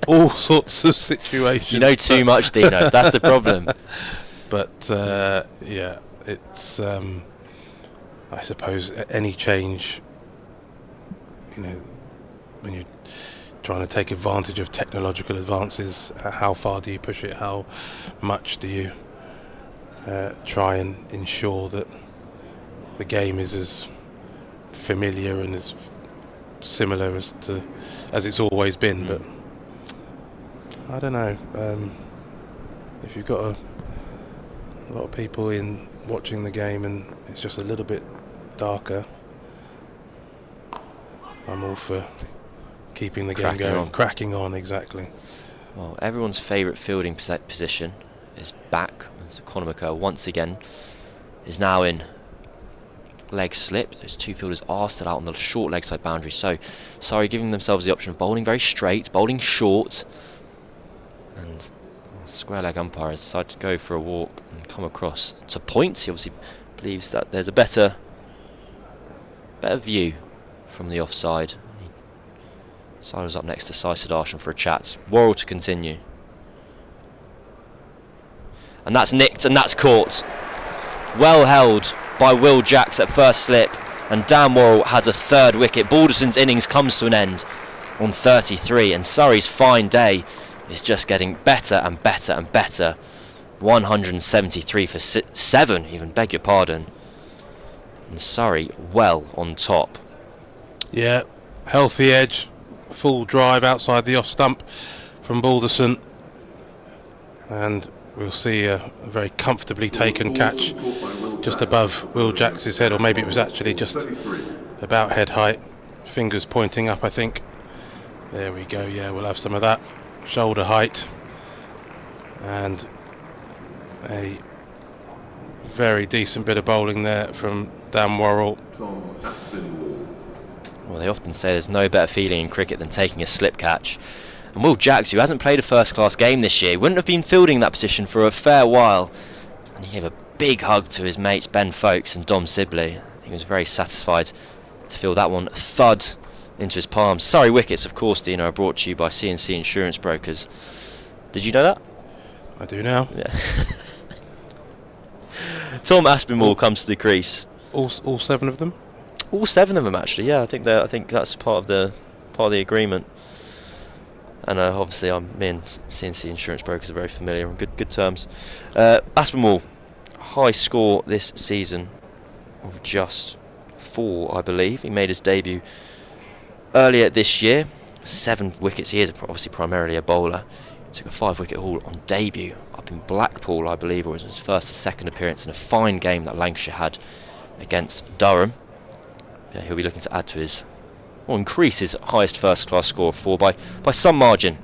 all sorts of situations. You know too much, Dino. That's the problem. But it's I suppose any change, you know, when you're trying to take advantage of technological advances, how far do you push it? How much do you try and ensure that the game is as familiar and as similar as it's always been? But I don't know. If you've got a lot of people in watching the game and it's just a little bit darker, I'm all for keeping the game going, cracking on, exactly. Well, everyone's favourite fielding position is back. Conor McCurr once again is now in leg slip. Those 2 fielders are still out on the short leg side boundary, so Surrey giving themselves the option of bowling very straight, bowling short, and square leg umpire has decided to go for a walk and come across to point. He obviously believes that there's a better view from the offside. He sidles up next to Sai Sudharsan for a chat. Worrell to continue. And that's nicked and that's caught. Well held by Will Jacks at first slip, and Dan Worrell has a 3rd wicket. Balderson's innings comes to an end on 33, and Surrey's fine day is just getting better and better and better. 173 for 7, even, beg your pardon. And Surrey well on top. Yeah, healthy edge, full drive outside the off stump from Balderson, and we'll see a very comfortably taken catch just above Will Jacks' head, or maybe it was actually just about head height. Fingers pointing up, I think. There we go, yeah, we'll have some of that. Shoulder height. And a very decent bit of bowling there from Dan Worrell. Well, they often say there's no better feeling in cricket than taking a slip catch. And Will Jacks, who hasn't played a first-class game this year, wouldn't have been fielding that position for a fair while. And he gave a big hug to his mates Ben Folkes and Dom Sibley. He was very satisfied to feel that one thud into his palms. Surrey Wickets, of course, Dino, are brought to you by C&C Insurance Brokers. Did you know that? I do now. Yeah. Tom Aspinwall comes to the crease. All 7 of them? All 7 of them, actually. Yeah, I think that's part of the agreement. And obviously, me and C&C Insurance Brokers are very familiar on good terms. Aspinwall, high score this season of just 4, I believe. He made his debut earlier this year. 7 wickets. He is obviously primarily a bowler. He took a 5-wicket haul on debut up in Blackpool, I believe, or was his first or second appearance in a fine game that Lancashire had against Durham. Yeah, he'll be looking to add to his, or increase his highest first-class score of 4 by some margin.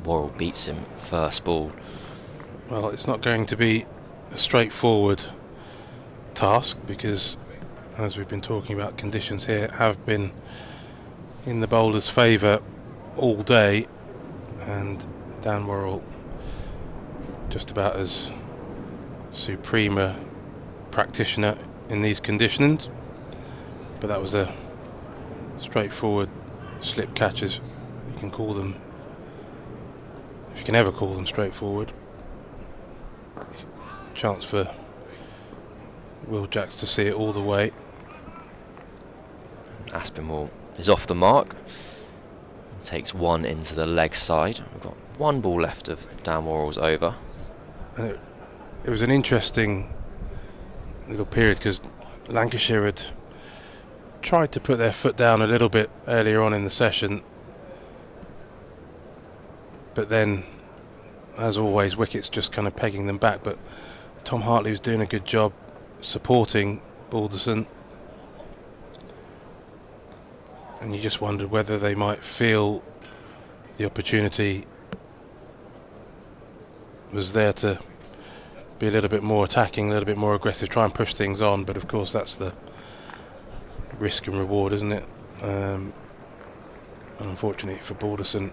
Worrell beats him first ball. Well, it's not going to be a straightforward task because, as we've been talking about, conditions here have been in the bowler's favour all day, and Dan Worrell just about as supreme a practitioner in these conditions, but that was a straightforward slip catch, as you can call them, if you can ever call them straightforward. Chance for Will Jacks to see it all the way. Aspinwall is off the mark, takes 1 into the leg side. We've got 1 ball left of Dan Worrell's over. And it was an interesting little period because Lancashire had tried to put their foot down a little bit earlier on in the session, but then, as always, Wickets just kind of pegging them back. But Tom Hartley was doing a good job supporting Balderson, and you just wondered whether they might feel the opportunity was there to be a little bit more attacking, a little bit more aggressive, try and push things on. But of course that's the risk and reward, isn't it? And unfortunately for Balderson,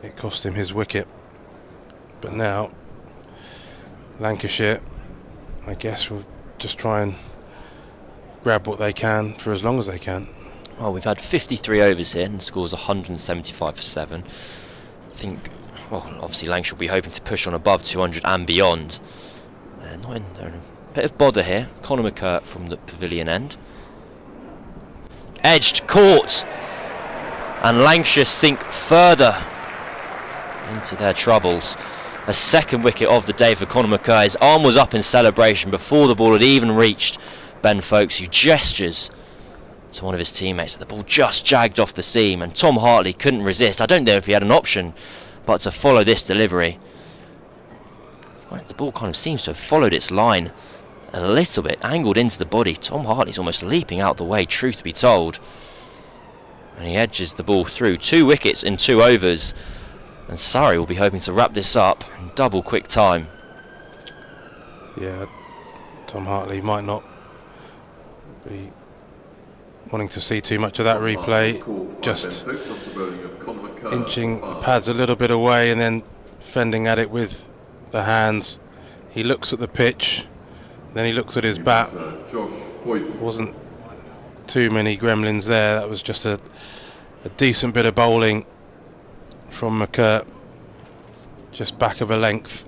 it cost him his wicket. But now Lancashire, I guess, will just try and grab what they can for as long as they can. Well, we've had 53 overs here and scores 175 for 7. I think, well, obviously Lancashire will be hoping to push on above 200 and beyond. They're in a bit of bother here. Conor McCurt from the pavilion end. Edged, caught, and Lancashire sink further into their troubles. A 2nd wicket of the day for Conor McCurt. His arm was up in celebration before the ball had even reached Ben Folkes, who gestures to one of his teammates that the ball just jagged off the seam, and Tom Hartley couldn't resist. I don't know if he had an option but to follow this delivery. Well, the ball kind of seems to have followed its line a little bit, angled into the body. Tom Hartley's almost leaping out the way, truth to be told, and he edges the ball through. 2 wickets in 2 overs, and Surrey will be hoping to wrap this up in double quick time. Yeah, Tom Hartley might not be wanting to see too much of that replay, just inching the pads a little bit away and then fending at it with the hands. He looks at the pitch, then he looks at his bat. Wasn't too many gremlins there. That was just a decent bit of bowling from McCurt, just back of a length.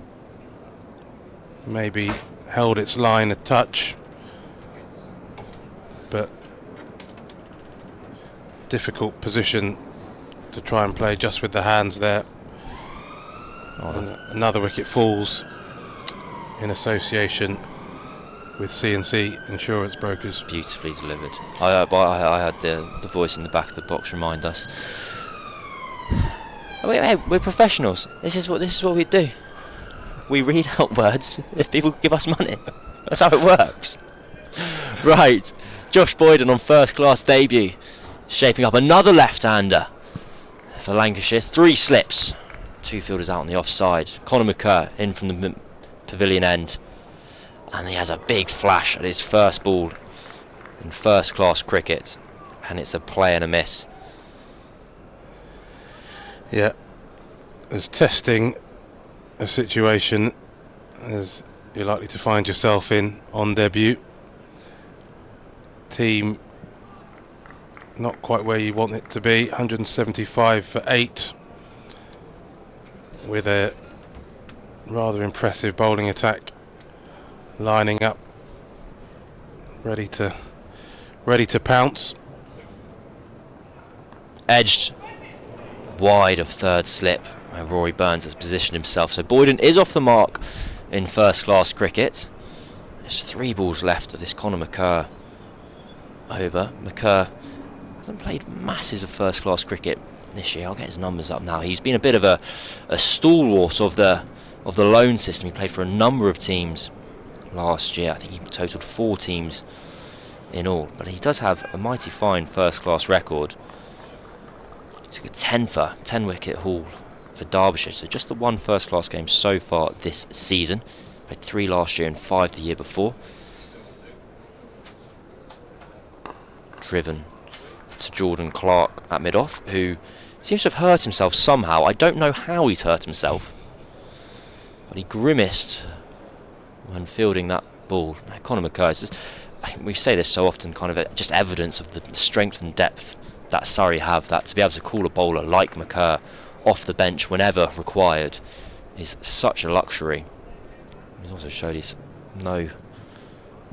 Maybe held its line a touch, but difficult position to try and play just with the hands there. And another wicket falls in association with C&C Insurance Brokers. Beautifully delivered. I had the voice in the back of the box remind us. We're professionals. This is what we do. We read out words if people give us money. That's how it works. Right, Josh Boyden on first class debut, shaping up another left-hander for Lancashire. 3 slips, 2 fielders out on the offside. Conor McCurr in from the pavilion end, and he has a big flash at his first ball in first class cricket, and it's a play and a miss. Yeah, as testing a situation as you're likely to find yourself in on debut. Team not quite where you want it to be. 175 for 8, with a rather impressive bowling attack lining up, ready to pounce. Edged wide of third slip, where Rory Burns has positioned himself. So Boyden is off the mark in first class cricket. There's 3 balls left of this Conor McCurr over. McCurr hasn't played masses of first class cricket this year. I'll get his numbers up now. He's been a bit of a stalwart of the loan system. He played for a number of teams last year. I think he totaled 4 teams in all, but he does have a mighty fine first class record. He took a 10 wicket haul for Derbyshire, so just the 1 first class game so far this season. Played 3 last year and 5 the year before. Driven to Jordan Clark at mid-off, who seems to have hurt himself somehow. I don't know how he's hurt himself, but he grimaced when fielding that ball. Now, Conor McCurr, we say this so often, kind of just evidence of the strength and depth that Surrey have, that to be able to call a bowler like McCurr off the bench whenever required is such a luxury. He's also showed he's no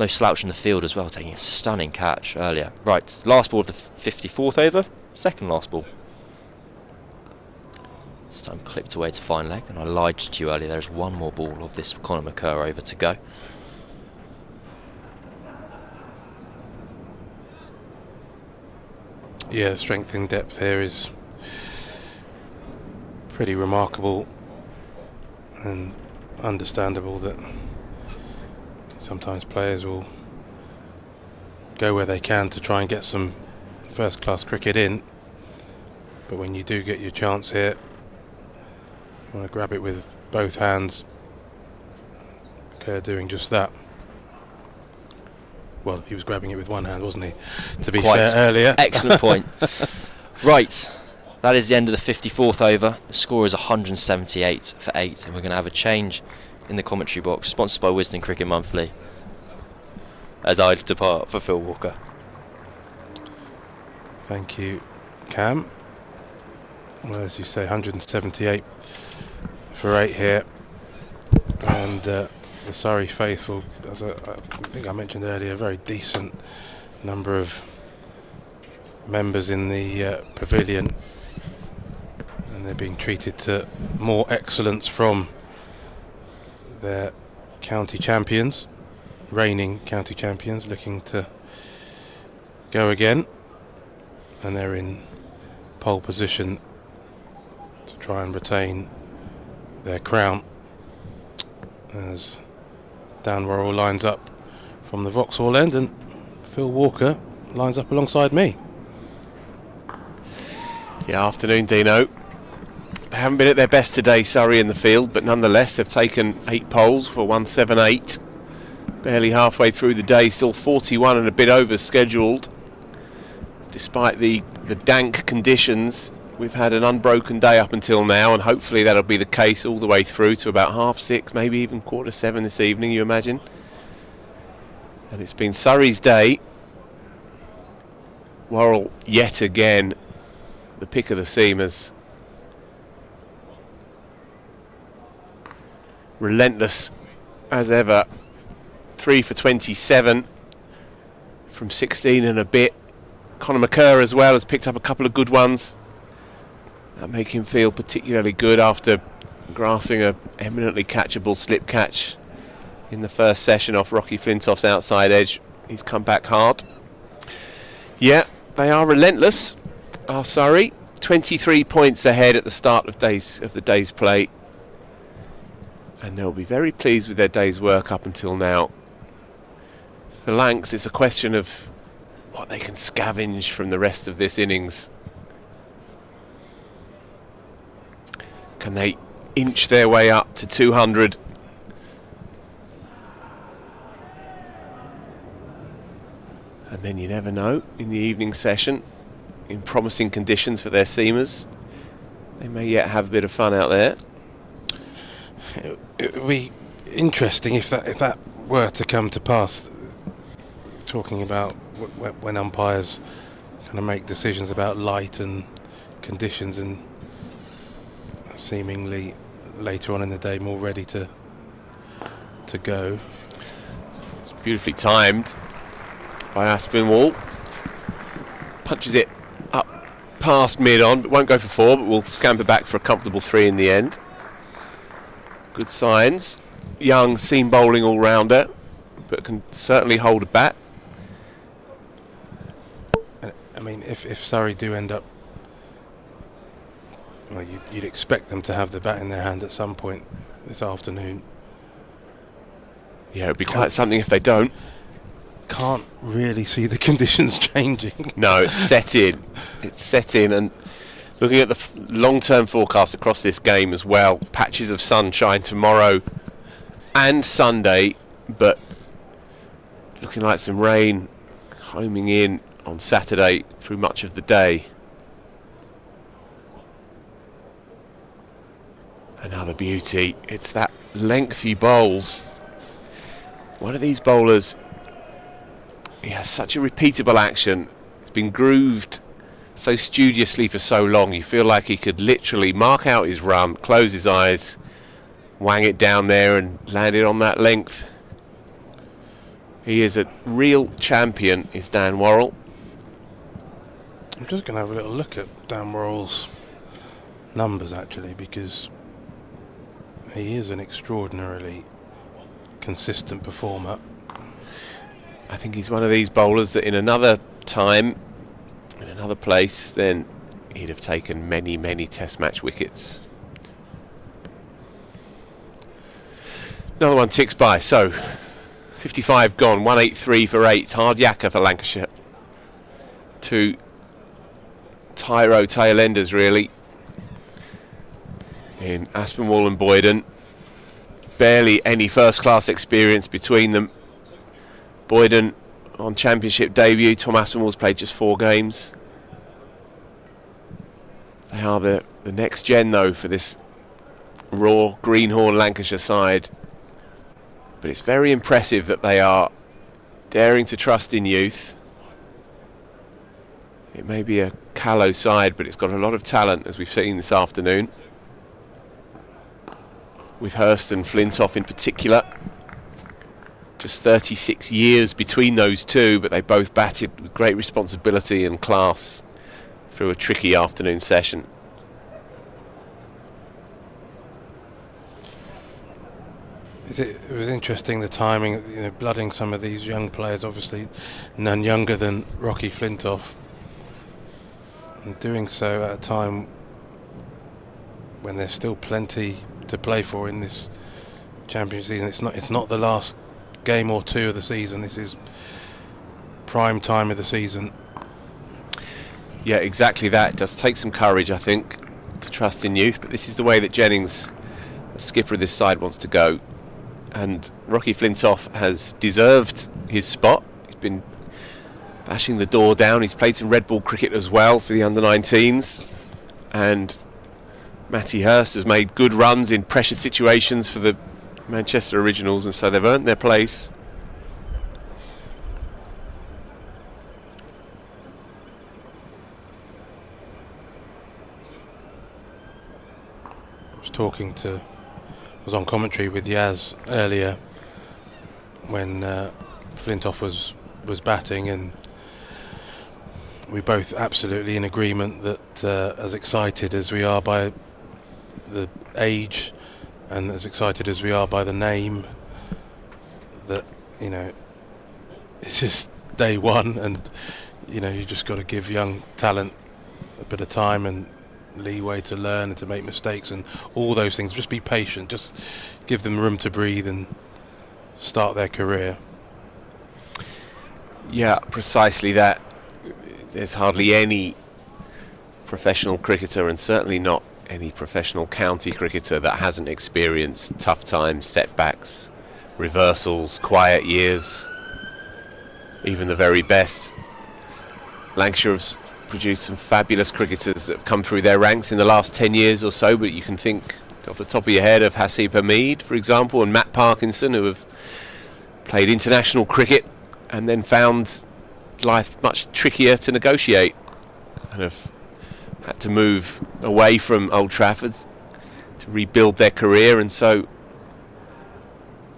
slouch in the field as well, taking a stunning catch earlier. Right, last ball of the 54th over, second last ball. This time clipped away to fine leg, and I lied to you earlier, there's 1 more ball of this Conor McCurr over to go. Yeah, strength in depth here is pretty remarkable, and understandable that sometimes players will go where they can to try and get some first class cricket in, but when you do get your chance here, you want to grab it with both hands. Okay, doing just that. Well, he was grabbing it with 1 hand, wasn't he? To be fair, earlier. Excellent point. Right, that is the end of the 54th over. The score is 178 for 8, and we're going to have a change in the commentary box, sponsored by Wisden Cricket Monthly, as I depart for Phil Walker. Thank you, Cam. Well, as you say, 178 for 8 here, and the Surrey faithful, as I think I mentioned earlier, a very decent number of members in the pavilion, and they're being treated to more excellence from their county champions, reigning county champions, looking to go again, and they're in pole position to try and retain their crown, as Dan Worrell lines up from the Vauxhall end, and Phil Walker lines up alongside me. Yeah, afternoon, Dino. They haven't been at their best today, Surrey, in the field, but nonetheless they've taken 8 poles for 178. Barely halfway through the day, still 41 and a bit over scheduled. Despite the dank conditions, we've had an unbroken day up until now, and hopefully that'll be the case all the way through to about 6:30, maybe even 7:15 this evening, you imagine. And it's been Surrey's day. Worrell yet again the pick of the seamers. Relentless as ever. 3 for 27 from 16 and a bit. Conor McCurr as well has picked up a couple of good ones that make him feel particularly good after grasping a eminently catchable slip catch in the first session off Rocky Flintoff's outside edge. He's come back hard. Yeah, they are relentless, are Surrey, 23 points ahead at the start of the day's play, and they'll be very pleased with their day's work up until now. For Lancs, it's a question of what they can scavenge from the rest of this innings. Can they inch their way up to 200? And then you never know, in the evening session, in promising conditions for their seamers, they may yet have a bit of fun out there. It would be interesting if that were to come to pass, talking about when umpires kind of make decisions about light and conditions, and seemingly later on in the day more ready to go. It's beautifully timed by Aspinwall. Punches it up past mid-on, but won't go for 4, but will scamper back for a comfortable 3 in the end. Good signs. Young seam bowling all-rounder, but can certainly hold a bat. I mean, if Surrey do end up, well, you'd expect them to have the bat in their hand at some point this afternoon. Yeah, it'd be quite something if they don't. Can't really see the conditions changing. No, it's set in. It's set in, and looking at the long-term forecast across this game as well, patches of sunshine tomorrow and Sunday, but looking like some rain homing in on Saturday through much of the day. Another beauty. It's that lengthy bowls. One of these bowlers, he has such a repeatable action. It's been grooved so studiously for so long. You feel like he could literally mark out his run, close his eyes, wang it down there and land it on that length. He is a real champion, is Dan Worrell. I'm just going to have a little look at Dan Worrell's numbers, actually, because he is an extraordinarily consistent performer. I think he's one of these bowlers that in another time, in another place, then he'd have taken many, many test match wickets. Another one ticks by. So 55 gone, 183 for 8. Hard yakka for Lancashire. 2 tyro tail enders really in Aspinwall and Boyden. Barely any first class experience between them. Boyden on championship debut. Tom Aspinwall's played just 4 games. They are the next gen though for this raw greenhorn Lancashire side. But it's very impressive that they are daring to trust in youth. It may be a callow side, but it's got a lot of talent, as we've seen this afternoon, with Hurst and Flintoff in particular. Just 36 years between those two, but they both batted with great responsibility and class through a tricky afternoon session. It was interesting, the timing, blooding some of these young players, obviously none younger than Rocky Flintoff, and doing so at a time when there's still plenty to play for in this championship season. It's not the last game or 2 of the season. This is prime time of the season. Yeah, exactly that. It does take some courage, I think, to trust in youth, but this is the way that Jennings, the skipper of this side, wants to go. And Rocky Flintoff has deserved his spot. He's been bashing the door down. He's played some red ball cricket as well for the under-19s, and Matty Hurst has made good runs in pressure situations for the Manchester Originals, and so they've earned their place. I was on commentary with Yas earlier when Flintoff was batting, and we're both absolutely in agreement that as excited as we are by the age and as excited as we are by the name, that it's just day one, and you just got to give young talent bit of time and leeway to learn and to make mistakes and all those things. Just be patient, just give them room to breathe and start their career. Yeah, precisely that. There's hardly any professional cricketer, and certainly not any professional county cricketer, that hasn't experienced tough times, setbacks, reversals, quiet years. Even the very best. Lancashire has produced some fabulous cricketers that have come through their ranks in the last 10 years or so, but you can think off the top of your head of Hasib Hamid, for example, and Matt Parkinson, who have played international cricket and then found life much trickier to negotiate and have had to move away from Old Trafford to rebuild their career, and so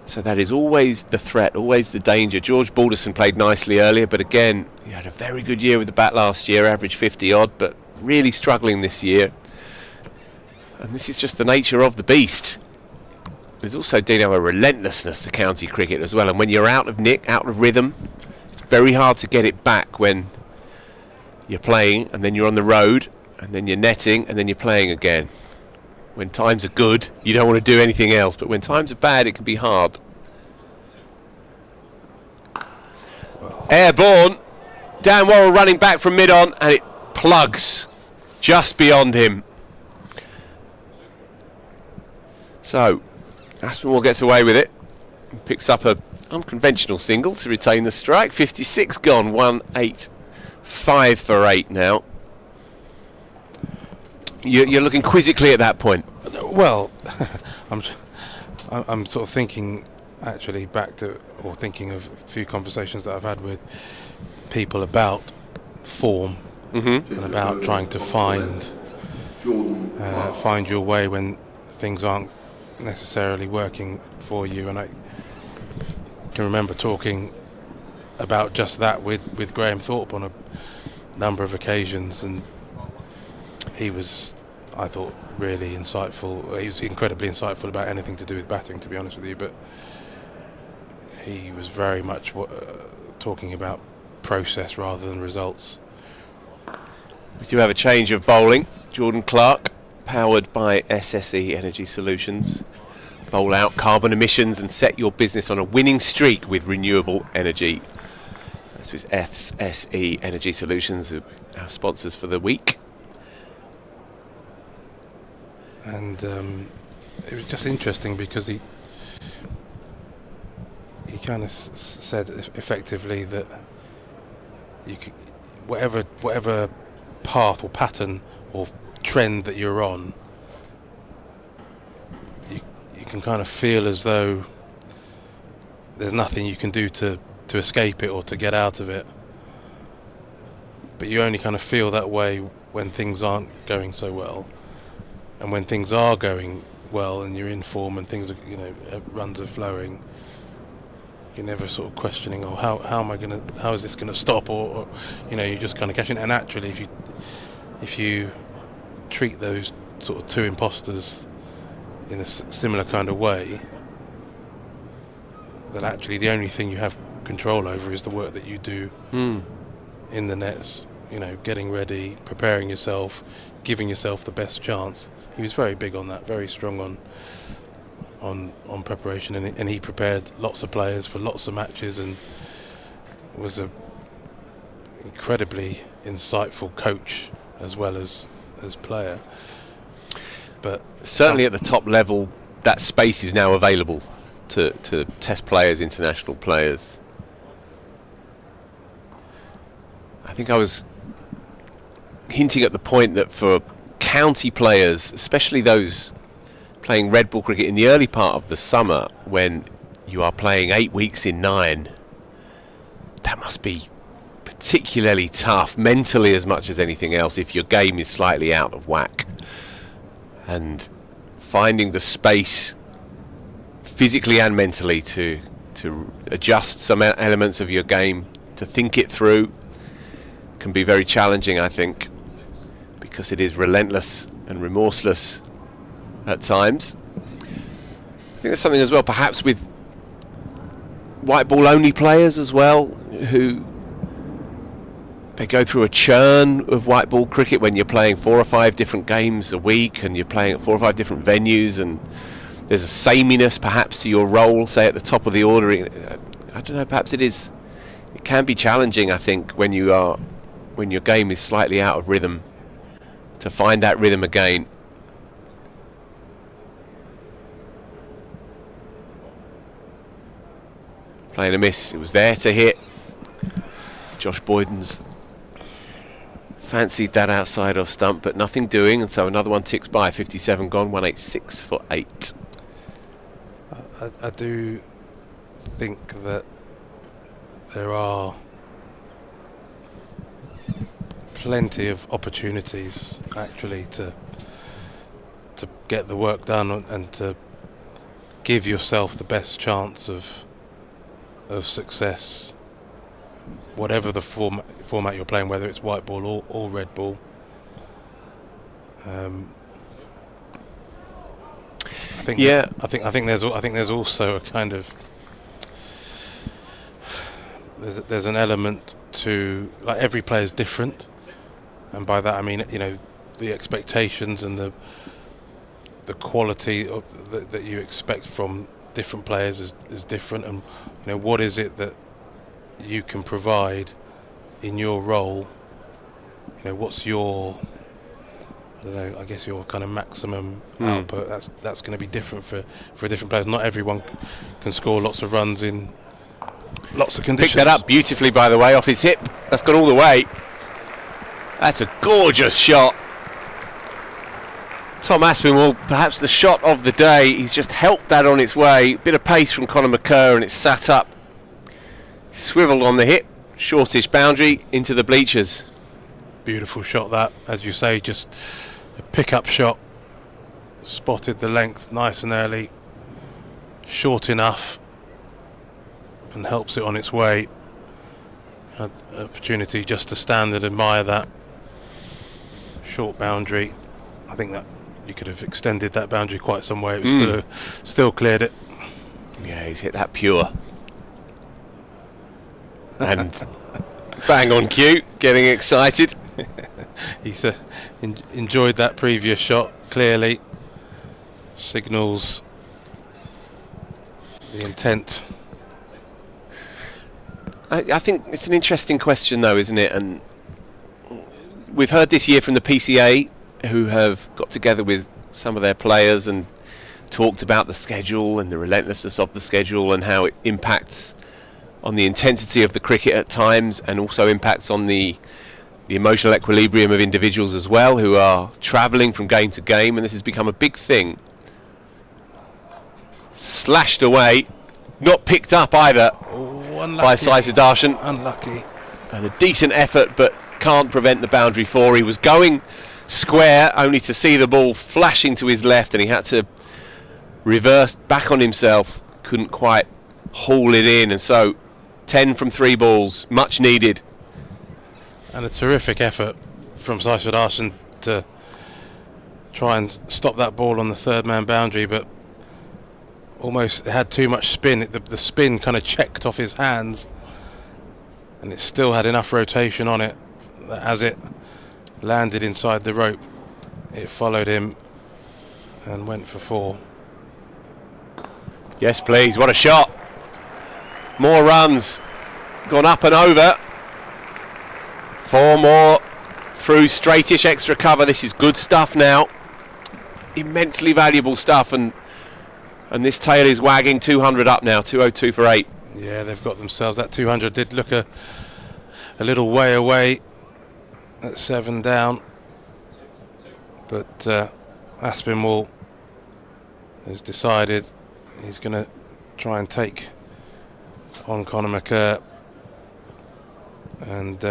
that is always the threat, always the danger. George Balderson played nicely earlier, but again, he had a very good year with the bat last year, averaged 50 odd, but really struggling this year. And this is just the nature of the beast. There's also, Dino, a relentlessness to county cricket as well, and when you're out of nick, out of rhythm, it's very hard to get it back when you're playing and then you're on the road and then you're netting and then you're playing again. When times are good, you don't want to do anything else, but when times are bad, it can be hard. Airborne, Dan Worrell running back from mid-on, and it plugs just beyond him. So, Aspinwall gets away with it, and picks up a unconventional single to retain the strike. 56 gone, 1-8, 5 for 8 now. You're looking quizzically at that point. Well, I'm sort of thinking actually back to, or thinking of a few conversations that I've had with people about form and about trying to find your way when things aren't necessarily working for you. And I can remember talking about just that with Graham Thorpe on a number of occasions, and he was, I thought, really insightful. He was incredibly insightful about anything to do with batting, to be honest with you, but he was very much talking about process rather than results. We do have a change of bowling. Jordan Clark, powered by SSE Energy Solutions. Bowl out carbon emissions and set your business on a winning streak with renewable energy. This was SSE Energy Solutions, who are our sponsors for the week. And it was just interesting because he kind of said effectively that you could, whatever path or pattern or trend that you're on, you can kind of feel as though there's nothing you can do to escape it or to get out of it. But you only kind of feel that way when things aren't going so well. And when things are going well and you're in form and things are, runs are flowing, you're never sort of questioning, how is this gonna stop, or you're just kind of catching it. And actually, if you treat those sort of two imposters in a similar kind of way, that actually the only thing you have control over is the work that you do in the nets. Getting ready, preparing yourself, giving yourself the best chance. He was very big on that, very strong on preparation, and he prepared lots of players for lots of matches, and was a incredibly insightful coach as well as player. But certainly at the top level, that space is now available to test players, international players. I think I was hinting at the point that for county players, especially those playing red ball cricket in the early part of the summer, when you are playing 8 weeks in 9, that must be particularly tough mentally as much as anything else if your game is slightly out of whack. And finding the space physically and mentally to adjust some elements of your game, to think it through, can be very challenging, I think, because it is relentless and remorseless at times. I think there's something as well perhaps with white ball only players as well, who they go through a churn of white ball cricket when you're playing 4 or 5 different games a week and you're playing at 4 or 5 different venues, and there's a sameness perhaps to your role, say at the top of the order. I don't know, perhaps it can be challenging, I think, when your game is slightly out of rhythm, to find that rhythm again. Playing a miss, it was there to hit. Josh Boyden's fancied that outside off stump, but nothing doing, and so another one ticks by. 57 gone, 186 for 8. I do think that there are plenty of opportunities actually to get the work done and to give yourself the best chance of success, whatever the format you're playing, whether it's white ball or red ball. I think there's also a kind of there's an element to, like, every player is different, and by that I mean, you know, the expectations and the quality of that you expect from different players is different, and you know, what is it that you can provide in your role? You know, what's your, I don't know, I guess your kind of maximum output. That's going to be different for different players. Not everyone can score lots of runs in lots of conditions. Picked that up beautifully, by the way, off his hip. That's gone all the way. That's a gorgeous shot. Tom Aspinwall, perhaps the shot of the day. He's just helped that on its way. Bit of pace from Conor McCurr, and it's sat up. Swiveled on the hip, shortish boundary into the bleachers. Beautiful shot that, as you say, just a pick-up shot. Spotted the length nice and early, short enough, and helps it on its way. Had an opportunity just to stand and admire that short boundary. I think that you could have extended that boundary quite some way. It was still cleared it. Yeah, he's hit that pure. And bang on cue, getting excited. He's enjoyed that previous shot, clearly. Signals the intent. I think it's an interesting question, though, isn't it? And we've heard this year from the PCA, who have got together with some of their players and talked about the schedule and the relentlessness of the schedule and how it impacts on the intensity of the cricket at times, and also impacts on the emotional equilibrium of individuals as well, who are travelling from game to game, and this has become a big thing. Slashed away, not picked up either by Sai Sudharsan. Unlucky. And a decent effort, but can't prevent the boundary 4. He was going square, only to see the ball flashing to his left, and he had to reverse back on himself. Couldn't quite haul it in, and so 10 from 3 balls, much needed. And a terrific effort from Sai Sudharsan to try and stop that ball on the third man boundary, but almost had too much spin. The spin kind of checked off his hands, and it still had enough rotation on it that as it landed inside the rope, it followed him and went for 4. Yes, please. What a shot. More runs. Gone up and over. 4 more through straightish extra cover. This is good stuff now. Immensely valuable stuff, and this tail is wagging. 200 up now. 202 for 8. Yeah, they've got themselves. That 200 did look a little way away at 7 down, but Aspinwall has decided he's going to try and take on Conor McCurr, and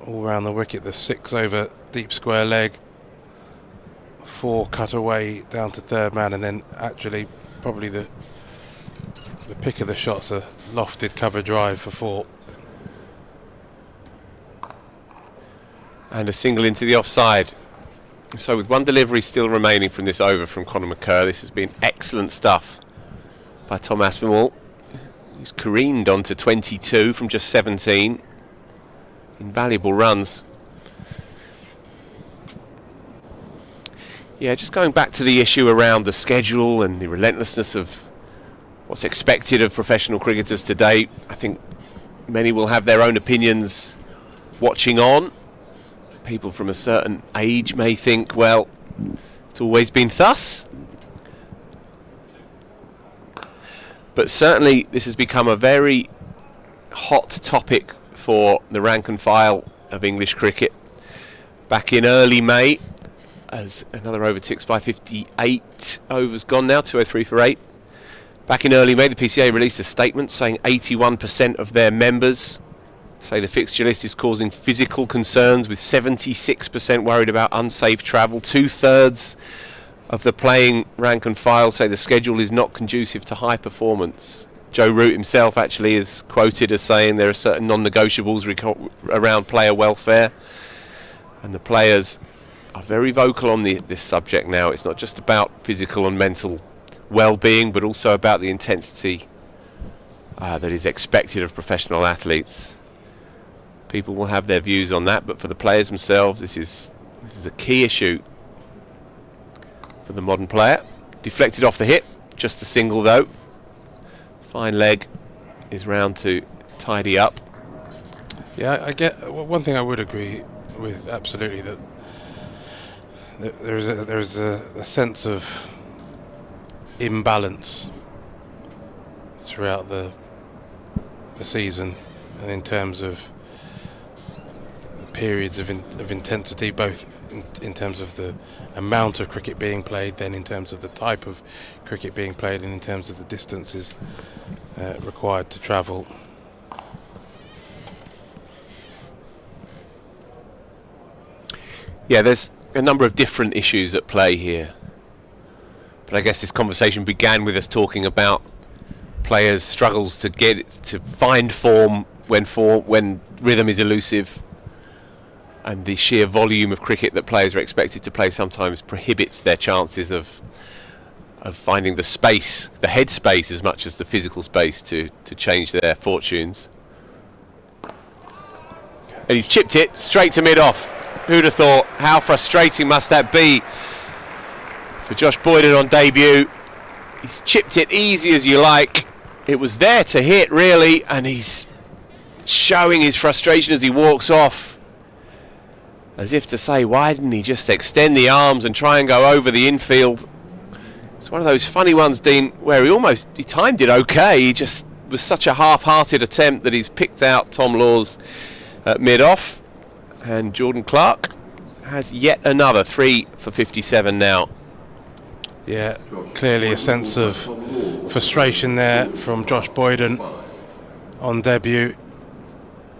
all round the wicket, the 6 over deep square leg, 4 cut away down to third man, and then actually probably the pick of the shots, a lofted cover drive for 4. And a single into the offside. So with 1 delivery still remaining from this over from Conor McCurr, this has been excellent stuff by Tom Aspinwall. He's careened on to 22 from just 17. invaluable runs. Yeah, just going back to the issue around the schedule and the relentlessness of what's expected of professional cricketers today. I think many will have their own opinions watching on. People from a certain age may think, well, it's always been thus. But certainly this has become a very hot topic for the rank and file of English cricket. Back in early May, as another over ticks by 58 overs gone now, 203 for 8. Back in early May, the PCA released a statement saying 81% of their members say the fixture list is causing physical concerns, with 76% worried about unsafe travel. 2/3 of the playing rank and file say the schedule is not conducive to high performance. Joe Root himself actually is quoted as saying there are certain non-negotiables around player welfare, and the players are very vocal on this subject now. It's not just about physical and mental well-being, but also about the intensity that is expected of professional athletes. People will have their views on that, but for the players themselves, this is a key issue for the modern player. Deflected off the hip, just a single though. Fine leg is round to tidy up. Yeah, I get one thing I would agree with absolutely, that there's a sense of imbalance throughout the season, and in terms of periods of intensity, both in terms of the amount of cricket being played, then in terms of the type of cricket being played, and in terms of the distances required to travel. Yeah, there's a number of different issues at play here, but I guess this conversation began with us talking about players' struggles to find form when rhythm is elusive, and the sheer volume of cricket that players are expected to play sometimes prohibits their chances of finding the space, the head space, as much as the physical space to change their fortunes. And he's chipped it straight to mid-off. Who'd have thought? How frustrating must that be for Josh Boyden on debut? He's chipped it easy as you like. It was there to hit, really, and he's showing his frustration as he walks off, as if to say, why didn't he just extend the arms and try and go over the infield? It's one of those funny ones, Dean, where he timed it okay. He just was such a half-hearted attempt that he's picked out Tom Laws at mid-off. And Jordan Clark has yet another 3 for 57 now. Yeah, clearly a sense of frustration there from Josh Boyden on debut.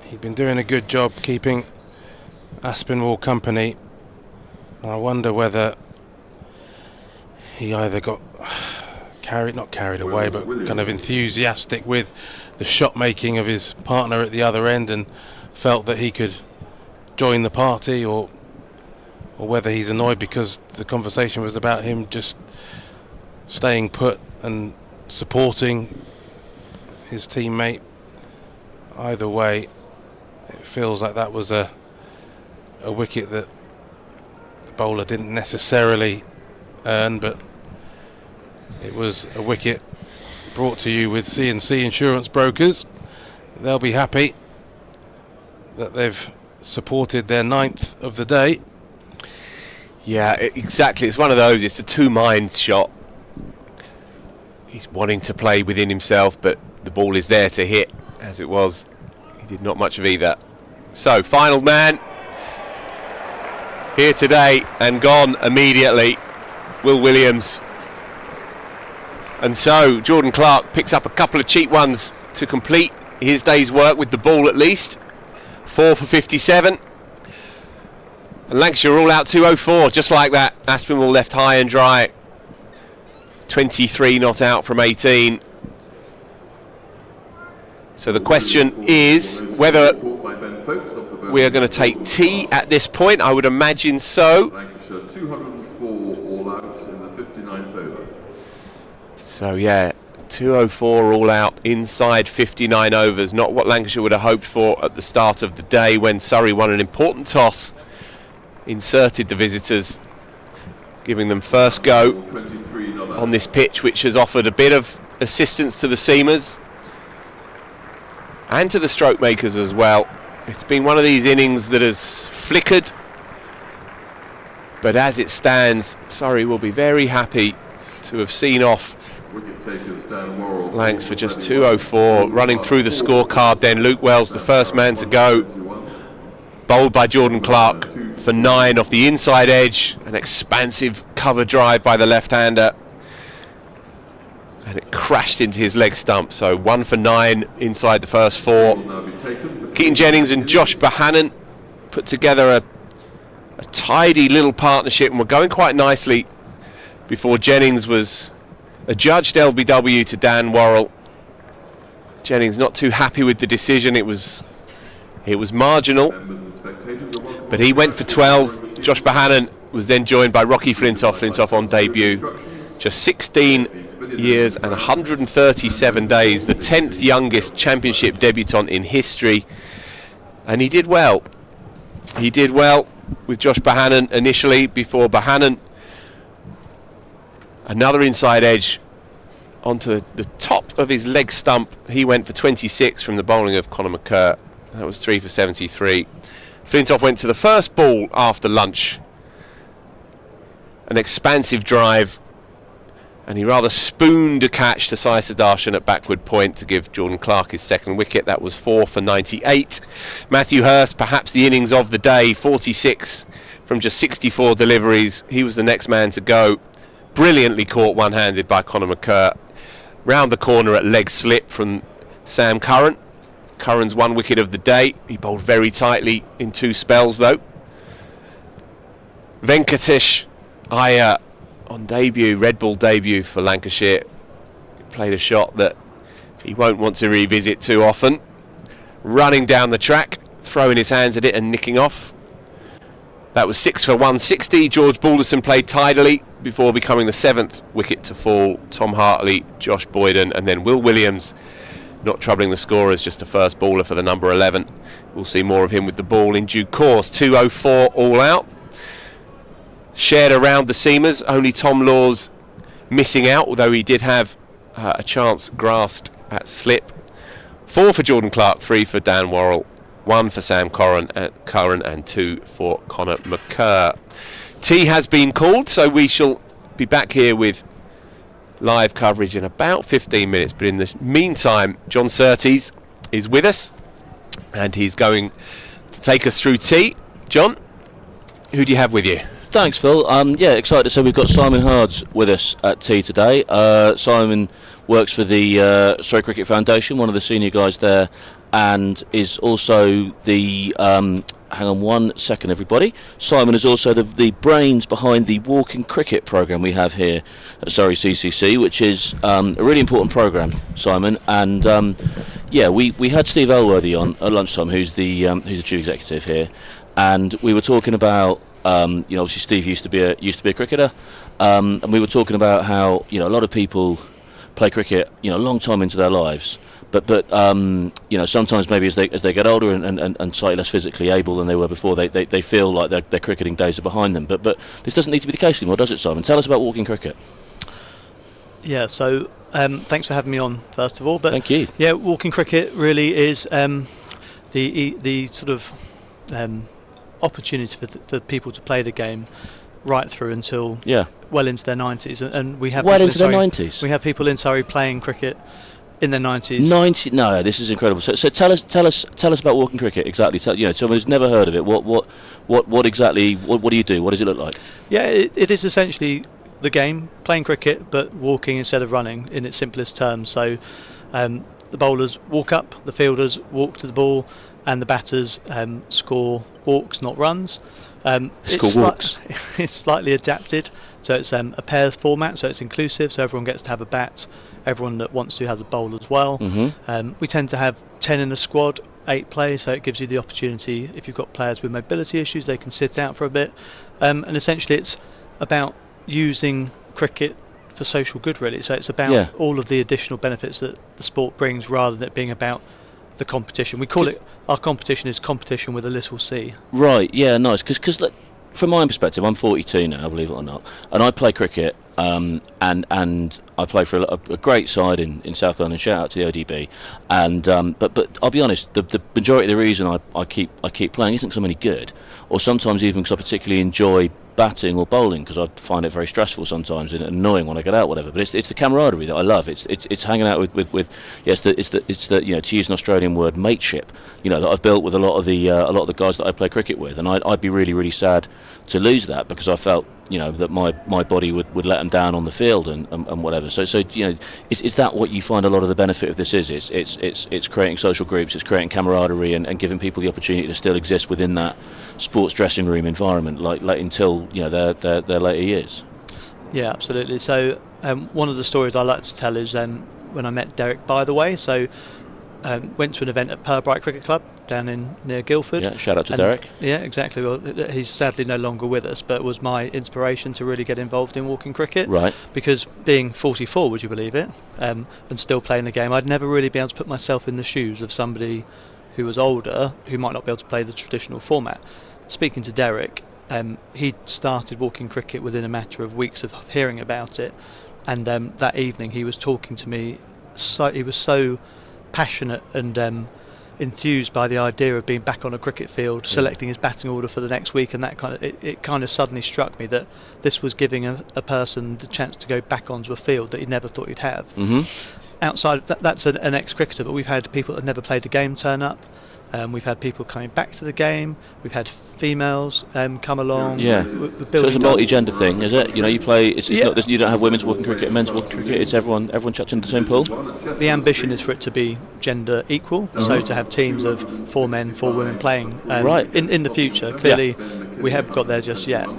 He'd been doing a good job keeping Aspinwall company. I wonder whether he either got not carried away, but kind of enthusiastic with the shot making of his partner at the other end and felt that he could join the party, or whether he's annoyed because the conversation was about him just staying put and supporting his teammate. Either way, it feels like that was a wicket that the bowler didn't necessarily earn, but it was a wicket brought to you with C&C Insurance Brokers. They'll be happy that they've supported their 9th of the day. Yeah, exactly. It's one of those. It's a two-minds shot. He's wanting to play within himself, but the ball is there to hit. As it was, he did not much of either. So, final man here today and gone immediately, Will Williams. And so Jordan Clark picks up a couple of cheap ones to complete his day's work with the ball at least. 4 for 57. And Lancashire all out 204, just like that. Aspinwall left high and dry. 23 not out from 18. So the question is whether we are going to take tea at this point. I would imagine so. Lancashire 204 all out in the 59th over. So yeah, 204 all out inside 59 overs. Not what Lancashire would have hoped for at the start of the day when Surrey won an important toss, inserted the visitors, giving them first go on this pitch, which has offered a bit of assistance to the seamers and to the stroke makers as well. It's been one of these innings that has flickered, but as it stands, Surrey will be very happy to have seen off Lancs for just 204. Running through the scorecard then, Luke Wells the first man to go, bowled by Jordan Clark for 9 off the inside edge. An expansive cover drive by the left-hander, and it crashed into his leg stump. So 1 for 9 inside the first 4. Keaton Jennings and Josh Bohannon put together a tidy little partnership and were going quite nicely before Jennings was adjudged LBW to Dan Worrell. Jennings not too happy with the decision. It was marginal, but he went for 12. Josh Bohannon was then joined by Rocky Flintoff. Flintoff on debut, just 16 years and 137 days, the 10th youngest championship debutant in history, and he did well. He did well with Josh Bohannon initially, before Bohannon, another inside edge onto the top of his leg stump. He went for 26 from the bowling of Conor McCurr. That was 3 for 73. Flintoff went to the first ball after lunch, an expansive drive, and he rather spooned a catch to Sai Sudharsan at backward point to give Jordan Clark his second wicket. That was 4 for 98. Matthew Hurst, perhaps the innings of the day, 46 from just 64 deliveries. He was the next man to go. Brilliantly caught one-handed by Conor McCurr. Round the corner at leg slip from Sam Curran. Curran's 1 wicket of the day. He bowled very tightly in 2 spells though. Venkatesh Iyer on debut, red ball debut for Lancashire, played a shot that he won't want to revisit too often. Running down the track, throwing his hands at it and nicking off. That was 6 for 160. George Balderson played tidily before becoming the 7th wicket to fall. Tom Hartley, Josh Boyden, and then Will Williams not troubling the scorers, just a first baller for the number 11. We'll see more of him with the ball in due course. 204 all out. Shared around the seamers, only Tom Laws missing out, although he did have a chance grasped at slip. 4 for Jordan Clark, 3 for Dan Worrell, 1 for Sam Curran and 2 for Conor McCurr. Tea has been called, so we shall be back here with live coverage in about 15 minutes. But in the meantime, John Surtees is with us, and he's going to take us through tea. John, who do you have with you? Thanks, Phil. Yeah, excited to say we've got Simon Hards with us at tea today. Simon works for the Surrey Cricket Foundation, one of the senior guys there, and is also the hang on 1 second, everybody. Simon is also the brains behind the walking cricket programme we have here at Surrey CCC, which is a really important programme, Simon. And yeah, we had Steve Elworthy on at lunchtime, who's the chief executive here, and we were talking about obviously Steve used to be a cricketer, and we were talking about how a lot of people play cricket a long time into their lives, but sometimes maybe as they get older and slightly less physically able than they were before, they feel like their cricketing days are behind them. But this doesn't need to be the case anymore, does it, Simon? Tell us about walking cricket. Yeah, so thanks for having me on, first of all. But thank you. Yeah, walking cricket really is the sort of opportunity for people to play the game right through until well into their 90s, and we have well into their 90s. We have people in Surrey playing cricket in their 90s. 90? No, this is incredible. So tell us about walking cricket exactly. Someone who's never heard of it. What exactly? What do you do? What does it look like? Yeah, it is essentially the game, playing cricket, but walking instead of running in its simplest terms. So the bowlers walk up, the fielders walk to the ball, and the batters score walks, not runs. It's slightly adapted, so it's a pairs format, so it's inclusive, so everyone gets to have a bat. Everyone that wants to has a bowl as well. Mm-hmm. We tend to have 10 in a squad, 8 play, so it gives you the opportunity, if you've got players with mobility issues, they can sit out for a bit. And essentially it's about using cricket for social good, really. So it's about all of the additional benefits that the sport brings, rather than it being about the competition. We call it, our competition is competition with a little c. Right, yeah, nice. Because from my own perspective, I'm 42 now, believe it or not, and I play cricket, and I play for a great side in South London. Shout out to the ODB, and but I'll be honest, the majority of the reason I keep playing isn't because I'm any good, or sometimes even because I particularly enjoy batting or bowling, because I find it very stressful sometimes and annoying when I get out, whatever. But it's the camaraderie that I love. It's hanging out with it's the you know, to use an Australian word, mateship, you know, that I've built with a lot of the guys that I play cricket with, and I'd be really, really sad to lose that, because I felt, you know, that my body would let them down on the field and whatever. So you know, is that what you find a lot of the benefit of this is? It's creating social groups, it's creating camaraderie, and giving people the opportunity to still exist within that sports dressing room environment, like until, you know, their later years. Yeah, absolutely. So one of the stories I like to tell is when I met Derek, by the way. So went to an event at Purbright Cricket Club down near Guildford. Yeah, shout out to Derek. Yeah, exactly. Well, he's sadly no longer with us, but was my inspiration to really get involved in walking cricket. Right. Because being 44, would you believe it, and still playing the game, I'd never really been able to put myself in the shoes of somebody who was older, who might not be able to play the traditional format. Speaking to Derek, he started walking cricket within a matter of weeks of hearing about it, and that evening he was talking to me. He was so passionate and enthused by the idea of being back on a cricket field, selecting his batting order for the next week, and that it kind of suddenly struck me that this was giving a person the chance to go back onto a field that he never thought he'd have. Outside of that's an ex-cricketer, but we've had people that never played the game turn up. We've had people coming back to the game. We've had females come along. Yeah. So it's a multi-gender thing, is it? You know, you play. It's not, you don't have women's walking cricket, men's walking cricket. It's everyone chucked into the same pool. The ambition is for it to be gender equal, so to have teams of 4 men, 4 women playing. Right. In the future, clearly, we haven't got there just yet.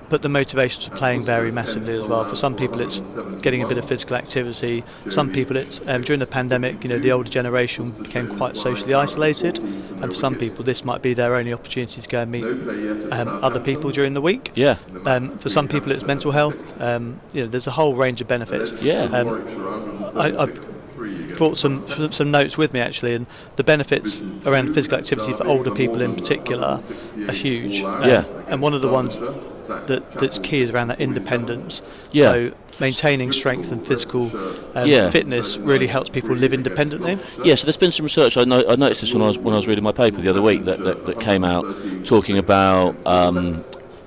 But the motivations for playing vary massively as well. For some people, it's getting a bit of physical activity. Some people, it's during the pandemic, you know, the older generation became quite socially isolated, and for some people, this might be their only opportunity to go and meet other people during the week. Yeah. For some people, it's mental health. You know, there's a whole range of benefits. Yeah. I brought some notes with me actually, and the benefits around physical activity for older people in particular are huge. And one of the ones that's key is around that independence. Yeah. So maintaining strength and physical fitness really helps people live independently. Yeah, so there's been some research. I noticed this when I was reading my paper the other week that came out talking about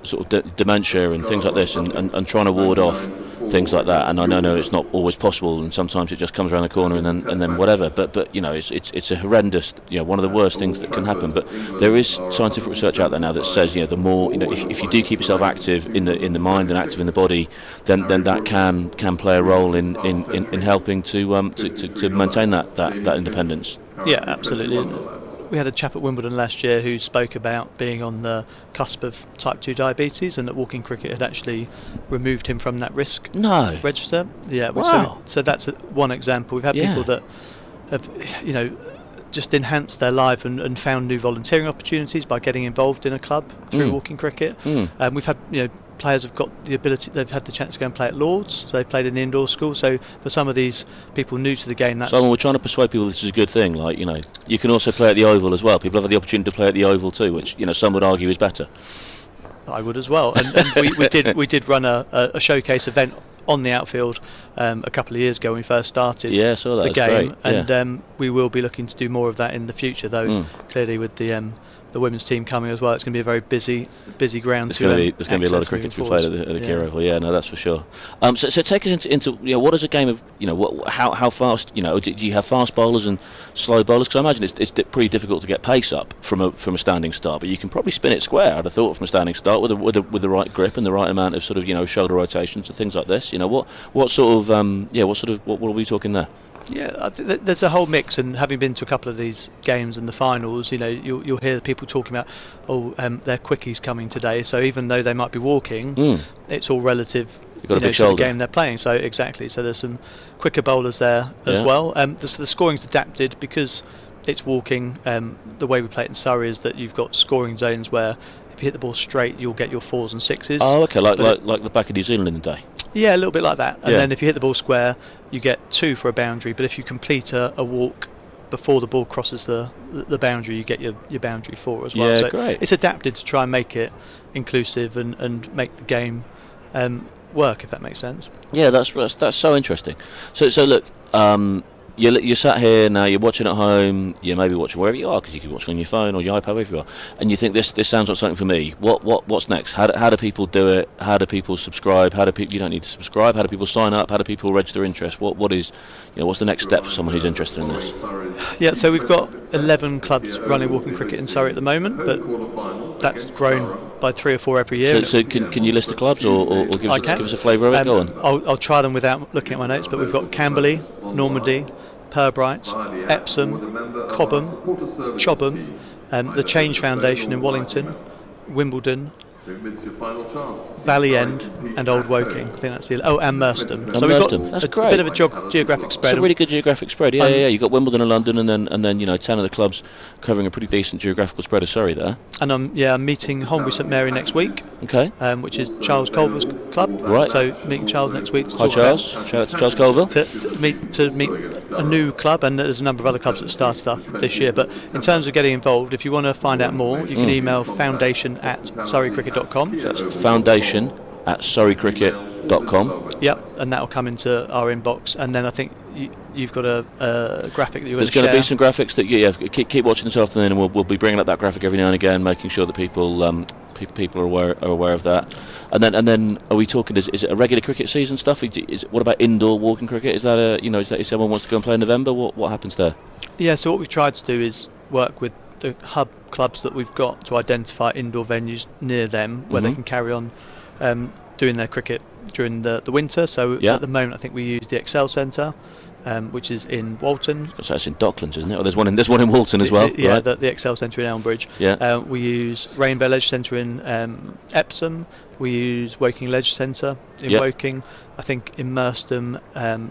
sort of dementia and things like this, and trying to ward off things like that. And I know it's not always possible, and sometimes it just comes around the corner and then whatever. But you know, it's a horrendous, you know, one of the worst things that can happen. But there is scientific research out there now that says, you know, the more, you know, if you do keep yourself active in the mind and active in the body, then that can play a role in helping to maintain that independence. Yeah, absolutely. We had a chap at Wimbledon last year who spoke about being on the cusp of type 2 diabetes, and that walking cricket had actually removed him from that risk register. Yeah, wow. So that's one example. We've had people that have, you know, just enhanced their life and found new volunteering opportunities by getting involved in a club through walking cricket. We've had, you know, players have got the ability, they've had the chance to go and play at Lords, so they've played in the indoor school. So for some of these people new to the game, that's... So we're trying to persuade people this is a good thing, like, you know, you can also play at the Oval as well. People have had the opportunity to play at the Oval too, which, you know, some would argue is better. I would as well, and we did run a showcase event on the outfield a couple of years ago when we first started the game, and we will be looking to do more of that in the future, though clearly with the women's team coming as well, it's going to be a very busy ground. There's going to be a lot of cricket to be played at the Kia Oval. Yeah, no, that's for sure. So take us into you know, what is a game of, you know, how fast, you know, do you have fast bowlers and slow bowlers? Because I imagine it's pretty difficult to get pace up from a standing start, but you can probably spin it square, I'd have thought, from a standing start with the right grip and the right amount of sort of, you know, shoulder rotations and things like this. You know, what sort of what are we talking there? Yeah, there's a whole mix, and having been to a couple of these games and the finals, you know, you'll hear people talking about, their quickies coming today. So even though they might be walking, it's all relative, You've got a big to the shoulder. game they're playing. So exactly. So there's some quicker bowlers there as well. The scoring's adapted because it's walking. The way we play it in Surrey is that you've got scoring zones where if you hit the ball straight, you'll get your 4s and 6s. Oh, okay, like the back of New Zealand in the day. Yeah, a little bit like that. And Yeah. then if you hit the ball square, you get 2 for a boundary. But if you complete a walk before the ball crosses the boundary, you get your boundary 4 as well. Yeah, so great. it's adapted to try and make it inclusive and make the game work, if that makes sense. Yeah, that's so interesting. So look, you're sat here now. You're watching at home. You maybe watching wherever you are, because you can watch on your phone or your iPad, wherever you are. And you think this sounds like something for me. What's next? How do people do it? How do people subscribe? How do people? You don't need to subscribe. How do people sign up? How do people register interest? What is, what's the next step for someone who's interested in this? Yeah, so we've got 11 clubs running walking cricket in Surrey at the moment, but that's grown by 3 or 4 every year. So can you list the clubs or give us a flavour of it? Go on. I'll try them without looking at my notes, but we've got Camberley, Normandy, Purbright, Epsom, Cobham, Chobham, the Change Foundation in Wallington, Wimbledon, Valley End and Old Woking. I think that's and Merstham. And So Merstham. we've That's got great. a bit of a geographic spread. It's a really good geographic spread. Yeah. You've got Wimbledon and London, and then 10 of the clubs covering a pretty decent geographical spread of Surrey there. And I'm meeting Holmbury St Mary next week. Okay. Which is Charles Culver's club. Right. So meeting Charles next week. Hi Charles. Shout out to Charles Culver. To meet a new club, and there's a number of other clubs that started off this year. But in terms of getting involved, if you want to find out more, you can email foundation@surreycricket.com. So that's foundation@surreycricket.com. Yep, and that'll come into our inbox. And then I think you've got a graphic that you're There's going to be some graphics that keep watching this afternoon, and we'll be bringing up that graphic every now and again, making sure that people are aware of that. And then are we talking? Is it a regular cricket season stuff? What about indoor walking cricket? Is that if someone wants to go and play in November, what happens there? Yeah, so what we've tried to do is work with the hub clubs that we've got to identify indoor venues near them where they can carry on doing their cricket during the winter. So at the moment, I think we use the Excel Centre, which is in Walton. So that's in Docklands, isn't it? Or there's one in Walton as well. Yeah, right? the Excel Centre in Elmbridge. Yeah. We use Rainbow Leisure Centre in Epsom. We use Woking Leisure Centre in Woking. I think in Merstham,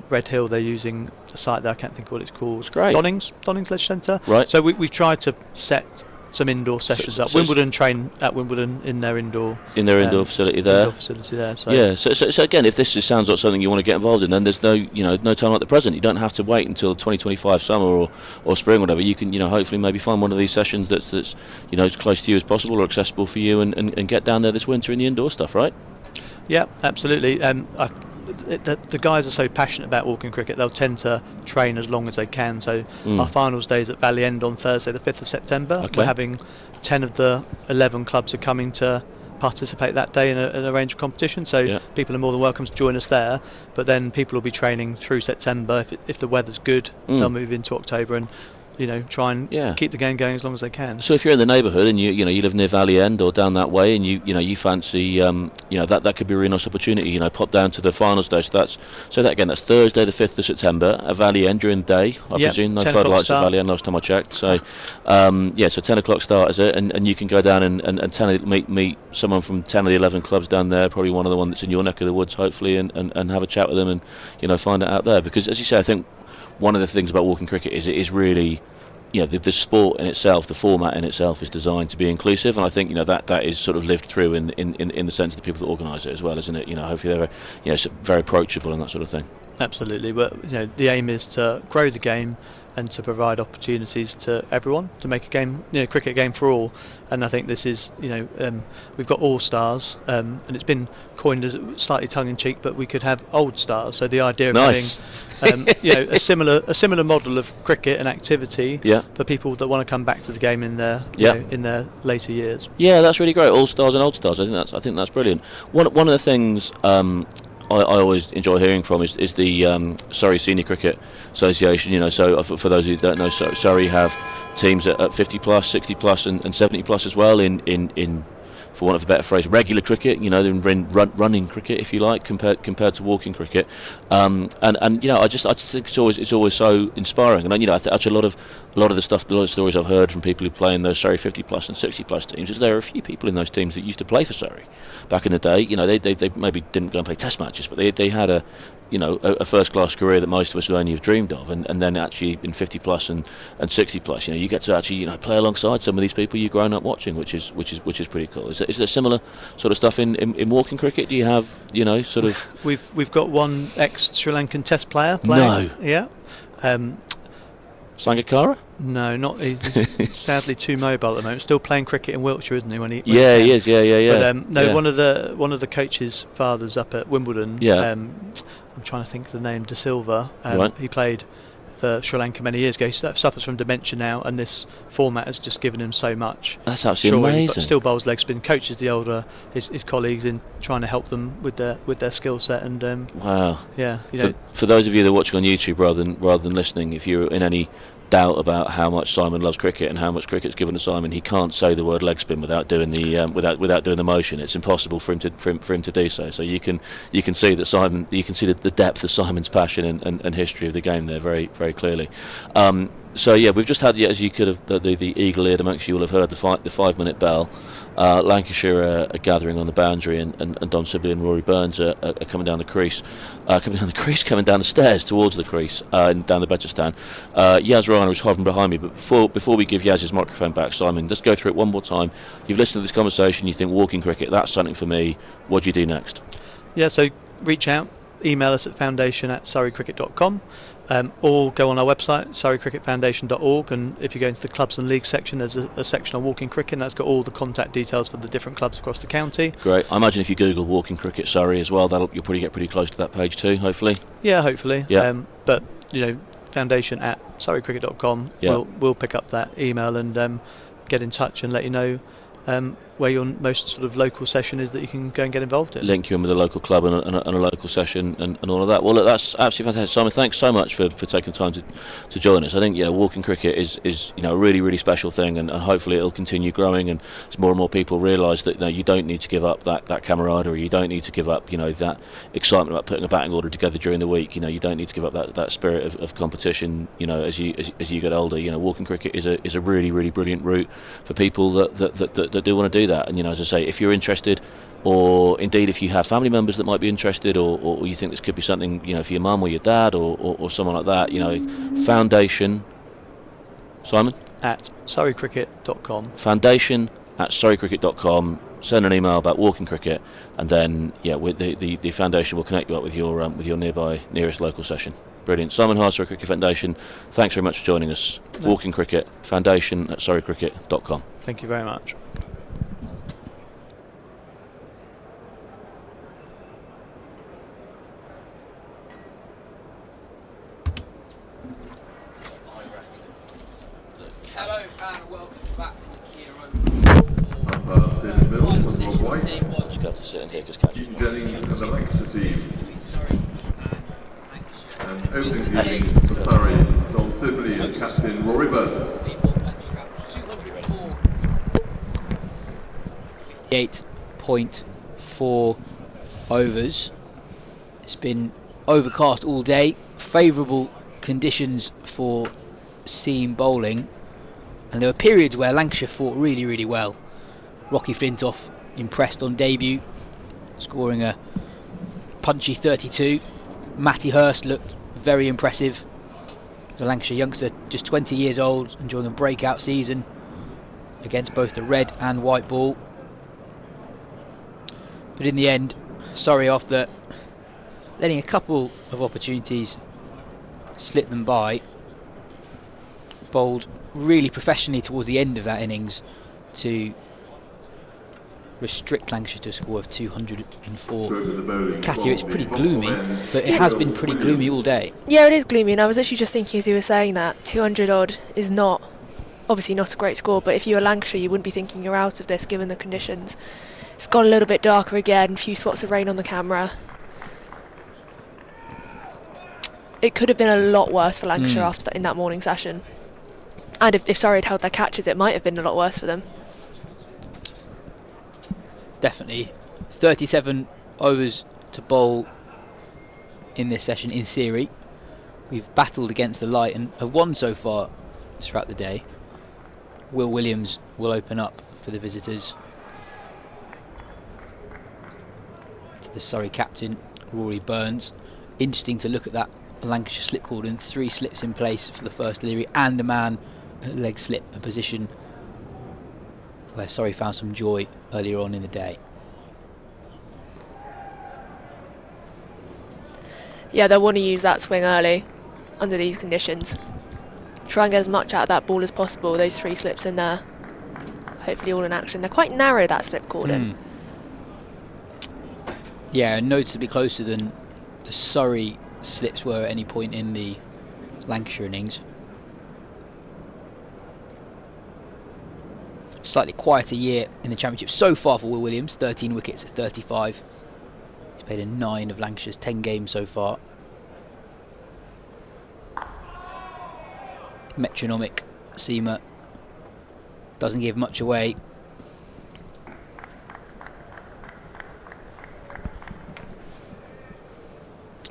Red Hill, they're using a site there. I can't think of what it's called. It's great. Donnings Leisure Centre. Right. So we've tried to set some indoor sessions up. Wimbledon train at Wimbledon in their indoor facility there. So again, if this sounds like something you want to get involved in, then there's no time like the present. You don't have to wait until 2025 summer or spring, whatever. You can hopefully maybe find one of these sessions that's as close to you as possible or accessible for you, and get down there this winter in the indoor stuff, right? Yeah, absolutely. The guys are so passionate about walking cricket, they'll tend to train as long as they can. So our finals days at Valley End on Thursday the 5th of September. Okay. We're having 10 of the 11 clubs are coming to participate that day in a range of competitions. So people are more than welcome to join us there. But then people will be training through September. If the weather's good, they'll move into October and try and keep the game going as long as they can. So if you're in the neighbourhood and you live near Valley End or down that way, and you fancy that could be a really nice opportunity. Pop down to the finals day. That's Thursday the 5th of September at Valley End during the day. I presume no floodlights at Valley End last time I checked. So so 10 o'clock start is it, and you can go down and meet someone from 10 of the 11 clubs down there, probably one of the ones that's in your neck of the woods, hopefully, and have a chat with them and find it out there. Because as you say, I think one of the things about walking cricket is it is really, the sport in itself, the format in itself is designed to be inclusive, and I think that is sort of lived through in the sense of the people that organise it as well, isn't it? Hopefully they're very approachable and that sort of thing. Absolutely, but the aim is to grow the game and to provide opportunities to everyone to make a game, cricket game for all. And I think this is, we've got all stars, and it's been coined as slightly tongue-in-cheek, but we could have old stars. So the idea of having, a similar model of cricket and activity for people that want to come back to the game in their in their later years. Yeah, that's really great. All stars and old stars. I think that's brilliant. One of the things I always enjoy hearing from is the Surrey Senior Cricket Association. So for those who don't know, Surrey have teams at 50 plus, 60 plus, and 70 plus as well in for want of a better phrase, regular cricket. They're in running cricket, if you like, compared to walking cricket. I just think it's always so inspiring. And actually a lot of the stories I've heard from people who play in those Surrey 50 plus and 60 plus teams is there are a few people in those teams that used to play for Surrey back in the day. They maybe didn't go and play Test matches, but they had a first class career that most of us would only have dreamed of, and then actually in 50 plus and 60 plus, you get to actually play alongside some of these people you've grown up watching, which is pretty cool. Is Is there similar sort of stuff in walking cricket? Do you have, sort of? We've got one ex-Sri Lankan Test player playing. No. Yeah. Sangakkara? No, not. He's sadly too mobile at the moment. Still playing cricket in Wiltshire, isn't he? When he is. Yeah. But one of the coaches' fathers up at Wimbledon. Yeah. I'm trying to think of the name. De Silva. Right. He played for Sri Lanka many years ago. He suffers from dementia now, and this format has just given him so much. That's absolutely amazing. But still bowls leg spin. Coaches the older his colleagues in trying to help them with their skill set. And wow. Yeah. For those of you that are watching on YouTube rather than listening, if you're in any doubt about how much Simon loves cricket and how much cricket's given to Simon, he can't say the word leg spin without doing the without doing the motion. It's impossible for him to do so. So you can see that Simon, you can see the depth of Simon's passion and history of the game there very, very clearly. So yeah, we've just had, as you could have, the eagle-eared amongst you will have heard the 5-minute bell. Lancashire are gathering on the boundary, and Don Sibley and Rory Burns are coming down the crease, coming down the stairs towards the crease, and down the better stand. Yas Rana is hovering behind me, but before we give Yas his microphone back, Simon, let's go through it one more time. You've listened to this conversation, you think walking cricket, that's something for me. What do you do next? Yeah, so reach out, email us at foundation@surreycricket.com. Or go on our website, surreycricketfoundation.org, and if you go into the clubs and leagues section, there's a section on walking cricket, and that's got all the contact details for the different clubs across the county. Great. I imagine if you Google walking cricket Surrey as well, you'll probably get pretty close to that page too, hopefully. Yeah, hopefully. Yeah. But foundation@surreycricket.com. Yeah. We'll pick up that email and get in touch and let you know where your most sort of local session is that you can go and get involved in. Link you in with a local club and a local session and all of that. Well, look, that's absolutely fantastic. Simon, thanks so much for taking time to join us. I think walking cricket is a really, really special thing, and hopefully it'll continue growing, and as more and more people realise that you don't need to give up that camaraderie, you don't need to give up that excitement about putting a batting order together during the week. You don't need to give up that spirit of competition. As you get older, walking cricket is a really, really brilliant route for people that do want to do that. And as I say, if you're interested, or indeed if you have family members that might be interested, or you think this could be something for your mum or your dad or someone like that, foundation, Simon? At surreycricket.com. Foundation@surreycricket.com. Send an email about walking cricket, and then the foundation will connect you up with your nearest local session. Brilliant. Simon Hart, Surrey Cricket Foundation, thanks very much for joining us. No. Walking cricket, foundation@surreycricket.com. Thank you very much. Hello and welcome back to the Kia Just got to sit in here because Katya's not. Jennings and the Lancashire team. And opening the innings for Surrey, Don Sibley and Captain Rory Burns. 58.4 overs. It's been overcast all day. Favourable conditions for seam bowling. And there were periods where Lancashire fought really, really well. Rocky Flintoff impressed on debut, scoring a punchy 32. Matty Hurst looked very impressive. The Lancashire youngster, just 20 years old, enjoying a breakout season against both the red and white ball. But in the end, Surrey, after letting a couple of opportunities slip them by, bowled really professionally towards the end of that innings to restrict Lancashire to a score of 204. Katya, it's pretty gloomy, but it has been pretty gloomy all day. Yeah, it is gloomy, and I was actually just thinking as you were saying that 200 odd is obviously not a great score, but if you were Lancashire you wouldn't be thinking you're out of this given the conditions. It's got a little bit darker again, a few spots of rain on the camera. It could have been a lot worse for Lancashire in that morning session. And if Surrey had held their catches, it might have been a lot worse for them. Definitely. 37 overs to bowl in this session, in theory. We've battled against the light and have won so far throughout the day. Will Williams will open up for the visitors. To the Surrey captain, Rory Burns. Interesting to look at that Lancashire slip cordon. 3 slips in place for the first delivery and a man leg slip, a position where Surrey found some joy earlier on in the day. Yeah, they'll want to use that swing early under these conditions. Try and get as much out of that ball as possible. Those 3 slips in there, hopefully all in action. They're quite narrow, that slip cordon. Yeah, noticeably closer than the Surrey slips were at any point in the Lancashire innings. Slightly quieter year in the Championship so far for Will Williams, 13 wickets at 35. He's played in 9 of Lancashire's 10 games so far. Metronomic seamer, doesn't give much away.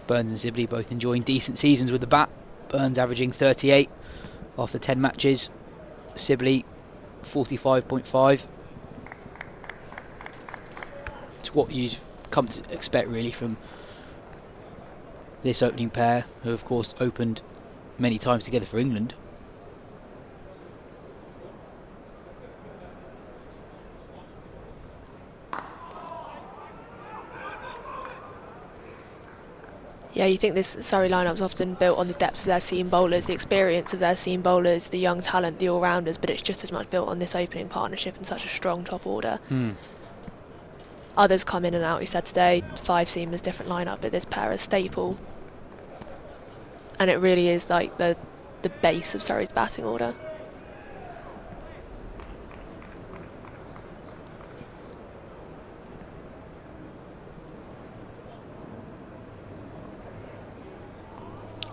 Burns and Sibley both enjoying decent seasons with the bat. Burns averaging 38 after 10 matches. Sibley 45.5. It's what you've come to expect really from this opening pair, who of course opened many times together for England. Yeah, you think this Surrey lineup's often built on the depth of their seam bowlers, the experience of their seam bowlers, the young talent, the all-rounders, but it's just as much built on this opening partnership and such a strong top order. Others come in and out. He said today, 5 seamers, different lineup, but this pair is staple. And it really is like the base of Surrey's batting order.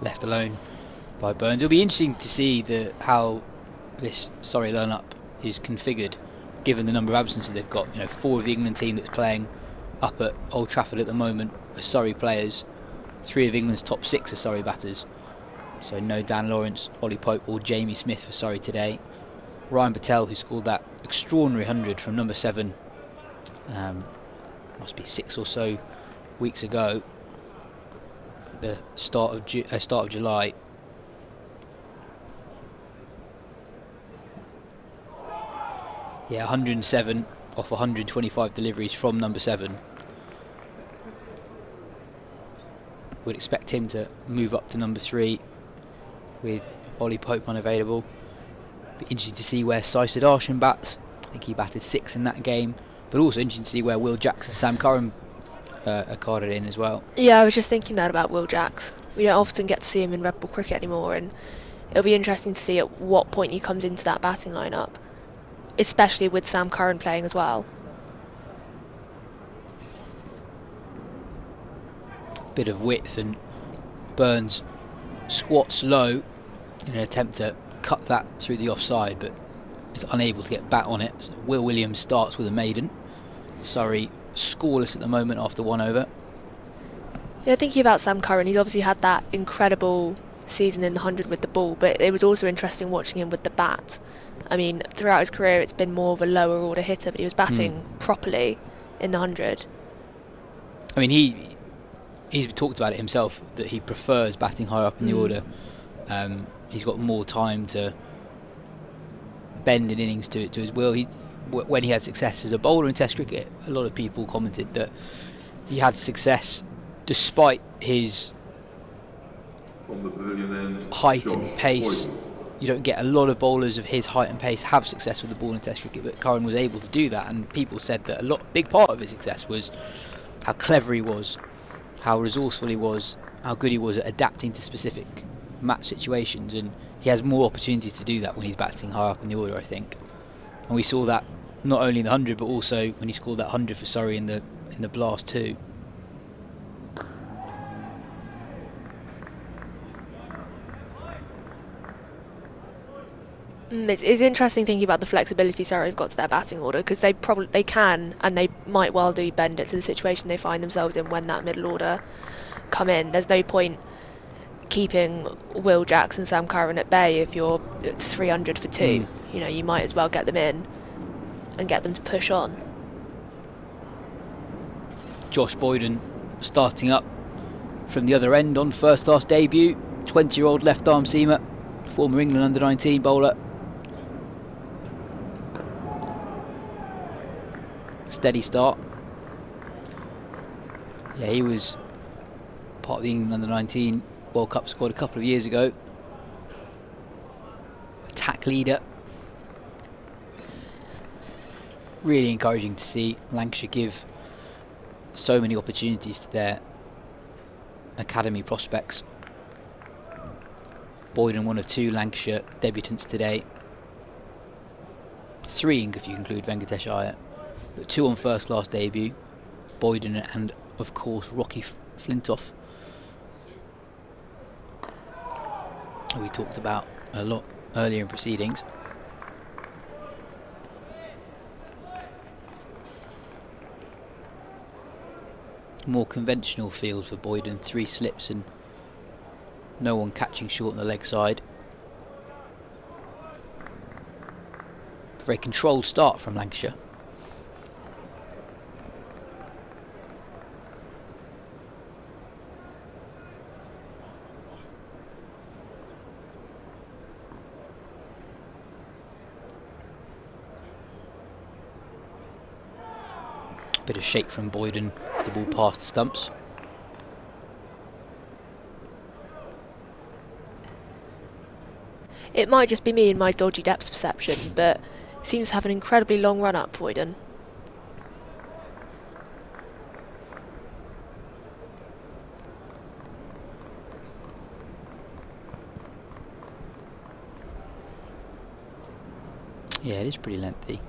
Left alone by Burns. It'll be interesting to see how this Surrey lineup is configured, given the number of absences they've got. 4 of the England team that's playing up at Old Trafford at the moment are Surrey players. 3 of England's top 6 are Surrey batters. So no Dan Lawrence, Ollie Pope or Jamie Smith for Surrey today. Ryan Patel, who scored that extraordinary 100 from number 7, must be 6 or so weeks ago. The start of July. Yeah, 107 off 125 deliveries from number 7. Would expect him to move up to number 3 with Ollie Pope unavailable. Be interesting to see where Sai Sudharsan bats. I think he batted 6 in that game, but also interesting to see where Will Jacks and Sam Curran are carded in as well. Yeah, I was just thinking that about Will Jacks. We don't often get to see him in red ball cricket anymore, and it'll be interesting to see at what point he comes into that batting lineup, especially with Sam Curran playing as well. Bit of width, and Burns squats low in an attempt to cut that through the offside, but is unable to get bat on it. So Will Williams starts with a maiden. Surrey scoreless at the moment after 1 over. Yeah, thinking about Sam Curran, he's obviously had that incredible season in the 100 with the ball, but it was also interesting watching him with the bat. I mean, throughout his career it's been more of a lower order hitter, but he was batting properly in the 100. I mean, he's talked about it himself, that he prefers batting higher up in the order. He's got more time to bend in innings to his will. When he had success as a bowler in Test cricket, a lot of people commented that he had success despite his height and pace. You don't get a lot of bowlers of his height and pace have success with the ball in Test cricket, but Curran was able to do that, and people said that big part of his success was how clever he was, how resourceful he was, how good he was at adapting to specific match situations, and he has more opportunities to do that when he's batting high up in the order, I think. And we saw that not only in the 100, but also when he scored that 100 for Surrey in the Blast too. It's interesting thinking about the flexibility Surrey have got to their batting order, because they can and they might well do bend it to the situation they find themselves in when that middle order come in. There's no point keeping Will Jacks and Sam Curran at bay if you're 300 for 2. You might as well get them in and get them to push on. Josh Boyden starting up from the other end on first class debut. 20-year-old left arm seamer, former England under-19 bowler. Steady start. Yeah, he was part of the England Under-19 World Cup squad a couple of years ago. Attack leader. Really encouraging to see Lancashire give so many opportunities to their academy prospects. Boyden, one of 2 Lancashire debutants today. 3 if you include Venkatesh Iyer. But 2 on first class debut. Boyden and of course Rocky Flintoff, who we talked about a lot earlier in proceedings. More conventional field for Boyden, 3 slips and no one catching short on the leg side. A very controlled start from Lancashire. Bit of shake from Boyden as the ball past the stumps. It might just be me and my dodgy depth perception, but seems to have an incredibly long run up, Boyden. Yeah, it is pretty lengthy.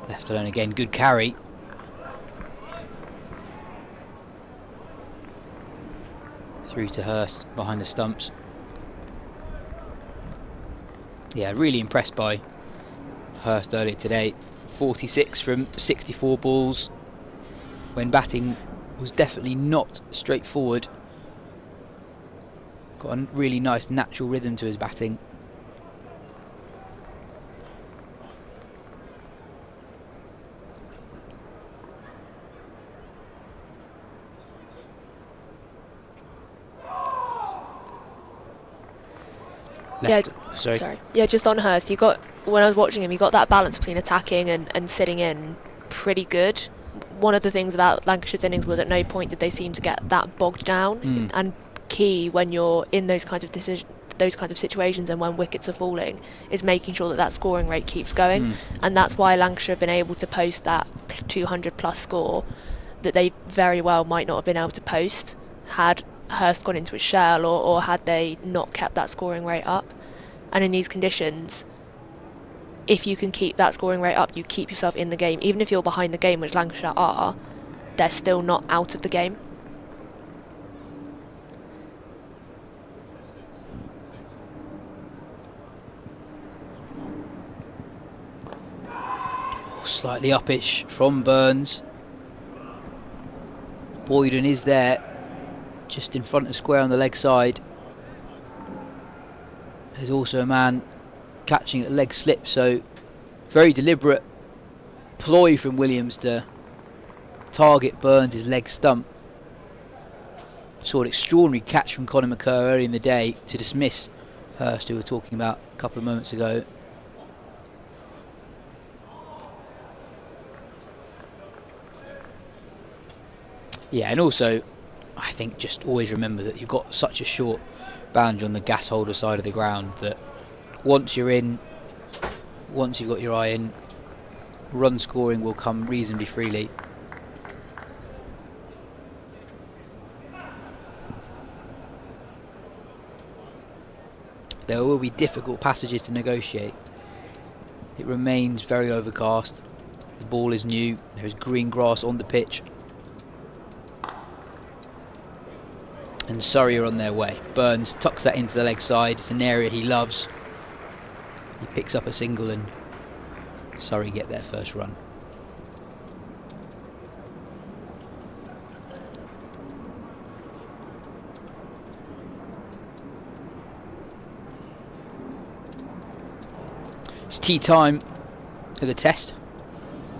Left alone again, good carry. Through to Hurst behind the stumps. Yeah, really impressed by Hurst earlier today. 46 from 64 balls. When batting was definitely not straightforward. Got a really nice natural rhythm to his batting. Left. Yeah, sorry. Yeah, just on Hurst, when I was watching him, he got that balance between attacking and sitting in pretty good. One of the things about Lancashire's innings was at no point did they seem to get that bogged down. And key when you're in those kinds of situations and when wickets are falling is making sure that scoring rate keeps going. And that's why Lancashire have been able to post that 200 plus score that they very well might not have been able to post had Hurst gone into a shell or had they not kept that scoring rate up. And in these conditions, if you can keep that scoring rate up, you keep yourself in the game. Even if you're behind the game, which Lancashire are, they're still not out of the game. Slightly uppish from Burns. Boyden is there, just in front of square on the leg side. There's also a man catching at leg slip, so very deliberate ploy from Williams to target Burns' leg stump. Saw an extraordinary catch from Conor McCurr early in the day to dismiss Hurst, who we were talking about a couple of moments ago. Yeah, and also I think just always remember that you've got such a short boundary on the gas holder side of the ground that once you're in, once you've got your eye in, run scoring will come reasonably freely. There will be difficult passages to negotiate. It remains very overcast. The ball is new. There is green grass on the pitch. And Surrey are on their way. Burns tucks that into the leg side. It's an area he loves. He picks up a single and Surrey get their first run. It's tea time at the Test.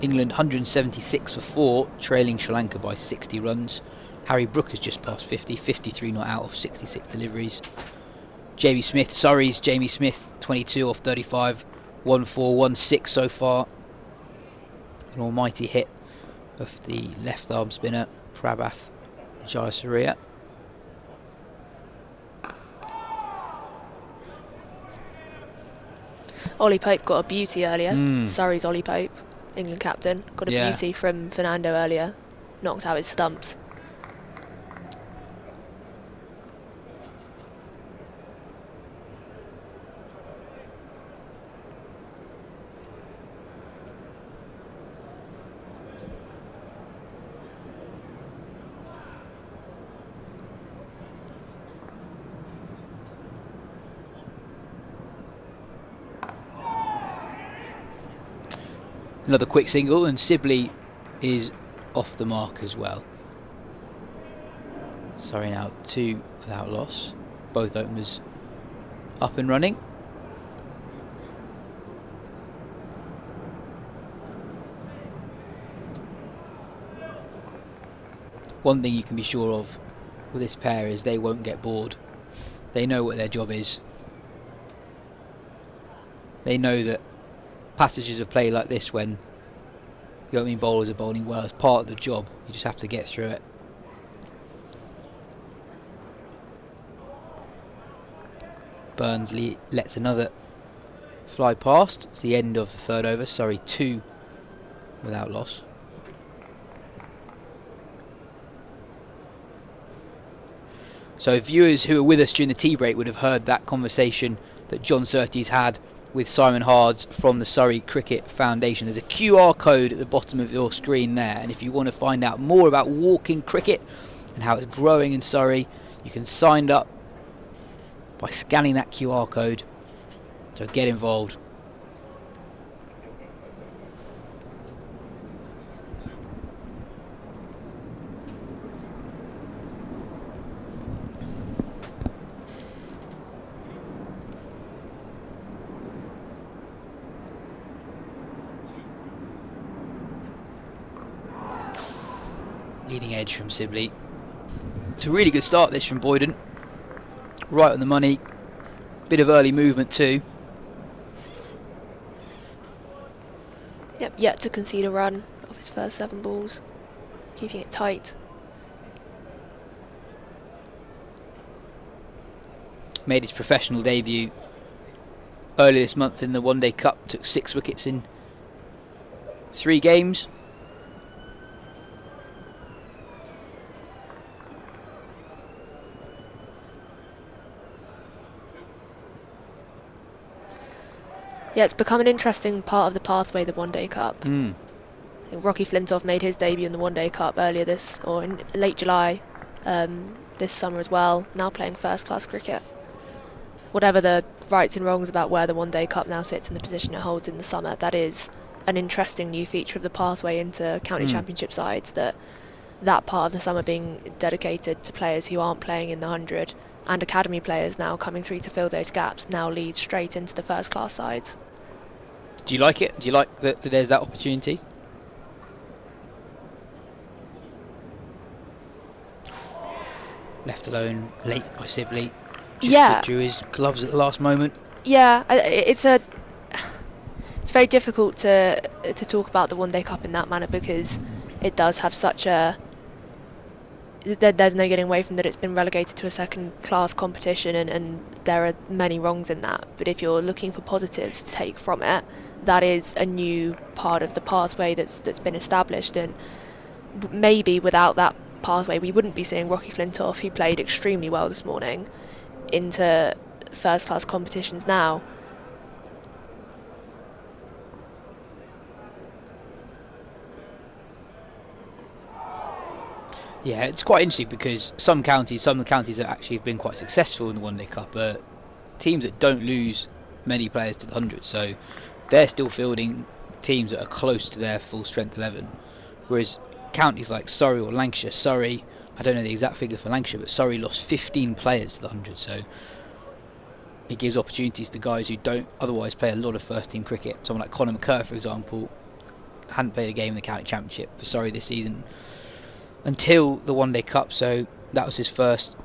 England 176 for 4, trailing Sri Lanka by 60 runs. Harry Brook has just passed 50, 53 not out of 66 deliveries. Jamie Smith, Surrey's Jamie Smith, 22 off 35, 1-4, 1-6 so far. An almighty hit of the left arm spinner, Prabhath Jayasuriya. Ollie Pope got a beauty earlier. Surrey's Ollie Pope, England captain, got a beauty from Fernando earlier. Knocked out his stumps. Another quick single, and Sibley is off the mark as well. Sorry, now 2 without loss. Both openers up and running. One thing you can be sure of with this pair is they won't get bored. They know what their job is. They know that passages of play like this, when the opening bowlers are bowling well, is part of the job. You just have to get through it. Burns lets another fly past. It's the end of the third over. Sorry, 2 without loss. So viewers who were with us during the tea break would have heard that conversation that John Surtees had with Simon Hards from the Surrey Cricket Foundation. There's a QR code at the bottom of your screen there, and if you want to find out more about walking cricket and how it's growing in Surrey, you can sign up by scanning that QR code. So get involved. Leading edge from Sibley. It's a really good start this from Boyden. Right on the money. Bit of early movement too. Yep, yet to concede a run of his first 7 balls. Keeping it tight. Made his professional debut earlier this month in the One Day Cup. Took 6 wickets in 3 games. Yeah, it's become an interesting part of the pathway, the One Day Cup. I think Rocky Flintoff made his debut in the One Day Cup earlier in late July, this summer as well, now playing first class cricket. Whatever the rights and wrongs about where the One Day Cup now sits and the position it holds in the summer, that is an interesting new feature of the pathway into county championship sides, that part of the summer being dedicated to players who aren't playing in the 100, and academy players now coming through to fill those gaps now leads straight into the first class sides. Do you like it? Do you like that there's that opportunity? Left alone late by Sibley. Just withdrew his gloves at the last moment. Yeah, it's very difficult to talk about the One Day Cup in that manner, because it does have such a... There's no getting away from that. It's been relegated to a second class competition, and there are many wrongs in that. But if you're looking for positives to take from it, that is a new part of the pathway that's been established, and maybe without that pathway we wouldn't be seeing Rocky Flintoff, who played extremely well this morning, into first class competitions now. Yeah, it's quite interesting because some of the counties that actually have been quite successful in the One Day Cup are teams that don't lose many players to the 100, so they're still fielding teams that are close to their full strength 11, whereas counties like Surrey or Lancashire, I don't know the exact figure for Lancashire, but Surrey lost 15 players to the 100, so it gives opportunities to guys who don't otherwise play a lot of first team cricket. Someone like Conor McCurr, for example, hadn't played a game in the county championship for Surrey this season, until the One Day Cup, so that was his first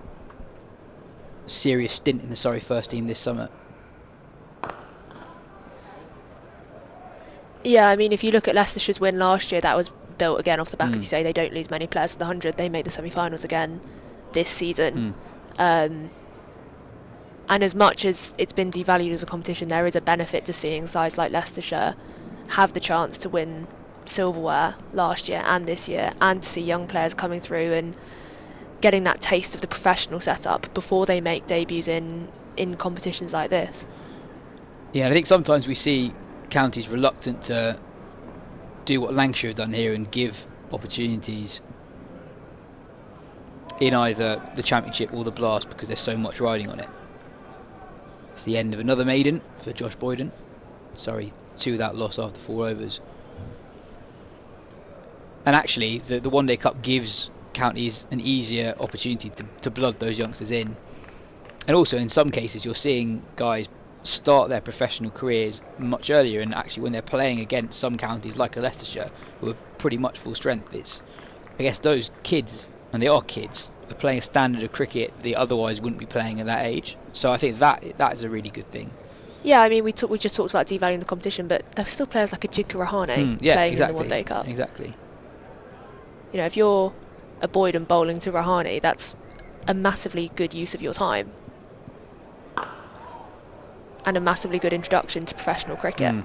serious stint in the Surrey first team this summer. Yeah, I mean, if you look at Leicestershire's win last year, that was built again off the back, as you say, they don't lose many players at the 100. They made the semi-finals again this season. And as much as it's been devalued as a competition, there is a benefit to seeing sides like Leicestershire have the chance to win silverware last year and this year, and to see young players coming through and getting that taste of the professional setup before they make debuts in competitions like this. Yeah, I think sometimes we see counties reluctant to do what Lancashire have done here and give opportunities in either the Championship or the Blast because there's so much riding on it. It's the end of another maiden for Josh Boyden. Sorry, 2 without loss after 4 overs. And actually, the One Day Cup gives counties an easier opportunity to blood those youngsters in. And also, in some cases, you're seeing guys start their professional careers much earlier, and actually when they're playing against some counties like a Leicestershire who are pretty much full strength, it's, I guess, those kids, and they are kids, are playing a standard of cricket they otherwise wouldn't be playing at that age. So I think that is a really good thing. Yeah, I mean, we just talked about devaluing the competition, but there were still players like Ajika Rahane playing in the One Day Cup. Exactly. You know, if you're a Boyden bowling to Rahane, that's a massively good use of your time. And a massively good introduction to professional cricket.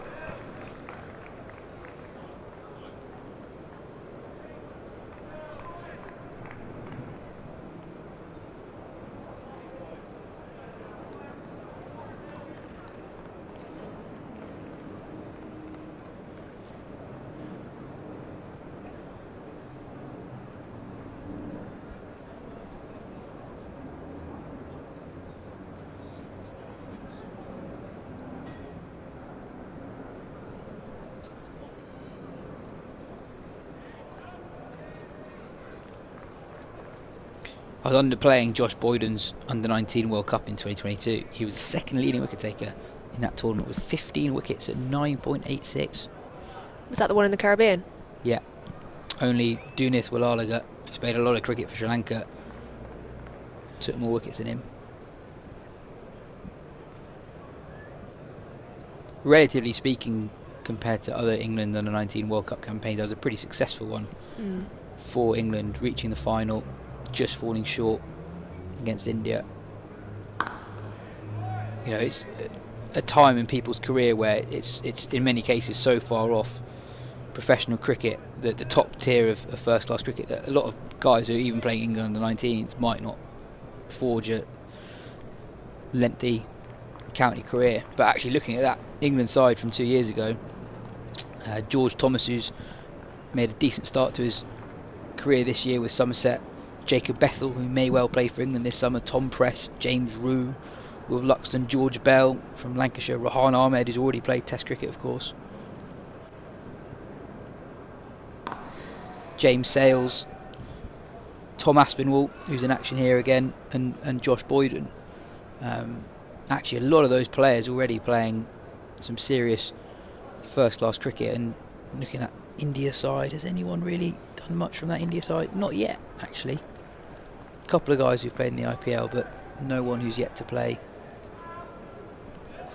I was underplaying Josh Boyden's Under-19 World Cup in 2022. He was the second leading wicket taker in that tournament with 15 wickets at 9.86. Was that the one in the Caribbean? Yeah. Only Dunith Walalaga, who's played a lot of cricket for Sri Lanka, took more wickets than him. Relatively speaking, compared to other England Under-19 World Cup campaigns, that was a pretty successful one for England, reaching the final, just falling short against India. You know, it's a time in people's career where it's in many cases so far off professional cricket, the top tier of first class cricket, that a lot of guys who are even playing England under 19s might not forge a lengthy county career. But actually looking at that England side from 2 years ago, George Thomas, who's made a decent start to his career this year with Somerset, Jacob Bethel, who may well play for England this summer, Tom Press, James Rue, Will Luxton, George Bell from Lancashire, Rahan Ahmed, who's already played Test cricket, of course, James Sales, Tom Aspinwall, who's in action here again, and Josh Boyden. Actually, a lot of those players already playing some serious first-class cricket. And looking at India side, has anyone really done much from that India side? Not yet, actually. A couple of guys who've played in the IPL, but no one who's yet to play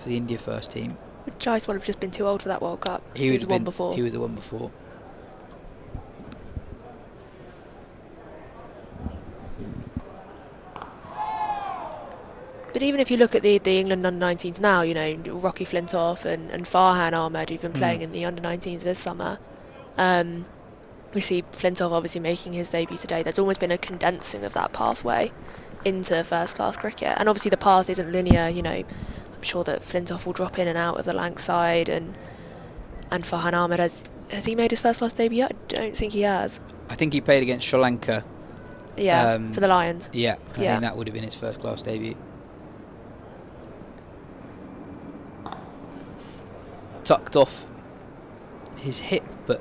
for the India first team. Would Jaiswal have just been too old for that World Cup? He was the one before. He was the one before. But even if you look at the England under-19s now, you know, Rocky Flintoff and Farhan Ahmed, who've been playing in the under-19s this summer, we see Flintoff obviously making his debut today. There's almost been a condensing of that pathway into first-class cricket. And obviously the path isn't linear, you know. I'm sure that Flintoff will drop in and out of the Lanc side, and Farhan Ahmed, has he made his first-class debut yet? I don't think he has. I think he played against Sri Lanka. Yeah, for the Lions. Yeah, I think that would have been his first-class debut. Tucked off his hip, but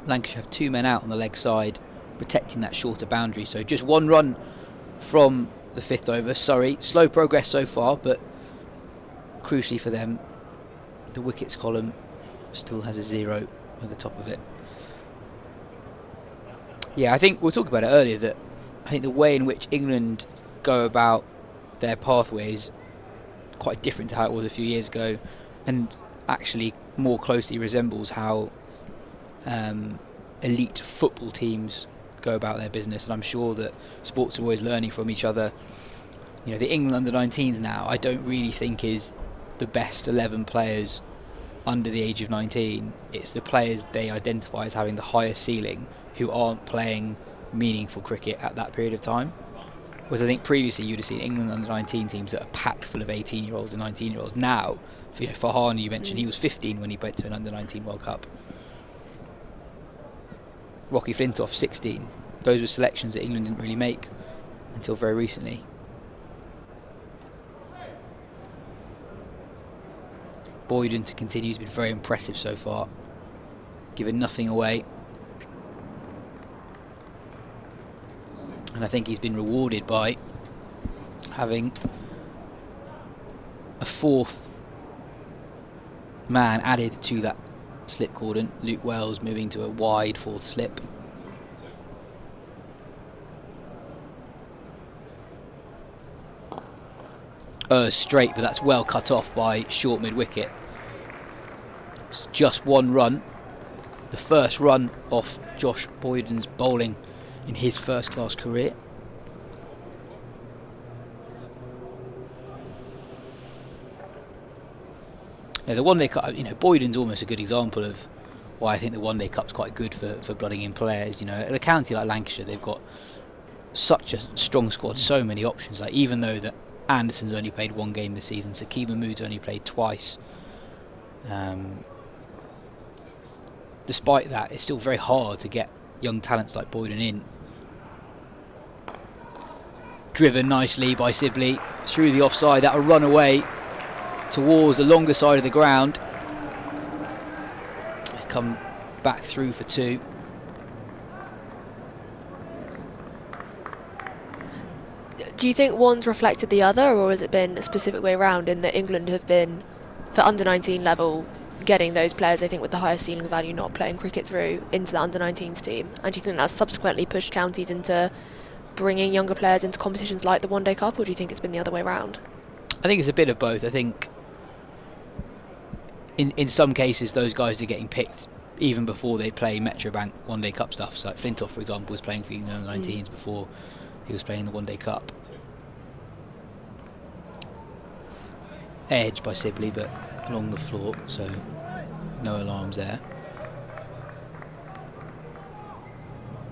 Lancashire have 2 men out on the leg side, protecting that shorter boundary. So just 1 run from the 5th over. Surrey, slow progress so far, but crucially for them, the wickets column still has a 0 at the top of it. Yeah, I think we'll talk about it earlier, that I think the way in which England go about their pathway is quite different to how it was a few years ago, and actually more closely resembles how elite football teams go about their business. And I'm sure that sports are always learning from each other. You know, the England under-19s now, I don't really think is the best 11 players under the age of 19. It's the players they identify as having the highest ceiling who aren't playing meaningful cricket at that period of time. Whereas I think previously you'd have seen England under-19 teams that are packed full of 18-year-olds and 19-year-olds. Now, you know, Bohannon, you mentioned, he was 15 when he went to an under-19 World Cup. Rocky Flintoff, 16. Those were selections that England didn't really make until very recently. Boyden to continue has been very impressive so far, giving nothing away. And I think he's been rewarded by having a fourth man added to that slip cordon. Luke Wells moving to a wide fourth slip. Straight, but that's well cut off by short mid-wicket. It's just one run. The first run off Josh Boyden's bowling in his first-class career. Now, the one-day cup, you know, Boyden's almost a good example of why I think the one-day cup's quite good for blooding in players. You know, at a county like Lancashire, they've got such a strong squad, so many options. Like, even though that Anderson's only played one game this season, Sakib Mahmood's only played twice. Despite that, it's still very hard to get young talents like Boyden in. Driven nicely by Sibley through the offside. That'll run away towards the longer side of the ground. They come back through for 2. Do you think one's reflected the other, or has it been a specific way around in that England have been, for under-19 level, getting those players, I think, with the highest ceiling value not playing cricket through into the under-19s team? And do you think that's subsequently pushed counties into bringing younger players into competitions like the One Day Cup, or do you think it's been the other way around? I think it's a bit of both. I think in some cases those guys are getting picked even before they play Metrobank One Day Cup stuff. So like Flintoff, for example, was playing for the under-19s before he was playing the One Day Cup. Edge by Sibley, but along the floor, so no alarms there.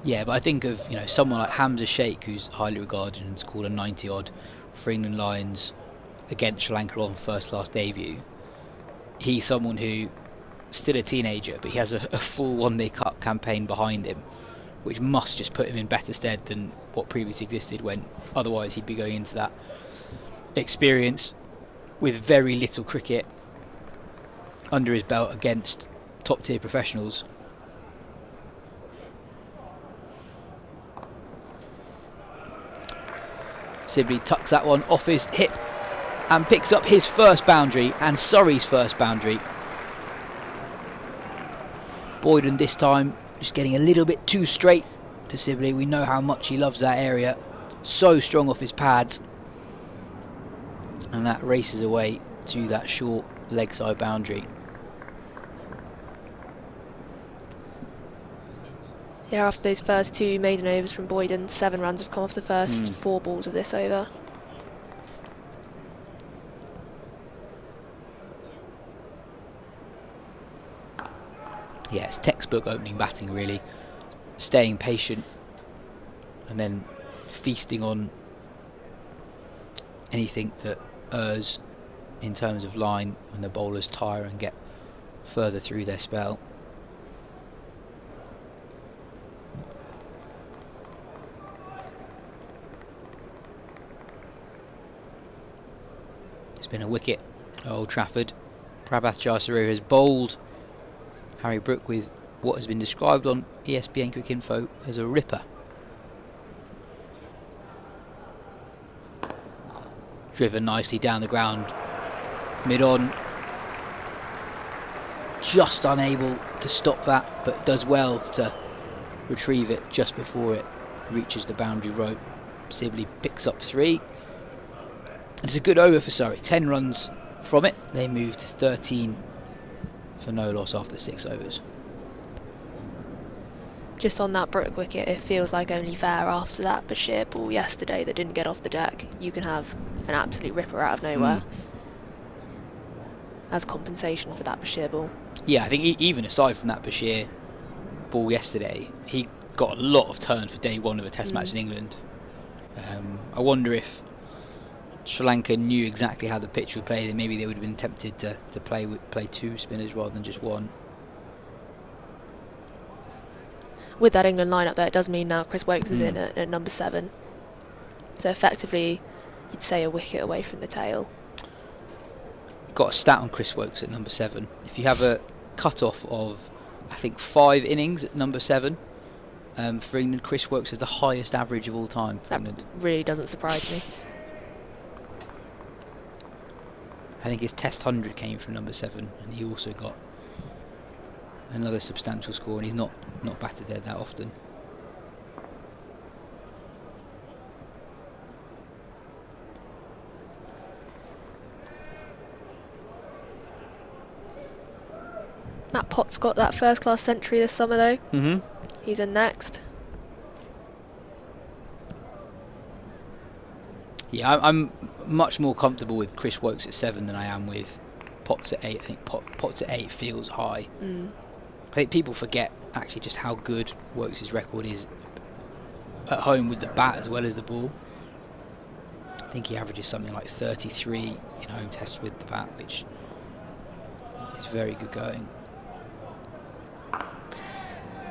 Yeah, but I think of, you know, someone like Hamza Sheikh, who's highly regarded and scored a 90 odd for England Lions against Sri Lanka on first class debut. He's someone who, still a teenager, but he has a full One Day Cup campaign behind him, which must just put him in better stead than what previously existed, when otherwise he'd be going into that experience with very little cricket under his belt against top tier professionals. Sibley tucks that one off his hip and picks up his first boundary and Surrey's first boundary. Boyden this time just getting a little bit too straight to Sibley. We know how much he loves that area. So strong off his pads. And that races away to that short leg side boundary. Yeah, after those first 2 maiden overs from Boyden, 7 runs have come off the first 4 balls of this over. Yeah, it's textbook opening batting, really. Staying patient and then feasting on anything that errs in terms of line when the bowlers tire and get further through their spell. It's been a wicket at Old Trafford. Prabhat Jayasuriya has bowled Harry Brook with what has been described on ESPN Cricinfo as a ripper. Driven nicely down the ground, mid-on. Just unable to stop that, but does well to retrieve it just before it reaches the boundary rope. Sibley picks up 3. It's a good over for Surrey. 10 runs from it. They move to 13 for no loss after 6 overs. Just on that Brook wicket, it feels like only fair after that Bashir ball yesterday that didn't get off the deck. You can have an absolute ripper out of nowhere as compensation for that Bashir ball. Yeah, I think even aside from that Bashir ball yesterday, he got a lot of turn for day 1 of a test match in England. I wonder if Sri Lanka knew exactly how the pitch would play, then maybe they would have been tempted to play 2 spinners rather than just 1. With that England lineup though, it does mean now Chris Woakes is in at number 7. So effectively, you'd say a wicket away from the tail. Got a stat on Chris Woakes at number 7. If you have a cut-off of, I think, 5 innings at number 7, for England, Chris Woakes has the highest average of all time for England. Really doesn't surprise me. I think his Test 100 came from number 7, and he also got another substantial score, and he's not batted there that often. Matt Potts got that first-class century this summer though. Mm-hmm. He's in next. Yeah, I'm much more comfortable with Chris Woakes at 7 than I am with Potts at 8. I think Potts at 8 feels high. I think people forget actually just how good Woakes' record is at home with the bat as well as the ball. I think he averages something like 33 in home tests with the bat, which is very good going.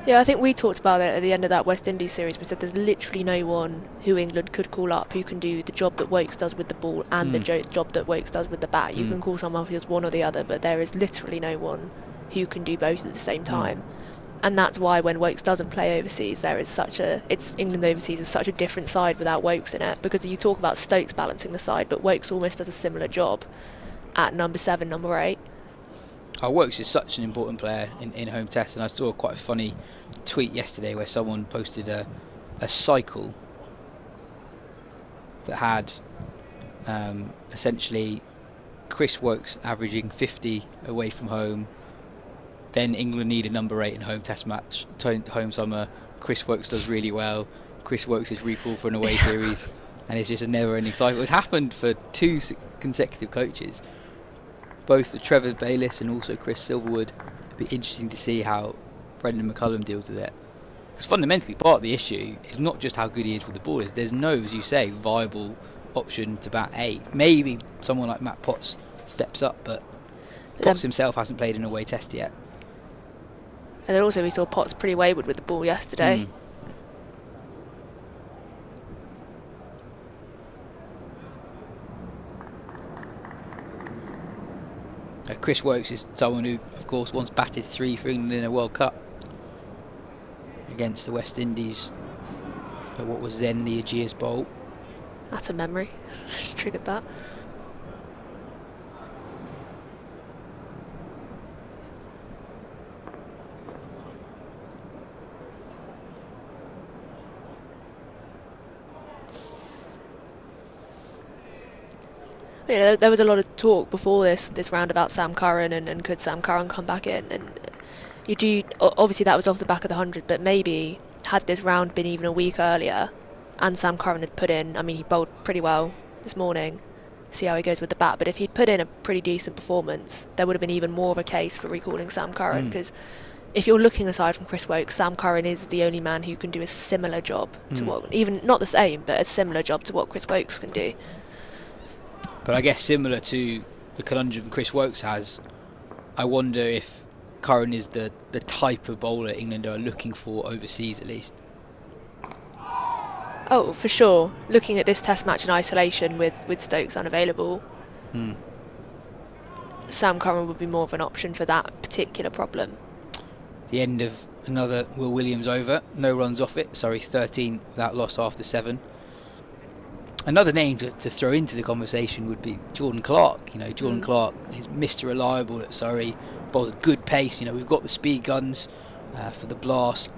Yeah, I think we talked about it at the end of that West Indies series. We said there's literally no one who England could call up who can do the job that Woakes does with the ball and the job that Woakes does with the bat. You can call someone who does one or the other, but there is literally no one who can do both at the same time. And that's why when Woakes doesn't play overseas, there is England overseas is such a different side without Woakes in it, because you talk about Stokes balancing the side, but Woakes almost does a similar job at number 7, number 8. Woakes is such an important player in home tests, and I saw quite a funny tweet yesterday where someone posted a cycle that had essentially Chris Woakes averaging 50 away from home, then England need a number 8 in home test match, home summer, Chris Woakes does really well, Chris Woakes is recalled for an away series, and it's just a never-ending cycle. It's happened for 2 consecutive coaches, both for Trevor Bayliss and also Chris Silverwood. It'd be interesting to see how Brendan McCullum deals with it. Because fundamentally, part of the issue is not just how good he is with the ball. There's no, as you say, viable option to bat 8. Maybe someone like Matt Potts steps up, but Potts himself hasn't played an away test yet. And then also we saw Potts pretty wayward with the ball yesterday. Chris Woakes is someone who, of course, once batted 3 for England in a World Cup against the West Indies at what was then the Ageas Bowl. That's a memory. Just triggered that. You know, there was a lot of talk before this round about Sam Curran and could Sam Curran come back in, and you do obviously that was off the back of the 100, but maybe had this round been even a week earlier and Sam Curran had put in, I mean he bowled pretty well this morning, see how he goes with the bat, but if he'd put in a pretty decent performance there would have been even more of a case for recalling Sam Curran, because if you're looking aside from Chris Woakes, Sam Curran is the only man who can do a similar job to what, even not the same, but a similar job to what Chris Woakes can do. But I guess similar to the conundrum Chris Woakes has, I wonder if Curran is the type of bowler England are looking for overseas at least. Oh, for sure. Looking at this test match in isolation with Stokes unavailable, Sam Curran would be more of an option for that particular problem. The end of another Will Williams over, no runs off it, Surrey 13 without loss after 7. Another name to throw into the conversation would be Jordan Clark. You know, Jordan Clark is Mr. Reliable at Surrey, bowled a good pace. You know, we've got the speed guns for the blast.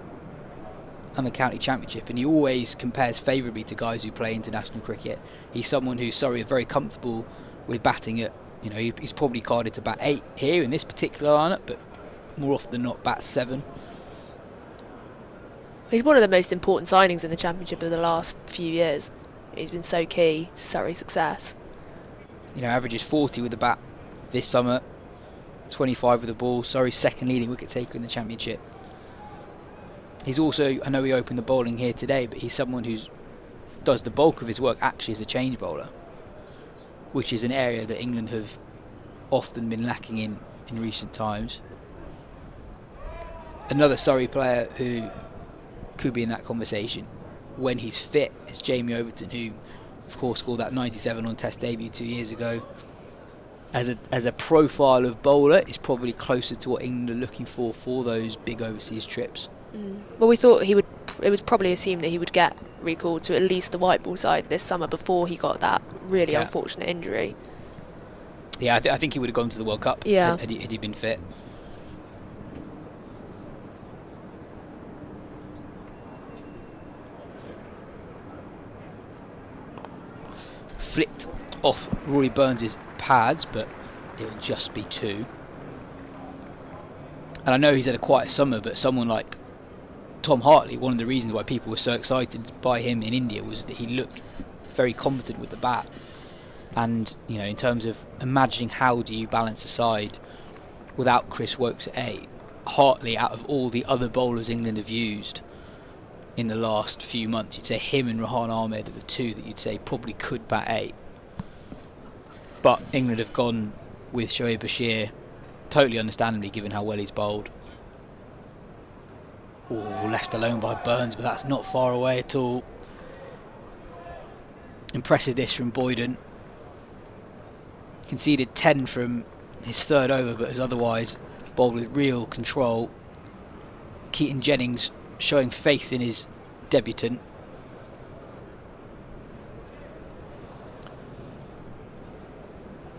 and the county championship, and he always compares favourably to guys who play international cricket. He's someone who Surrey are very comfortable with batting at. He's probably carded to bat 8 here in this particular lineup, but more often than not bat 7. He's one of the most important signings in the championship of the last few years. He's been so key to Surrey's success. Averages 40 with the bat this summer, 25 with the ball. Surrey's second leading wicket taker in the championship. He's also, I know he opened the bowling here today, but he's someone who does the bulk of his work actually as a change bowler, which is an area that England have often been lacking in recent times. Another Surrey player who could be in that conversation when he's fit is Jamie Overton, who of course scored that 97 on Test debut 2 years ago. As a profile of bowler, is probably closer to what England are looking for those big overseas trips. Well, we thought it was probably assumed that he would get recalled to at least the white ball side this summer before he got that really unfortunate injury. Yeah, I think he would have gone to the World Cup had he been fit. Flicked off Rory Burns' pads, but it'll just be 2. And I know he's had a quiet summer, but someone like Tom Hartley, one of the reasons why people were so excited by him in India was that he looked very competent with the bat. And in terms of imagining how do you balance a side without Chris Woakes at 8, Hartley, out of all the other bowlers England have used in the last few months, you'd say him and Rahan Ahmed are the 2 that you'd say probably could bat 8. But England have gone with Shoaib Bashir, totally understandably given how well he's bowled. Left alone by Burns, but that's not far away at all. Impressive this from Boyden. Conceded 10 from his third over, but has otherwise bowled with real control. Keaton Jennings showing faith in his debutant.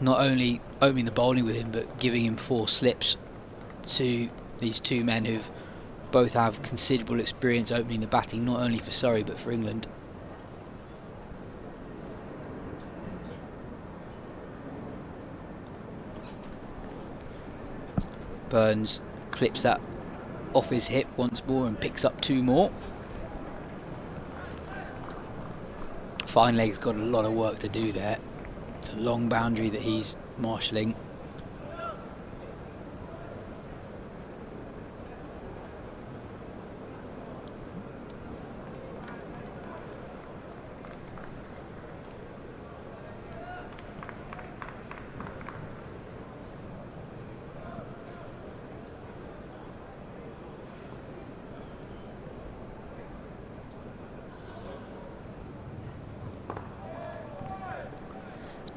Not only opening the bowling with him, but giving him 4 slips to these 2 men who've both have considerable experience opening the batting, not only for Surrey but for England. Burns clips that off his hip once more and picks up 2 more. Fine leg's got a lot of work to do there. It's a long boundary that he's marshalling.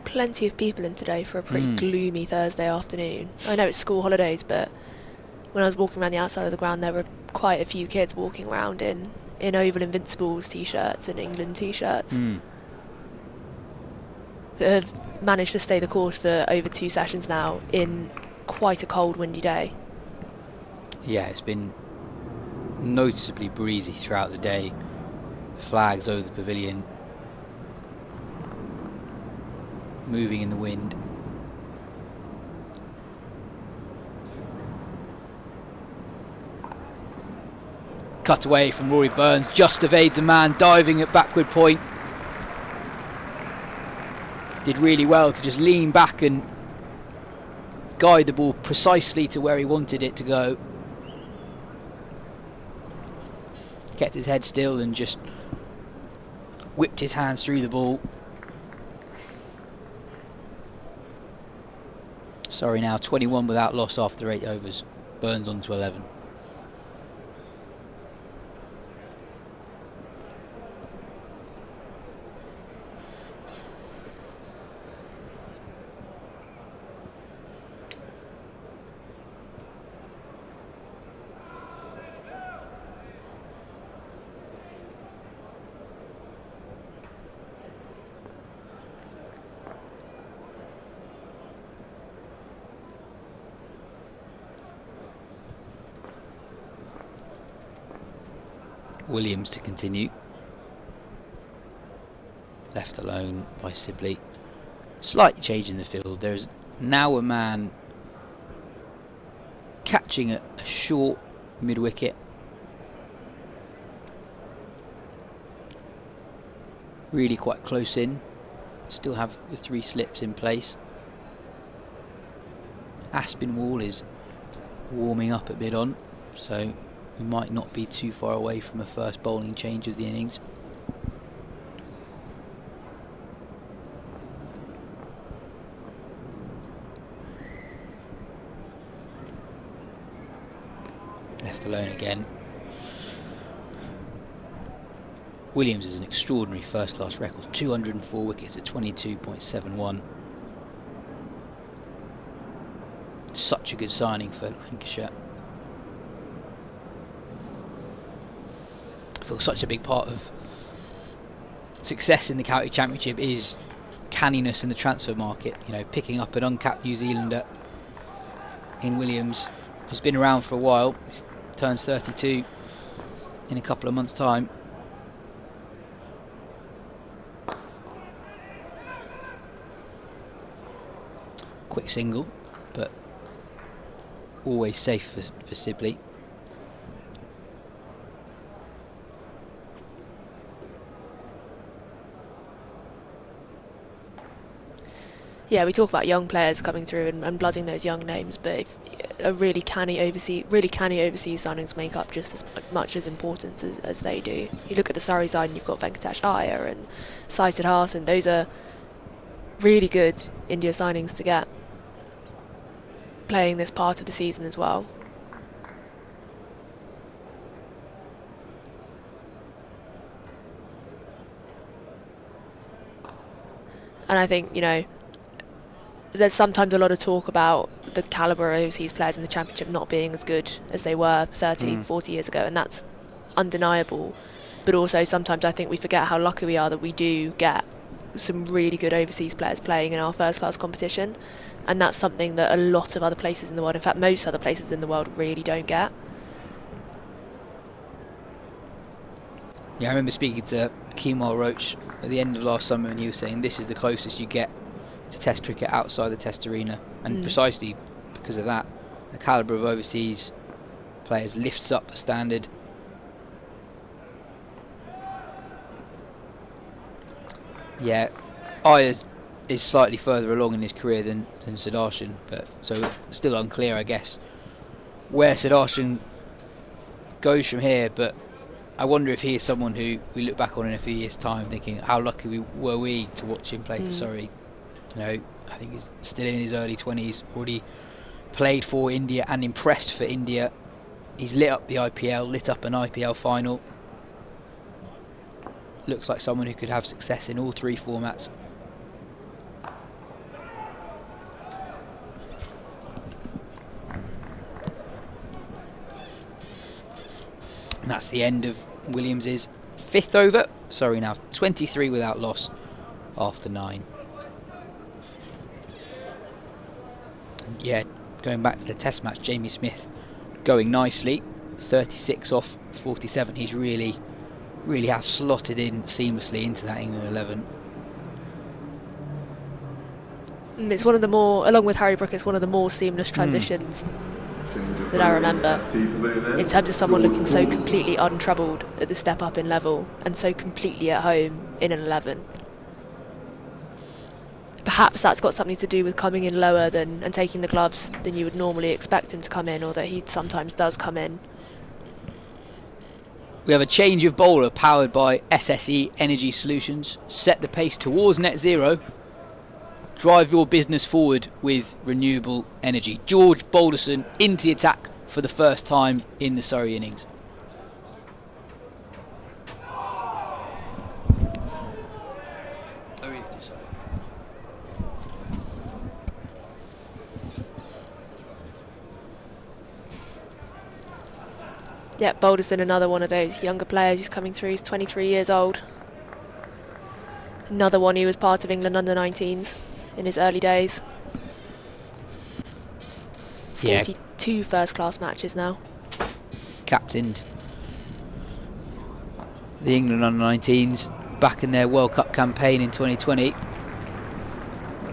Plenty of people in today for a pretty gloomy Thursday afternoon. I know it's school holidays, but when I was walking around the outside of the ground, there were quite a few kids walking around in Oval Invincibles t-shirts and England t-shirts that have managed to stay the course for over 2 sessions now in quite a cold, windy day. Yeah, it's been noticeably breezy throughout the day. The flags over the pavilion moving in the wind. Cut away from Rory Burns, just evades the man diving at backward point. Did really well to just lean back and guide the ball precisely to where he wanted it to go. Kept his head still and just whipped his hands through the ball. Surrey now 21 without loss after 8 overs. Burns on to 11. Williams to continue. Left alone by Sibley. Slight change in the field. There's now a man catching a short mid-wicket. Really quite close in. Still have the 3 slips in place. Aspinwall is warming up a bit on, so we might not be too far away from a first bowling change of the innings. Left alone again. Williams is an extraordinary first class record, 204 wickets at 22.71. Such a good signing for Lancashire. I feel such a big part of success in the county championship is canniness in the transfer market. You know, picking up an uncapped New Zealander in Williams, who's been around for a while. He turns 32 in a couple of months' time. Quick single, but always safe for Sibley. Yeah, we talk about young players coming through and blooding those young names, but if a really canny overseas signings make up just as much as importance as they do. You look at the Surrey side and you've got Venkatesh Iyer and Sai Sudharsan. Those are really good India signings to get playing this part of the season as well. And I think, you know, there's sometimes a lot of talk about the calibre of overseas players in the championship not being as good as they were 30, 40 years ago, and that's undeniable. But also sometimes I think we forget how lucky we are that we do get some really good overseas players playing in our first class competition, and that's something that a lot of other places in the world, in fact most other places in the world, really don't get. Yeah, I remember speaking to Kemal Roach at the end of last summer, and he was saying this is the closest you get to Test cricket outside the Test arena, and precisely because of that, the calibre of overseas players lifts up the standard. Yeah, Iyer is slightly further along in his career than Sudharsan, but so still unclear, I guess, where Sudharsan goes from here. But I wonder if he is someone who we look back on in a few years' time thinking how lucky were we to watch him play for Surrey. You know, I think he's still in his early 20s, already played for India and impressed for India. He's lit up the IPL, lit up an IPL final. Looks like someone who could have success in all 3 formats. And that's the end of Williams's 5th over. Surrey now 23 without loss after 9. Yeah, going back to the Test match, Jamie Smith going nicely, 36 off 47. He's really has slotted in seamlessly into that England 11. It's one of the more, along with Harry Brook, it's one of the more seamless transitions that I remember, in terms of someone looking so completely untroubled at the step up in level and so completely at home in an 11. Perhaps that's got something to do with coming in lower and taking the gloves than you would normally expect him to come in, or that he sometimes does come in. We have a change of bowler powered by SSE Energy Solutions. Set the pace towards net zero. Drive your business forward with renewable energy. George Balderson into the attack for the first time in the Surrey innings. Yeah, Balderson, another one of those younger players who's coming through. He's 23 years old. Another one who was part of England under-19s in his early days. 42 first-class matches now. Captained the England under-19s back in their World Cup campaign in 2020.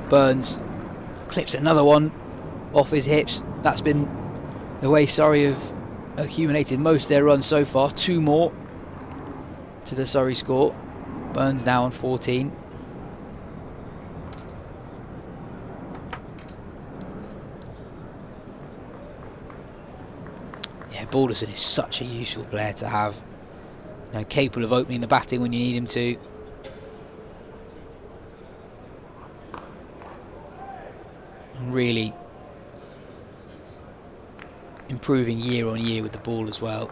Burns clips another one off his hips. That's been the way Surrey have accumulated most of their runs so far. 2 more to the Surrey score. Burns now on 14. Yeah, Balderson is such a useful player to have. You know, capable of opening the batting when you need him to. And really improving year on year with the ball as well.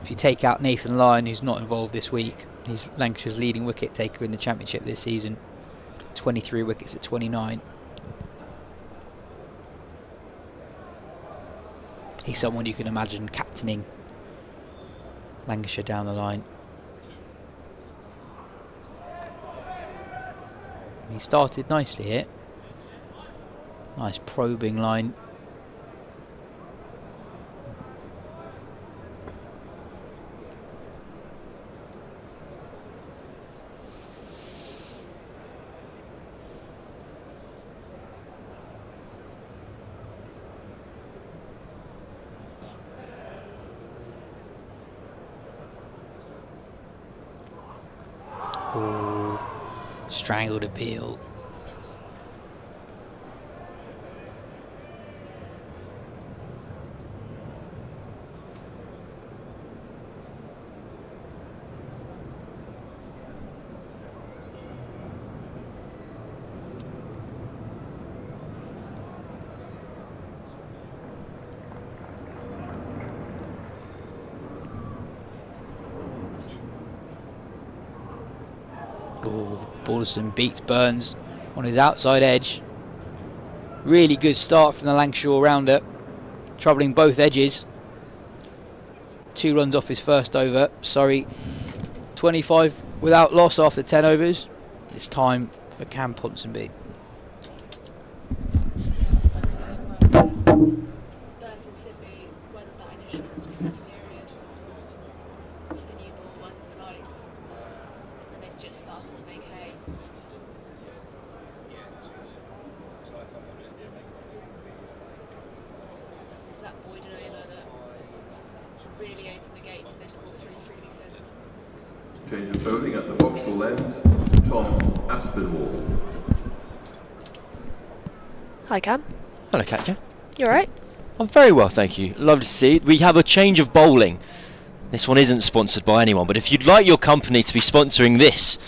If you take out Nathan Lyon, who's not involved this week, he's Lancashire's leading wicket taker in the Championship this season. 23 wickets at 29. He's someone you can imagine captaining Lancashire down the line. He started nicely here. Nice probing line. Oh, strangled appeal. Balderson beats Burns on his outside edge. Really good start from the Lancashire all-rounder, troubling both edges. 2 runs off his first over. Surrey 25 without loss after 10 overs. It's time for Cam Ponsonby. Burns and Sibley weathered that initial tricky period. The new ball under the lights, and they've just started to make hay. It's that Boyden over that really opened the gates, and they've scored 3 freely since. Change of bowling at the Vauxhall end, Tom Aspinwall. Hi Cam. Hello, Katya. You alright? I'm very well, thank you. Lovely to see it. We have a change of bowling. This one isn't sponsored by anyone, but if you'd like your company to be sponsoring this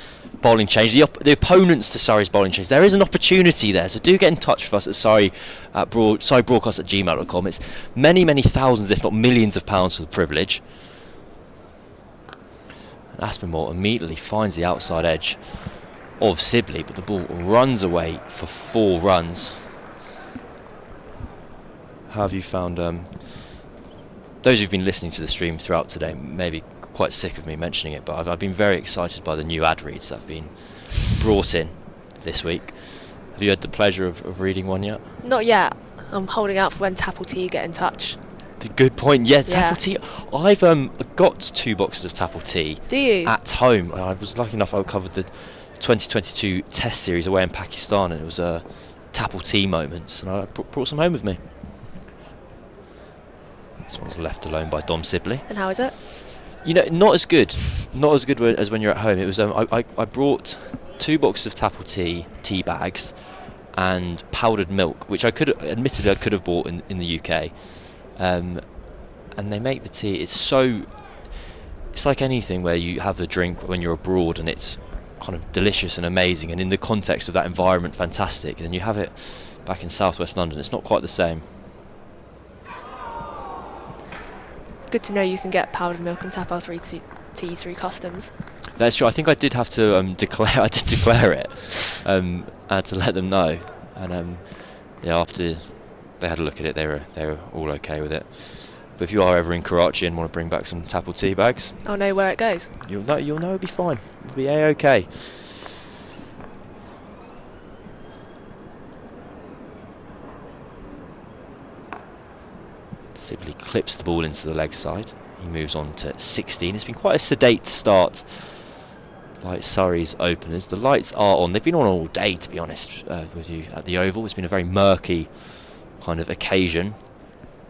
bowling change, the opponents to Surrey's bowling change, there is an opportunity there, so do get in touch with us at surreybroadcast@gmail.com. It's many, many thousands, if not millions of pounds for the privilege. And Aspinwall immediately finds the outside edge of Sibley, but the ball runs away for 4 runs. How have you found, those who've been listening to the stream throughout today may be quite sick of me mentioning it, but I've been very excited by the new ad reads that have been brought in this week. Have you had the pleasure of reading one yet? Not yet. I'm holding out for when Tapple Tea get in touch. Good point. Yeah, Tapple Tea. I've got 2 boxes of Tapple Tea. Do you? At home. I was lucky enough, I covered the 2022 Test Series away in Pakistan, and it was Tapple Tea moments, and I brought some home with me. This one's left alone by Dom Sibley. And how is it? You know, not as good as when you're at home. It was I brought 2 boxes of Tapple Tea bags and powdered milk, which I could have bought in the UK, and they make the tea. It's like anything where you have the drink when you're abroad and it's kind of delicious and amazing, and in the context of that environment, fantastic. And then you have it back in southwest London, it's not quite the same. Good to know you can get powdered milk and Tapple tea through customs. That's true. I think I did have to declare. I did declare it. I had to let them know, and after they had a look at it, they were all okay with it. But if you are ever in Karachi and want to bring back some Tapple tea bags, I'll know where it goes. You'll know it'll be fine. It'll be a-okay. Sibley clips the ball into the leg side. He moves on to 16. It's been quite a sedate start by Surrey's openers. The lights are on. They've been on all day, to be honest with you, at the Oval. It's been a very murky kind of occasion.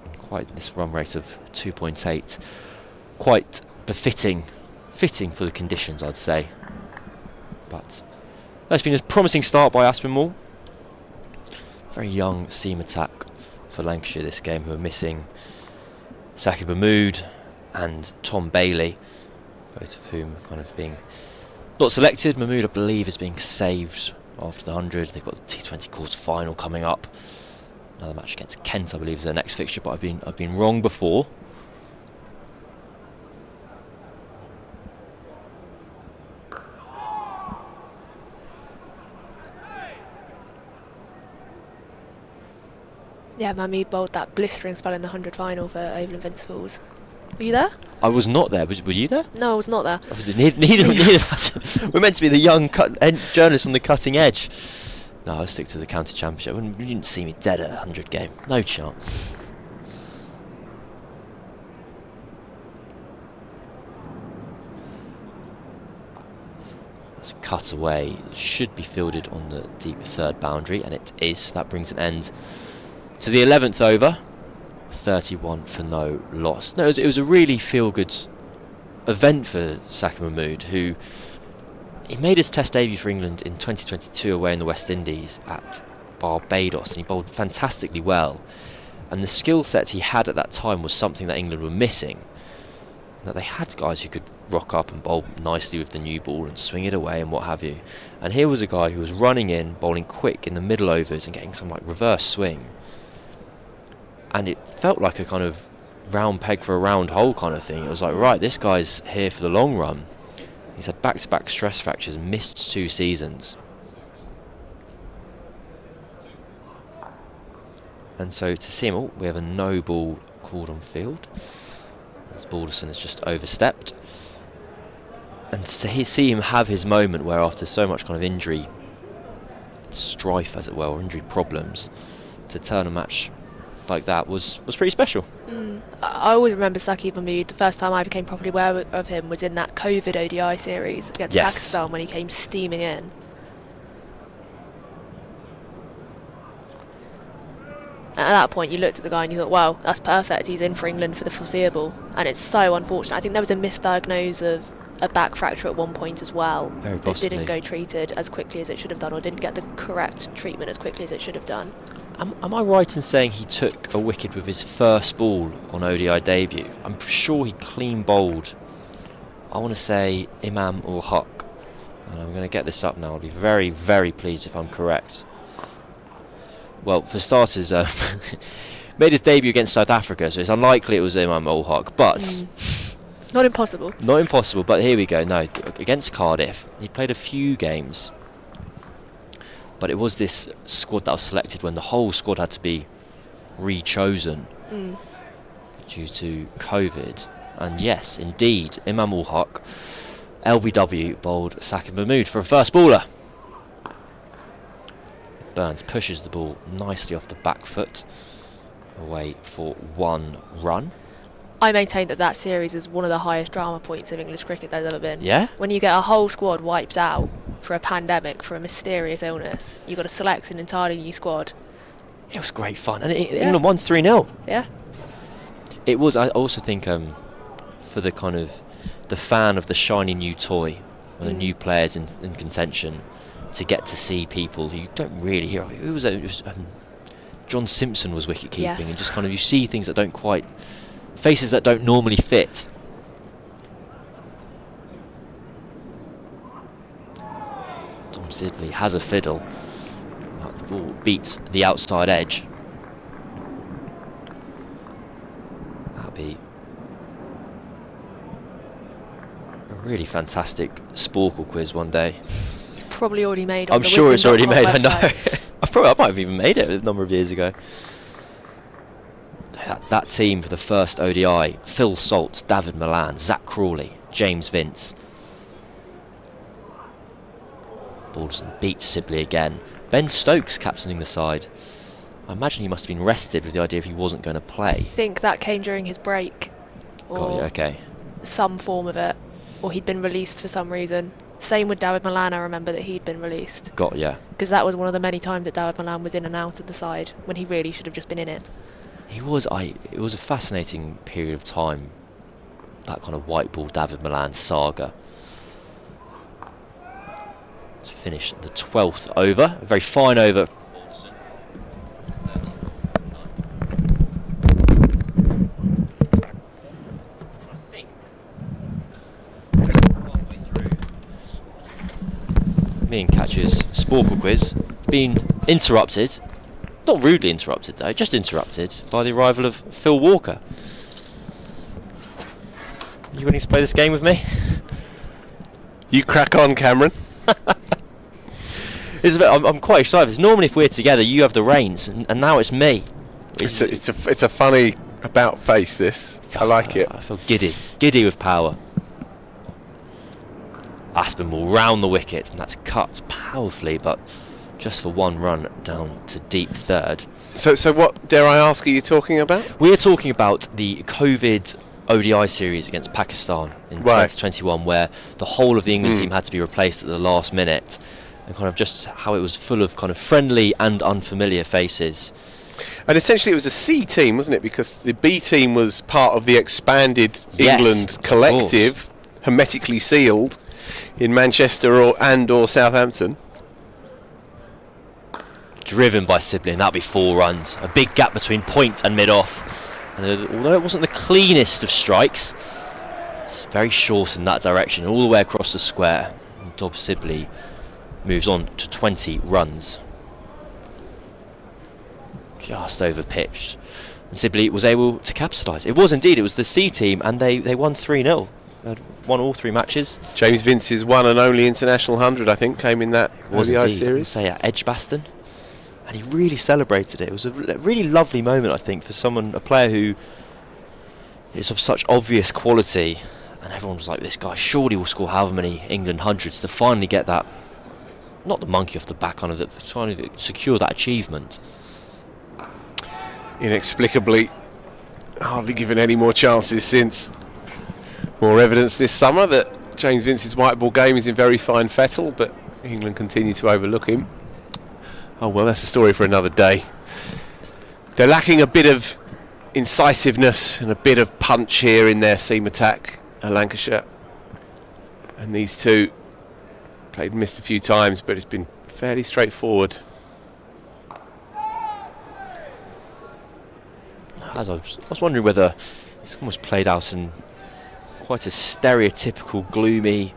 And quite this run rate of 2.8. Quite fitting for the conditions, I'd say. But that's been a promising start by Aspinwall. Very young seam attack for Lancashire this game, who are missing Saki Mahmood and Tom Bailey, both of whom kind of being not selected. Mahmood, I believe, is being saved after the 100. They've got the T20 quarter final coming up. Another match against Kent, I believe, is their next fixture, but I've been wrong before. Yeah, Mahmood bowled that blistering spell in the 100 final for Oval Invincibles. Were you there? I was not there. Were you there? No, I was not there. Neither of us. We're meant to be the young journalists on the cutting edge. No, I'll stick to the county championship. You didn't see me dead at a 100 game. No chance. That's a cut away. It should be fielded on the deep third boundary, and it is. That brings an end to the 11th over. 31 for no loss. No, it was a really feel-good event for Saki Mahmood, who he made his Test debut for England in 2022 away in the West Indies at Barbados, and he bowled fantastically well. And the skill set he had at that time was something that England were missing. That they had guys who could rock up and bowl nicely with the new ball and swing it away and what have you. And here was a guy who was running in, bowling quick in the middle overs and getting some like reverse swing. And it felt like a kind of round peg for a round hole kind of thing. It was like, right, this guy's here for the long run. He's had back-to-back stress fractures and missed 2 seasons. And so to see him, we have a no ball called on field, as Balderson has just overstepped. And to see him have his moment where after so much kind of injury strife, as it were, or injury problems, to turn a match like that was pretty special. I always remember Saki Mahmood. The first time I became properly aware of him was in that COVID ODI series against Pakistan, when he came steaming in. And at that point you looked at the guy and you thought, wow, that's perfect, he's in for England for the foreseeable. And it's so unfortunate. I think there was a misdiagnose of a back fracture at one point as well. Very possibly. It didn't go treated as quickly as it should have done, or didn't get the correct treatment as quickly as it should have done. Am I right in saying he took a wicket with his first ball on ODI debut? I'm sure he clean bowled, I want to say, Imam ul Haq. And I'm going to get this up now. I'll be very, very pleased if I'm correct. Well, for starters, made his debut against South Africa, so it's unlikely it was Imam ul Haq, but... Not impossible. Not impossible, but here we go. No, against Cardiff, he played a few games. But it was this squad that was selected when the whole squad had to be re-chosen due to COVID. And yes, indeed, Imam ul Haq, LBW, bowled Saki Mahmood for a first baller. Burns pushes the ball nicely off the back foot, away for 1 run. I maintain that series is one of the highest drama points of English cricket there's ever been. Yeah? When you get a whole squad wiped out for a pandemic, for a mysterious illness, you've got to select an entirely new squad. It was great fun, and England won 3-0. Yeah. It was, I also think, for the kind of the fan of the shiny new toy, or the new players in contention, to get to see people who you don't really hear of. It was John Simpson was wicket keeping, and just kind of you see things that don't quite, faces that don't normally fit. Tom Sibley has a fiddle. The ball beats the outside edge. That'll be a really fantastic Sporkle quiz one day. It's probably already made. I'm sure it's already made. I know. I might have even made it a number of years ago. That team for the first ODI: Phil Salt, David Milan, Zach Crawley, James Vince. Balderson beats Sibley again. Ben Stokes captaining the side I imagine he must have been rested with the idea if he wasn't going to play. I think that came during his break. Got you, okay. Some form of it. Or he'd been released for some reason. Same with Dawid Malan, I remember that he'd been released. Got ya. Because that was one of the many times that Dawid Malan was in and out of the side, when he really should have just been in it. It was a fascinating period of time, that kind of white ball Dawid Malan saga. To finish the 12th over, a very fine over. Me and Katya's Sporkle quiz been interrupted, not rudely interrupted though, just interrupted by the arrival of Phil Walker. You willing to play this game with me? You crack on, Cameron. I'm quite excited because normally if we're together you have the reins and now it's me. It's a funny about face, this. I like it. I feel giddy with power. Aspinwall round the wicket, and that's cut powerfully, but just for one run down to deep third. So what, dare I ask, are you talking about? We're talking about the COVID ODI series against Pakistan in 2021, where the whole of the England team had to be replaced at the last minute, and kind of just how it was full of kind of friendly and unfamiliar faces. And essentially it was a C team, wasn't it? Because the B team was part of the expanded England collective, hermetically sealed, in Manchester or Southampton. Driven by Sibley, and that'll be 4 runs. A big gap between point and mid-off. And although it wasn't the cleanest of strikes, it's very short in that direction, all the way across the square. And Dob Sibley moves on to 20 runs. Just over pitched. And Sibley was able to capitalise. It was indeed, it was the C team, and they won 3-0. Won all 3 matches. James Vince's one and only international 100, I think, came in that ODI series. At Edgbaston, and he really celebrated it. It was a really lovely moment, I think, for a player who is of such obvious quality, and everyone was like, this guy surely will score however many England hundreds, to finally get that, not the monkey off the back, kind of trying to secure that achievement. Inexplicably, hardly given any more chances since. More evidence this summer that James Vince's white ball game is in very fine fettle, but England continue to overlook him. Oh well, that's a story for another day. They're lacking a bit of incisiveness and a bit of punch here in their seam attack at Lancashire. And these two played missed a few times, but it's been fairly straightforward. As I was wondering whether it's almost played out in quite a stereotypical, gloomy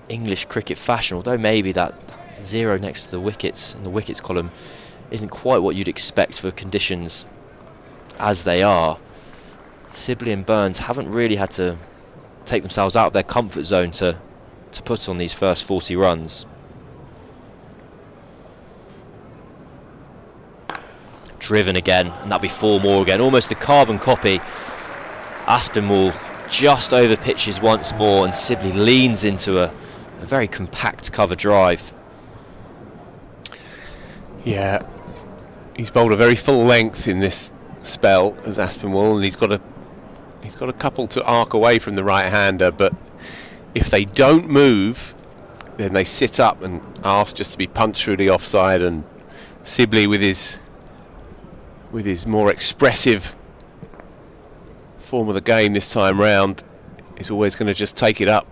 English cricket fashion, although maybe that 0 next to the wickets in the wickets column isn't quite what you'd expect for conditions as they are. Sibley and Burns haven't really had to take themselves out of their comfort zone to put on these first 40 runs. Driven again, and that'll be 4 more again, almost the carbon copy. Aspinwall just over pitches once more, and Sibley leans into a very compact cover drive. Yeah, he's bowled a very full length in this spell as Aspinwall, and he's got a couple to arc away from the right-hander, but if they don't move, then they sit up and ask just to be punched through the offside, and Sibley with his more expressive form of the game this time round is always going to just take it up.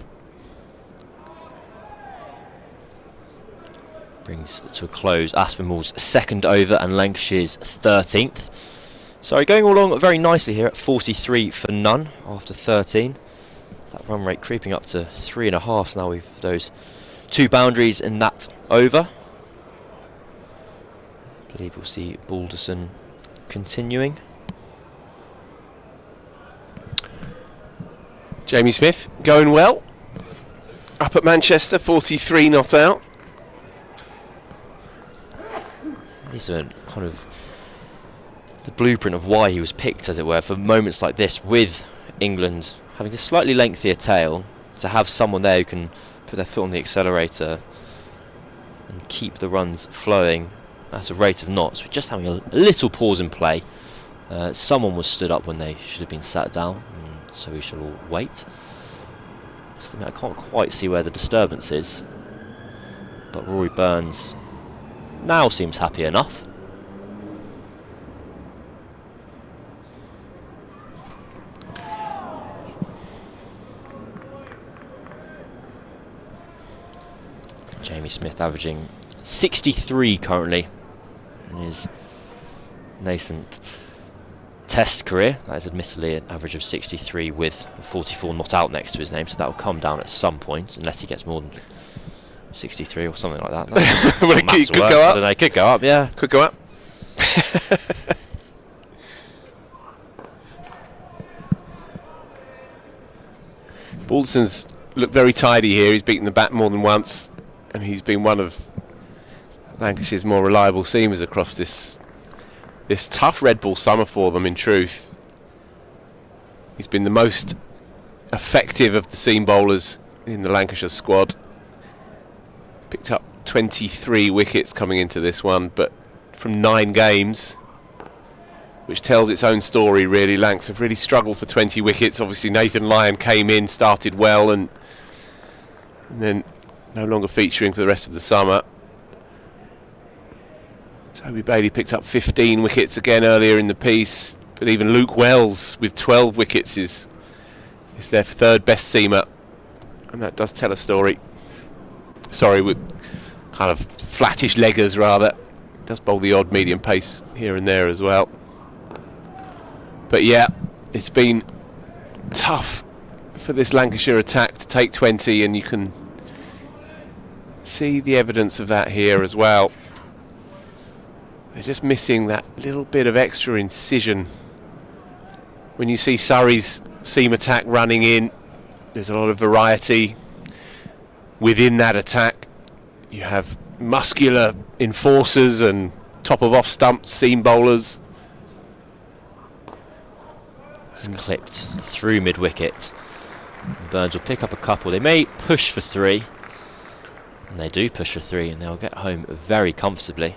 Brings to a close Aspinwall's second over and Lancashire's 13th. So going along very nicely here at 43 for none after 13. That run rate creeping up to 3.5 now with those 2 boundaries in that over. I believe we'll see Balderson continuing. Jamie Smith going well up at Manchester, 43 not out. These are kind of the blueprint of why he was picked, as it were, for moments like this, with England having a slightly lengthier tail, to have someone there who can put their foot on the accelerator and keep the runs flowing at a rate of knots. We're just having a little pause in play. Someone was stood up when they should have been sat down, so we shall all wait. I can't quite see where the disturbance is, but Rory Burns now seems happy enough. Jamie Smith averaging 63 currently in his nascent Test career. That is admittedly an average of 63 with 44 not out next to his name, so that will come down at some point, unless he gets more than 63 or something like that. Well, it could go up. I don't know, it could go up, yeah. Could go up. Balderson's looked very tidy here. He's beaten the bat more than once, and he's been one of Lancashire's more reliable seamers across this tough red ball summer for them, in truth. He's been the most effective of the seam bowlers in the Lancashire squad. Picked up 23 wickets coming into this one, but from 9 games, which tells its own story really. Lancs have really struggled for 20 wickets. Obviously Nathan Lyon came in, started well, and then no longer featuring for the rest of the summer. Toby Bailey picked up 15 wickets again earlier in the piece, but even Luke Wells with 12 wickets is their third best seamer, and that does tell a story. Sorry, with kind of flattish leggers rather. Does bowl the odd medium pace here and there as well. But yeah, it's been tough for this Lancashire attack to take 20, and you can see the evidence of that here as well. They're just missing that little bit of extra incision. When you see Surrey's seam attack running in, there's a lot of variety within that attack. You have muscular enforcers and top of off stump seam bowlers. It's clipped through mid wicket. Burns will pick up a couple. They may push for 3, and they do push for 3, and they'll get home very comfortably.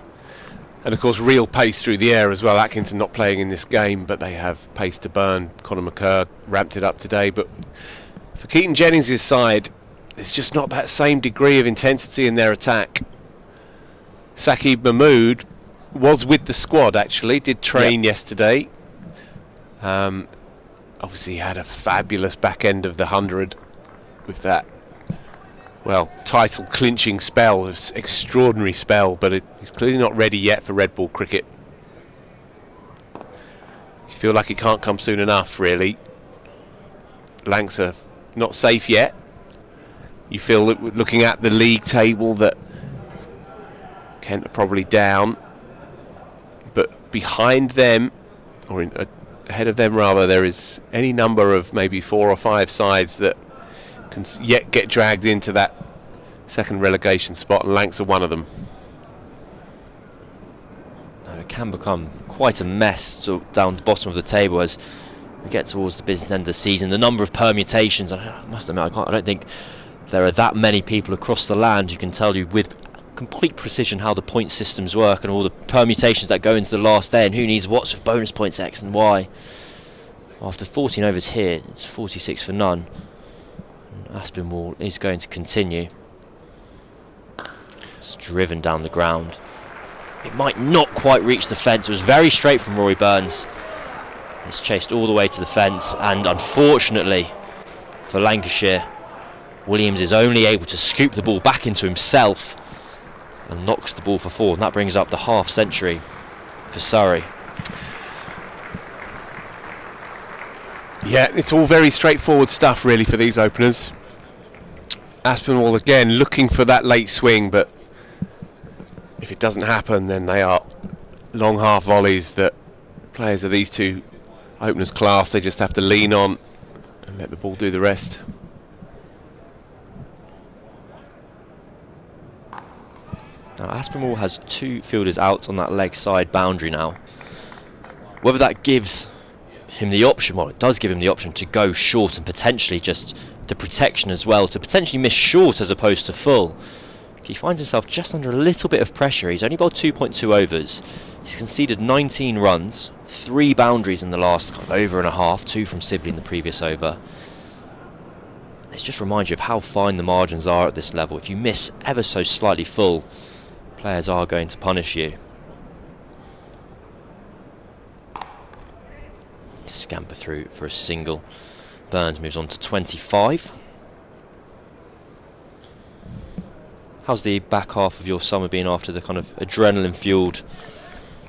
And of course real pace through the air as well. Atkinson not playing in this game, but they have pace to burn. Conor McCurr ramped it up today, but for Keaton Jennings' side, there's just not that same degree of intensity in their attack. Saqib Mahmood was with the squad actually, did train yesterday. Obviously he had a fabulous back end of the 100 with that, well, title clinching spell. It's an extraordinary spell, but he's clearly not ready yet for red ball cricket. You feel like it can't come soon enough, really. Lancs are not safe yet. You feel that looking at the league table that Kent are probably down, but behind them, or ahead of them rather, there is any number of maybe 4 or 5 sides that can yet get dragged into that second relegation spot, and Lancs are one of them. It can become quite a mess down the bottom of the table as we get towards the business end of the season. The number of permutations, I must admit, I don't think there are that many people across the land who can tell you with complete precision how the point systems work and all the permutations that go into the last day and who needs what of bonus points X and Y. After 14 overs here, it's 46 for none. And Aspinwall is going to continue. It's driven down the ground. It might not quite reach the fence. It was very straight from Rory Burns. It's chased all the way to the fence, and unfortunately for Lancashire, Williams is only able to scoop the ball back into himself and knocks the ball for 4, and that brings up the half century for Surrey. Yeah, it's all very straightforward stuff really for these openers. Aspinwall again looking for that late swing, but if it doesn't happen, then they are long half volleys that players of these two openers class, they just have to lean on and let the ball do the rest. Now Aspinwall has 2 fielders out on that leg side boundary now. Whether that gives him the option, well, it does give him the option to go short and potentially just the protection as well, to potentially miss short as opposed to full. He finds himself just under a little bit of pressure. He's only bowled 2.2 overs. He's conceded 19 runs, 3 boundaries in the last over and a half, 2 from Sibley in the previous over. It just reminds you of how fine the margins are at this level. If you miss ever so slightly full, players are going to punish you. Scamper through for a single. Burns moves on to 25. How's the back half of your summer been after the kind of adrenaline-fueled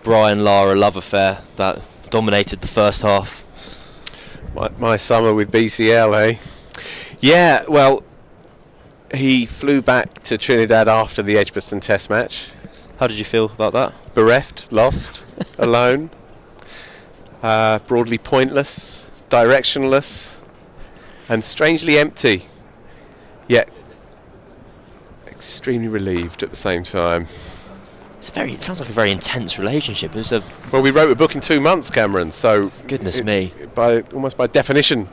Brian-Lara love affair that dominated the first half? My summer with BCL, eh? Yeah, well, he flew back to Trinidad after the Edgbaston Test match. How did you feel about that? Bereft, lost, alone, broadly pointless, directionless, and strangely empty, yet extremely relieved at the same time. It sounds like a very intense relationship. Well, we wrote a book in 2 months, Cameron, so... Goodness me. Almost by definition.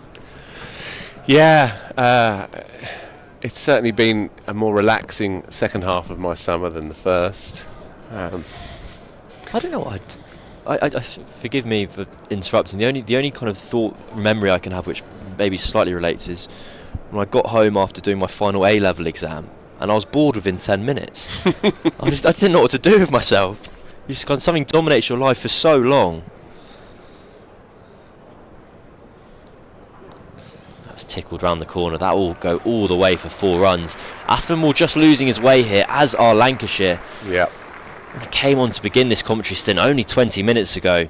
Yeah, it's certainly been a more relaxing second half of my summer than the first. I don't know what I forgive me for interrupting. The only kind of memory I can have, which maybe slightly relates, is when I got home after doing my final A-level exam, and I was bored within 10 minutes. I didn't know what to do with myself. You just something dominates your life for so long. That's tickled round the corner. That will go all the way for 4 runs. Aspinwall just losing his way here, as are Lancashire. Yeah. And it came on to begin this commentary stint only 20 minutes ago.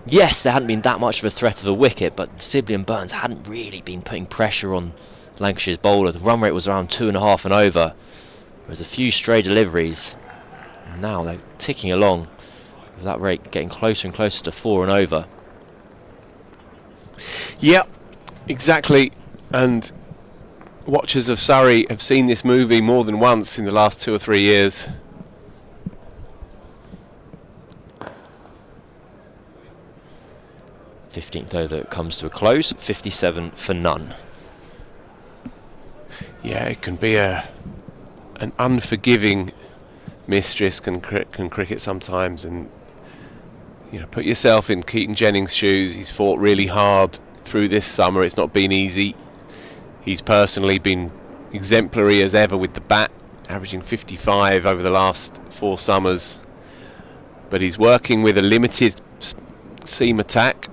Yes, there hadn't been that much of a threat of a wicket, but Sibley and Burns hadn't really been putting pressure on Lancashire's bowler. The run rate was around 2.5 and over. There was a few stray deliveries. And now they're ticking along with that rate getting closer and closer to 4 and over. Yep, exactly. And watchers of Surrey have seen this movie more than once in the last 2 or 3 years. th over comes to a close, 57 for none. Yeah, it can be an unforgiving mistress can cricket sometimes, and put yourself in Keaton Jennings' shoes. He's fought really hard through this summer. It's not been easy. He's personally been exemplary as ever with the bat, averaging 55 over the last 4 summers. But he's working with a limited seam attack.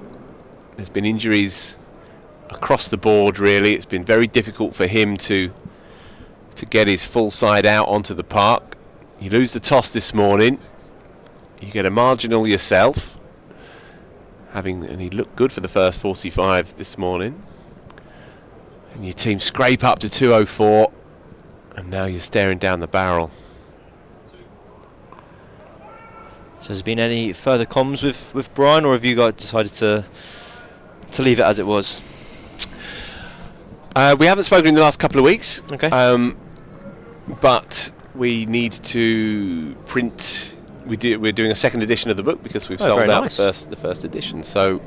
There's been injuries across the board, really. It's been very difficult for him to get his full side out onto the park. You lose the toss this morning. You get a marginal yourself, and he looked good for the first 45 this morning. And your team scrape up to 204, and now you're staring down the barrel. So has there been any further comms with Brian, or have you decided to leave it as it was? We haven't spoken in the last couple of weeks. Okay. But we need to print. We're doing a second edition of the book because we've sold out the first edition. So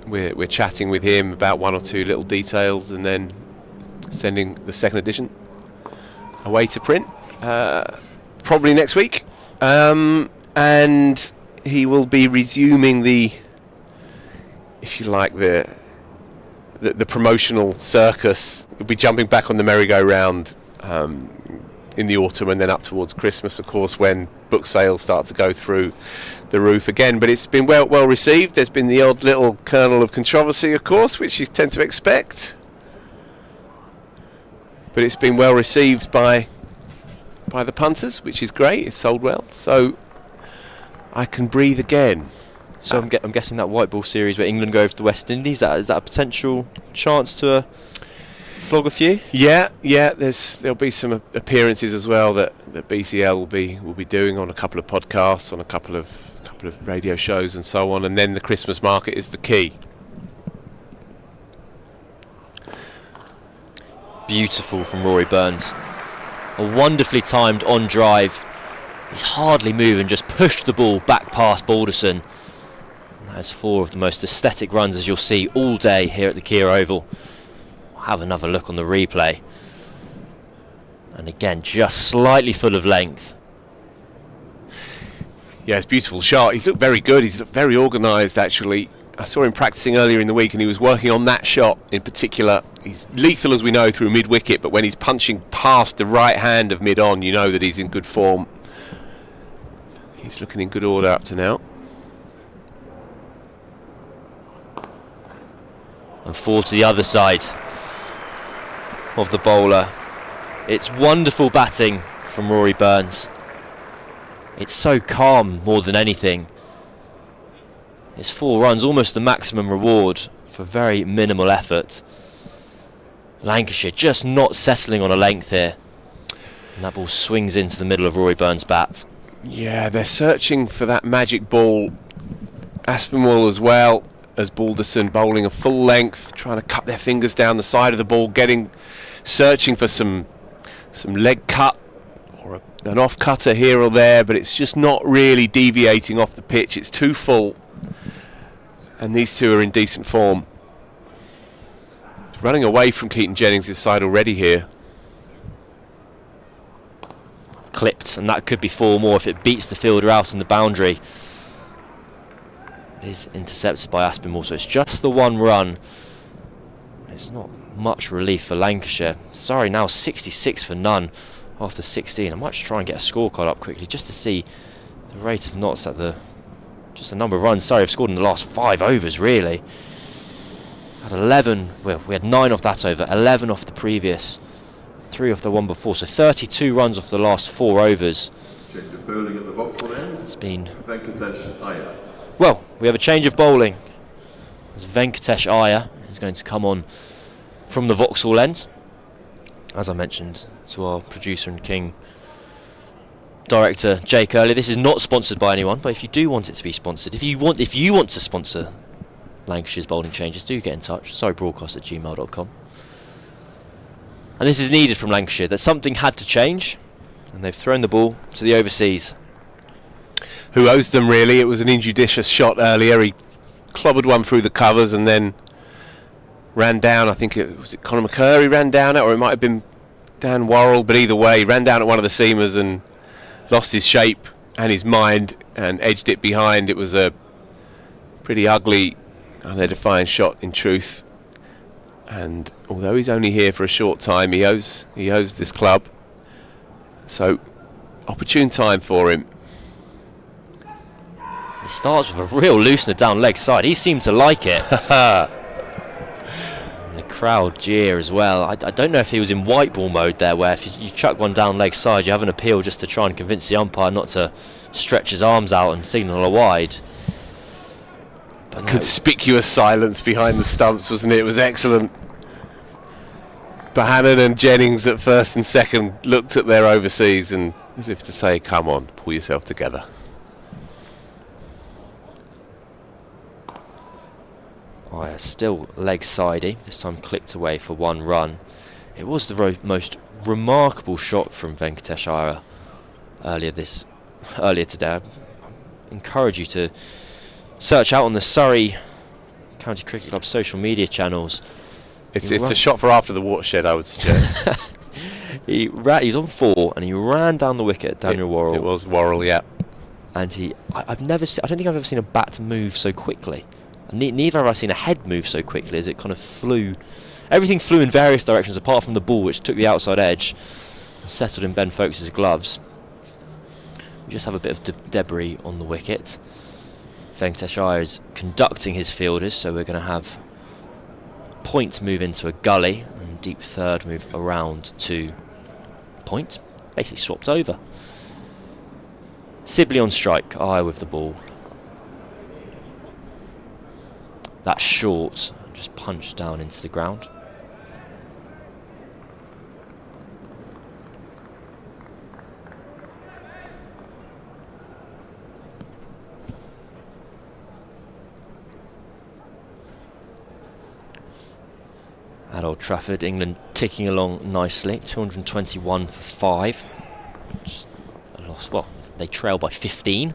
we're chatting with him about 1 or 2 little details, and then sending the second edition away to print probably next week. And he will be resuming if you like, the promotional circus. He'll be jumping back on the merry-go-round in the autumn, and then up towards Christmas, of course, when book sales start to go through the roof again. But it's been well received. There's been the odd little kernel of controversy, of course, which you tend to expect. But it's been well received by the punters, which is great. It's sold well, so I can breathe again. So I'm guessing that white ball series where England go over to the West Indies, is that a potential chance to flog a few? Yeah. There'll be some appearances as well that BCL will be doing on a couple of podcasts, on a couple of radio shows, and so on. And then the Christmas market is the key. Beautiful from Rory Burns. A wonderfully timed on drive. He's hardly moving, just pushed the ball back past Balderson. That's 4 of the most aesthetic runs, as you'll see all day here at the Kia Oval. We'll have another look on the replay. And again, just slightly full of length. Yeah, it's a beautiful shot. He's looked very good. He's looked very organised, actually. I saw him practising earlier in the week and he was working on that shot in particular. He's lethal, as we know, through mid-wicket, but when he's punching past the right hand of mid-on, you know that he's in good form. He's looking in good order up to now. And 4 to the other side of the bowler. It's wonderful batting from Rory Burns. It's so calm more than anything. It's 4 runs, almost the maximum reward for very minimal effort. Lancashire just not settling on a length here. And that ball swings into the middle of Rory Burns' bat. Yeah, they're searching for that magic ball. Aspinwall as well as Balderson bowling a full length, trying to cut their fingers down the side of the ball, searching for some leg cut or an off cutter here or there, but it's just not really deviating off the pitch. It's too full, and these two are in decent form. Running away from Keaton Jennings' side already here. Clipped, and that could be 4 more if it beats the fielder out in the boundary. It is intercepted by Aspinwall, so it's just the 1 run. It's not much relief for Lancashire. Sorry, now 66 for none after 16. I might try and get a scorecard up quickly just to see the rate of knots at just the number of runs Surrey have scored in the last 5 overs, really. Had 11, well, we had 9 off that over, 11 off the previous, 3 off the one before, so 32 runs off the last 4 overs. Change of bowling at the Vauxhall end. It's been... Venkatesh Iyer. Well, we have a change of bowling. As Venkatesh Iyer is going to come on from the Vauxhall end. As I mentioned to our producer and King director Jake earlier, this is not sponsored by anyone, but if you do want it to be sponsored, if you want to sponsor Lancashire's bowling changes, do get in touch. sorrybroadcast@gmail.com. And this is needed from Lancashire, that something had to change, and they've thrown the ball to the overseas. Who owes them, really? It was an injudicious shot earlier. He clobbered one through the covers and then ran down. I think it was Conor McCurry ran down it, or it might have been Dan Worrell, but either way, he ran down at one of the seamers and lost his shape and his mind and edged it behind. It was a pretty ugly, unedifying shot in truth. And although he's only here for a short time, he owes this club. So, opportune time for him. He starts with a real loosener down leg side. He seemed to like it. And the crowd jeer as well. I don't know if he was in white ball mode there, where if you chuck one down leg side, you have an appeal just to try and convince the umpire not to stretch his arms out and signal a wide. But no. Conspicuous silence behind the stumps, wasn't it? It was excellent. Bohannon and Jennings at first and second looked at their overseas and as if to say, come on, pull yourself together. Still leg-sidey, this time clipped away for 1 run. It was the most remarkable shot from Venkatesh Iyer earlier today. I encourage you to search out on the Surrey County Cricket Club social media channels. It's a shot for after the watershed, I would suggest. He's on 4 and he ran down the wicket at Daniel Worrell. It was Worrell, yeah. And I don't think I've ever seen a bat move so quickly. Neither have I seen a head move so quickly, as it kind of flew. Everything flew in various directions apart from the ball, which took the outside edge and settled in Ben Folkes' gloves. We just have a bit of debris on the wicket. Venkatesh Iyer is conducting his fielders, so we're going to have point move into a gully and deep third move around to point. Basically swapped over. Sibley on strike, Iyer with the ball. That's short, just punched down into the ground. At Old Trafford, England ticking along nicely, 221 for 5. Just a loss. Well, they trail by 15.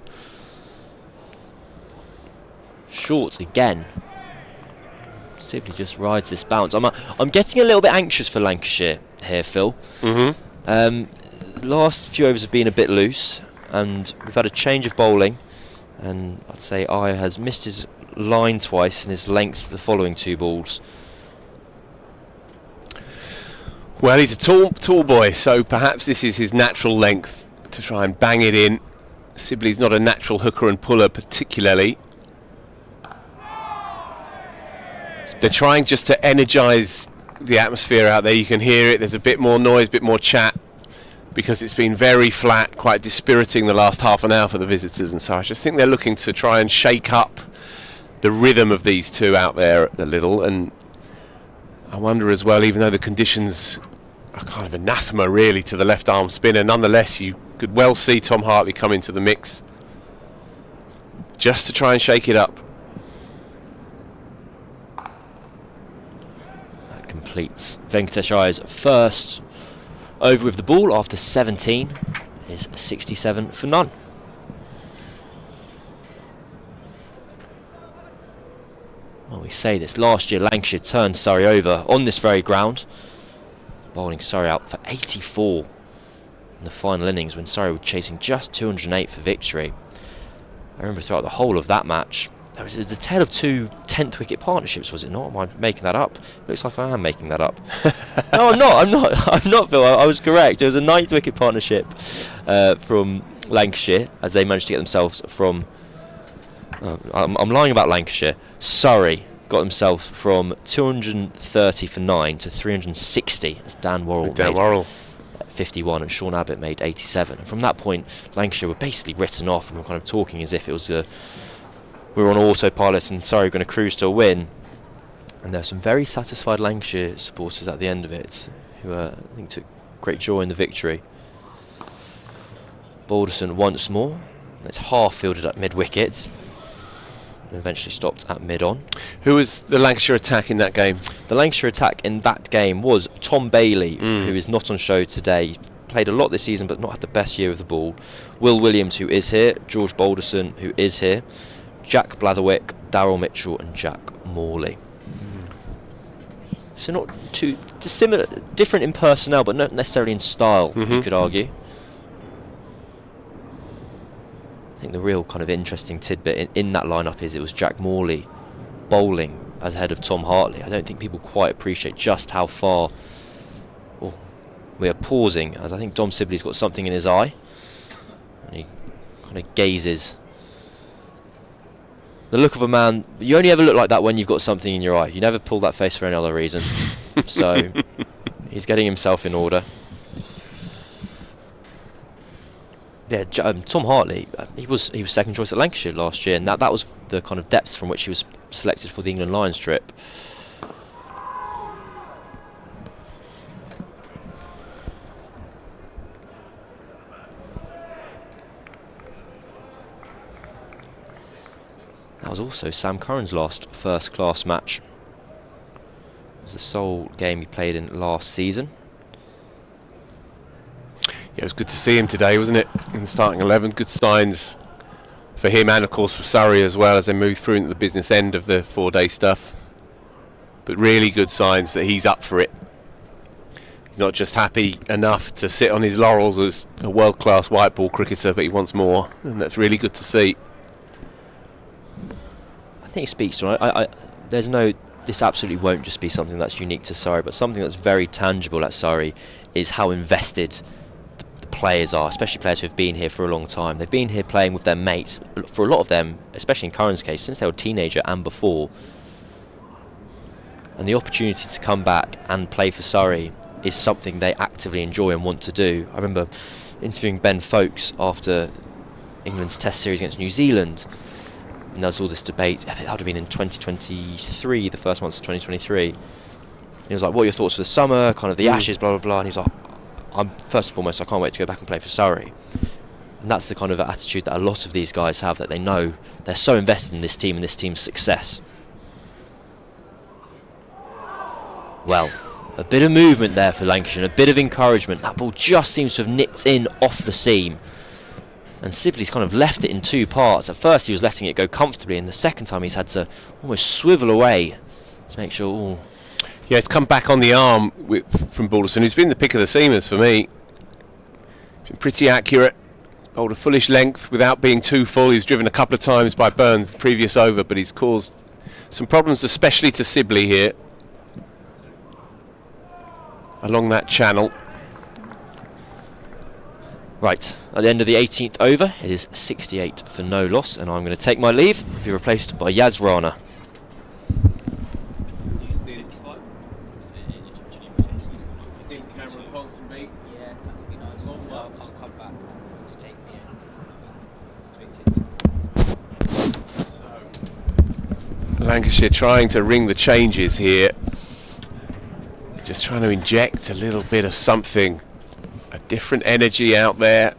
Short again. Sibley just rides this bounce. I'm getting a little bit anxious for Lancashire here, Phil. Mm-hmm. Last few overs have been a bit loose, and we've had a change of bowling, and I'd say Aya has missed his line twice and his length the following 2 balls. Well, he's a tall boy, so perhaps this is his natural length to try and bang it in. Sibley's not a natural hooker and puller particularly. They're trying just to energise the atmosphere out there. You can hear it, there's a bit more noise, a bit more chat, because it's been very flat, quite dispiriting the last half an hour for the visitors, and so I just think they're looking to try and shake up the rhythm of these two out there a little. And I wonder as well, even though the conditions are kind of anathema really to the left arm spinner, nonetheless you could well see Tom Hartley come into the mix just to try and shake it up. That completes Venkatesh Iyer's first over with the ball after 17. Is 67 for none. Well, we say this, last year Lancashire turned Surrey over on this very ground, bowling Surrey out for 84 in the final innings when Surrey were chasing just 208 for victory. I remember throughout the whole of that match, there was a tale of 2 10th wicket partnerships, was it not? Am I making that up? Looks like I am making that up. No, I'm not, Phil. I was correct. There was a 9th wicket partnership from Lancashire, as they managed to get themselves from... I'm lying about Lancashire. Surrey got themselves from 230 for 9 to 360 as Dan Worrell made 51 and Sean Abbott made 87. And from that point, Lancashire were basically written off, and were kind of talking as if it was we were on autopilot and Surrey were going to cruise to a win. And there were some very satisfied Lancashire supporters at the end of it, who I think took great joy in the victory. Balderson once more. It's half fielded at mid-wicket, and eventually stopped at mid-on. Who was the Lancashire attack in that game? The Lancashire attack in that game was Tom Bailey, who is not on show today. He played a lot this season but not had the best year of the ball. Will Williams, who is here. George Balderson, who is here. Jack Blatherwick, Darryl Mitchell and Jack Morley. So not too dissimilar, different in personnel but not necessarily in style, you could argue. I think the real kind of interesting tidbit in that lineup is it was Jack Morley bowling as ahead of Tom Hartley. I don't think people quite appreciate just how far we are pausing, as I think Dom Sibley's got something in his eye and he kind of gazes. The look of a man, you only ever look like that when you've got something in your eye. You never pull that face for any other reason. So he's getting himself in order. Yeah, Tom Hartley, he was second choice at Lancashire last year, and that was the kind of depths from which he was selected for the England Lions trip. That was also Sam Curran's last first-class match. It was the sole game he played in last season. Yeah, it was good to see him today, wasn't it? In the starting 11, good signs for him and of course for Surrey as well as they move through into the business end of the 4-day stuff. But really good signs that he's up for it. He's not just happy enough to sit on his laurels as a world-class white ball cricketer, but he wants more, and that's really good to see. I think it speaks to it. There's no... This absolutely won't just be something that's unique to Surrey, but something that's very tangible at Surrey is how invested the players are, especially players who have been here for a long time. They've been here playing with their mates, for a lot of them, especially in Curran's case, since they were a teenager and before. And the opportunity to come back and play for Surrey is something they actively enjoy and want to do. I remember interviewing Ben Foakes after England's Test series against New Zealand, and there was all this debate. That would have been in 2023, the first months of 2023. And he was like, what are your thoughts for the summer, kind of the Ashes, blah, blah, blah. And he was like, first and foremost, I can't wait to go back and play for Surrey. And that's the kind of attitude that a lot of these guys have, that they know they're so invested in this team and this team's success. Well, a bit of movement there for Lancashire, a bit of encouragement. That ball just seems to have nipped in off the seam. And Sibley's kind of left it in two parts. At first he was letting it go comfortably, and the second time he's had to almost swivel away to make sure... Yeah, it's come back on the arm from Balderson, who's been the pick of the seamers for me. Been pretty accurate. Bowled a fullish length without being too full. He was driven a couple of times by Burns the previous over, but he's caused some problems, especially to Sibley here along that channel. Right, at the end of the 18th over, it is 68 for no loss, and I'm going to take my leave, be replaced by Yas Rana. Ponsonby. Yeah, that would be nice. I'll come back and just take the end. Lancashire trying to ring the changes here. Just trying to inject a little bit of something, a different energy out there.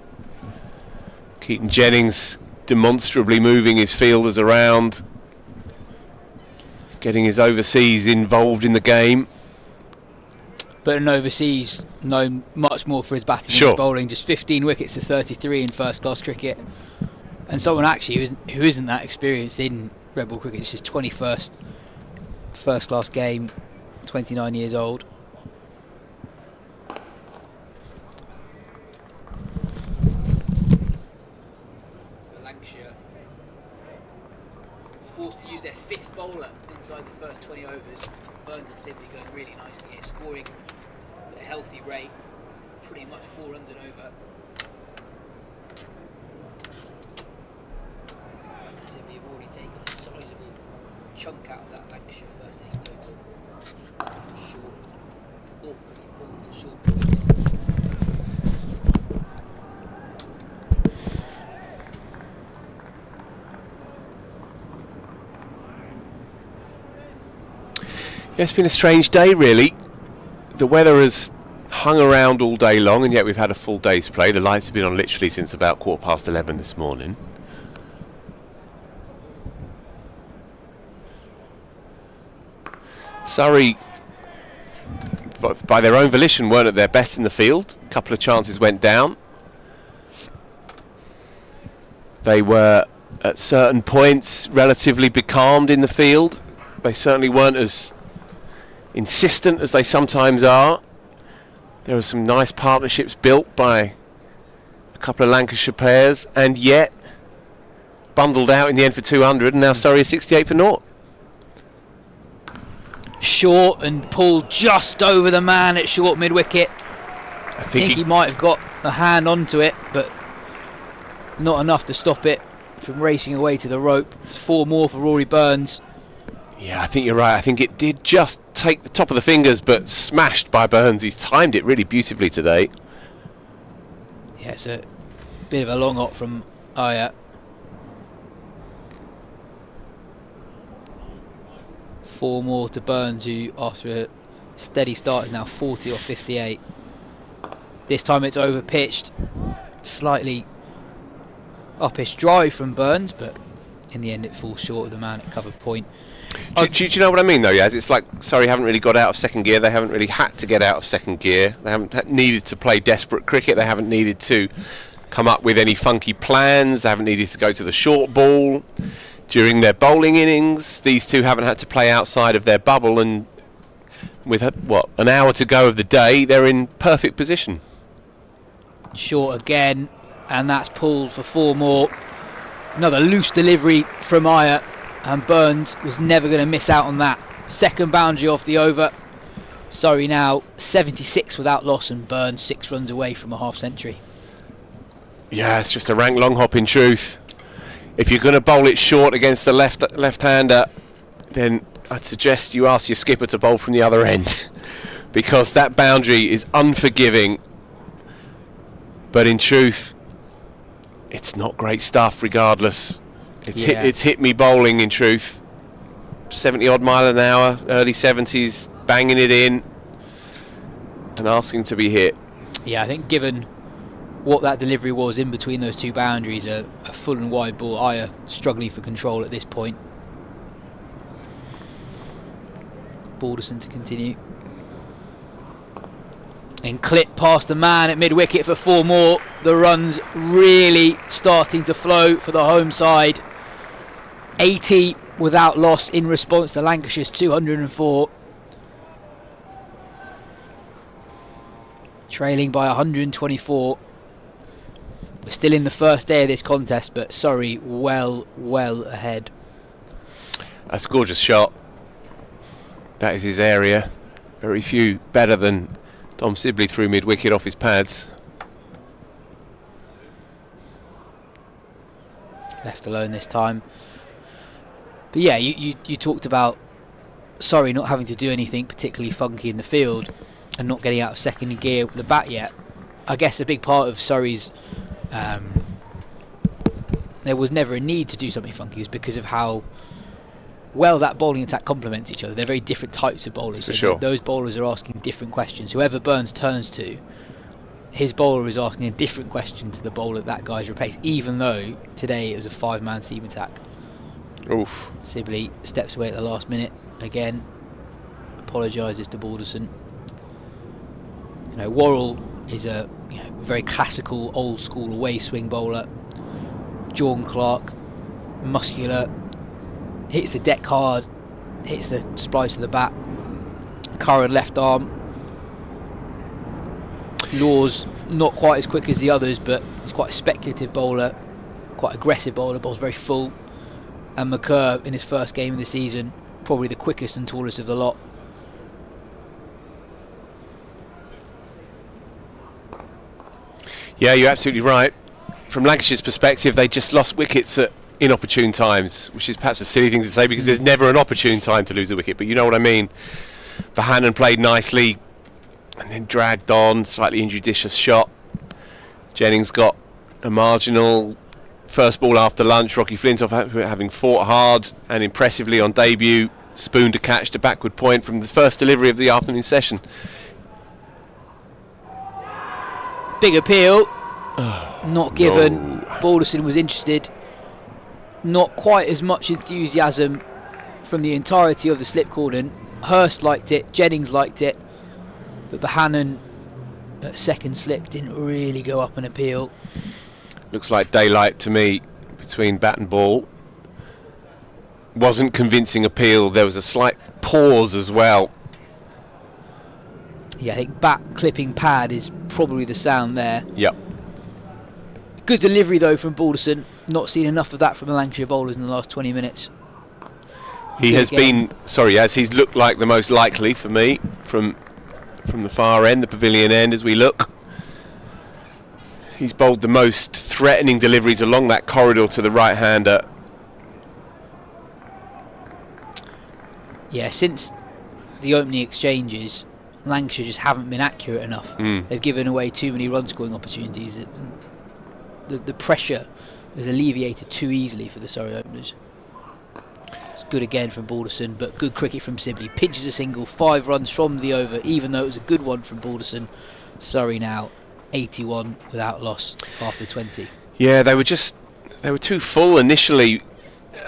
Keaton Jennings demonstrably moving his fielders around, getting his overseas involved in the game. But an overseas known much more for his batting and his bowling. Just 15 wickets to 33 in first-class cricket. And someone actually who isn't that experienced in red ball cricket. It's his 21st first-class game, 29 years old. Lancashire forced to use their 5th bowler inside the first 20 overs. Burns and Sibley going really nicely here, scoring at a healthy rate, pretty much 4 runs and over. Burns and Sibley have already taken a sizable chunk out of that Lancashire first innings total. Short, awkwardly pulled to short. Yeah, it's been a strange day, really. The weather has hung around all day long, and yet we've had a full day's play. The lights have been on literally since about 11:15 this morning. Surrey, by their own volition, weren't at their best in the field. A couple of chances went down. They were, at certain points, relatively becalmed in the field. They certainly weren't as insistent as they sometimes are. There were some nice partnerships built by a couple of Lancashire players, and yet bundled out in the end for 200, and now Surrey is 68 for naught. Short and pulled just over the man at short mid-wicket. I think he might have got a hand onto it, but not enough to stop it from racing away to the rope. It's 4 more for Rory Burns. Yeah, I think you're right. I think it did just take the top of the fingers, but smashed by Burns. He's timed it really beautifully today. Yeah, it's a bit of a long hop from Aya. 4 more to Burns, who after a steady start is now 40 or 58. This time it's over pitched. Slightly uppish drive from Burns, but in the end it falls short of the man at cover point. Do you know what I mean, though, Yaz? It's like Surrey haven't really got out of second gear. They haven't really had to get out of second gear. They haven't needed to play desperate cricket. They haven't needed to come up with any funky plans. They haven't needed to go to the short ball during their bowling innings. These two haven't had to play outside of their bubble, and with an hour to go of the day, they're in perfect position. Short again, and that's pulled for 4 more. Another loose delivery from Aya, and Burns was never going to miss out on that. Second boundary off the over. Surrey now 76 without loss, and Burns 6 runs away from a half century. Yeah, it's just a rank long hop in truth. If you're going to bowl it short against the left-hander, then I'd suggest you ask your skipper to bowl from the other end, because that boundary is unforgiving. But in truth, it's not great stuff regardless. It's hit me bowling in truth. 70 odd mile an hour, early 70s, banging it in and asking to be hit. Yeah, I think given what that delivery was in between those 2 boundaries, a full and wide ball, Aya struggling for control at this point. Balderson to continue. And clip past the man at mid-wicket for 4 more. The runs really starting to flow for the home side. 80 without loss in response to Lancashire's 204. Trailing by 124. We're still in the first day of this contest, but Surrey well ahead. That's a gorgeous shot. That is his area. Very few better than Tom Sibley threw mid-wicket off his pads. Left alone this time. But yeah, you talked about Surrey not having to do anything particularly funky in the field and not getting out of second gear with the bat yet. I guess a big part of Surrey's there was never a need to do something funky was because of how well that bowling attack complements each other. They're very different types of bowlers. For sure. Those bowlers are asking different questions. Whoever Burns turns to, his bowler is asking a different question to the bowler that guy's replaced, even though today it was a 5-man seam attack. Oof. Sibley steps away at the last minute again, apologises to Balderson. Worrell is a very classical, old school away swing bowler. Jordan Clark, muscular, hits the deck hard, hits the splice of the bat. Curran left arm. Law's not quite as quick as the others, but he's quite a speculative bowler, quite aggressive bowler, bowls very full. And McCurr in his first game of the season, probably the quickest and tallest of the lot. Yeah, you're absolutely right. From Lancashire's perspective, they just lost wickets at inopportune times, which is perhaps a silly thing to say because there's never an opportune time to lose a wicket, but you know what I mean. Bohannon played nicely and then dragged on, slightly injudicious shot. Jennings got a marginal first ball after lunch. Rocky Flintoff, having fought hard and impressively on debut, spooned a catch to backward point from the first delivery of the afternoon session. Big appeal, not given. No. Balderson was interested. Not quite as much enthusiasm from the entirety of the slip cordon. Hurst liked it, Jennings liked it, but Bohannon at second slip didn't really go up an appeal. Looks like daylight to me between bat and ball. Wasn't convincing appeal. There was a slight pause as well. Yeah, I think bat clipping pad is probably the sound there. Yep. Good delivery though from Balderson. Not seen enough of that from the Lancashire bowlers in the last 20 minutes. He has been, he's looked like the most likely for me from the far end, the pavilion end as we look. He's bowled the most threatening deliveries along that corridor to the right-hander. Yeah, since the opening exchanges, Lancashire just haven't been accurate enough. They've given away too many run-scoring opportunities. The pressure was alleviated too easily for the Surrey openers. It's good again from Balderson, but good cricket from Sibley. Pinches a single, 5 runs from the over, even though it was a good one from Balderson. Surrey now 81 without loss after 20. Yeah, they were too full initially,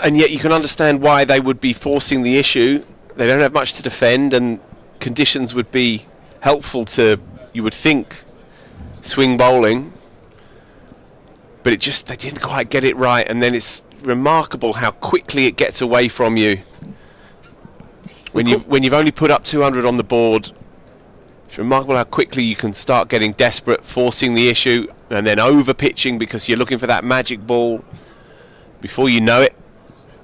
and yet you can understand why they would be forcing the issue. They don't have much to defend, and conditions would be helpful to, you would think, swing bowling. But they didn't quite get it right, and then it's remarkable how quickly it gets away from you. When you've only put up 200 on the board, it's remarkable how quickly you can start getting desperate, forcing the issue, and then over pitching because you're looking for that magic ball. Before you know it,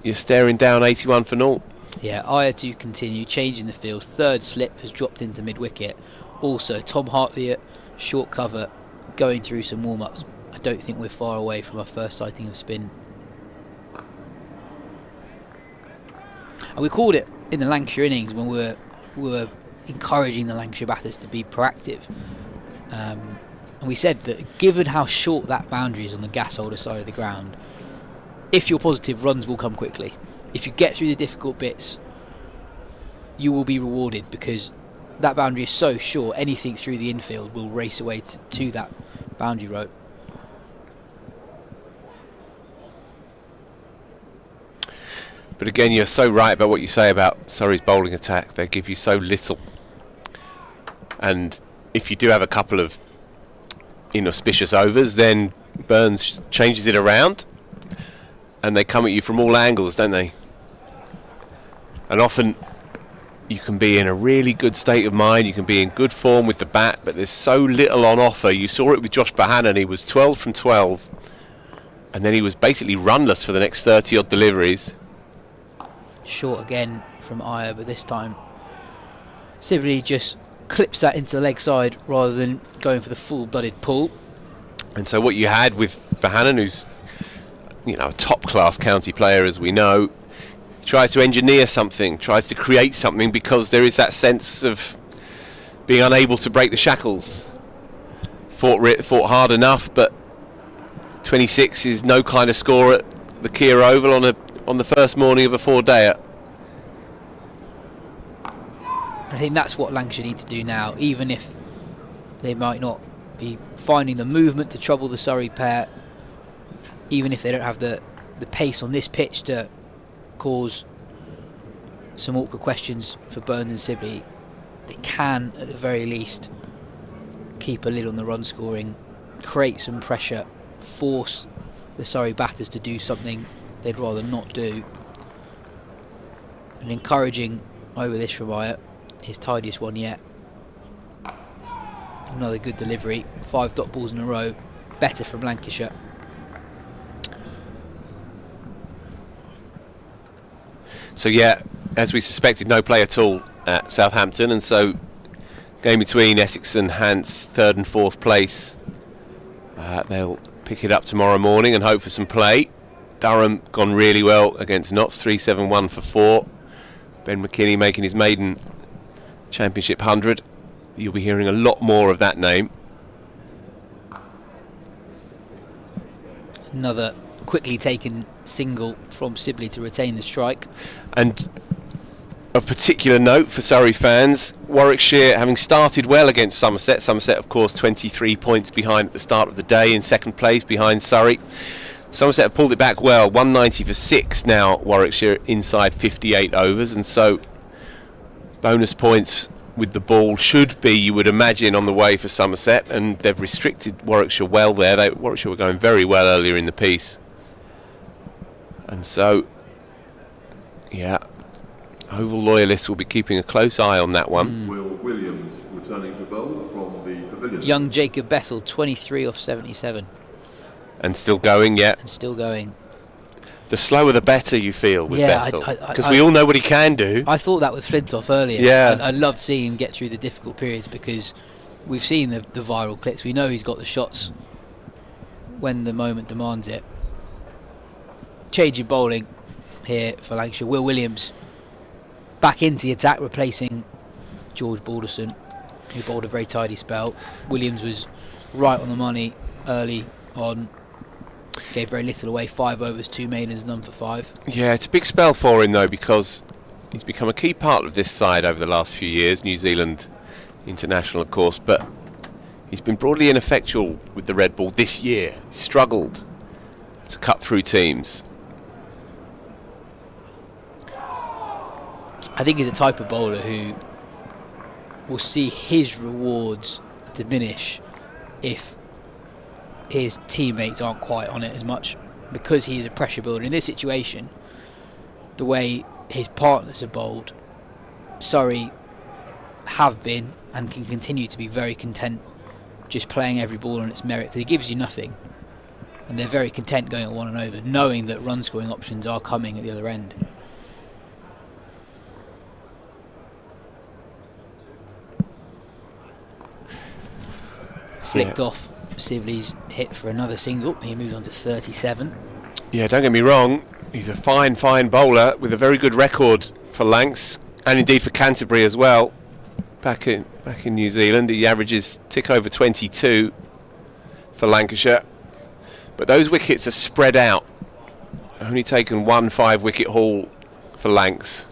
you're staring down 81 for 0. Yeah, Aya to continue changing the field. Third slip has dropped into mid wicket. Also, Tom Hartley at short cover, going through some warm ups. I don't think we're far away from our first sighting of spin. And we called it in the Lancashire innings when we were encouraging the Lancashire batters to be proactive. And we said that given how short that boundary is on the gas holder side of the ground, if you're positive, runs will come quickly. If you get through the difficult bits, you will be rewarded because that boundary is so short, anything through the infield will race away to that boundary rope. But again, you're so right about what you say about Surrey's bowling attack. They give you so little. And if you do have a couple of inauspicious overs, then Burns changes it around and they come at you from all angles, don't they? And often you can be in a really good state of mind, you can be in good form with the bat, but there's so little on offer. You saw it with Josh Bohannon. He was 12 from 12, and then he was basically runless for the next 30 odd deliveries. Short again from Iyer, but this time Sibley just clips that into the leg side rather than going for the full-blooded pull. And so what you had with Bohannon, who's a top-class county player, as we know, tries to engineer something, tries to create something, because there is that sense of being unable to break the shackles. Fought hard enough, but 26 is no kind of score at the Kia Oval on the first morning of a 4-dayer. I think that's what Lancashire need to do now, even if they might not be finding the movement to trouble the Surrey pair, even if they don't have the pace on this pitch to cause some awkward questions for Burns and Sibley. They can, at the very least, keep a lid on the run scoring, create some pressure, force the Surrey batters to do something they'd rather not do. And encouraging over this from Iyer, his tidiest one yet. Another good delivery, 5 dot balls in a row, better from Lancashire. So yeah, as we suspected, no play at all at Southampton, and so game between Essex and Hants, 3rd and 4th place. They'll pick it up tomorrow morning and hope for some play. Durham gone really well against Notts, 3-7-1 for 4. Ben McKinney making his maiden Championship 100. You'll be hearing a lot more of that name. Another quickly taken single from Sibley to retain the strike. And of particular note for Surrey fans, Warwickshire having started well against Somerset. Somerset, of course, 23 points behind at the start of the day, in 2nd place behind Surrey. Somerset have pulled it back well, 190 for 6 now, Warwickshire inside 58 overs, and so bonus points with the ball should be, you would imagine, on the way for Somerset, and they've restricted Warwickshire well there. Warwickshire were going very well earlier in the piece. And so, yeah, Oval loyalists will be keeping a close eye on that one. Will Williams returning to bowl from the pavilion. Young Jacob Bethel, 23 off 77. And still going, yeah. And still going. The slower the better, you feel, with Bethel. Because we I all know what he can do. I thought that with Flintoff earlier. Yeah. I loved seeing him get through the difficult periods, because we've seen the viral clips. We know he's got the shots when the moment demands it. Change in bowling here for Lancashire. Will Williams back into the attack, replacing George Balderson, who bowled a very tidy spell. Williams was right on the money early on. Gave very little away, 5 overs, 2 maidens, none for 5. Yeah, it's a big spell for him though, because he's become a key part of this side over the last few years. New Zealand international, of course, but he's been broadly ineffectual with the red ball this year. He's struggled to cut through teams. I think he's a type of bowler who will see his rewards diminish if his teammates aren't quite on it as much, because he is a pressure builder. In this situation, the way his partners are bowled, Surrey have been and can continue to be very content just playing every ball on its merit, because it gives you nothing, and they're very content going at 1 and over, knowing that run scoring options are coming at the other end. Flicked off Sibley's hit for another single. He moves on to 37. Yeah, don't get me wrong, he's a fine bowler with a very good record for Lancs, and indeed for Canterbury as well. Back in New Zealand, he averages tick over 22 for Lancashire. But those wickets are spread out. Only taken 1 5-wicket haul for Lancs.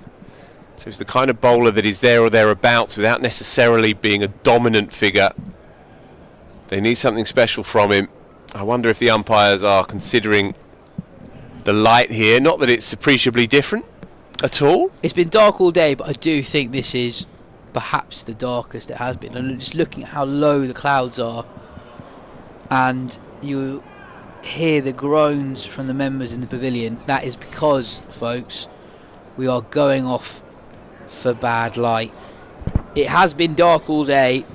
So he's the kind of bowler that is there or thereabouts without necessarily being a dominant figure. They need something special from him. I wonder if the umpires are considering the light here. Not that it's appreciably different at all. It's been dark all day, but I do think this is perhaps the darkest it has been. And just looking at how low the clouds are, and you hear the groans from the members in the pavilion, that is because, folks, we are going off for bad light. It has been dark all day,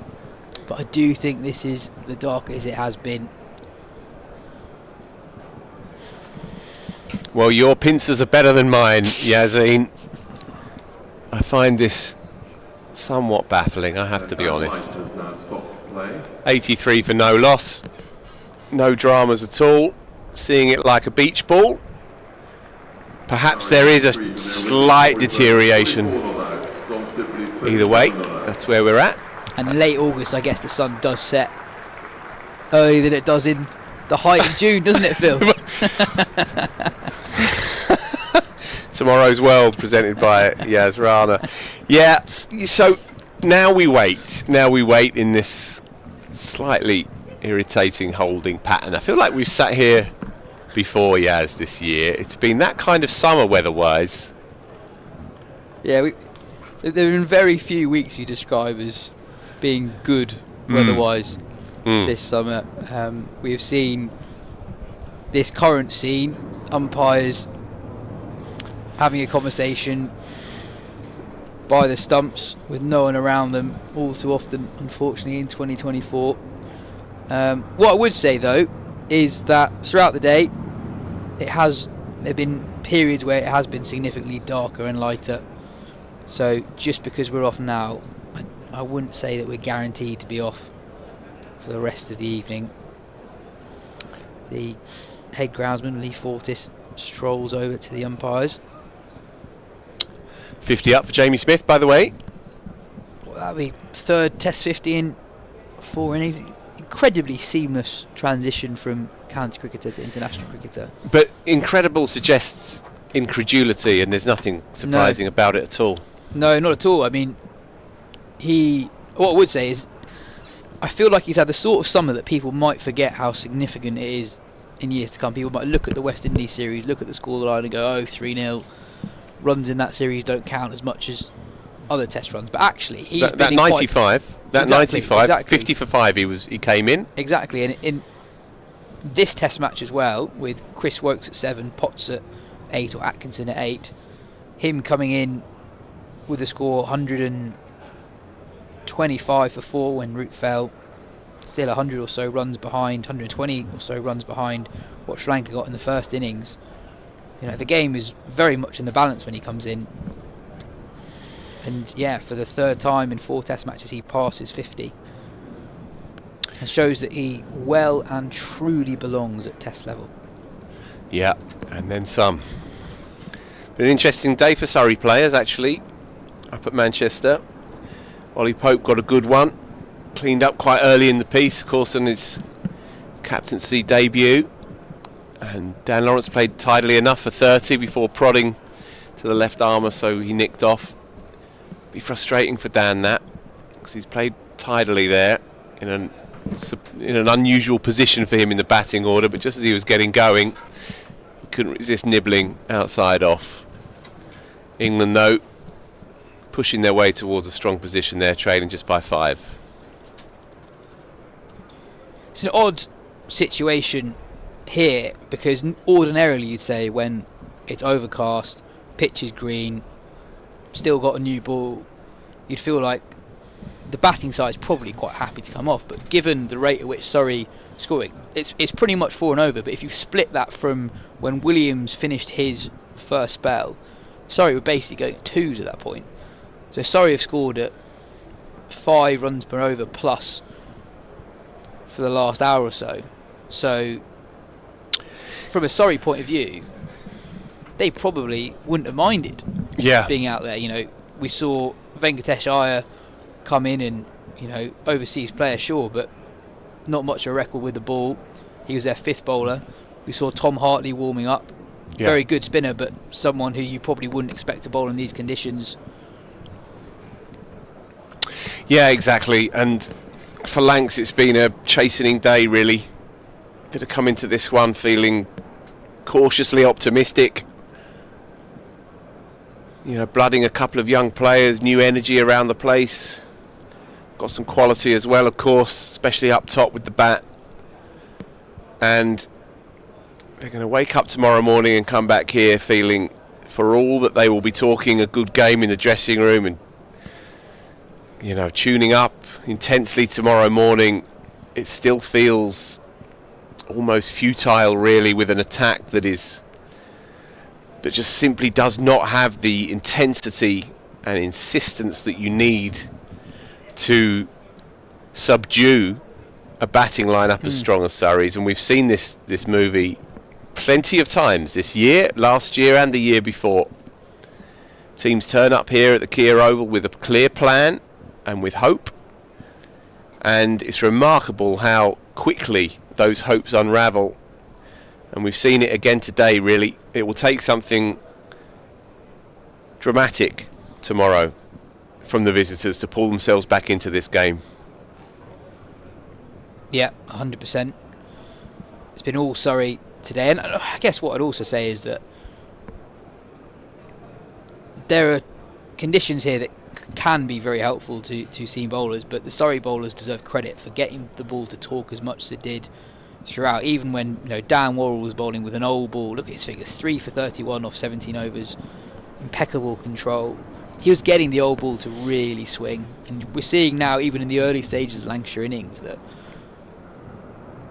but I do think this is the darkest it has been. Well, your pincers are better than mine, Yazine. I find this somewhat baffling, I have to be honest. 83 for no loss. No dramas at all. Seeing it like a beach ball. Perhaps there is a slight deterioration. Either way, that's where we're at. And in late August, I guess the sun does set earlier than it does in the height of June, doesn't it, Phil? Tomorrow's World, presented by Yas Rana. Yeah, so now we wait. Now we wait in this slightly irritating holding pattern. I feel like we've sat here before, Yas, this year. It's been that kind of summer weather-wise. Yeah, there have been very few weeks you describe as being good weather-wise this summer. We have seen this current scene, umpires having a conversation by the stumps with no one around them all too often, unfortunately, in 2024. What I would say, though, is that throughout the day there have been periods where it has been significantly darker and lighter. So just because we're off now, I wouldn't say that we're guaranteed to be off for the rest of the evening. The head groundsman, Lee Fortis, strolls over to the umpires. 50 up for Jamie Smith, by the way. Well, that'll be third Test 50 in 4 innings. Incredibly seamless transition from county cricketer to international cricketer. But incredible suggests incredulity, and there's nothing surprising about it at all. No, not at all. I mean, what I would say is, I feel like he's had the sort of summer that people might forget how significant it is in years to come. People might look at the West Indies series, look at the scoreline and go, 3-0. Runs in that series don't count as much as other Test runs, but actually he's been that 95, exactly. 50 for 5. He came in exactly, and in this Test match as well, with Chris Wokes at 7, Potts at 8, or Atkinson at 8, him coming in with a score 125 for 4 when Root fell, still 100 or so runs behind, 120 or so runs behind what Sri Lanka got in the first innings. You know, the game is very much in the balance when he comes in. And yeah, for the third time in 4 Test matches, he passes 50. And shows that he well and truly belongs at Test level. Yeah, and then some. Been an interesting day for Surrey players, actually, up at Manchester. Ollie Pope got a good one. Cleaned up quite early in the piece, of course, on his captaincy debut. And Dan Lawrence played tidily enough for 30 before prodding to the left armour, so he nicked off. Be frustrating for Dan, that, because he's played tidily there in an unusual position for him in the batting order, but just as he was getting going, he couldn't resist nibbling outside off. England, though, pushing their way towards a strong position there, trailing just by 5. It's an odd situation here, because ordinarily you'd say when it's overcast, pitch is green, still got a new ball, you'd feel like the batting side is probably quite happy to come off. But given the rate at which Surrey scoring, it's pretty much 4 and over. But if you split that from when Williams finished his first spell, Surrey were basically going at 2s at that point. So Surrey have scored at 5 runs per over plus for the last hour or so. So from a Surrey point of view, they probably wouldn't have minded being out there. You know, we saw Venkatesh Iyer come in and, you know, overseas player, sure, but not much of a record with the ball. He was their 5th bowler. We saw Tom Hartley warming up. Very good spinner, but someone who you probably wouldn't expect to bowl in these conditions. Yeah, exactly. And for Lancs, it's been a chastening day, really. Did have come into this one feeling cautiously optimistic. You know, blooding a couple of young players, new energy around the place. Got some quality as well, of course, especially up top with the bat. And they're going to wake up tomorrow morning and come back here feeling for all that they will be talking a good game in the dressing room and, you know, tuning up intensely tomorrow morning, it still feels almost futile, really, with an attack that just simply does not have the intensity and insistence that you need to subdue a batting lineup as strong as Surrey's. And we've seen this movie plenty of times this year, last year and the year before. Teams turn up here at the Kia Oval with a clear plan and with hope, and it's remarkable how quickly those hopes unravel, and we've seen it again today. Really, it will take something dramatic tomorrow from the visitors to pull themselves back into this game. Yeah, 100%. It's been all Surrey today, and I guess what I'd also say is that there are conditions here that can be very helpful to seam bowlers, but the Surrey bowlers deserve credit for getting the ball to talk as much as it did throughout. Even when, you know, Dan Worrell was bowling with an old ball, look at his figures, 3 for 31 off 17 overs, impeccable control. He was getting the old ball to really swing, and we're seeing now, even in the early stages of the Lancashire innings, that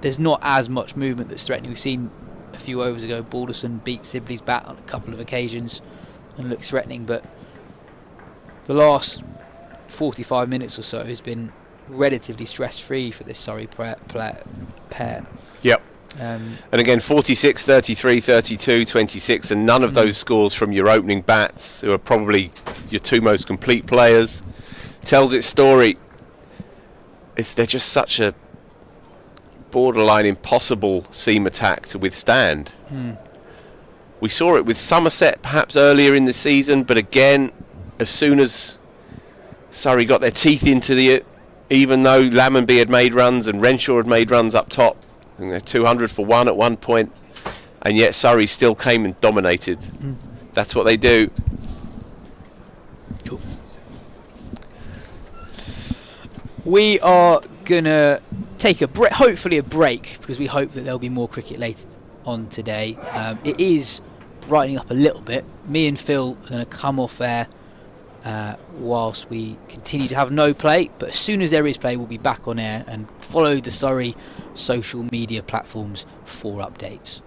there's not as much movement that's threatening. We've seen a few overs ago Balderson beat Sibley's bat on a couple of occasions and looks threatening, but the last 45 minutes or so has been relatively stress-free for this Surrey pair. Yep. And again, 46, 33, 32, 26, and none of those scores from your opening bats, who are probably your two most complete players, tells its story. They're just such a borderline impossible seam attack to withstand. We saw it with Somerset perhaps earlier in the season, but again, as soon as Surrey got their teeth into it, even though Lammonby had made runs and Renshaw had made runs up top, I think they're 200 for one at one point, and yet Surrey still came and dominated. That's what they do. Cool. We are gonna take hopefully a break, because we hope that there'll be more cricket later on today. It is brightening up a little bit. Me and Phil are going to come off air whilst we continue to have no play, but as soon as there is play, we'll be back on air, and follow the Surrey social media platforms for updates.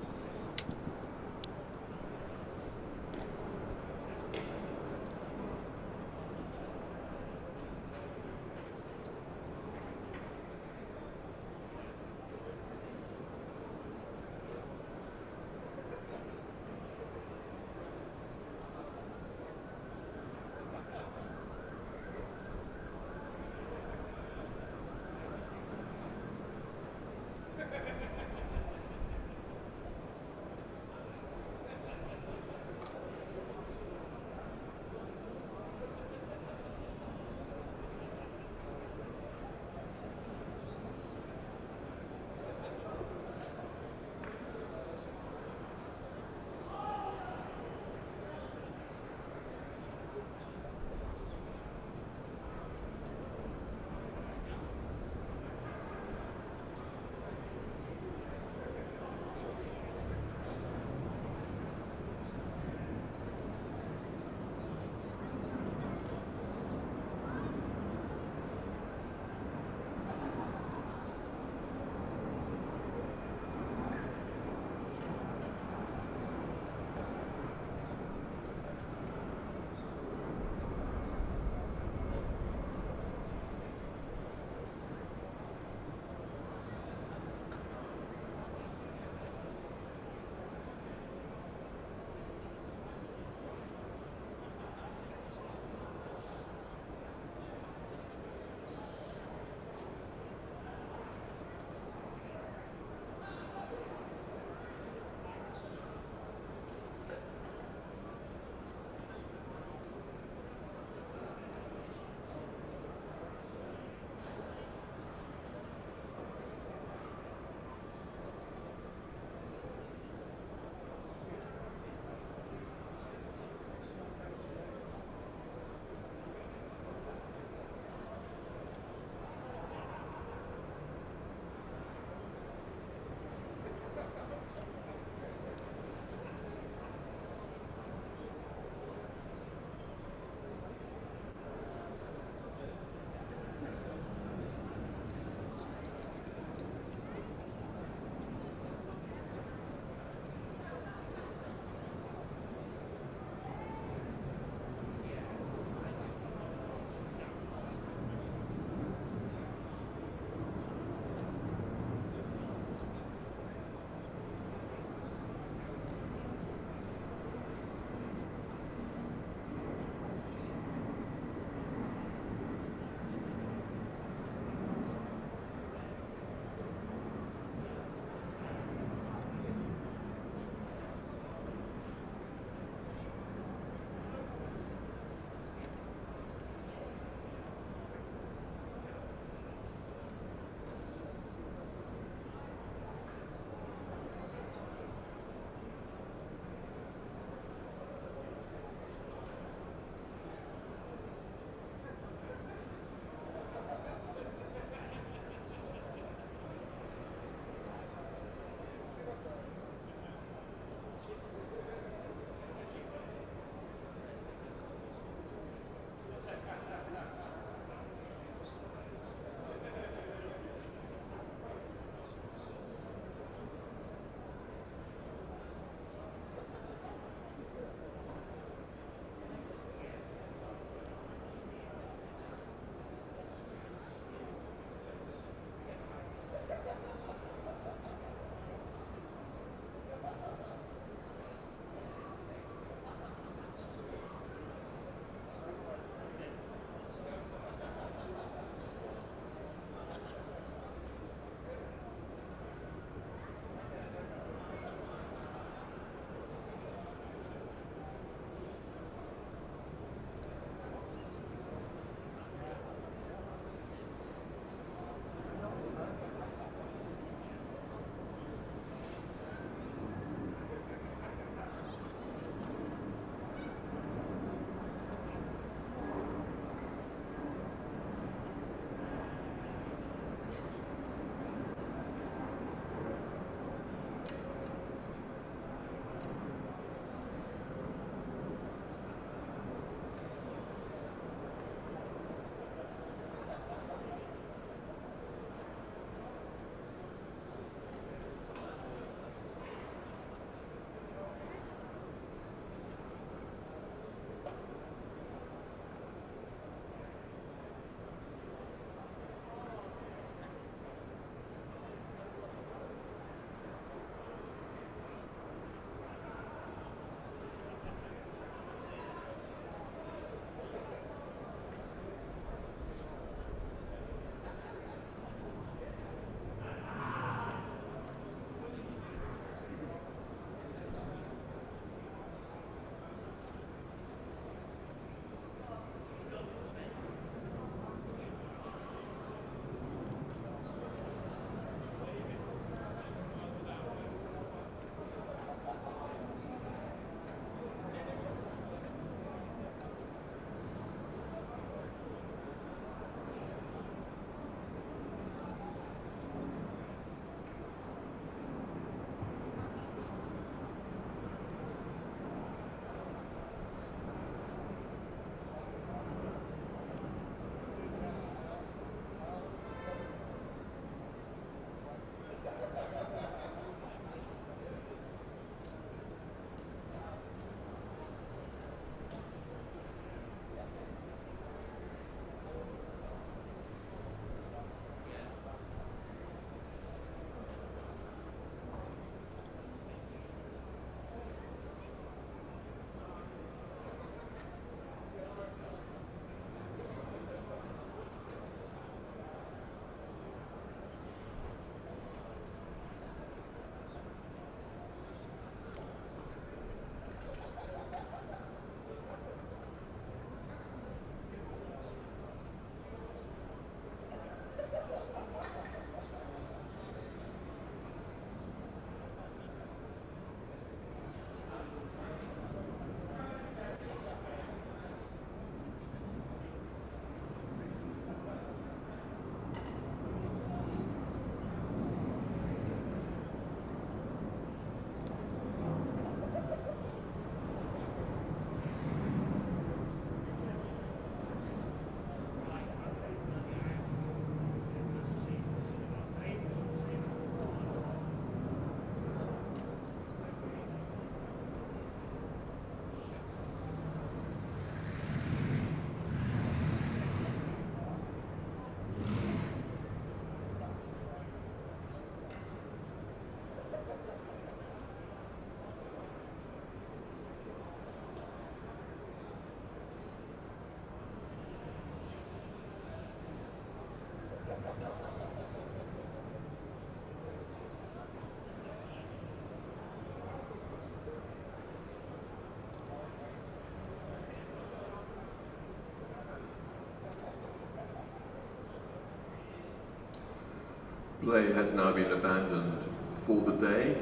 Play has now been abandoned for the day.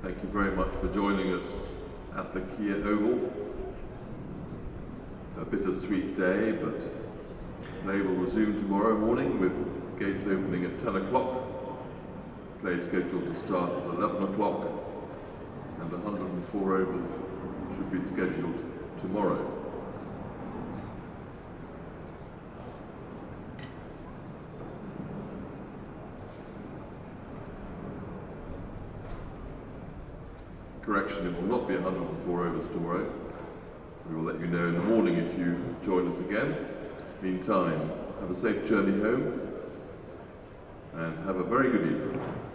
Thank you very much for joining us at the Kia Oval. A bittersweet day, but play will resume tomorrow morning with gates opening at 10 o'clock. Play scheduled to start at 11 o'clock, and 104 overs should be scheduled tomorrow. Correction, it will not be 104 overs tomorrow. We will let you know in the morning if you join us again. Meantime, have a safe journey home and have a very good evening.